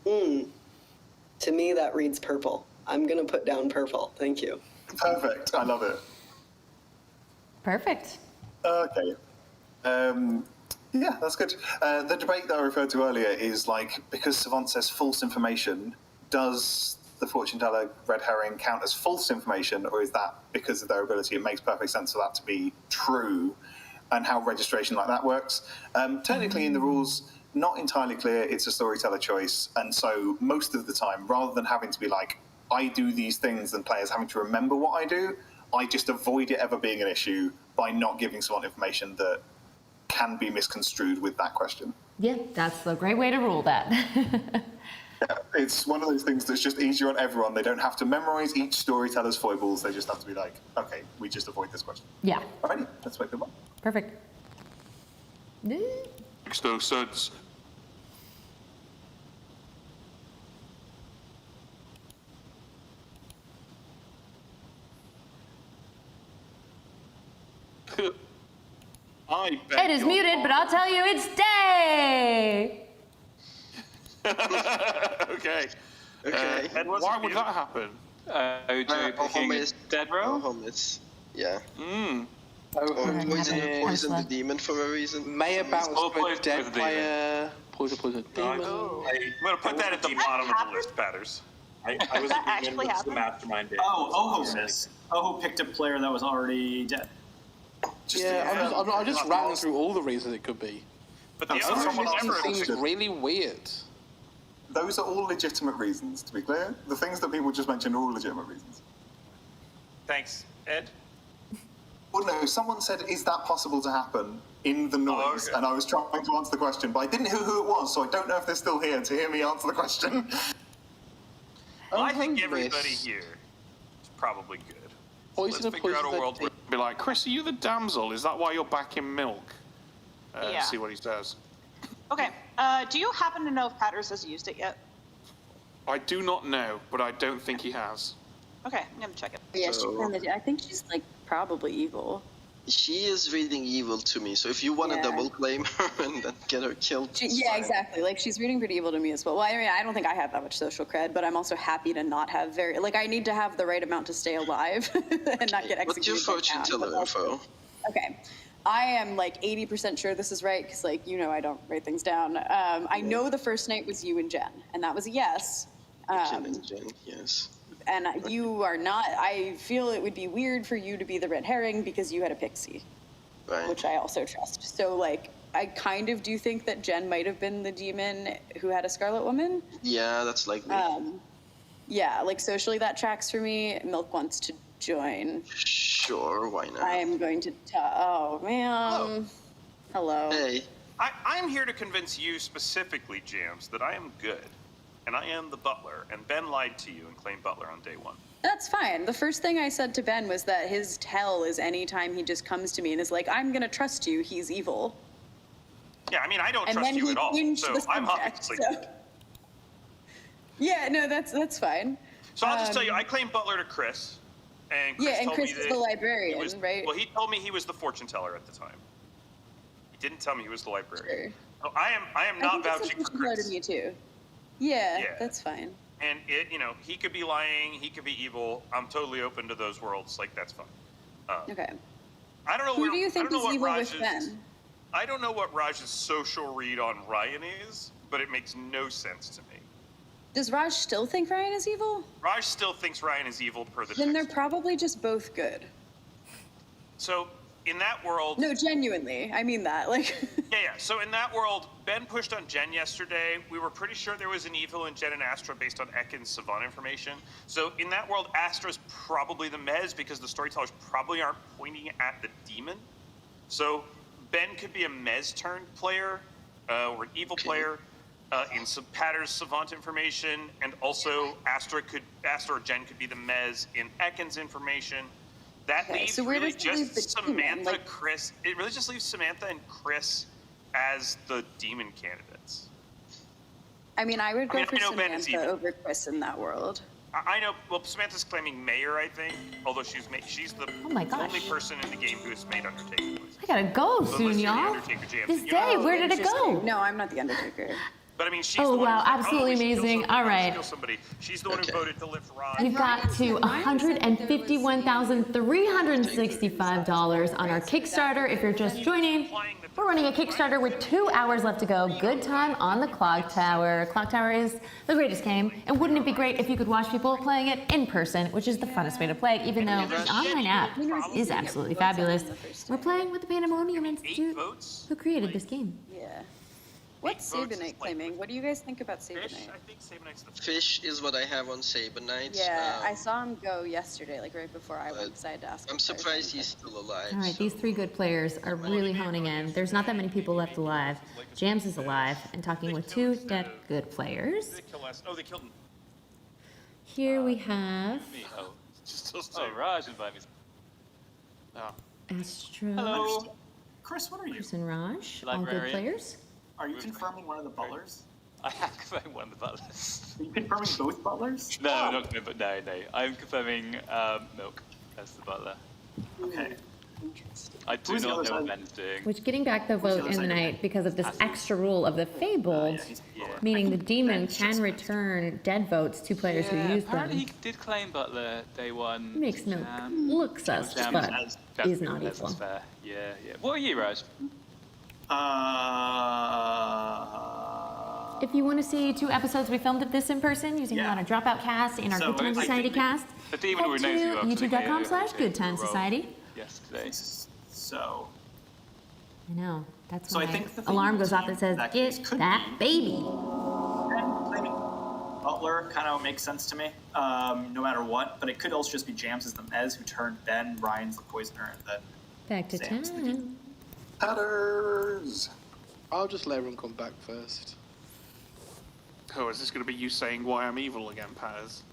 To me, that reads purple. I'm going to put down purple. Thank you. Perfect. I love it. Perfect. Okay. Yeah, that's good. The debate that I referred to earlier is like, because Savant says false information, does the fortune teller red herring count as false information, or is that because of their ability? It makes perfect sense for that to be true, and how registration like that works. Technically, in the rules, not entirely clear. It's a storyteller choice, and so most of the time, rather than having to be like, I do these things, and players having to remember what I do, I just avoid it ever being an issue by not giving someone information that can be misconstrued with that question. Yeah, that's a great way to rule that. Yeah, it's one of those things that's just easier on everyone. They don't have to memorize each storyteller's foibles. They just have to be like, okay, we just avoid this question. Yeah. Alrighty, let's make them up. Perfect. Makes no sense. It is muted, but I'll tell you it's day! Okay. Why would that happen? OJ picking dead row? Yeah. Poison the demon for a reason. Mayor bounce with dead player. Poison demon. I'm gonna put that at the bottom of the list, Patters. I was That the actually demon, happened? the mastermind did. Oho missed. Oho picked a player that was already dead. I'm just rattling through all the reasons it could be. But the other one seems really weird. Those are all legitimate reasons, to be clear. The things that people just mentioned are all legitimate reasons. Thanks, Ed. Well, no, someone said, is that possible to happen in the noise? And I was trying to answer the question, but I didn't hear who it was, so I don't know if they're still here to hear me answer the question. Well, I think everybody here is probably good. So let's figure out a world where... Be like, Chris, are you the damsel? Is that why you're back in milk? Yeah. See what he says. Okay. Do you happen to know if Patters has used it yet? I do not know, but I don't think he has. Okay, I'm gonna check it. Yeah, I think she's like probably evil. She is reading evil to me, so if you want to Yeah. double claim her and then get her killed, it's Yeah, fine. exactly. Like she's reading pretty evil to me as well. Well, I mean, I don't think I have that much social cred, but I'm also happy to not have I need to have the right amount to stay alive and not get executed. What's your fortune teller info? Okay. I am like 80% sure this is right because, like, I don't write things down. I know the first night was you and Jen, and that was a yes. Jen, yes. And you are not. I feel it would be weird for you to be the red herring because you had a pixie, right. which I also trust. So, like, I kind of do think that Jen might have been the demon who had a Scarlet Woman. Yeah, that's likely. Yeah, like socially that tracks for me. Milk wants to join. Sure, why not? I am going to. Oh man. Hello. Hey. I'm here to convince you specifically, Jams, that I am good. And I am the butler, and Ben lied to you and claimed butler on day one. That's fine. The first thing I said to Ben was that his tell is anytime he just comes to me and is like, I'm going to trust you, he's evil. Yeah, I mean, I don't And trust then you he at all, changed so the I'm subject, obviously... so- Yeah, no, that's fine. So I'll just tell you, I claimed butler to Chris, and Chris and told Chris me is that the librarian, he was, right? Well, he told me he was the fortune teller at the time. He didn't tell me he was the librarian. Sure. So I am not vouching for Chris. To me too. Yeah, Yeah. that's fine. And he could be lying, he could be evil. I'm totally open to those worlds. Like, that's fine. Okay. I don't know Who where, do you think I don't know is what evil Raj's, with Ben? I don't know what Raj's social read on Ryan is, but it makes no sense to me. Does Raj still think Ryan is evil? Raj still thinks Ryan is evil per the Then text. they're probably just both good. So in that world, No, genuinely, I mean that. Like, yeah. So in that world, Ben pushed on Jen yesterday. We were pretty sure there was an evil in Jen and Astra based on Ekken's savant information. So in that world, Astra's probably the Mez because the storytellers probably aren't pointing at the demon. So Ben could be a Mez turned player or an evil player in Patter's savant information, and also Astra or Jen could be the Mez in Ekken's information. That Okay, leaves so where really does it leave just the demon? Samantha, Like- Chris. It really just leaves Samantha and Chris as the demon candidates. I mean, I would go for I know Ben is Samantha evil. over Chris in that world. I know. Well, Samantha's claiming Mayor, I think. Although she's the Oh my gosh. only person in the game who has made Undertaker. I gotta go So soon, unless you're the y'all. Undertaker, James, This then you day, know. where did it go? No, I'm not the Undertaker. But I mean, she's Oh, the one wow, who said, absolutely we should kill amazing. somebody, All right. kill somebody. She's the one who voted to lift Rod. We've got to $151,365 on our Kickstarter. If you're just joining, we're running a Kickstarter with 2 hours left to go. Good time on the Clocktower. Clocktower is the greatest game, and wouldn't it be great if you could watch people playing it in person, which is the funnest way to play it, even though the online app is absolutely fabulous. We're playing with the Pandemonium Institute, who created this game. Yeah. What's Sabonite claiming? What do you guys think about Sabonite? I think Sabonite's the Fish is what I have on Sabonite. Yeah, I saw him go yesterday, like right before I went, because I had to ask him I'm surprised he's still alive. All right, these 3 good players are really honing in. There's not that many people left alive. Jams is alive and talking with 2 dead good players. They kill us. Oh, they killed him. Here we have Me. Oh, Raj invited me. Oh. Astro, Hello. Chris, what are you? Chris and Raj, all good Librarian. players. Are you confirming one of the butlers? I am confirming one of the butlers. Are you confirming both butlers? No, not confirming, but no. I'm confirming Milk as the butler. Okay. I do Who's the not other know what side? Ben is doing. Which, getting back the vote in the night because of this extra rule of the Fabled, meaning the demon can return dead votes to players who use Apparently them. he did claim butler day one. Makes Milk look sus, Jam but Jam is not that's evil. fair. Yeah. What are you, Raj? If you want to see 2 episodes we filmed of this in person using a lot of Dropout Cast and our So, Good Time I Society think cast, The demon head who knows you to after the youtube.com/Good Time Society. Yesterday. So, I know. That's So I when think the my alarm Fable goes off team that says, in that "Get case could that baby." Ben claiming Butler kind of makes sense to me, no matter what. But it could also just be Jams as the Mez who turned Ben, Ryan's the poisoner, and then Back to Sam's the town. Patters. I'll just let everyone come back first. Oh, is this going to be you saying why I'm evil again, Patters?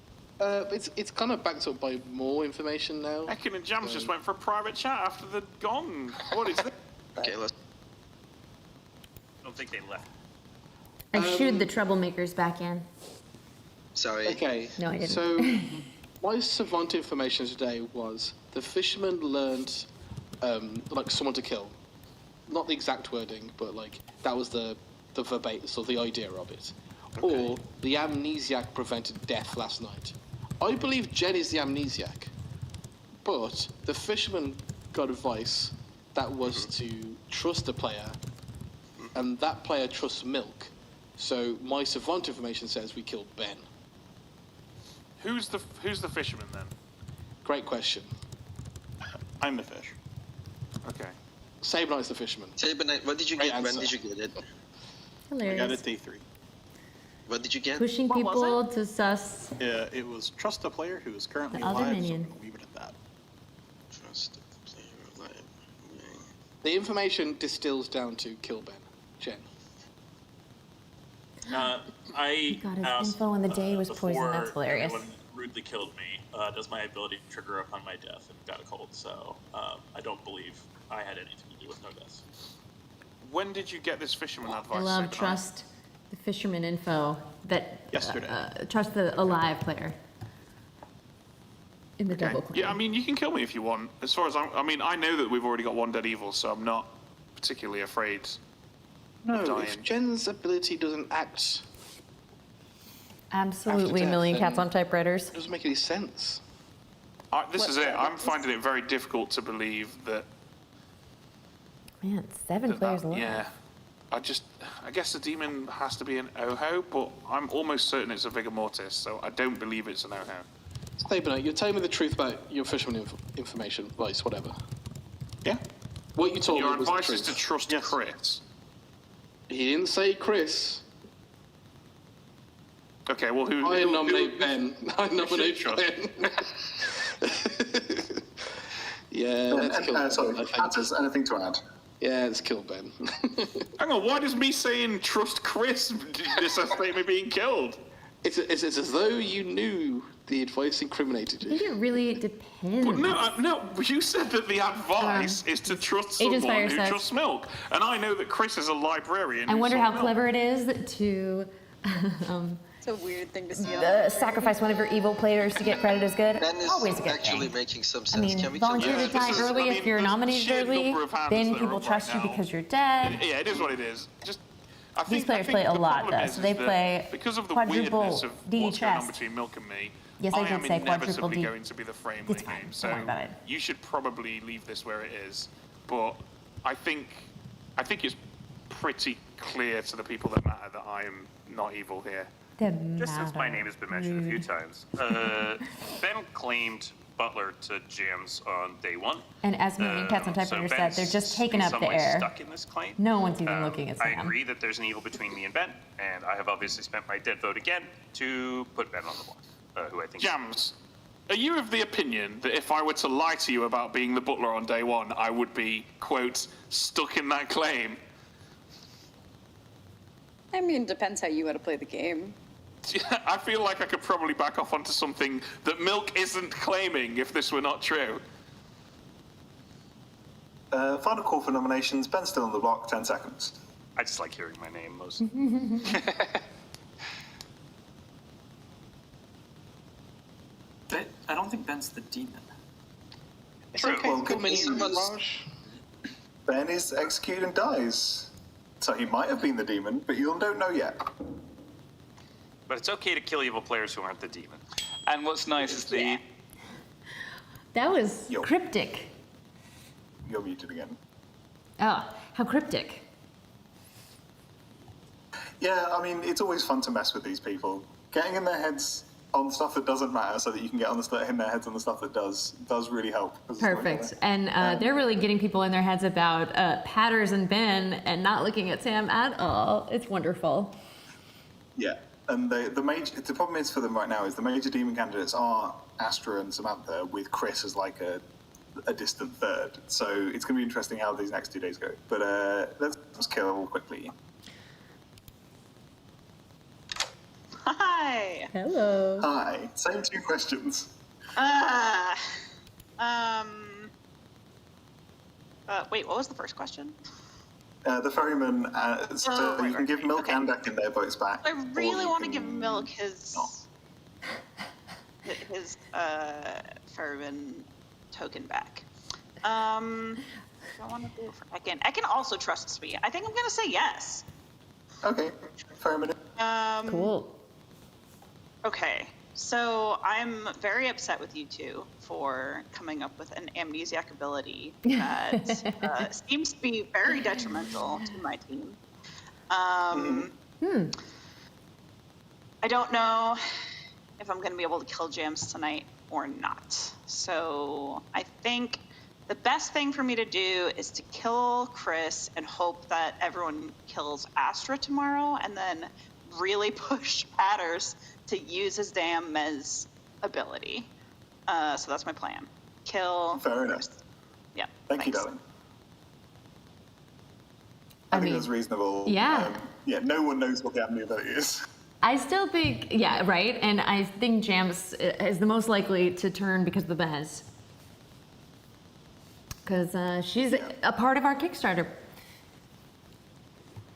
It's kind of backed up by more information now. Ekin and Jams just went for a private chat after the gong. What is this? Okay, let's. I don't think they left. I shooed the troublemakers back in. Sorry. Okay. No, I didn't. So, my savant information today was the fisherman learned, like, someone to kill. Not the exact wording, but, like, that was the verbatim, so the idea of it. Or the amnesiac prevented death last night. I believe Jen is the amnesiac, but the fisherman got advice that was to trust the player, and that player trusts Milk. So my savant information says we killed Ben. Who's the fisherman then? Great question. I'm the fish. Okay. Sabenite's the fisherman. Sabenite, what did you get? When did you get it? Hilarious. I got it day 3. What did you get? Pushing people to sus Yeah, it was trust a player who is currently the other alive, minion. so we'll leave it at that. Trust the player alive. The information distills down to kill Ben. Jen. God, I his asked, info on the day was poison. before That's hilarious. anyone rudely killed me, does my ability trigger upon my death? And got a cold, so I don't believe I had anything to do with no deaths. When did you get this fisherman advice? I love Sabenite? trust the fisherman info that Yesterday. Trust the alive player in the double claim. Yeah, I mean, you can kill me if you want. As far as I mean, I know that we've already got one dead evil, so I'm not particularly afraid No, of dying. if Jen's ability doesn't act, Absolutely, death, million then- cats on typewriters. it doesn't make any sense. This is it. I'm finding it very difficult to believe that. Man, 7 players alive. Yeah. I guess the demon has to be an Oho, but I'm almost certain it's a Vigor Mortis, so I don't believe it's an Oho. Sabenite, you're telling me the truth about your fisherman information, Vice, whatever. Yeah. What you told Your me was the advice is truth. to trust Chris. He didn't say Chris. Okay, well, who? I who- nominate Ben. I nominate should Ben. Yeah, let's kill Ben. Sorry, I think. Hatters, anything to add? Yeah, let's kill Ben. Hang on, why does me saying trust Chris necessitate me being killed? It's as though you knew the advice incriminated I you. think it really depends. Well, no, you said that the advice is to trust Agent someone Spire who says- trusts Milk, and I know that Chris is a librarian. I who wonder saw how Milk. clever it is to It's a weird thing to see. sacrifice one of your evil players to get credit as good. Ben is Always a good actually thing. making some I sense. mean, Can we kill volunteer Ben? to die early if you're nominated sheer early. number of hands Then that people are up trust right you now. because you're dead. Yeah, it is what it is. I These think players play a the lot, problem though, is so they that play because of the quadruple weirdness of DD what's going on chess. between Milk and me. Yes, I I did am say quadruple inevitably D. going to be the frame It's late fine. game, Don't so worry about it. you should probably leave this where it is. But I think it's pretty clear to the people that matter that I am not evil here. Just since my name has been mentioned a few times, Ben claimed Butler to Jams on day 1. And as Million Cats on Typewriter said, they're just taking in up some the ways air. Stuck in this claim. No one's even looking at I Sam. agree that there's an evil between me and Ben, and I have obviously spent my dead vote again to put Ben on the block, who I think. Jams, are you of the opinion that if I were to lie to you about being the butler on day 1, I would be, quote, stuck in that claim? I mean, depends how you want to play the game. I feel like I could probably back off onto something that Milk isn't claiming if this were not true. Final call for nominations. Ben's still on the block. 10 seconds. I just like hearing my name most. I don't think Ben's the demon. It's okay. Well, Good many news. Ben is executed and dies. So he might have been the demon, but you don't know yet. But it's okay to kill evil players who aren't the demon. And what's nice is the That was cryptic. You're muted again. Oh, how cryptic. Yeah, I mean, it's always fun to mess with these people. Getting in their heads on stuff that doesn't matter so that you can get in their heads on the stuff that does really help. Perfect. And they're really getting people in their heads about Patters and Ben and not looking at Sam at all. It's wonderful. Yeah, and the problem is for them right now is the major demon candidates are Astra and Samantha, with Chris as like a distant third. So it's going to be interesting how these next 2 days go. But let's kill quickly. Hi. Hello. Hi. Same 2 questions. Wait, what was the first question? The ferryman, so you can give Milk and Akin their votes back. I really want to give Milk his his Fervin token back. Do I want to do it for Ekin? Ekin also trusts me. I think I'm gonna say yes. Okay, Fervin. Cool. Okay, so I'm very upset with you two for coming up with an amnesiac ability that seems to be very detrimental to my team. I don't know if I'm going to be able to kill Jams tonight or not. So I think the best thing for me to do is to kill Chris and hope that everyone kills Astra tomorrow, and then really push Patters to use his damn Mez ability. So that's my plan. Kill. Fair enough. Yeah. Thank you, darling. I think that's reasonable. Yeah. Yeah, no one knows what the amni ability is. I still think, yeah, right? And I think Jams is the most likely to turn because of the Bez. Because she's a part of our Kickstarter.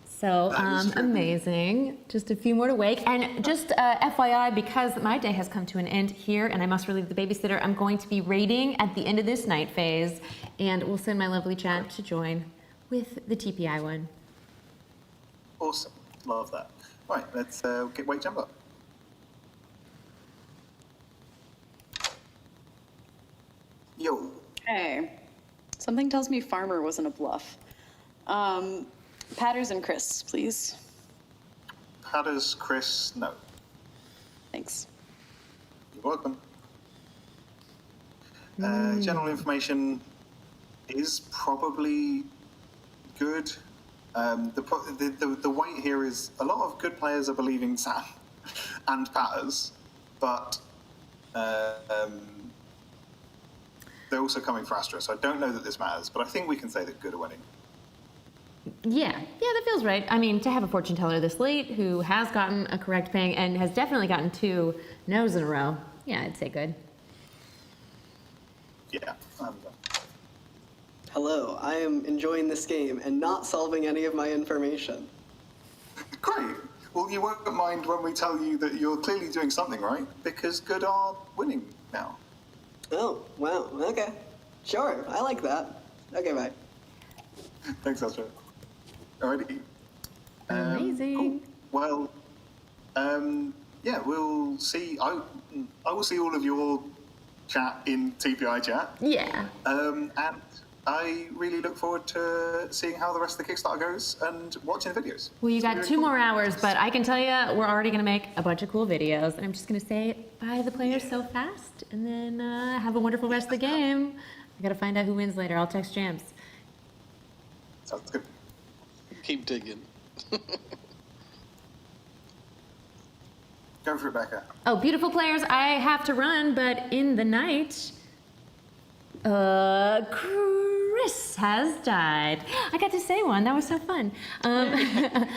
So, amazing. Just a few more to wake. And just FYI, because my day has come to an end here and I must relieve the babysitter, I'm going to be raiding at the end of this night phase. And we'll send my lovely chat to join with the TPI one. Awesome. Love that. Right, let's get Wake Jump up. Yo. Hey. Something tells me Farmer wasn't a bluff. Patters and Chris, please. Patters, Chris, no. Thanks. You're welcome. General information is probably good. The weight here is a lot of good players are believing Sam and Patters, but they're also coming for Astra, so I don't know that this matters, but I think we can say that good are winning. Yeah, that feels right. I mean, to have a fortune teller this late who has gotten a correct ping and has definitely gotten 2 no's in a row, yeah, I'd say good. Yeah. Hello, I am enjoying this game and not solving any of my information. Great. Well, you won't mind when we tell you that you're clearly doing something right, because good are winning now. Oh, wow, okay. Sure, I like that. Okay, bye. Thanks, Astra. Alrighty. Amazing. Cool. Well, yeah, we'll see. I will see all of your chat in TPI chat. Yeah. And I really look forward to seeing how the rest of the Kickstarter goes and watching the videos. Well, you got 2 more hours, but I can tell you we're already going to make a bunch of cool videos. And I'm just going to say bye to the players so fast, and then have a wonderful rest of the game. I got to find out who wins later. I'll text Jams. Sounds good. Keep digging. Go for it, Becca. Oh, beautiful players, I have to run, but in the night, Chris has died. I got to say one. That was so fun. I'm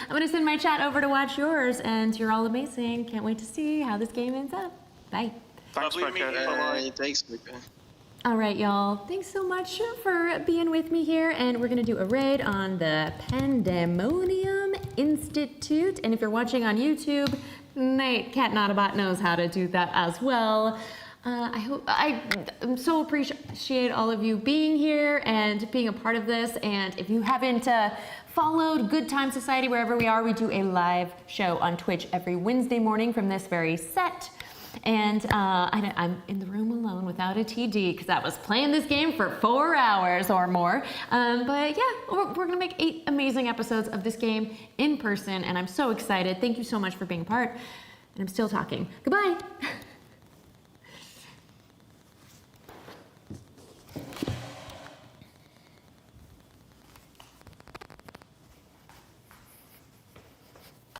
going to send my chat over to watch yours, and you're all amazing. Can't wait to see how this game ends up. Bye. Thanks, Becca. Bye-bye. Thanks, Becca. All right, y'all. Thanks so much for being with me here, and we're going to do a raid on the Pandemonium Institute. And if you're watching on YouTube, Nate Cat Notabot knows how to do that as well. I so appreciate all of you being here and being a part of this. And if you haven't followed Good Time Society, wherever we are, we do a live show on Twitch every Wednesday morning from this very set. And I'm in the room alone without a TD because I was playing this game for 4 hours or more. But yeah, we're going to make 8 amazing episodes of this game in person, and I'm so excited. Thank you so much for being a part. And I'm still talking. Goodbye.